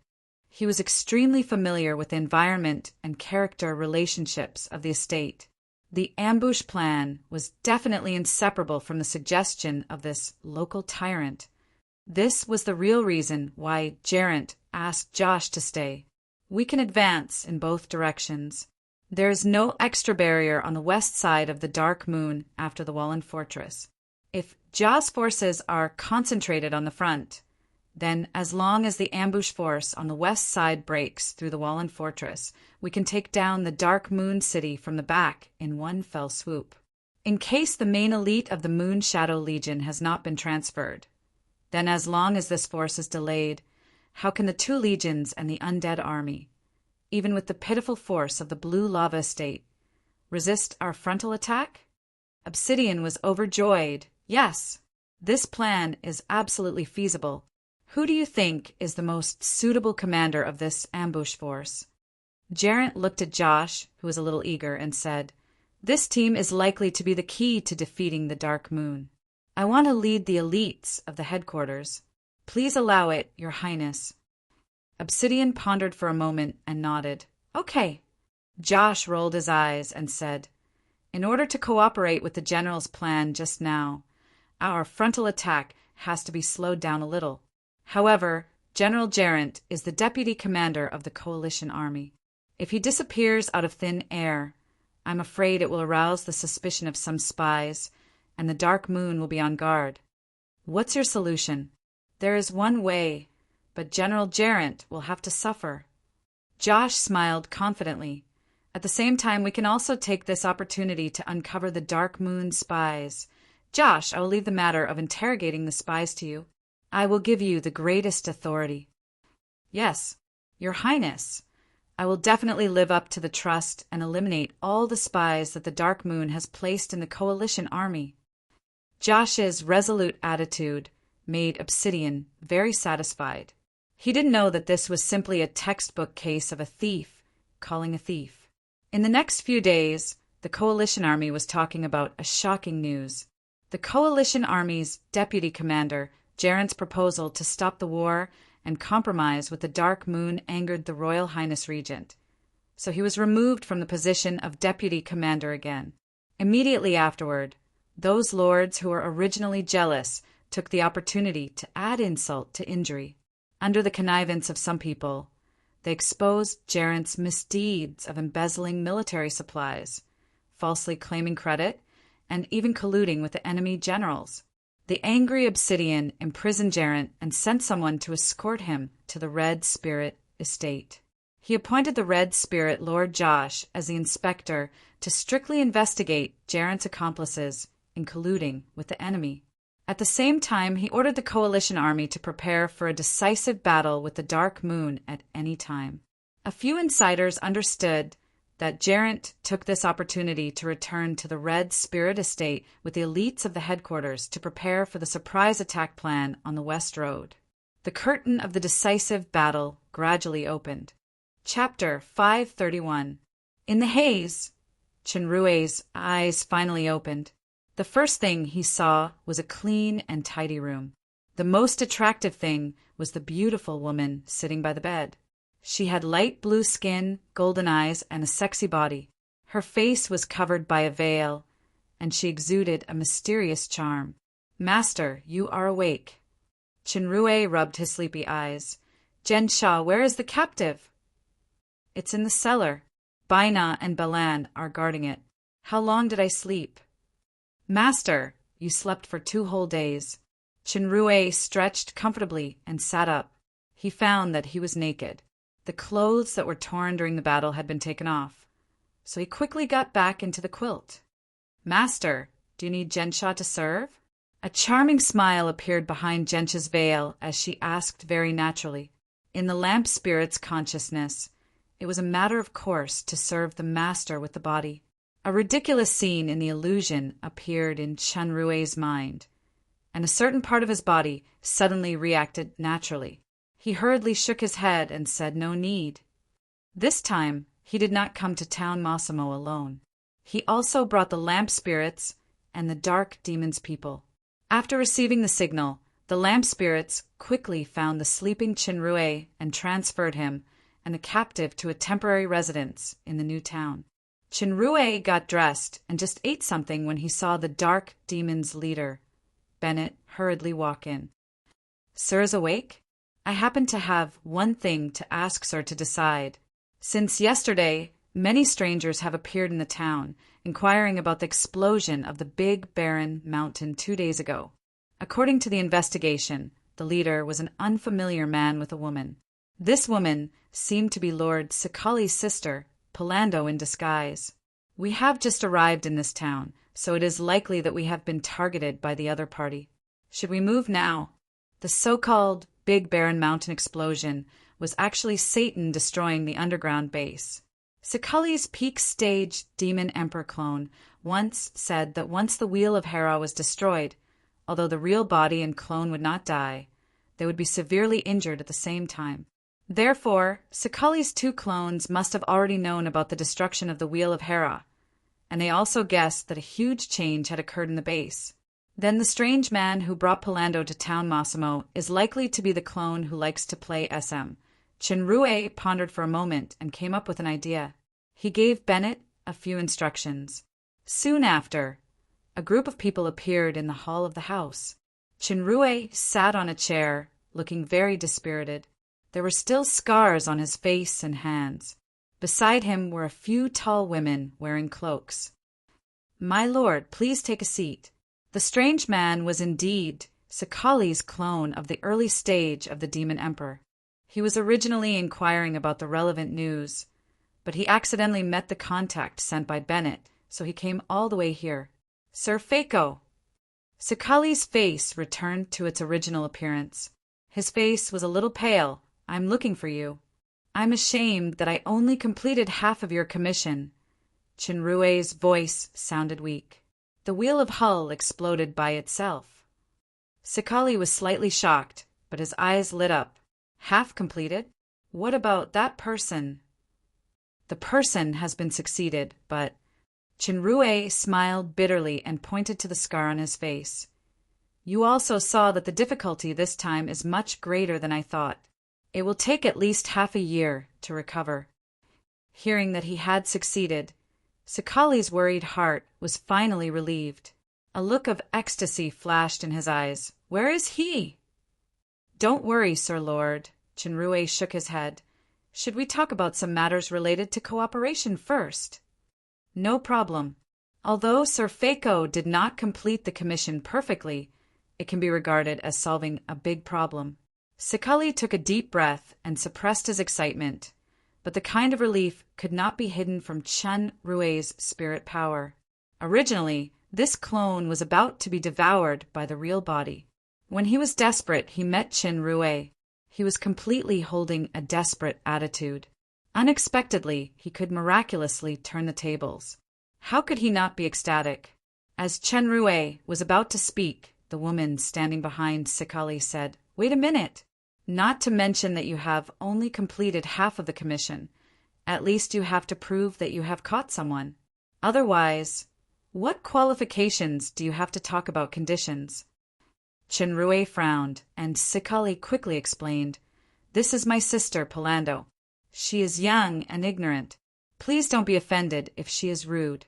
He was extremely familiar with the environment and character relationships of the estate. The ambush plan was definitely inseparable from the suggestion of this local tyrant. This was the real reason why Geraint asked Josh to stay. We can advance in both directions. There is no extra barrier on the west side of the Dark Moon after the Wallen Fortress. If Jaw's forces are concentrated on the front, then as long as the ambush force on the west side breaks through the Wallen Fortress, we can take down the Dark Moon City from the back in one fell swoop. In case the main elite of the Moon Shadow Legion has not been transferred, then as long as this force is delayed, how can the two legions and the undead army, even with the pitiful force of the Blue Lava Estate, resist our frontal attack? Obsidian was overjoyed. Yes, this plan is absolutely feasible. Who do you think is the most suitable commander of this ambush force? Geraint looked at Josh, who was a little eager, and said, This team is likely to be the key to defeating the Dark Moon. I want to lead the elites of the headquarters. Please allow it, Your Highness. Obsidian pondered for a moment and nodded. Okay. Josh rolled his eyes and said, In order to cooperate with the General's plan just now, our frontal attack has to be slowed down a little. However, General Geraint is the deputy commander of the Coalition Army. If he disappears out of thin air, I'm afraid it will arouse the suspicion of some spies, and the Dark Moon will be on guard. What's your solution? There is one way, but General Geraint will have to suffer. Josh smiled confidently. At the same time, we can also take this opportunity to uncover the Dark Moon spies. Josh, I will leave the matter of interrogating the spies to you. I will give you the greatest authority. Yes, Your Highness. I will definitely live up to the trust and eliminate all the spies that the Dark Moon has placed in the Coalition Army. Josh's resolute attitude made Obsidian very satisfied. He didn't know that this was simply a textbook case of a thief calling a thief. In the next few days, the Coalition Army was talking about a shocking news. The Coalition Army's deputy commander, Geraint's proposal to stop the war and compromise with the Dark Moon angered the Royal Highness Regent, so he was removed from the position of deputy commander again. Immediately afterward, those lords who were originally jealous took the opportunity to add insult to injury. Under the connivance of some people, they exposed Geraint's misdeeds of embezzling military supplies, falsely claiming credit, and even colluding with the enemy generals. The angry Obsidian imprisoned Geraint and sent someone to escort him to the Red Spirit Estate. He appointed the Red Spirit Lord Josh as the inspector to strictly investigate Geraint's accomplices in colluding with the enemy. At the same time, he ordered the coalition army to prepare for a decisive battle with the Dark Moon at any time. A few insiders understood that Geraint took this opportunity to return to the Red Spirit Estate with the elites of the headquarters to prepare for the surprise attack plan on the West Road. The curtain of the decisive battle gradually opened. Chapter 531. In the haze, Chinrue's eyes finally opened. The first thing he saw was a clean and tidy room. The most attractive thing was the beautiful woman sitting by the bed. She had light blue skin, golden eyes, and a sexy body. Her face was covered by a veil, and she exuded a mysterious charm. "Master, you are awake." Chinrue rubbed his sleepy eyes. "Jensha, where is the captive?" "It's in the cellar. Baina and Balan are guarding it. How long did I sleep?" "Master, you slept for 2 whole days." Chinrue stretched comfortably and sat up. He found that he was naked. The clothes that were torn during the battle had been taken off, so he quickly got back into the quilt. "Master, do you need Jensha to serve?" A charming smile appeared behind Jensha's veil as she asked very naturally. In the lamp spirit's consciousness, it was a matter of course to serve the master with the body. A ridiculous scene in the illusion appeared in Chinrue's mind, and a certain part of his body suddenly reacted naturally. He hurriedly shook his head and said no need. This time, he did not come to Town Massimo alone. He also brought the lamp spirits and the dark demon's people. After receiving the signal, the lamp spirits quickly found the sleeping Chinrue and transferred him and the captive to a temporary residence in the new town. Chinrue got dressed and just ate something when he saw the dark demon's leader, Bennett, hurriedly walk in. "Sir is awake? I happen to have one thing to ask sir to decide. Since yesterday, many strangers have appeared in the town, inquiring about the explosion of the Big Barren Mountain 2 days ago. According to the investigation, the leader was an unfamiliar man with a woman. This woman seemed to be Lord Sakali's sister, Palando in disguise. We have just arrived in this town, so it is likely that we have been targeted by the other party. Should we move now?" The so-called Big Barren Mountain explosion was actually Satan destroying the underground base. Sakali's peak stage Demon Emperor clone once said that once the Wheel of Hera was destroyed, although the real body and clone would not die, they would be severely injured at the same time. Therefore, Sakali's 2 clones must have already known about the destruction of the Wheel of Hera, and they also guessed that a huge change had occurred in the base. Then the strange man who brought Palando to Town Massimo is likely to be the clone who likes to play SM. Chinrue pondered for a moment and came up with an idea. He gave Bennett a few instructions. Soon after, a group of people appeared in the hall of the house. Chinrue sat on a chair, looking very dispirited. There were still scars on his face and hands. Beside him were a few tall women wearing cloaks. "My lord, please take a seat." The strange man was indeed Sakali's clone of the early stage of the Demon Emperor. He was originally inquiring about the relevant news, but he accidentally met the contact sent by Bennett, so he came all the way here. "Sir Fako." Sakali's face returned to its original appearance. His face was a little pale. "I'm looking for you." "I'm ashamed that I only completed half of your commission." Chinrue's voice sounded weak. The Wheel of Hull exploded by itself. Sakali was slightly shocked, but his eyes lit up. "Half completed? What about that person?" "The person has been succeeded, but—" Chinrue smiled bitterly and pointed to the scar on his face. "You also saw that the difficulty this time is much greater than I thought. It will take at least half a year to recover." Hearing that he had succeeded, Sakali's worried heart was finally relieved. A look of ecstasy flashed in his eyes. "Where is he?" "Don't worry, Sir Lord." Chinrue shook his head. "Should we talk about some matters related to cooperation first?" "No problem. Although Sir Fako did not complete the commission perfectly, it can be regarded as solving a big problem." Sakali took a deep breath and suppressed his excitement, but the kind of relief could not be hidden from Chinrue's spirit power. Originally, This clone was about to be devoured by the real body. When he was desperate, he met Qin Rue. He was completely holding a desperate attitude. Unexpectedly, he could miraculously turn the tables. How could he not be ecstatic? As Chen Rue was about to speak, the woman standing behind Sikali said, "Wait a minute. Not to mention that you have only completed half of the commission. At least you have to prove that you have caught someone. Otherwise, what qualifications do you have to talk about conditions?" Chen Rue frowned, and Sikali quickly explained, "This is my sister, Palando. She is young and ignorant. Please don't be offended if she is rude."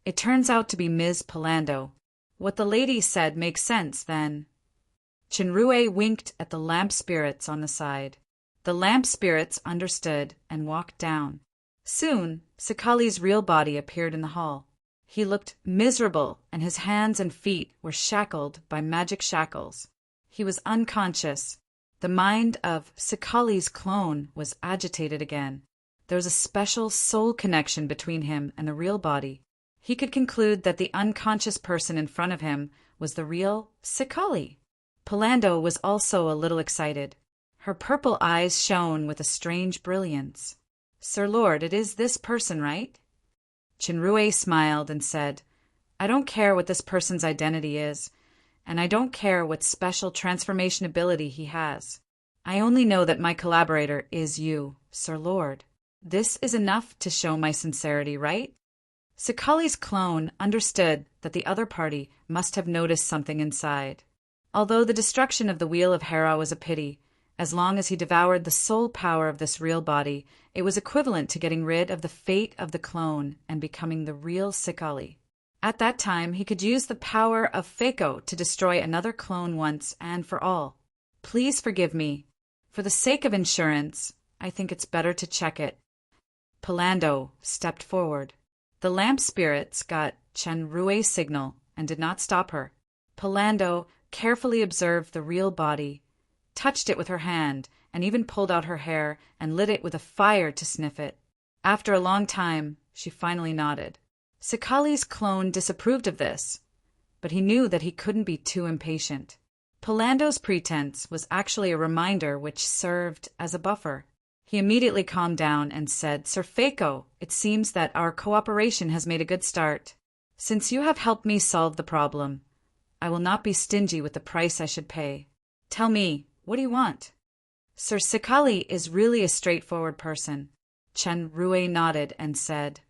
It turns out to be Ms. Palando. What the lady said makes sense, then. Chen Rue winked at the lamp spirits on the side. The lamp spirits understood and walked down. Soon, Sikali's real body appeared in the hall. He looked miserable, and his hands and feet were shackled by magic shackles. He was unconscious. The mind of Sikali's clone was agitated again. There was a special soul connection between him and the real body. He could conclude that the unconscious person in front of him was the real Sikali. Palando was also a little excited. Her purple eyes shone with a strange brilliance. "Sir Lord, it is this person, right?" Chen Rue smiled and said, "I don't care what this person's identity is, and I don't care what special transformation ability he has. I only know that my collaborator is you, Sir Lord. This is enough to show my sincerity, right?" Sikali's clone understood that the other party must have noticed something inside. Although the destruction of the Wheel of Hera was a pity, as long as he devoured the soul power of this real body, it was equivalent to getting rid of the fate of the clone and becoming the real Sikali. At that time, he could use the power of Fako to destroy another clone once and for all. "Please forgive me. For the sake of insurance, I think it's better to check it." Palando stepped forward. The lamp spirits got Chen Rue's signal and did not stop her. Palando carefully observed the real body, touched it with her hand, and even pulled out her hair and lit it with a fire to sniff it. After a long time, she finally nodded. Sikali's clone disapproved of this, but he knew that he couldn't be too impatient. Palando's pretense was actually a reminder which served as a buffer. He immediately calmed down and said, "Sir Fako, it seems that our cooperation has made a good start. Since you have helped me solve the problem, I will not be stingy with the price I should pay. Tell me, what do you want?" Sir Sikali is really a straightforward person. Chen Rue nodded and said,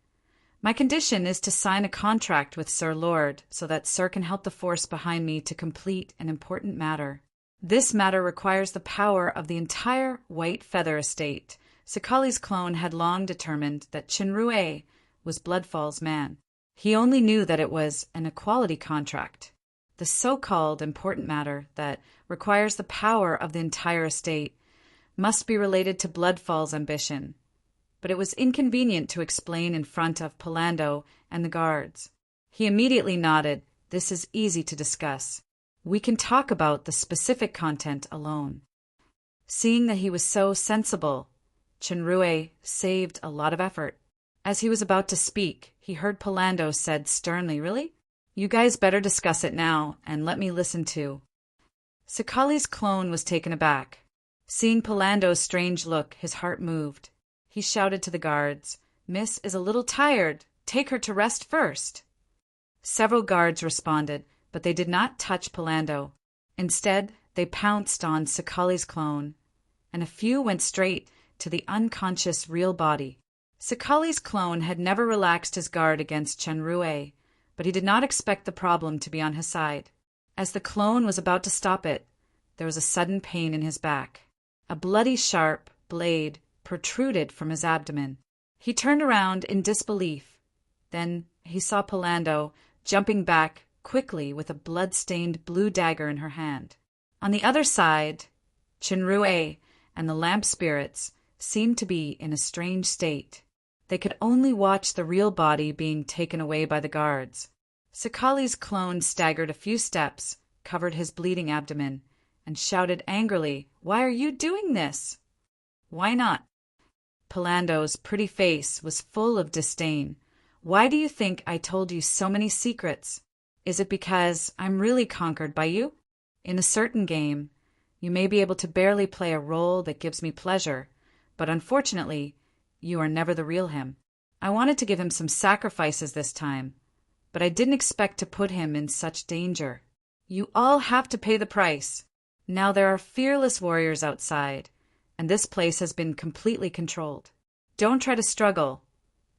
"My condition is to sign a contract with Sir Lord so that Sir can help the force behind me to complete an important matter. This matter requires the power of the entire White Feather estate." Sikali's clone had long determined that Chen Rue was Bloodfall's man. He only knew that it was an equality contract. The so-called important matter that requires the power of the entire estate must be related to Bloodfall's ambition. But it was inconvenient to explain in front of Palando and the guards. He immediately nodded. "This is easy to discuss. We can talk about the specific content alone." Seeing that he was so sensible, Chen Rue saved a lot of effort. As he was about to speak, he heard Palando said sternly, "Really? You guys better discuss it now, and let me listen too." Sikali's clone was taken aback. Seeing Palando's strange look, his heart moved. He shouted to the guards, "Miss is a little tired. Take her to rest first." Several guards responded, but they did not touch Palando. Instead, they pounced on Sikali's clone, and a few went straight to the unconscious real body. Sikali's clone had never relaxed his guard against Chen Rue, but he did not expect the problem to be on his side. As the clone was about to stop it, there was a sudden pain in his back. A bloody sharp blade protruded from his abdomen. He turned around in disbelief. Then he saw Palando jumping back quickly with a blood-stained blue dagger in her hand. On the other side, Chen Rue and the lamp spirits seemed to be in a strange state. They could only watch the real body being taken away by the guards. Sikali's clone staggered a few steps, covered his bleeding abdomen, and shouted angrily, "Why are you doing this?" "Why not?" Palando's pretty face was full of disdain. "Why do you think I told you so many secrets? Is it because I'm really conquered by you? In a certain game, you may be able to barely play a role that gives me pleasure, but unfortunately, you are never the real him. I wanted to give him some sacrifices this time, but I didn't expect to put him in such danger. You all have to pay the price. Now there are fearless warriors outside, and this place has been completely controlled. Don't try to struggle.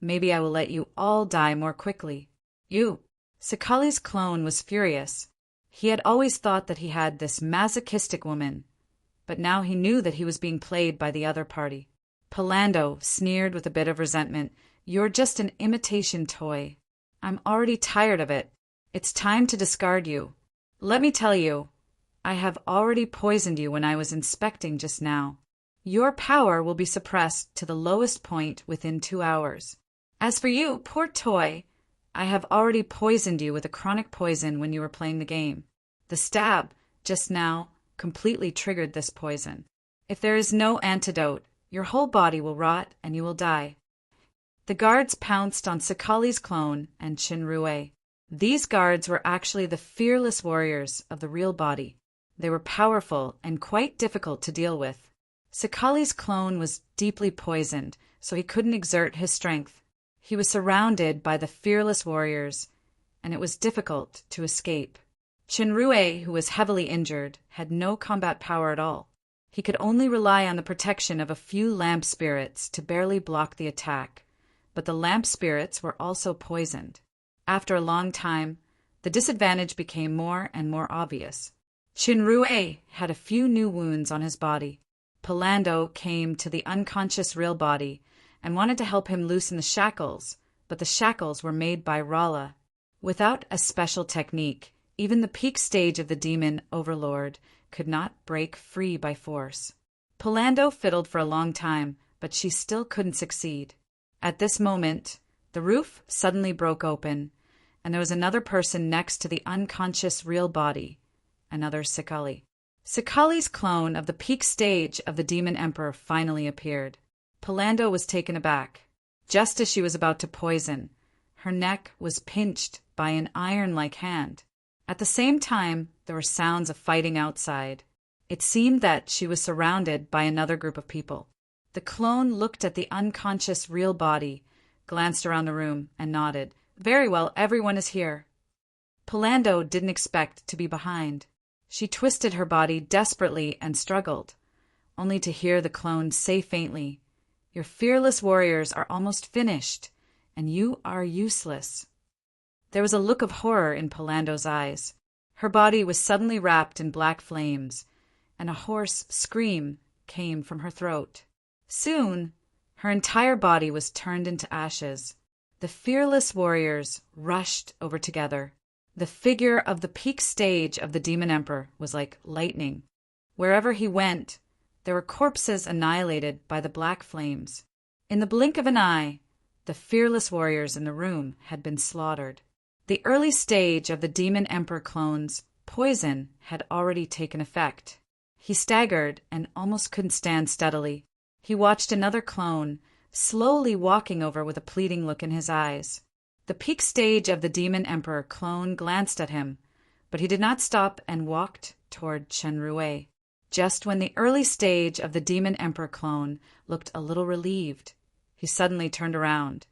Maybe I will let you all die more quickly. You. Sakali's clone was furious. He had always thought that he had this masochistic woman, but now he knew that he was being played by the other party. Palando sneered with a bit of resentment. You're just an imitation toy. I'm already tired of it. It's time to discard you. Let me tell you, I have already poisoned you when I was inspecting just now. Your power will be suppressed to the lowest point within 2 hours. As for you, poor toy, I have already poisoned you with a chronic poison when you were playing the game. The stab, just now, completely triggered this poison. If there is no antidote, your whole body will rot and you will die. The guards pounced on Sakali's clone and Chinrue. These guards were actually the fearless warriors of the real body. They were powerful and quite difficult to deal with. Sakali's clone was deeply poisoned, so he couldn't exert his strength. He was surrounded by the fearless warriors, and it was difficult to escape. Chinrue, who was heavily injured, had no combat power at all. He could only rely on the protection of a few lamp spirits to barely block the attack, but the lamp spirits were also poisoned. After a long time, the disadvantage became more and more obvious. Chinrue had a few new wounds on his body. Palando came to the unconscious real body and wanted to help him loosen the shackles, but the shackles were made by Rala. Without a special technique, even the peak stage of the demon overlord could not break free by force. Palando fiddled for a long time, but she still couldn't succeed. At this moment, the roof suddenly broke open, and there was another person next to the unconscious real body, another Sakali. Sakali's clone of the peak stage of the Demon Emperor finally appeared. Palando was taken aback. Just as she was about to poison, her neck was pinched by an iron-like hand. At the same time, there were sounds of fighting outside. It seemed that she was surrounded by another group of people. The clone looked at the unconscious real body, glanced around the room, and nodded. Very well, everyone is here. Palando didn't expect to be behind. She twisted her body desperately and struggled, only to hear the clone say faintly, "Your fearless warriors are almost finished, and you are useless." There was a look of horror in Palando's eyes. Her body was suddenly wrapped in black flames, and a hoarse scream came from her throat. Soon, her entire body was turned into ashes. The fearless warriors rushed over together. The figure of the peak stage of the Demon Emperor was like lightning. Wherever he went, there were corpses annihilated by the black flames. In the blink of an eye, the fearless warriors in the room had been slaughtered. The early stage of the Demon Emperor clone's poison had already taken effect. He staggered and almost couldn't stand steadily. He watched another clone, slowly walking over with a pleading look in his eyes. The peak stage of the Demon Emperor clone glanced at him, but he did not stop and walked toward Chenrue. Just when the early stage of the Demon Emperor clone looked a little relieved, he suddenly turned around,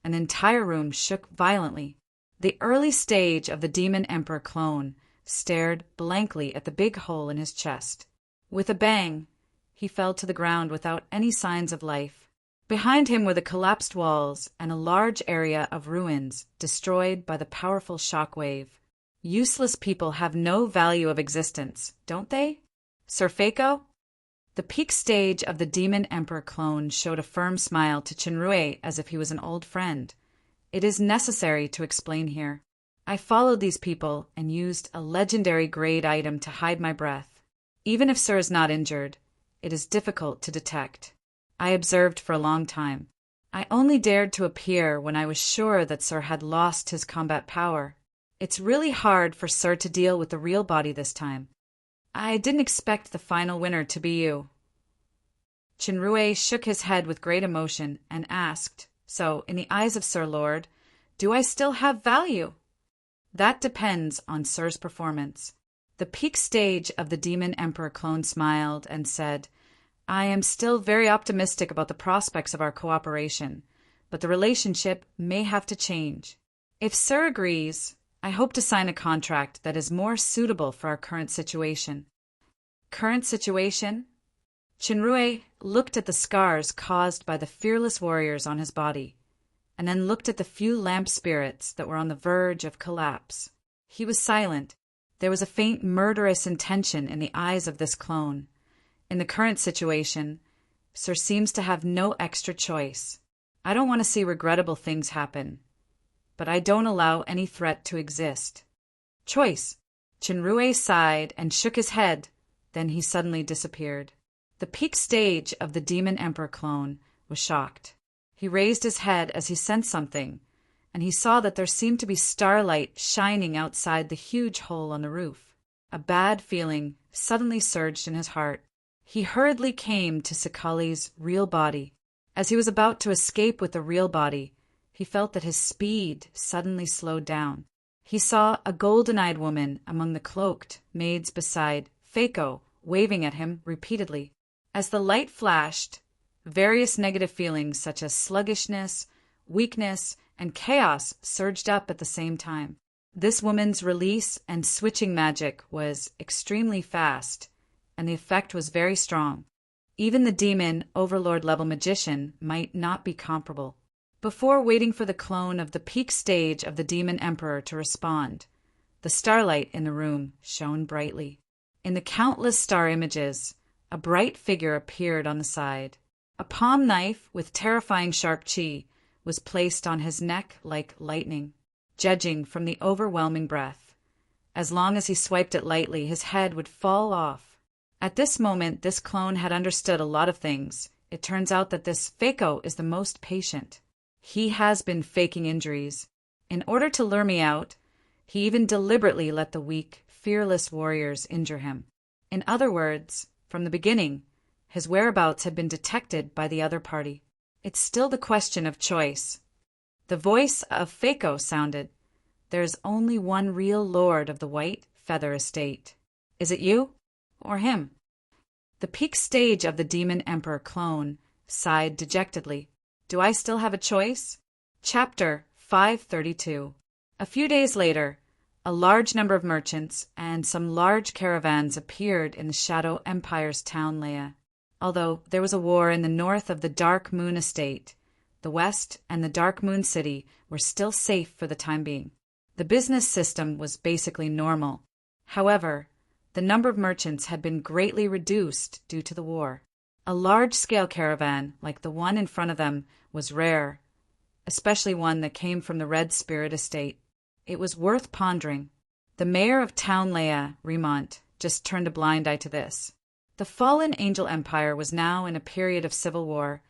and the entire room shook violently. The early stage of the Demon Emperor clone stared blankly at the big hole in his chest. With a bang, he fell to the ground without any signs of life. Behind him were the collapsed walls and a large area of ruins destroyed by the powerful shock wave. Useless people have no value of existence, don't they? Sir Fako? The peak stage of the Demon Emperor clone showed a firm smile to Chinrue as if he was an old friend. It is necessary to explain here. I followed these people and used a legendary grade item to hide my breath. Even if Sir is not injured, it is difficult to detect. I observed for a long time. I only dared to appear when I was sure that Sir had lost his combat power. It's really hard for Sir to deal with the real body this time. I didn't expect the final winner to be you. Chinrue shook his head with great emotion and asked, "So, in the eyes of Sir Lord, do I still have value?" That depends on Sir's performance. The peak stage of the Demon Emperor clone smiled and said, I am still very optimistic about the prospects of our cooperation, but the relationship may have to change. If Sir agrees, I hope to sign a contract that is more suitable for our current situation. Current situation? Chinrue looked at the scars caused by the fearless warriors on his body, and then looked at the few lamp spirits that were on the verge of collapse. He was silent. There was a faint murderous intention in the eyes of this clone. In the current situation, Sir seems to have no extra choice. I don't want to see regrettable things happen, but I don't allow any threat to exist. Choice. Chinrue sighed and shook his head, then he suddenly disappeared. The peak stage of the Demon Emperor clone was shocked. He raised his head as he sensed something, and he saw that there seemed to be starlight shining outside the huge hole on the roof. A bad feeling suddenly surged in his heart. He hurriedly came to Sakali's real body. As he was about to escape with the real body, he felt that his speed suddenly slowed down. He saw a golden-eyed woman among the cloaked maids beside Fako, waving at him repeatedly. As the light flashed, various negative feelings such as sluggishness, weakness, and chaos surged up at the same time. This woman's release and switching magic was extremely fast, and the effect was very strong. Even the demon overlord-level magician might not be comparable. Before waiting for the clone of the peak stage of the Demon Emperor to respond, the starlight in the room shone brightly. In the countless star images, a bright figure appeared on the side. A palm knife with terrifying sharp chi was placed on his neck like lightning, judging from the overwhelming breath. As long as he swiped it lightly, his head would fall off. At this moment, this clone had understood a lot of things. It turns out that this Fako is the most patient. He has been faking injuries. In order to lure me out, he even deliberately let the weak, fearless warriors injure him. In other words, from the beginning, his whereabouts had been detected by the other party. It's still the question of choice. The voice of Fako sounded. There is only one real lord of the White Feather Estate. Is it you or him? The peak stage of the Demon Emperor clone sighed dejectedly. Do I still have a choice? Chapter 532. A few days later, a large number of merchants and some large caravans appeared in the Shadow Empire's town Leia. Although there was a war in the north of the Dark Moon Estate, the west and the Dark Moon City were still safe for the time being. The business system was basically normal. However, the number of merchants had been greatly reduced due to the war. A large-scale caravan, like the one in front of them, was rare, especially one that came from the Red Spirit Estate. It was worth pondering. The mayor of Town Leia, Remont, just turned a blind eye to this. The fallen Angel Empire was now in a period of civil war,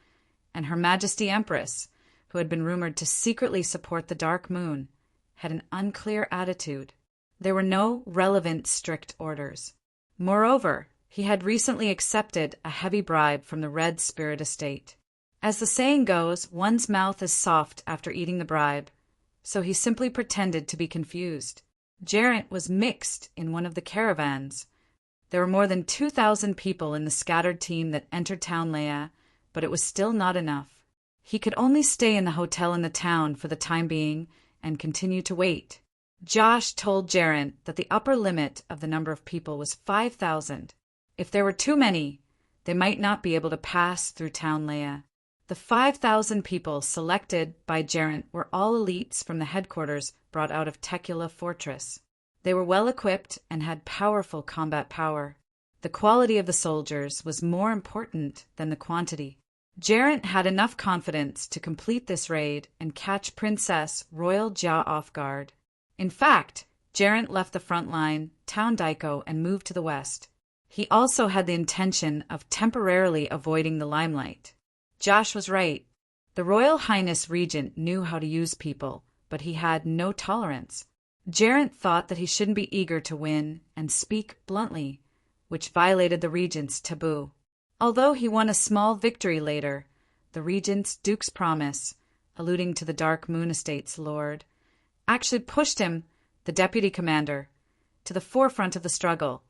and Her Majesty Empress, who had been rumored to secretly support the Dark Moon, had an unclear attitude. There were no relevant strict orders. Moreover, he had recently accepted a heavy bribe from the Red Spirit Estate. As the saying goes, one's mouth is soft after eating the bribe, so he simply pretended to be confused. Jarrett was mixed in one of the caravans. There were more than 2,000 people in the scattered team that entered Town Leia, but it was still not enough. He could only stay in the hotel in the town for the time being and continue to wait. Josh told Jarrett that the upper limit of the number of people was 5,000. If there were too many, they might not be able to pass through Town Leia. The 5,000 people selected by Jarrett were all elites from the headquarters brought out of Tekula Fortress. They were well equipped and had powerful combat power. The quality of the soldiers was more important than the quantity. Jarrett had enough confidence to complete this raid and catch Princess Royal Jia off guard. In fact, Jarrett left the front line, Town Daiko, and moved to the west. He also had the intention of temporarily avoiding the limelight. Josh was right. The Royal Highness Regent knew how to use people, but he had no tolerance. Jarrett thought that he shouldn't be eager to win and speak bluntly, which violated the Regent's taboo. Although he won a small victory later, the Regent's Duke's promise, alluding to the Dark Moon Estate's lord, actually pushed him the deputy commander, to the forefront of the struggle,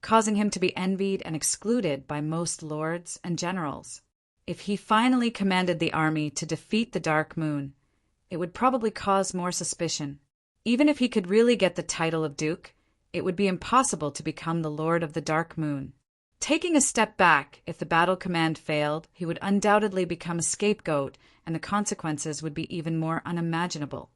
causing him to be envied and excluded by most lords and generals. If he finally commanded the army to defeat the Dark Moon, it would probably cause more suspicion. Even if he could really get the title of Duke, it would be impossible to become the Lord of the Dark Moon. Taking a step back, if the battle command failed, he would undoubtedly become a scapegoat, and the consequences would be even more unimaginable.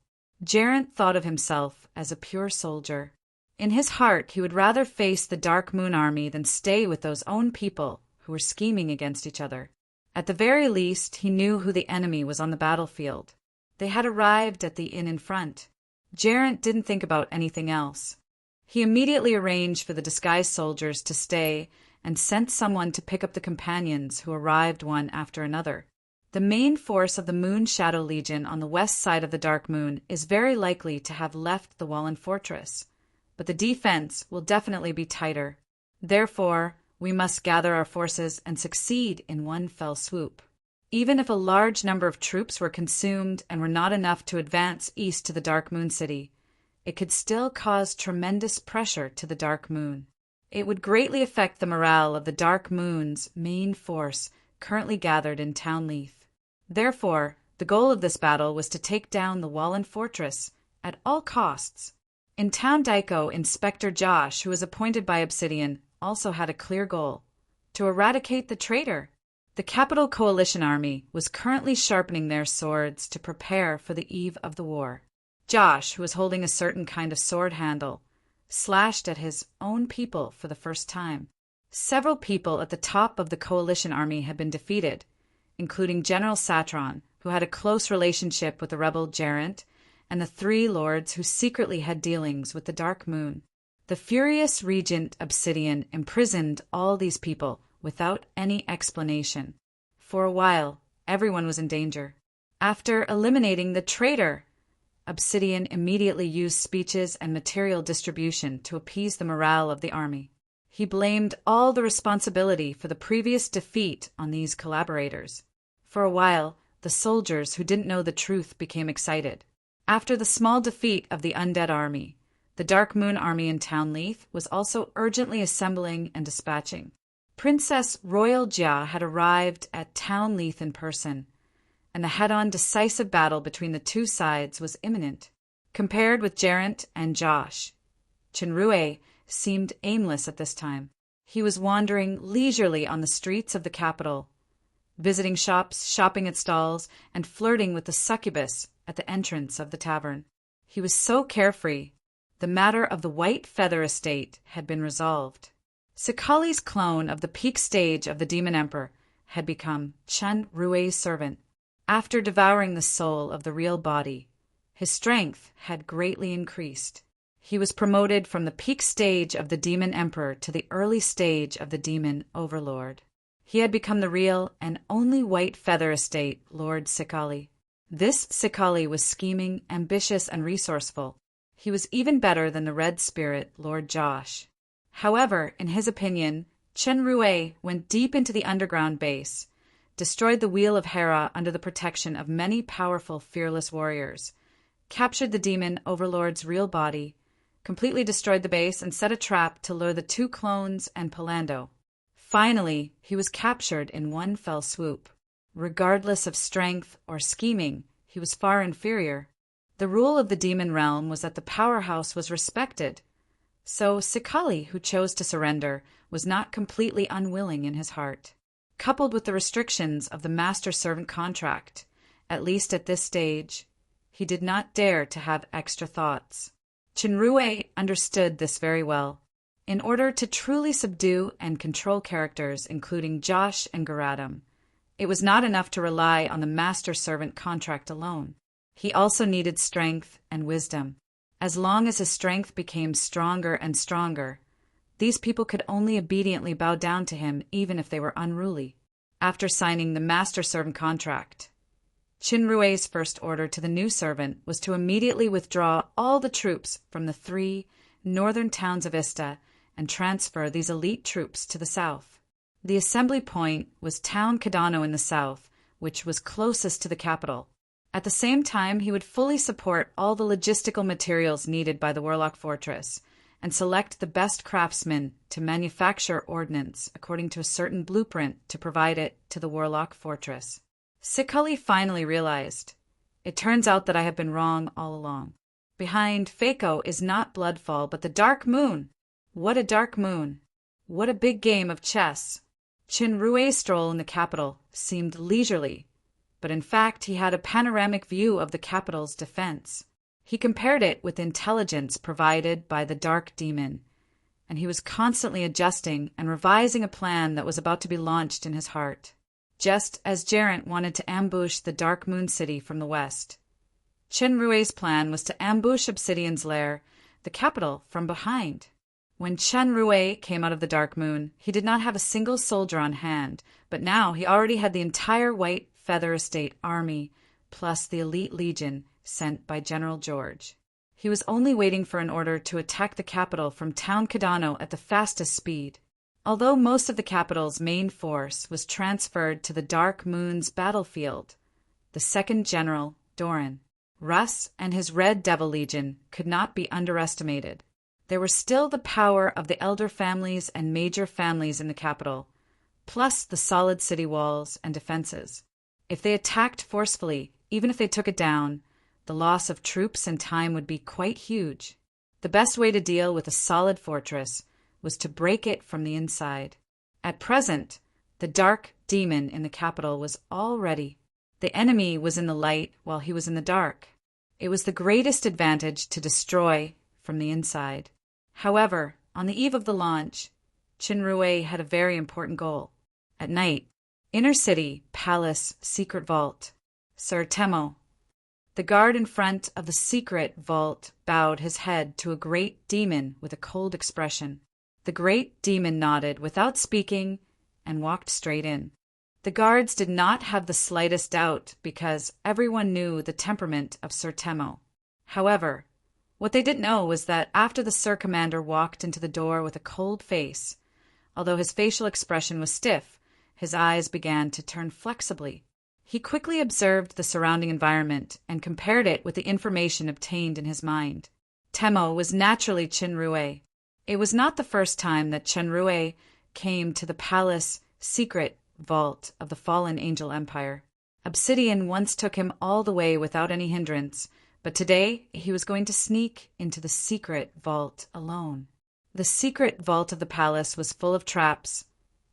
Geraint thought of himself as a pure soldier. In his heart, he would rather face the Dark Moon army than stay with those own people who were scheming against each other. At the very least, he knew who the enemy was on the battlefield. They had arrived at the inn in front. Geraint didn't think about anything else. He immediately arranged for the disguised soldiers to stay and sent someone to pick up the companions who arrived one after another. The main force of the Moon Shadow Legion on the west side of the Dark Moon is very likely to have left the Wallen Fortress, but the defense will definitely be tighter. Therefore, we must gather our forces and succeed in one fell swoop. Even if a large number of troops were consumed and were not enough to advance east to the Dark Moon City, it could still cause tremendous pressure to the Dark Moon. It would greatly affect the morale of the Dark Moon's main force currently gathered in Townleith. Therefore, the goal of this battle was to take down the Wallen Fortress at all costs. In Town Dyko, Inspector Josh, who was appointed by Obsidian, also had a clear goal: to eradicate the traitor. The Capital Coalition Army was currently sharpening their swords to prepare for the eve of the war. Josh, who was holding a certain kind of sword handle, slashed at his own people for the first time. Several people at the top of the Coalition Army had been defeated, including General Satron, who had a close relationship with the rebel Geraint, and the three lords who secretly had dealings with the Dark Moon. The furious Regent Obsidian imprisoned all these people without any explanation. For a while, everyone was in danger. After eliminating the traitor, Obsidian immediately used speeches and material distribution to appease the morale of the army. He blamed all the responsibility for the previous defeat on these collaborators. For a while, the soldiers who didn't know the truth became excited. After the small defeat of the undead army, the Dark Moon army in Townleith was also urgently assembling and dispatching. Princess Royal Jia had arrived at Townleith in person, and the head-on decisive battle between the two sides was imminent. Compared with Geraint and Josh, Chinrue seemed aimless at this time. He was wandering leisurely on the streets of the capital, visiting shops, shopping at stalls, and flirting with the succubus at the entrance of the tavern. He was so carefree. The matter of the White Feather Estate had been resolved. Sakali's clone of the peak stage of the Demon Emperor had become Chen Rue's servant. After devouring the soul of the real body, his strength had greatly increased. He was promoted from the peak stage of the Demon Emperor to the early stage of the Demon Overlord. He had become the real and only White Feather Estate Lord Sakali. This Sakali was scheming, ambitious, and resourceful. He was even better than the Red Spirit Lord Josh. However, in his opinion, Chen Rue went deep into the underground base, destroyed the Wheel of Hera under the protection of many powerful, fearless warriors, captured the demon overlord's real body, completely destroyed the base, and set a trap to lure the two clones and Palando. Finally, he was captured in one fell swoop. Regardless of strength or scheming, he was far inferior. The rule of the demon realm was that the powerhouse was respected, so Sakali, who chose to surrender, was not completely unwilling in his heart. Coupled with the restrictions of the master-servant contract, at least at this stage, he did not dare to have extra thoughts. Chinrue understood this very well. In order to truly subdue and control characters, including Josh and Garadam, it was not enough to rely on the master-servant contract alone. He also needed strength and wisdom. As long as his strength became stronger and stronger, these people could only obediently bow down to him even if they were unruly. After signing the master-servant contract, Chinrue's first order to the new servant was to immediately withdraw all the troops from the 3 northern towns of Ista and transfer these elite troops to the south. The assembly point was Town Cadano in the south, which was closest to the capital. At the same time, he would fully support all the logistical materials needed by the Warlock Fortress and select the best craftsmen to manufacture ordnance according to a certain blueprint to provide it to the Warlock Fortress. Sikali finally realized, it turns out that I have been wrong all along. Behind Fako is not Bloodfall, but the Dark Moon. What a dark moon. What a big game of chess. Chinrue's stroll in the capital seemed leisurely, but in fact he had a panoramic view of the capital's defense. He compared it with intelligence provided by the Dark Demon, and he was constantly adjusting and revising a plan that was about to be launched in his heart. Just as Geraint wanted to ambush the Dark Moon City from the west, Chinrue's plan was to ambush Obsidian's lair, the capital, from behind. When Chinrue came out of the Dark Moon, he did not have a single soldier on hand, but now he already had the entire White Feather Estate army, plus the elite legion sent by General George. He was only waiting for an order to attack the capital from Town Cadano at the fastest speed. Although most of the capital's main force was transferred to the Dark Moon's battlefield, the second general, Doran, Russ and his Red Devil Legion could not be underestimated. There were still the power of the elder families and major families in the capital, plus the solid city walls and defenses. If they attacked forcefully, even if they took it down, the loss of troops and time would be quite huge. The best way to deal with a solid fortress was to break it from the inside. At present, the Dark Demon in the capital was all ready. The enemy was in the light while he was in the dark. It was the greatest advantage to destroy from the inside. However, on the eve of the launch, Chinrue had a very important goal. At night, Inner City, Palace, Secret Vault. Sir Temo. The guard in front of the secret vault bowed his head to a great demon with a cold expression. The great demon nodded without speaking and walked straight in. The guards did not have the slightest doubt because everyone knew the temperament of Sir Temo. However, what they didn't know was that after the Sir Commander walked into the door with a cold face, although his facial expression was stiff, his eyes began to turn flexibly. He quickly observed the surrounding environment and compared it with the information obtained in his mind. Temo was naturally Chinrue. It was not the first time that Chinrue came to the palace secret vault of the fallen Angel Empire. Obsidian once took him all the way without any hindrance, but today he was going to sneak into the secret vault alone. The secret vault of the palace was full of traps,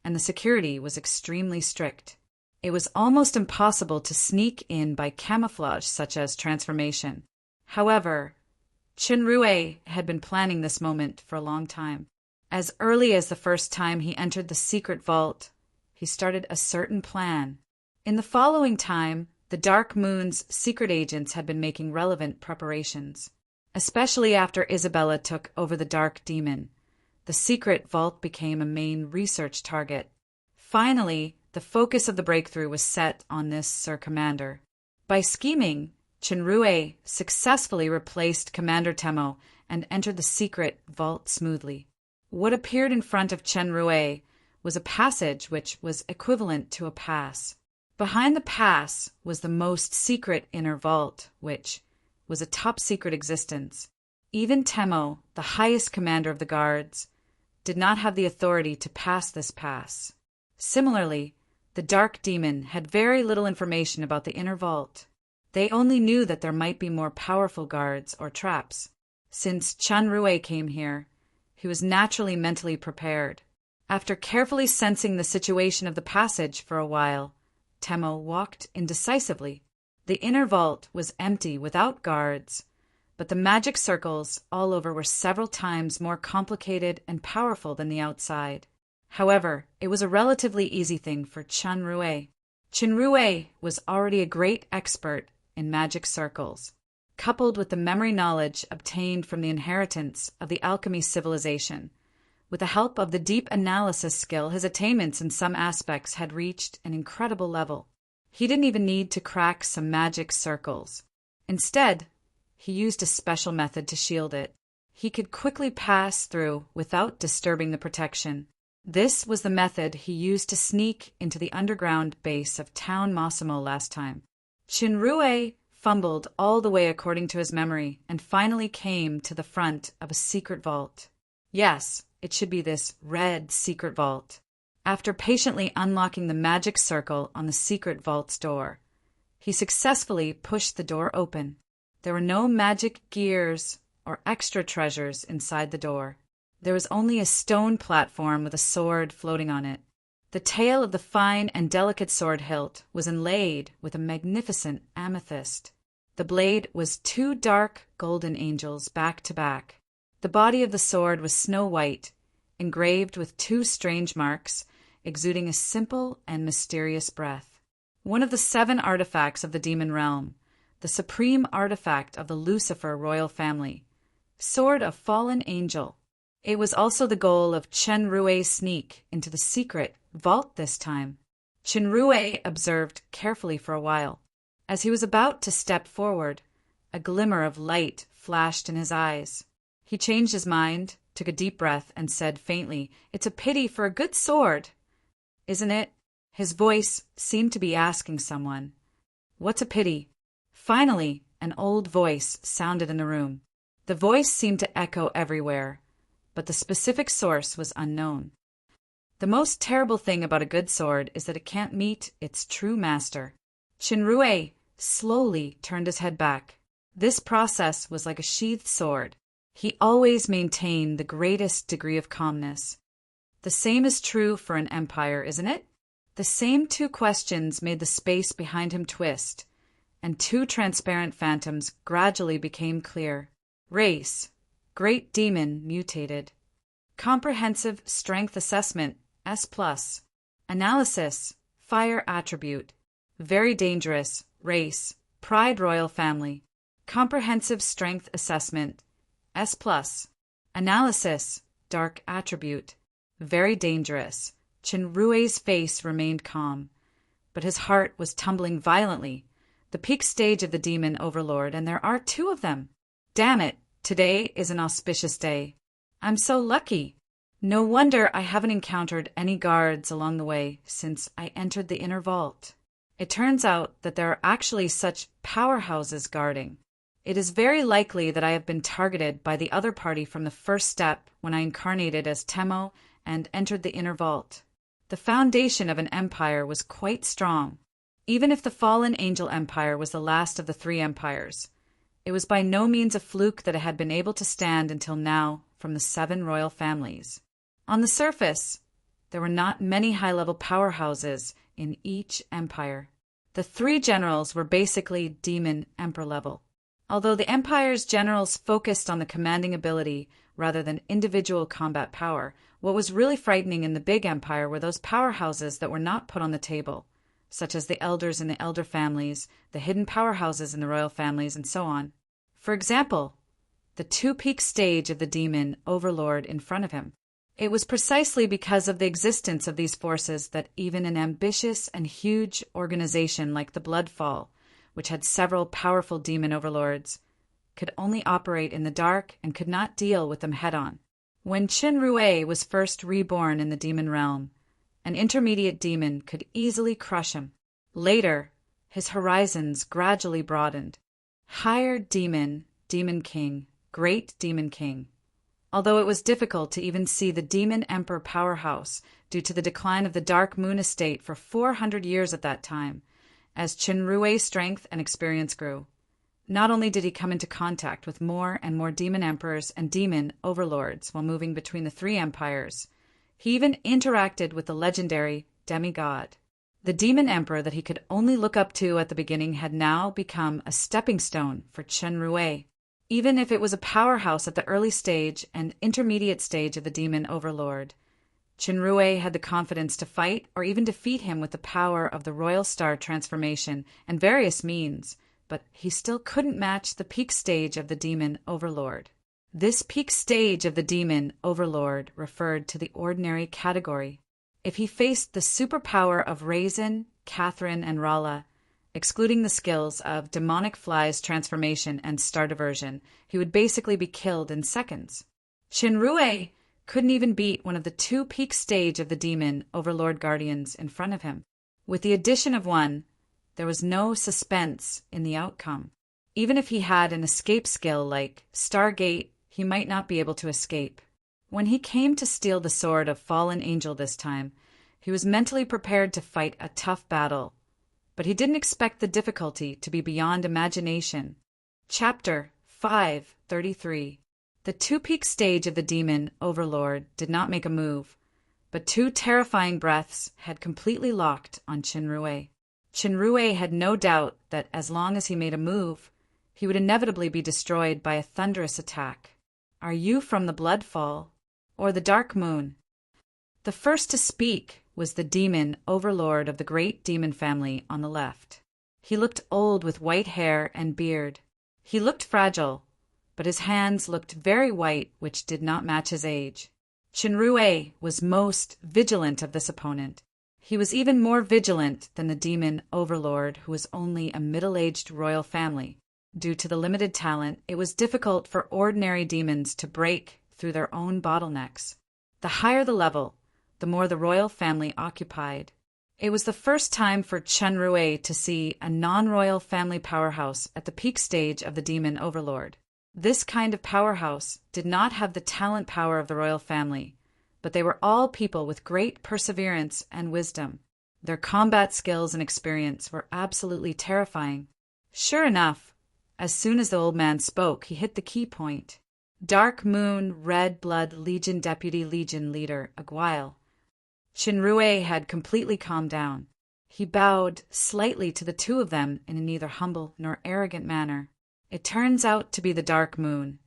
and the security was extremely strict. It was almost impossible to sneak in by camouflage such as transformation. However, Chinrue had been planning this moment for a long time. As early as the first time he entered the secret vault, he started a certain plan. In the following time, the Dark Moon's secret agents had been making relevant preparations. Especially after Isabella took over the Dark Demon, the secret vault became a main research target. Finally, the focus of the breakthrough was set on this Sir Commander. By scheming, Chinrue successfully replaced Commander Temo and entered the secret vault smoothly. What appeared in front of Chinrue was a passage which was equivalent to a pass. Behind the pass was the most secret inner vault, which was a top-secret existence. Even Temo, the highest commander of the guards, did not have the authority to pass this pass. Similarly, the Dark Demon had very little information about the inner vault. They only knew that there might be more powerful guards or traps. Since Chinrue came here, he was naturally mentally prepared. After carefully sensing the situation of the passage for a while, Temo walked indecisively. The inner vault was empty without guards, but the magic circles all over were several times more complicated and powerful than the outside. However, it was a relatively easy thing for Chinrue. Chinrue was already a great expert in magic circles. Coupled with the memory knowledge obtained from the inheritance of the alchemy civilization, with the help of the deep analysis skill, his attainments in some aspects had reached an incredible level. He didn't even need to crack some magic circles. Instead, he used a special method to shield it. He could quickly pass through without disturbing the protection. This was the method he used to sneak into the underground base of Town Massimo last time. Chinrue fumbled all the way according to his memory, and finally came to the front of a secret vault. Yes, it should be this red secret vault. After patiently unlocking the magic circle on the secret vault's door, he successfully pushed the door open. There were no magic gears or extra treasures inside the door. There was only a stone platform with a sword floating on it. The tail of the fine and delicate sword hilt was inlaid with a magnificent amethyst. The blade was 2 dark golden angels back to back. The body of the sword was snow white, engraved with 2 strange marks, exuding a simple and mysterious breath. One of the 7 artifacts of the demon realm, the supreme artifact of the Lucifer royal family. Sword of Fallen Angel. It was also the goal of Chen Rui's sneak into the secret vault this time. Chen Rui observed carefully for a while. As he was about to step forward, a glimmer of light flashed in his eyes. He changed his mind, took a deep breath, and said faintly, "It's a pity for a good sword, isn't it?" His voice seemed to be asking someone, "What's a pity?" Finally, an old voice sounded in the room. The voice seemed to echo everywhere, but the specific source was unknown. The most terrible thing about a good sword is that it can't meet its true master. Chen Rui slowly turned his head back. This process was like a sheathed sword. He always maintained the greatest degree of calmness. The same is true for an empire, isn't it? The same 2 questions made the space behind him twist, and 2 transparent phantoms gradually became clear. Race, Great Demon mutated. Comprehensive Strength Assessment, S+. Analysis, Fire Attribute. Very dangerous, Race, Pride Royal Family. Comprehensive Strength Assessment, S+. Analysis, Dark Attribute. Very dangerous. Chen Rui's face remained calm, but his heart was tumbling violently. The peak stage of the demon overlord, and there are 2 of them. Damn it, today is an auspicious day. I'm so lucky. No wonder I haven't encountered any guards along the way since I entered the inner vault. It turns out that there are actually such powerhouses guarding. It is very likely that I have been targeted by the other party from the first step when I incarnated as Temo and entered the inner vault. The foundation of an empire was quite strong. Even if the fallen angel empire was the last of the 3 empires, it was by no means a fluke that it had been able to stand until now from the 7 royal families. On the surface, there were not many high-level powerhouses in each empire. The 3 generals were basically demon emperor level. Although the empire's generals focused on the commanding ability rather than individual combat power, what was really frightening in the big empire were those powerhouses that were not put on the table, such as the elders in the elder families, the hidden powerhouses in the royal families, and so on. For example, the 2-peak stage of the demon overlord in front of him. It was precisely because of the existence of these forces that even an ambitious and huge organization like the Bloodfall, which had several powerful demon overlords, could only operate in the dark and could not deal with them head-on. When Chen Rui was first reborn in the demon realm, an intermediate demon could easily crush him. Later, his horizons gradually broadened. Higher demon, demon king, great demon king. Although it was difficult to even see the demon emperor powerhouse due to the decline of the Dark Moon estate for 400 years at that time, as Chen Rui's strength and experience grew. Not only did he come into contact with more and more demon emperors and demon overlords while moving between the 3 empires, he even interacted with the legendary demigod. The demon emperor that he could only look up to at the beginning had now become a stepping stone for Chen Rui. Even if it was a powerhouse at the early stage and intermediate stage of the demon overlord, Chen Rui had the confidence to fight or even defeat him with the power of the Royal Star transformation and various means, but he still couldn't match the peak stage of the demon overlord. This peak stage of the demon overlord referred to the ordinary category. If he faced the superpower of Raisin, Catherine, and Rala, excluding the skills of demonic fly's transformation and star diversion, he would basically be killed in seconds. Chen Rui couldn't even beat one of the 2 peak stage of the demon overlord guardians in front of him. With the addition of one, There was no suspense in the outcome. Even if he had an escape skill like Stargate, he might not be able to escape. When he came to steal the sword of Fallen Angel this time, he was mentally prepared to fight a tough battle, but he didn't expect the difficulty to be beyond imagination. Chapter 5:33. The two-peak stage of the demon overlord did not make a move, but two terrifying breaths had completely locked on Chinrue. Chinrue had no doubt that as long as he made a move, he would inevitably be destroyed by a thunderous attack. Are you from the Bloodfall or the Dark Moon? The first to speak was the demon overlord of the great demon family on the left. He looked old with white hair and beard. He looked fragile, but his hands looked very white, which did not match his age. Chinrue was most vigilant of this opponent. He was even more vigilant than the demon overlord, who was only a middle-aged royal family. Due to the limited talent, it was difficult for ordinary demons to break through their own bottlenecks. The higher the level, the more the royal family occupied. It was the first time for Chinrue to see a non-royal family powerhouse at the peak stage of the demon overlord. This kind of powerhouse did not have the talent power of the royal family, but they were all people with great perseverance and wisdom. Their combat skills and experience were absolutely terrifying. Sure enough, as soon as the old man spoke, he hit the key point. Dark Moon Red Blood Legion Deputy Legion Leader Aguile. Chinrue had completely calmed down. He bowed slightly to the two of them in a neither humble nor arrogant manner. It turns out to be the Dark Moon.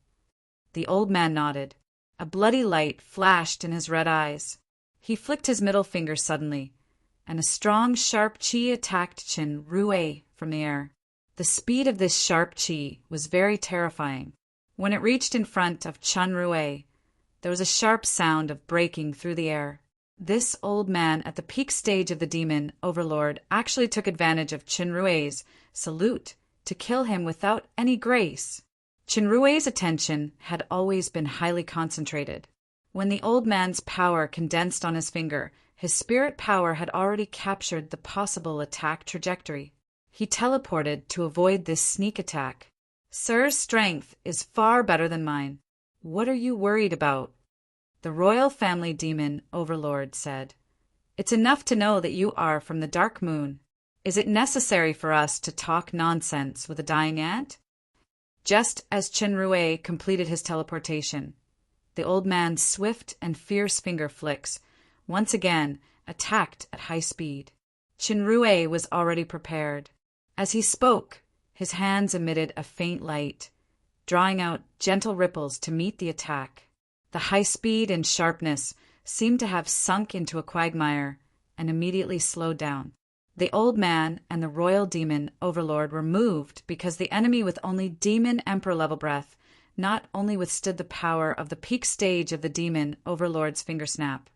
The old man nodded. A bloody light flashed in his red eyes. He flicked his middle finger suddenly, and a strong, sharp chi attacked Chinrue from the air. The speed of this sharp chi was very terrifying. When it reached in front of Chinrue, there was a sharp sound of breaking through the air. This old man at the peak stage of the demon overlord actually took advantage of Chinrue's salute to kill him without any grace. Chinrue's attention had always been highly concentrated. When the old man's power condensed on his finger, his spirit power had already captured the possible attack trajectory. He teleported to avoid this sneak attack. Sir's strength is far better than mine. What are you worried about? The royal family demon overlord said. It's enough to know that you are from the Dark Moon. Is it necessary for us to talk nonsense with a dying ant? Just as Chinrue completed his teleportation, the old man's swift and fierce finger flicks once again attacked at high speed. Chinrue was already prepared. As he spoke, his hands emitted a faint light, drawing out gentle ripples to meet the attack. The high speed and sharpness seemed to have sunk into a quagmire and immediately slowed down. The old man and the royal demon overlord were moved because the enemy with only demon emperor level breath not only withstood the power of the peak stage of the demon overlord's finger snap,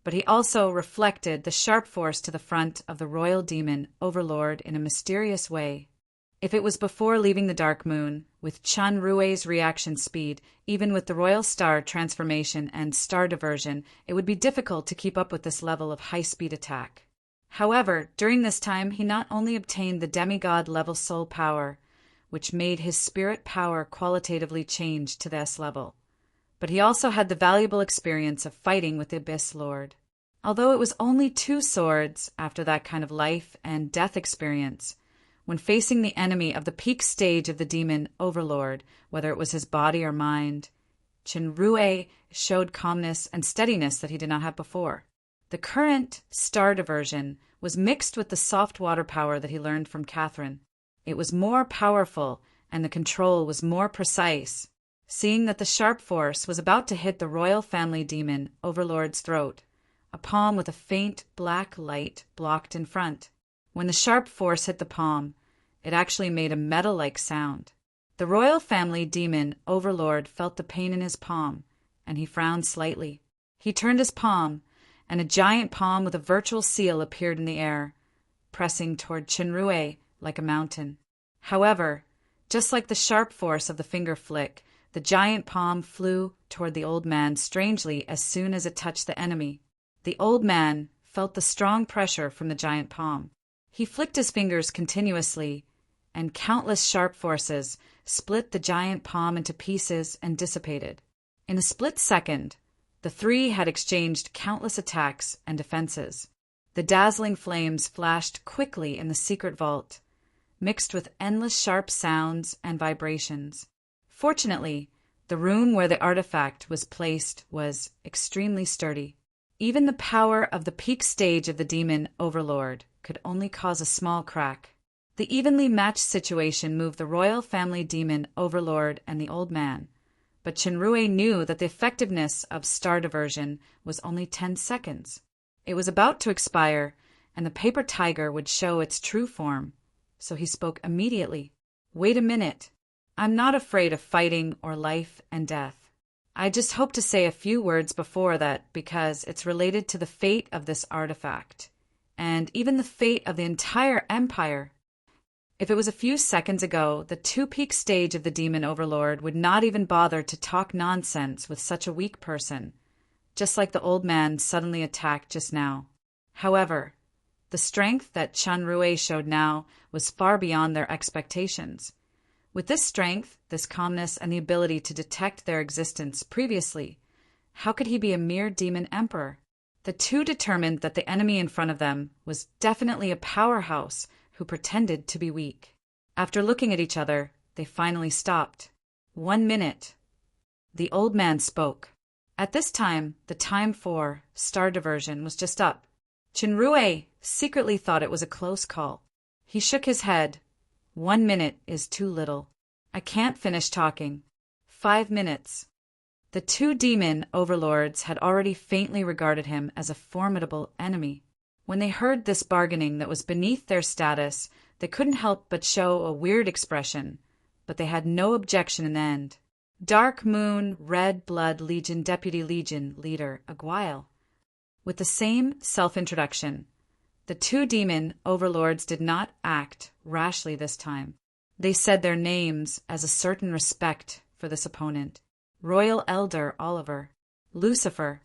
but he also reflected the sharp force to the front of the royal demon overlord in a mysterious way. If it was before leaving the Dark Moon, with Chinrue's reaction speed, even with the royal star transformation and star diversion, it would be difficult to keep up with this level of high-speed attack. However, during this time, he not only obtained the demigod-level soul power, which made his spirit power qualitatively change to this level, but he also had the valuable experience of fighting with the Abyss Lord. Although it was only 2 swords after that kind of life and death experience, when facing the enemy of the peak stage of the demon overlord, whether it was his body or mind, Chinrue showed calmness and steadiness that he did not have before. The current star diversion was mixed with the soft water power that he learned from Catherine. It was more powerful, and the control was more precise. Seeing that the sharp force was about to hit the royal family demon overlord's throat, a palm with a faint black light blocked in front. When the sharp force hit the palm, it actually made a metal-like sound. The royal family demon overlord felt the pain in his palm, and he frowned slightly. He turned his palm, and a giant palm with a virtual seal appeared in the air, pressing toward Chinrue like a mountain. However, just like the sharp force of the finger flick, the giant palm flew toward the old man strangely as soon as it touched the enemy. The old man felt the strong pressure from the giant palm. He flicked his fingers continuously, and countless sharp forces split the giant palm into pieces and dissipated. In a split second, the three had exchanged countless attacks and defenses. The dazzling flames flashed quickly in the secret vault, mixed with endless sharp sounds and vibrations. Fortunately, the room where the artifact was placed was extremely sturdy. Even the power of the peak stage of the demon overlord could only cause a small crack. The evenly matched situation moved the royal family demon overlord and the old man, but Chinrue knew that the effectiveness of star diversion was only 10 seconds. It was about to expire, and the paper tiger would show its true form, so he spoke immediately. "Wait a minute. I'm not afraid of fighting or life and death. I just hope to say a few words before that because it's related to the fate of this artifact, and even the fate of the entire empire." If it was a few seconds ago, the two-peak stage of the demon overlord would not even bother to talk nonsense with such a weak person, just like the old man suddenly attacked just now. However, the strength that Chinrue showed now was far beyond their expectations. With this strength, this calmness, and the ability to detect their existence previously, how could he be a mere demon emperor? The two determined that the enemy in front of them was definitely a powerhouse who pretended to be weak. After looking at each other, they finally stopped. 1 minute. The old man spoke. At this time, the time for star diversion was just up. Chinrue secretly thought it was a close call. He shook his head. 1 minute is too little. I can't finish talking. 5 minutes. The two demon overlords had already faintly regarded him as a formidable enemy. When they heard this bargaining that was beneath their status, they couldn't help but show a weird expression, but they had no objection in the end. Dark Moon Red Blood Legion Deputy Legion leader Aguile. With the same self-introduction, the two demon overlords did not act rashly this time. They said their names as a certain respect for this opponent. Royal Elder Oliver, Lucifer,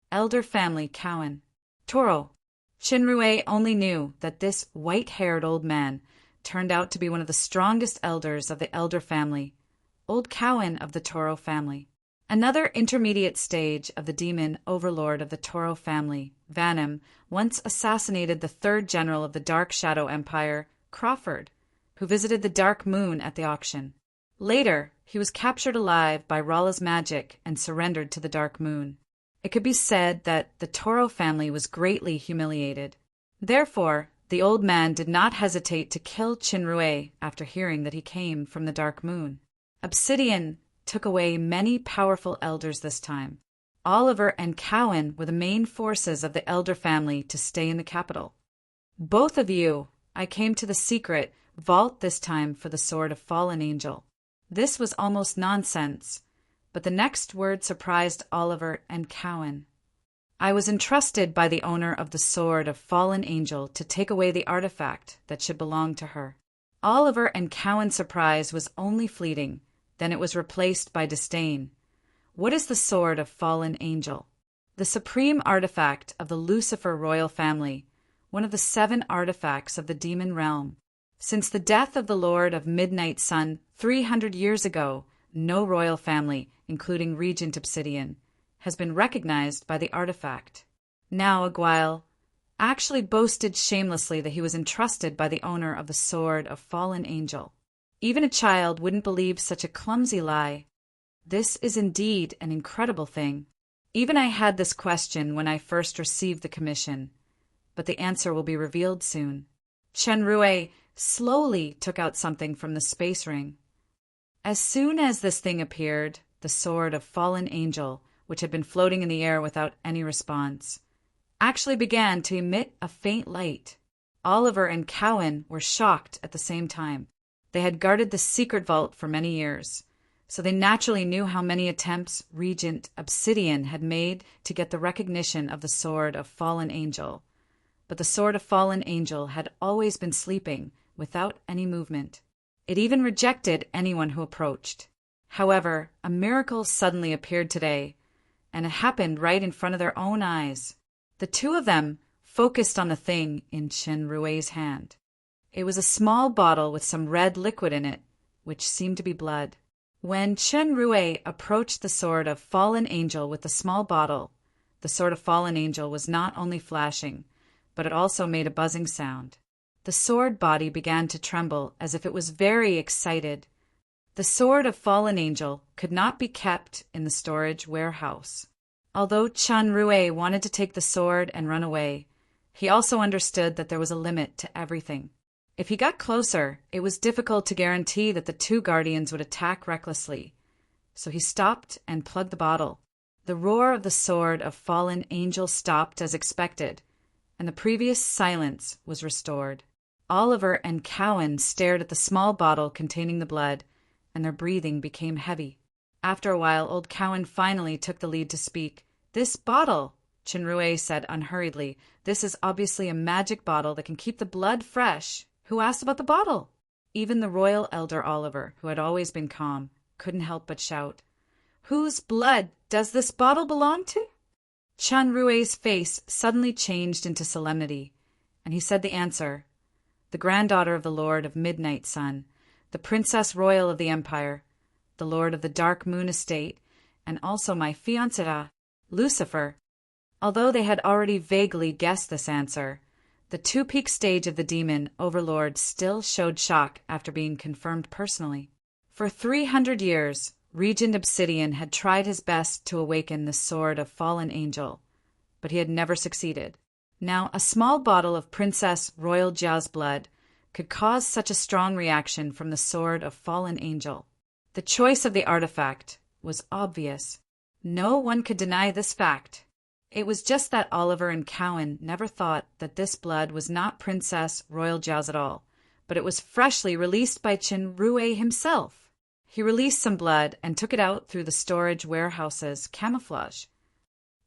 Elder Family Cowan, Toro. Chinrue only knew that this white-haired old man turned out to be one of the strongest elders of the Elder family, Old Cowan of the Toro family. Another intermediate stage of the demon overlord of the Toro family, Vanim, once assassinated the third general of the Dark Shadow Empire, Crawford, who visited the Dark Moon at the auction. Later, he was captured alive by Rolla's magic and surrendered to the Dark Moon. It could be said that the Toro family was greatly humiliated. Therefore, the old man did not hesitate to kill Chinrue after hearing that he came from the Dark Moon. Obsidian took away many powerful elders this time. Oliver and Cowan were the main forces of the Elder family to stay in the capital. "Both of you, I came to the secret vault this time for the Sword of Fallen Angel." This was almost nonsense, but the next word surprised Oliver and Cowan. "I was entrusted by the owner of the Sword of Fallen Angel to take away the artifact that should belong to her." Oliver and Cowan's surprise was only fleeting, then it was replaced by disdain. What is the Sword of Fallen Angel? The supreme artifact of the Lucifer royal family, one of the 7 artifacts of the demon realm. Since the death of the Lord of Midnight Sun 300 years ago, no royal family, including Regent Obsidian, has been recognized by the artifact. Now Aguile actually boasted shamelessly that he was entrusted by the owner of the Sword of Fallen Angel. Even a child wouldn't believe such a clumsy lie. This is indeed an incredible thing. Even I had this question when I first received the commission, but the answer will be revealed soon. Chinrue slowly took out something from the space ring. As soon as this thing appeared, the Sword of Fallen Angel, which had been floating in the air without any response, actually began to emit a faint light. Oliver and Cowan were shocked at the same time. They had guarded the secret vault for many years, so they naturally knew how many attempts Regent Obsidian had made to get the recognition of the Sword of Fallen Angel. But the Sword of Fallen Angel had always been sleeping, without any movement. It even rejected anyone who approached. However, a miracle suddenly appeared today, and it happened right in front of their own eyes. The two of them focused on the thing in Chen Rui's hand. It was a small bottle with some red liquid in it, which seemed to be blood. When Chen Rui approached the sword of Fallen Angel with the small bottle, the sword of Fallen Angel was not only flashing, but it also made a buzzing sound. The sword body began to tremble as if it was very excited. The sword of Fallen Angel could not be kept in the storage warehouse. Although Chen Rui wanted to take the sword and run away, he also understood that there was a limit to everything. If he got closer, it was difficult to guarantee that the two guardians would attack recklessly. So he stopped and plugged the bottle. The roar of the sword of Fallen Angel stopped as expected, and the previous silence was restored. Oliver and Cowan stared at the small bottle containing the blood, and their breathing became heavy. After a while, old Cowan finally took the lead to speak. "This bottle," Chen Rui said unhurriedly, "this is obviously a magic bottle that can keep the blood fresh. Who asked about the bottle?" Even the royal elder Oliver, who had always been calm, couldn't help but shout, "Whose blood does this bottle belong to?" Chen Rui's face suddenly changed into solemnity, and he said the answer, "The granddaughter of the Lord of Midnight Sun, the Princess Royal of the Empire, the Lord of the Dark Moon Estate, and also my fiancé, Lucifer." Although they had already vaguely guessed this answer, the two-peak stage of the demon overlord still showed shock after being confirmed personally. For 300 years, Regent Obsidian had tried his best to awaken the sword of Fallen Angel, but he had never succeeded. Now, a small bottle of Princess Royal Jia's blood could cause such a strong reaction from the sword of Fallen Angel. The choice of the artifact was obvious. No one could deny this fact. It was just that Oliver and Cowan never thought that this blood was not Princess Royal Jia's at all, but it was freshly released by Chen Rui himself. He released some blood and took it out through the storage warehouse's camouflage.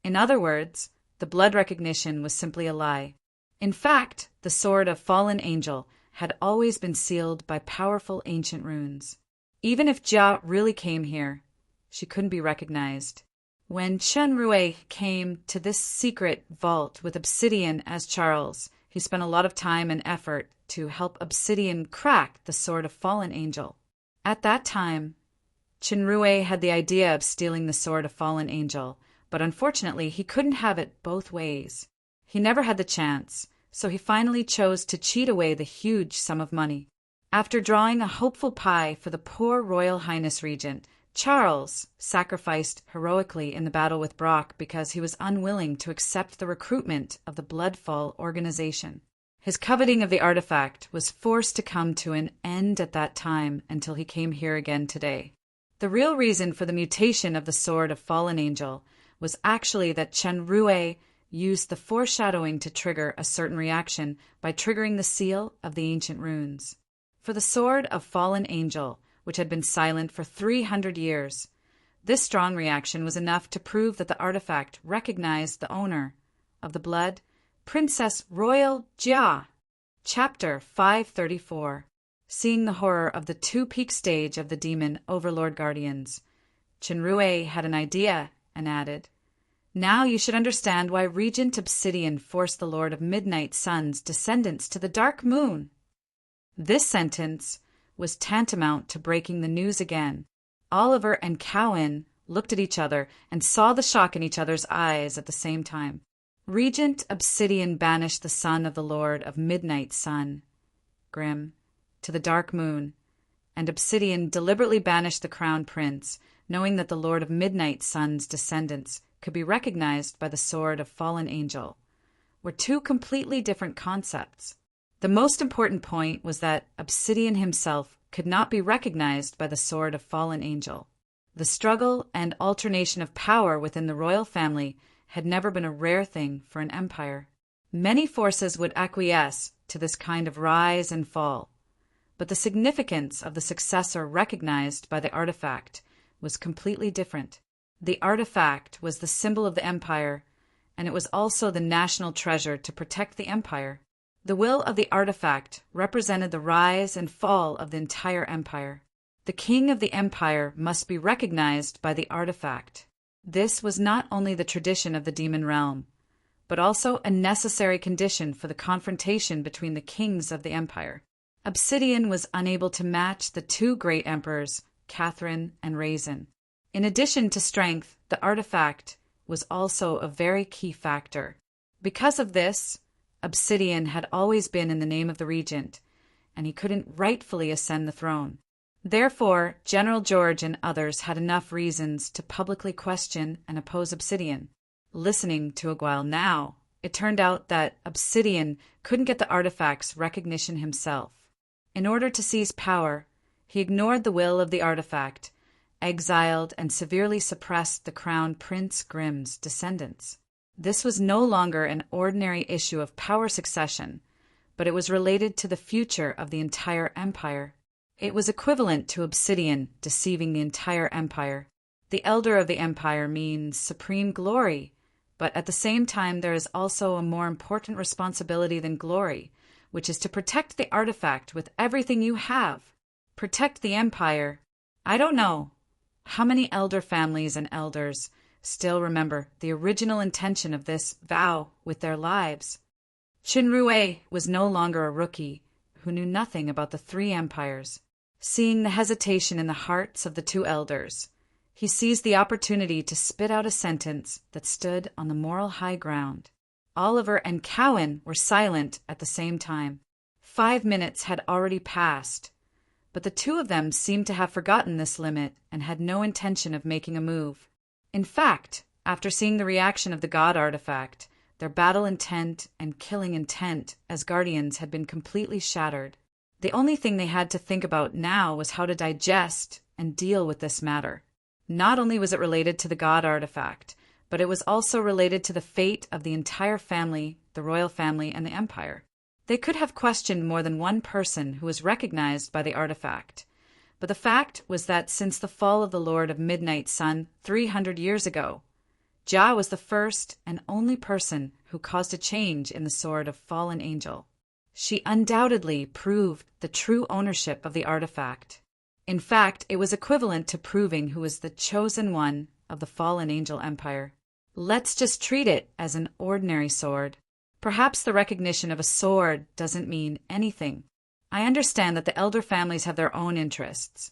In other words, the blood recognition was simply a lie. In fact, the sword of Fallen Angel had always been sealed by powerful ancient runes. Even if Jia really came here, she couldn't be recognized. When Chen Rui came to this secret vault with Obsidian as Charles, he spent a lot of time and effort to help Obsidian crack the sword of Fallen Angel. At that time, Chen Rui had the idea of stealing the sword of Fallen Angel, but unfortunately he couldn't have it both ways. He never had the chance, so he finally chose to cheat away the huge sum of money. After drawing a hopeful pie for the poor Royal Highness Regent, Charles sacrificed heroically in the battle with Brock because he was unwilling to accept the recruitment of the Bloodfall organization. His coveting of the artifact was forced to come to an end at that time until he came here again today. The real reason for the mutation of the sword of Fallen Angel was actually that Chen Rui used the foreshadowing to trigger a certain reaction by triggering the seal of the ancient runes. For the sword of Fallen Angel, which had been silent for 300 years, this strong reaction was enough to prove that the artifact recognized the owner of the blood, Princess Royal Jia. Chapter 534. Seeing the horror of the two-peak stage of the demon Overlord Guardians, Chen Rui had an idea and added, "Now you should understand why Regent Obsidian forced the Lord of Midnight Sun's descendants to the Dark Moon." This sentence was tantamount to breaking the news again. Oliver and Cowan looked at each other and saw the shock in each other's eyes at the same time. Regent Obsidian banished the son of the Lord of Midnight Sun, Grim, to the Dark Moon, and Obsidian deliberately banished the Crown Prince, knowing that the Lord of Midnight Sun's descendants could be recognized by the sword of Fallen Angel, were two completely different concepts. The most important point was that Obsidian himself could not be recognized by the sword of Fallen Angel. The struggle and alternation of power within the royal family had never been a rare thing for an empire. Many forces would acquiesce to this kind of rise and fall, but the significance of the successor recognized by the artifact was completely different. The artifact was the symbol of the empire, and it was also the national treasure to protect the empire. The will of the artifact represented the rise and fall of the entire empire. The king of the empire must be recognized by the artifact. This was not only the tradition of the demon realm, but also a necessary condition for the confrontation between the kings of the empire. Obsidian was unable to match the two great emperors, Catherine and Raisin. In addition to strength, the artifact was also a very key factor. Because of this, obsidian had always been in the name of the regent, and he couldn't rightfully ascend the throne. Therefore, General George and others had enough reasons to publicly question and oppose obsidian. Listening to a while now, it turned out that obsidian couldn't get the artifact's recognition himself. In order to seize power, he ignored the will of the artifact, exiled and severely suppressed the crown Prince Grimm's descendants. This was no longer an ordinary issue of power succession, but it was related to the future of the entire empire. It was equivalent to obsidian deceiving the entire empire. The elder of the empire means supreme glory, but at the same time there is also a more important responsibility than glory, which is to protect the artifact with everything you have. Protect the empire. I don't know how many elder families and elders still remember the original intention of this vow with their lives. Qin was no longer a rookie who knew nothing about the three empires. Seeing the hesitation in the hearts of the two elders, he seized the opportunity to spit out a sentence that stood on the moral high ground. Oliver and Cowan were silent at the same time. 5 minutes had already passed, but the two of them seemed to have forgotten this limit and had no intention of making a move. In fact, after seeing the reaction of the god artifact, their battle intent and killing intent as guardians had been completely shattered. The only thing they had to think about now was how to digest and deal with this matter. Not only was it related to the god artifact, but it was also related to the fate of the entire family, the royal family, and the empire. They could have questioned more than one person who was recognized by the artifact, but the fact was that since the fall of the Lord of Midnight Sun 300 years ago, Jia was the first and only person who caused a change in the sword of fallen angel. She undoubtedly proved the true ownership of the artifact. In fact, it was equivalent to proving who was the chosen one of the fallen angel empire. Let's just treat it as an ordinary sword. Perhaps the recognition of a sword doesn't mean anything. I understand that the elder families have their own interests,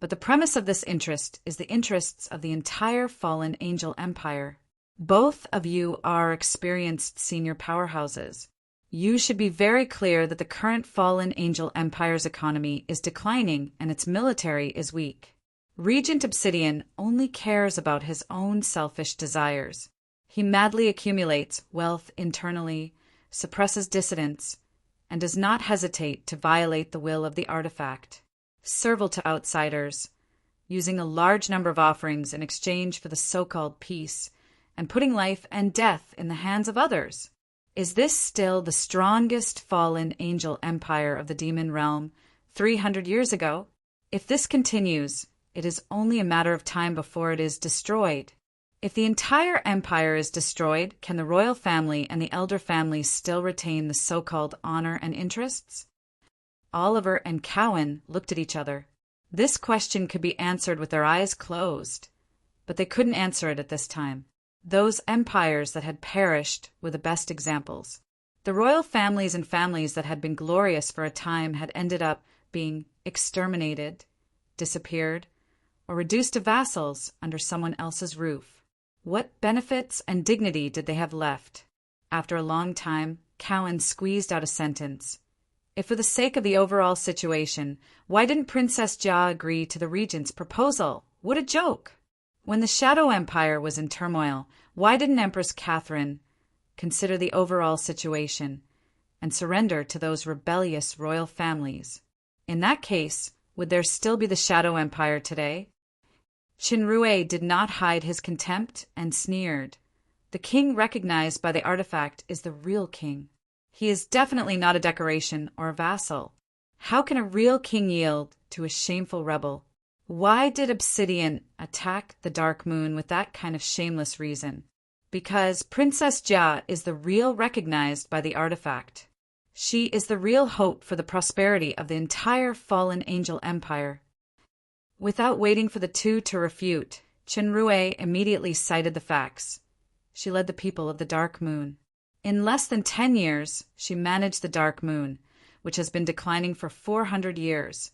but the premise of this interest is the interests of the entire fallen angel empire. Both of you are experienced senior powerhouses. You should be very clear that the current fallen angel empire's economy is declining and its military is weak. Regent Obsidian only cares about his own selfish desires. He madly accumulates wealth internally, suppresses dissidents, and does not hesitate to violate the will of the artifact. Servile to outsiders, using a large number of offerings in exchange for the so-called peace, and putting life and death in the hands of others. Is this still the strongest fallen angel empire of the demon realm 300 years ago? If this continues, it is only a matter of time before it is destroyed. If the entire empire is destroyed, can the royal family and the elder family still retain the so-called honor and interests? Oliver and Cowan looked at each other. This question could be answered with their eyes closed, but they couldn't answer it at this time. Those empires that had perished were the best examples. The royal families and families that had been glorious for a time had ended up being exterminated, disappeared, or reduced to vassals under someone else's roof. What benefits and dignity did they have left? After a long time, Cowan squeezed out a sentence. If for the sake of the overall situation, why didn't Princess Jia agree to the regent's proposal? What a joke! When the Shadow Empire was in turmoil, why didn't Empress Catherine consider the overall situation and surrender to those rebellious royal families? In that case, would there still be the Shadow Empire today? Qin did not hide his contempt and sneered. The king recognized by the artifact is the real king. He is definitely not a decoration or a vassal. How can a real king yield to a shameful rebel? Why did Obsidian attack the Dark Moon with that kind of shameless reason? Because Princess Jia is the real recognized by the artifact. She is the real hope for the prosperity of the entire fallen angel empire. Without waiting for the two to refute, Qin immediately cited the facts. She led the people of the Dark Moon. In less than 10 years, she managed the Dark Moon, which has been declining for 400 years,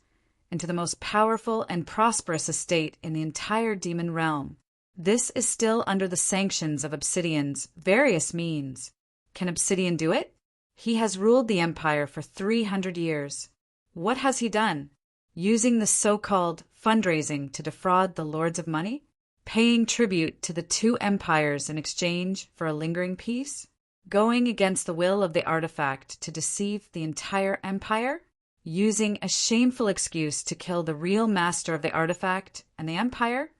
into the most powerful and prosperous estate in the entire demon realm. This is still under the sanctions of Obsidian's various means. Can Obsidian do it? He has ruled the empire for 300 years. What has he done? Using the so-called fundraising to defraud the lords of money? Paying tribute to the two empires in exchange for a lingering peace? Going against the will of the artifact to deceive the entire empire? Using a shameful excuse to kill the real master of the artifact and the empire?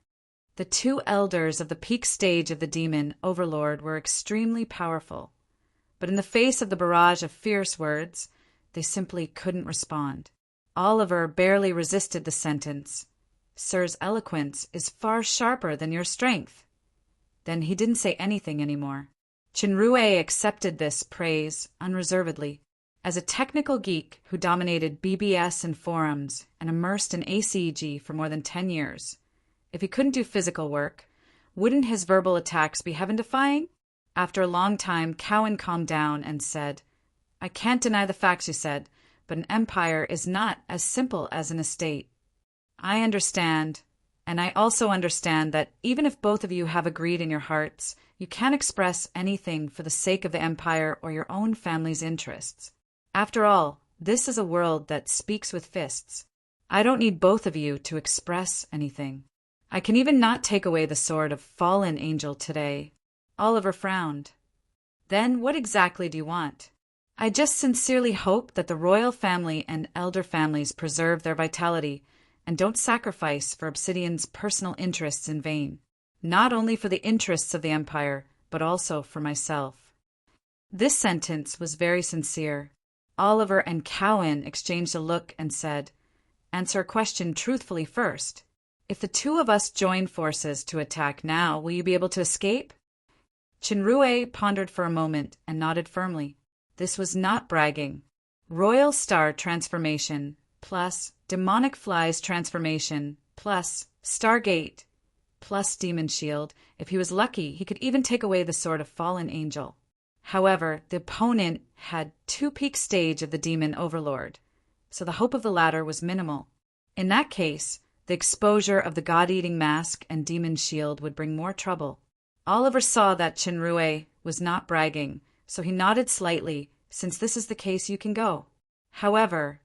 The two elders of the peak stage of the demon overlord were extremely powerful, but in the face of the barrage of fierce words, they simply couldn't respond. Oliver barely resisted the sentence. Sir's eloquence is far sharper than your strength. Then he didn't say anything anymore. Chinrue accepted this praise unreservedly. As a technical geek who dominated BBS and forums and immersed in ACG for more than 10 years, if he couldn't do physical work, wouldn't his verbal attacks be heaven-defying? After a long time, Cowan calmed down and said, I can't deny the facts you said, but an empire is not as simple as an estate. I understand, and I also understand that even if both of you have agreed in your hearts, you can't express anything for the sake of the empire or your own family's interests. After all, this is a world that speaks with fists. I don't need both of you to express anything. I can even not take away the sword of fallen angel today. Oliver frowned. Then what exactly do you want? I just sincerely hope that the royal family and elder families preserve their vitality and don't sacrifice for Obsidian's personal interests in vain, not only for the interests of the empire, but also for myself. This sentence was very sincere. Oliver and Cowan exchanged a look and said, Answer a question truthfully first. If the two of us join forces to attack now, will you be able to escape? Chinrue pondered for a moment and nodded firmly. This was not bragging. Royal Star transformation, plus Demonic Fly's transformation, plus Stargate, plus Demon Shield. If he was lucky, he could even take away the sword of Fallen Angel. However, the opponent had two peak stage of the Demon Overlord, so the hope of the latter was minimal. In that case, the exposure of the God-eating mask and Demon Shield would bring more trouble. Oliver saw that Chinrue was not bragging, so he nodded slightly. Since this is the case, you can go. However,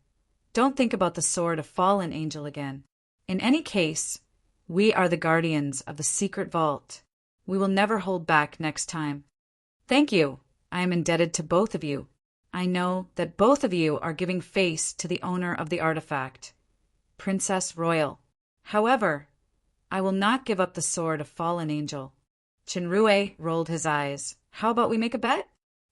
don't think about the sword of Fallen Angel again. In any case, we are the guardians of the secret vault. We will never hold back next time. Thank you. I am indebted to both of you. I know that both of you are giving face to the owner of the artifact, Princess Royal. However, I will not give up the sword of Fallen Angel. Chinrue rolled his eyes. How about we make a bet?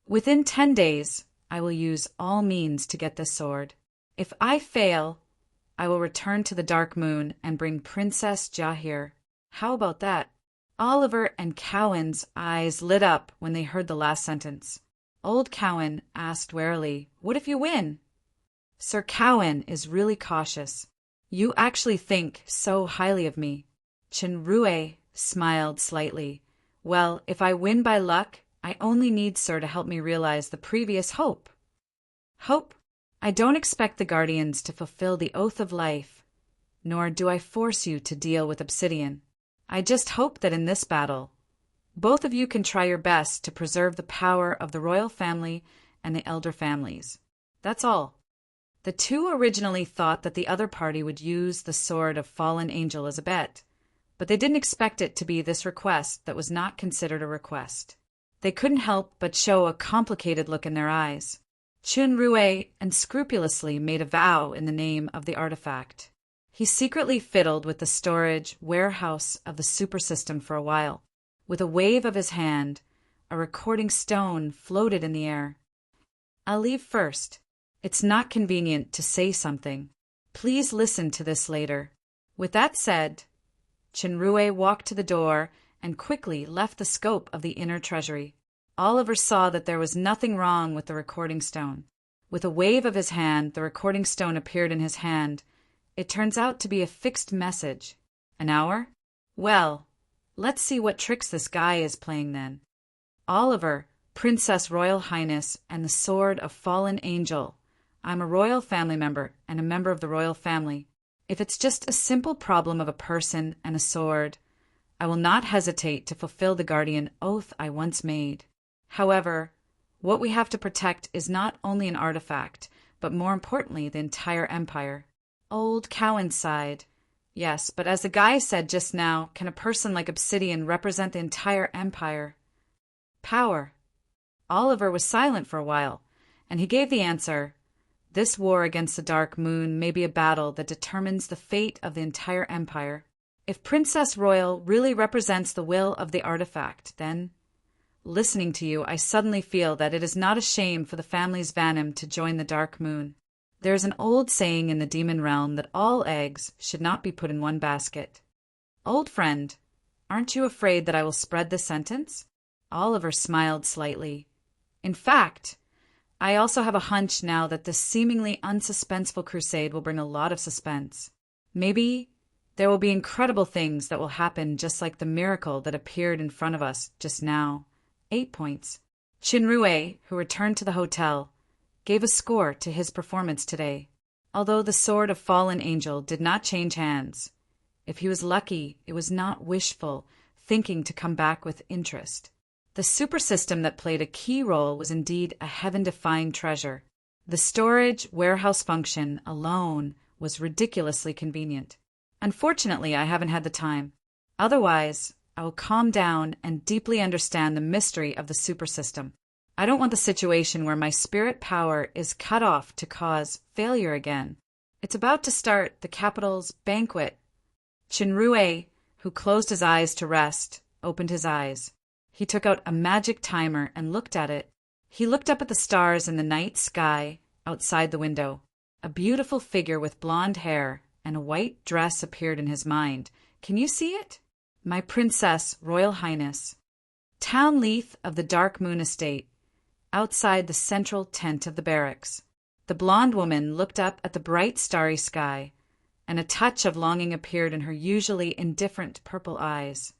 Within 10 days, I will use all means to get this sword. If I fail, I will return to the Dark Moon and bring Princess Jia here. How about that? Oliver and Cowan's eyes lit up when they heard the last sentence. Old Cowan asked warily, What if you win? Sir Cowan is really cautious. You actually think so highly of me. Chinrue smiled slightly. Well, if I win by luck, I only need Sir to help me realize the previous hope. Hope? I don't expect the Guardians to fulfill the oath of life, nor do I force you to deal with Obsidian. I just hope that in this battle, both of you can try your best to preserve the power of the royal family and the elder families. That's all. The two originally thought that the other party would use the sword of Fallen Angel as a bet, but they didn't expect it to be this request that was not considered a request. They couldn't help but show a complicated look in their eyes. Chinrue unscrupulously made a vow in the name of the artifact. He secretly fiddled with the storage warehouse of the super system for a while. With a wave of his hand, a recording stone floated in the air. I'll leave first. It's not convenient to say something. Please listen to this later. With that said, Chinrue walked to the door and quickly left the scope of the inner treasury. Oliver saw that there was nothing wrong with the recording stone. With a wave of his hand, the recording stone appeared in his hand. It turns out to be a fixed message. An hour? Well, let's see what tricks this guy is playing then. Oliver Princess Royal Highness and the Sword of Fallen Angel. I'm a royal family member and a member of the royal family. If it's just a simple problem of a person and a sword, I will not hesitate to fulfill the guardian oath I once made. However, what we have to protect is not only an artifact, but more importantly, the entire empire. Old Cowan sighed. Yes, but as the guy said just now, can a person like Obsidian represent the entire empire? Power. Oliver was silent for a while, and he gave the answer. This war against the Dark Moon may be a battle that determines the fate of the entire empire. If Princess Royal really represents the will of the artifact, then, listening to you, I suddenly feel that it is not a shame for the family's Vanim to join the Dark Moon. There is an old saying in the demon realm that all eggs should not be put in one basket. Old friend, aren't you afraid that I will spread this sentence? Oliver smiled slightly. In fact, I also have a hunch now that this seemingly unsuspenseful crusade will bring a lot of suspense. Maybe there will be incredible things that will happen, just like the miracle that appeared in front of us just now. 8 points. Chinrue, who returned to the hotel, gave a score to his performance today. Although the Sword of Fallen Angel did not change hands, if he was lucky, it was not wishful thinking to come back with interest. The super system that played a key role was indeed a heaven-defying treasure. The storage warehouse function alone was ridiculously convenient. Unfortunately, I haven't had the time. Otherwise, I will calm down and deeply understand the mystery of the super system. I don't want the situation where my spirit power is cut off to cause failure again. It's about to start the capital's banquet. Chinrue, who closed his eyes to rest, opened his eyes. He took out a magic timer and looked at it. He looked up at the stars in the night sky outside the window. A beautiful figure with blonde hair and a white dress appeared in his mind. Can you see it? My Princess, Royal Highness. Town Leith of the Dark Moon Estate, outside the central tent of the barracks. The blonde woman looked up at the bright starry sky, and a touch of longing appeared in her usually indifferent purple eyes.